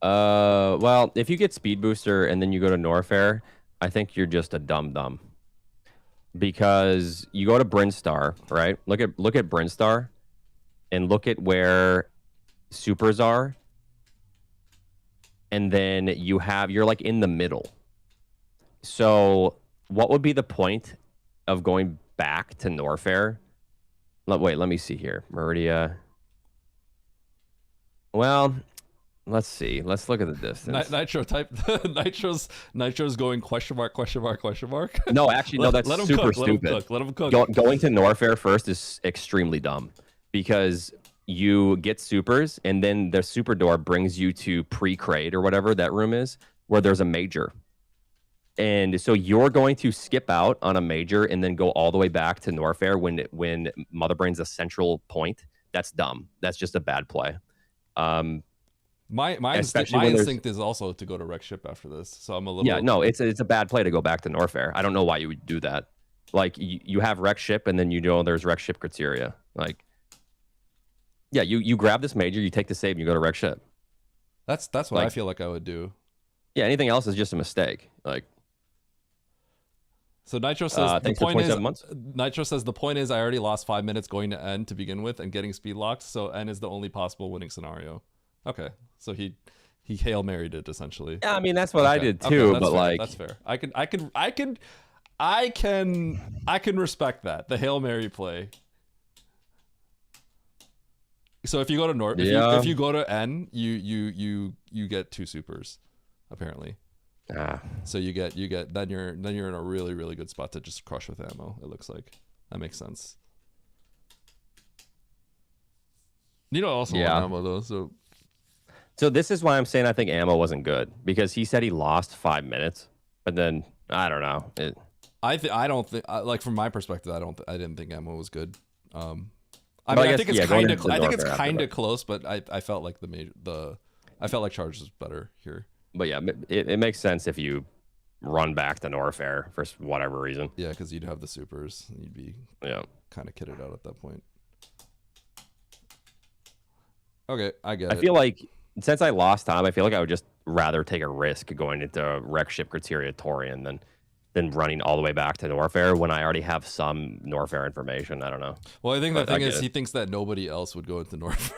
Well, if you get speed booster and then you go to Norfair, I think you're just a dumb. Because you go to Brinstar, right? Look at Brinstar and look at where supers are. And then you're like in the middle. So what would be the point of going back to Norfair? Wait, let me see here. Meridia. Well, let's see. Let's look at the distance. Nitro type. Nitro's going question mark. No, actually, no. That's super stupid. Let him cook. Going to Norfair first is extremely dumb because you get supers and then the super door brings you to pre-crate or whatever that room is where there's a major. And so you're going to skip out on a major and then go all the way back to Norfair when Motherbrain's a central point. That's dumb. That's just a bad play. My instinct is also to go to Wreck Ship after this, so I'm a little. Yeah, no, it's a bad play to go back to Norfair. I don't know why you would do that. Like you have Wreck Ship, and then there's Wreck Ship criteria. Like, yeah, you grab this major, you take the save, and you go to Wreck Ship. That's what I feel like I would do. Yeah, anything else is just a mistake. Like. So Nitro says Nitro says the point is I already lost 5 minutes going to N to begin with and getting speed locked, so N is the only possible winning scenario. Okay, so he Hail Married it essentially. Yeah, I mean that's what I did too, but fair. That's fair. I can respect that, the Hail Mary play. So if you go to if you go to N, you get 2 supers, apparently. So you get then you're in a really, really good spot to just crush with ammo, it looks like. That makes sense. Nito also won ammo though, so this is why I'm saying I think ammo wasn't good, because he said he lost 5 minutes, but then I don't know. I don't think, like from my perspective, I didn't think ammo was good. I think it's kind of close, but I felt like I felt like Charge was better here. But yeah, it makes sense if you run back to Norfair for whatever reason. Yeah, because you'd have the supers. And you'd be kind of kitted out at that point. Okay, I get it. I feel like since I lost time, I feel like I would just rather take a risk going into Wreck Ship Criteria Torian than running all the way back to Norfair when I already have some Norfair information. I don't know. Well, I think the But I thing get is, it. he thinks that nobody else would go into Norfair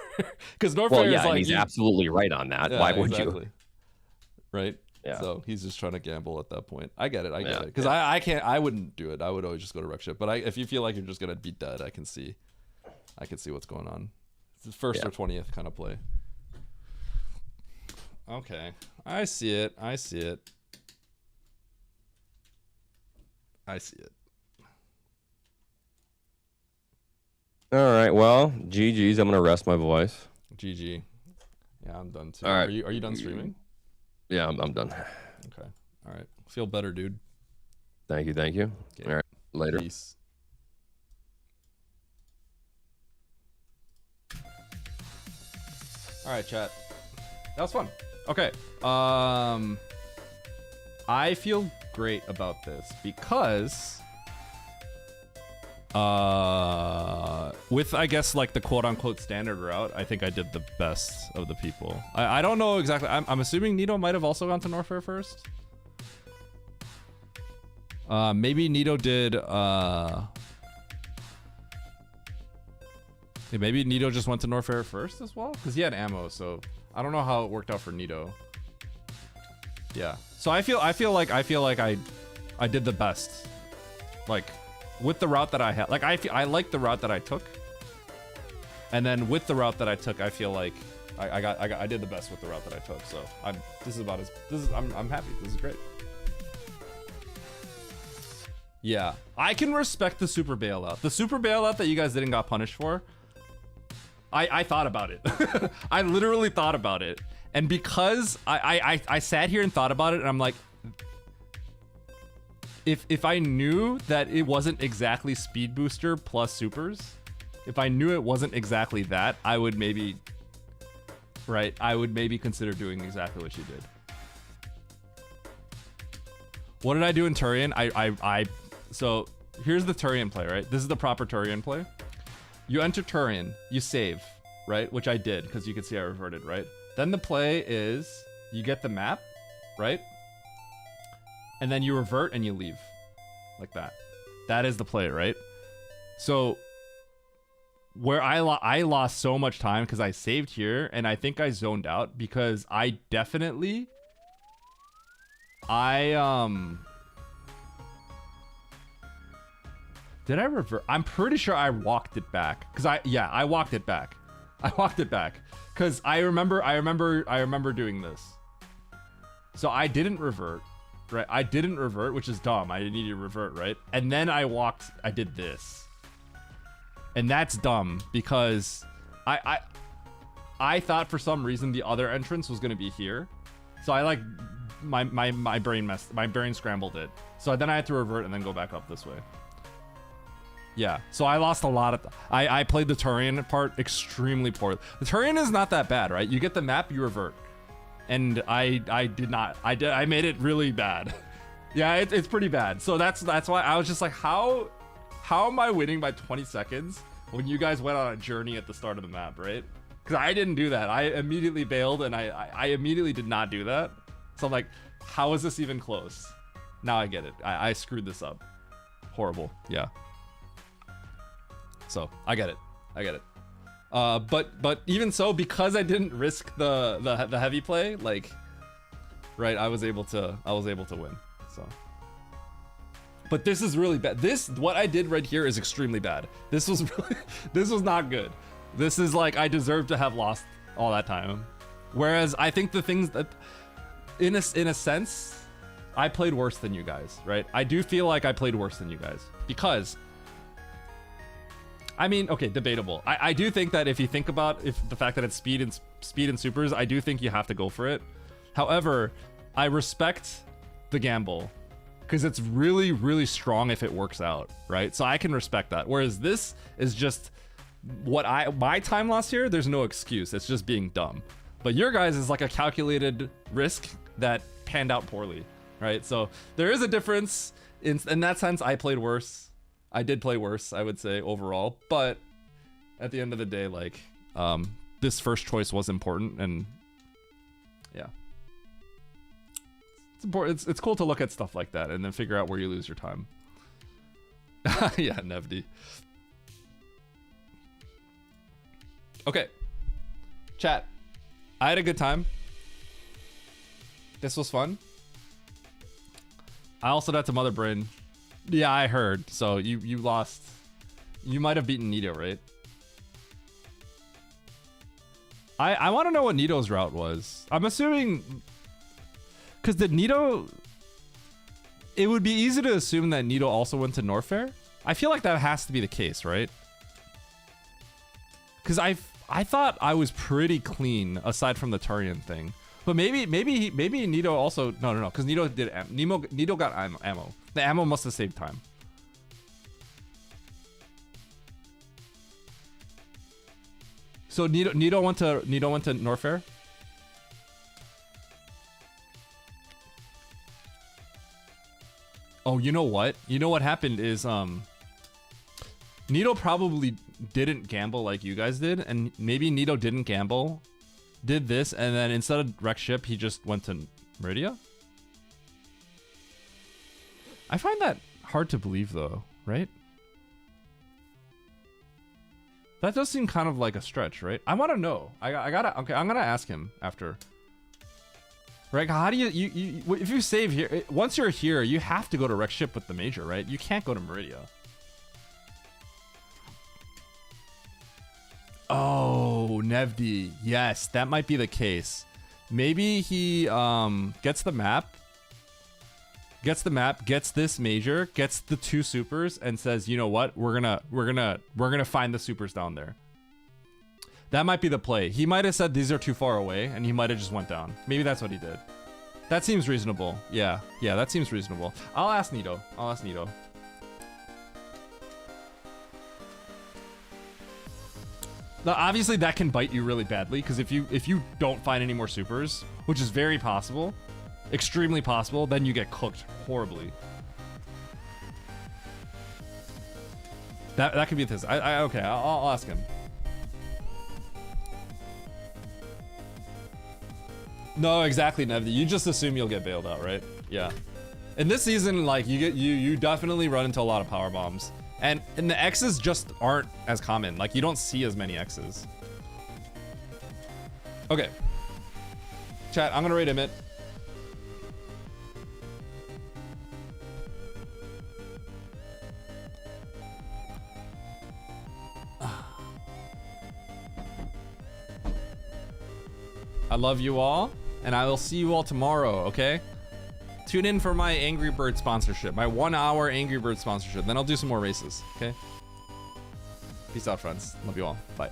because Norfair Well, yeah, is and like he's absolutely right on that. Yeah, Why would exactly. you? Right. Yeah. So he's just trying to gamble at that point. I get it. I get Yeah, it. Because I can't. I wouldn't do it. I would always just go to Wreck Ship. But if you feel like you're just gonna be dead, I can see what's going on. It's the first or 20th kind of play. Okay, I see it. I see it. I see it. All right. Well, GG's. I'm gonna rest my voice. GG. Yeah, I'm done too. All right. Are you done streaming? Yeah, I'm done. Okay. All right. Feel better, dude. Thank you. Thank you. Okay. All right. Later. Peace. All right, chat. That was fun. Okay. I feel great about this because with I guess like the quote unquote standard route, I think I did the best of the people. I don't know exactly. I'm assuming Nito might have also gone to Norfair first. Maybe Nito did maybe Nito just went to Norfair first as well because he had ammo, so I don't know how it worked out for Nito. Yeah. So I feel like I did the best. Like with the route that I had. Like I like the route that I took. And then with the route that I took, I feel like I did the best with the route that I took. So I'm happy. This is great. Yeah. I can respect the super bailout. The super bailout that you guys didn't got punished for. I thought about it. I literally thought about it. And because I sat here and thought about it, and I'm like, if I knew that it wasn't exactly speed booster plus supers, if I knew it wasn't exactly that, I would maybe consider doing exactly what you did. What did I do in Turian? So here's the Turian play, right? This is the proper Turian play. You enter Turian, you save, right? Which I did because you can see I reverted, right? Then the play is you get the map, right? And then you revert and you leave like that. That is the play, right? So where I lost so much time because I saved here and I think I zoned out because I definitely did I revert? I'm pretty sure I walked it back because I walked it back. I walked it back because I remember doing this. So I didn't revert, right? I didn't revert, which is dumb. I didn't need to revert, right? And then I did this. And that's dumb because I thought for some reason the other entrance was gonna be here. So I like my brain scrambled it. So then I had to revert and then go back up this way. Yeah, so I lost a lot of... I played the Turian part extremely poorly. The Turian is not that bad, right? You get the map, you revert. And I did not. I made it really bad. Yeah, it's pretty bad. So that's why I was just like, how am I winning by 20 seconds when you guys went on a journey at the start of the map, right? Because I didn't do that. I immediately bailed, and I immediately did not do that. So I'm like, how is this even close? Now I get it. I screwed this up. Horrible. Yeah. So I get it. But even so, because I didn't risk the heavy play, like, right, I was able to win. So, but this is really bad. What I did right here is extremely bad. This was not good. This is like I deserve to have lost all that time. Whereas I think the things that, in a sense, I played worse than you guys, right? I do feel like I played worse than you guys because. I mean, okay, debatable. I do think that if you think about the fact that it's speed and supers, I do think you have to go for it. However, I respect the gamble because it's really, really strong if it works out, right? So I can respect that. Whereas this is just my time loss here. There's no excuse. It's just being dumb. But your guys is like a calculated risk that panned out poorly, right? So there is a difference. In that sense, I played worse. I did play worse, I would say, overall. But at the end of the day, like, this first choice was important, and Yeah. It's important. It's cool to look at stuff like that and then figure out where you lose your time. Yeah, Nevdi. Okay. Chat. I had a good time. This was fun. I also got to Mother Brain. Yeah, I heard. So you lost. You might have beaten Nito, right? I want to know what Nito's route was. I'm assuming... Because did Nito... It would be easy to assume that Nito also went to Norfair. I feel like that has to be the case, right? Because I thought I was pretty clean aside from the Turian thing. But maybe Nito also... No. Because Nito did... Nito got ammo. The ammo must have saved time. So Nito went to Norfair? Oh, you know what? You know what happened is Nito probably didn't gamble like you guys did, and maybe Nito didn't gamble, did this, and then instead of wreck ship, he just went to Meridia? I find that hard to believe though, right? That does seem kind of like a stretch, right? I want to know. I gotta. Okay, I'm gonna ask him after. Right? How do you if you save here? Once you're here, you have to go to wreck ship with the major, right? You can't go to Meridia. Oh, Nevdi. Yes, that might be the case. Maybe he gets the map. Gets this major, gets the 2 supers, and says, you know what, we're gonna find the supers down there. That might be the play. He might have said these are too far away, and he might have just went down. Maybe that's what he did. That seems reasonable. Yeah, that seems reasonable. I'll ask Nito. Now, obviously, that can bite you really badly, because if you don't find any more supers, which is very possible, extremely possible, then you get cooked horribly. That could be this. Okay, I'll ask him. No, exactly, Nevdi. You just assume you'll get bailed out, right? Yeah. In this season, like you definitely run into a lot of power bombs, and the X's just aren't as common. Like you don't see as many X's. Okay. Chat, I'm gonna rate Emmett. I love you all, and I will see you all tomorrow, okay? Tune in for my Angry Bird sponsorship, my 1-hour Angry Bird sponsorship. Then I'll do some more races, okay? Peace out, friends. Love you all. Bye.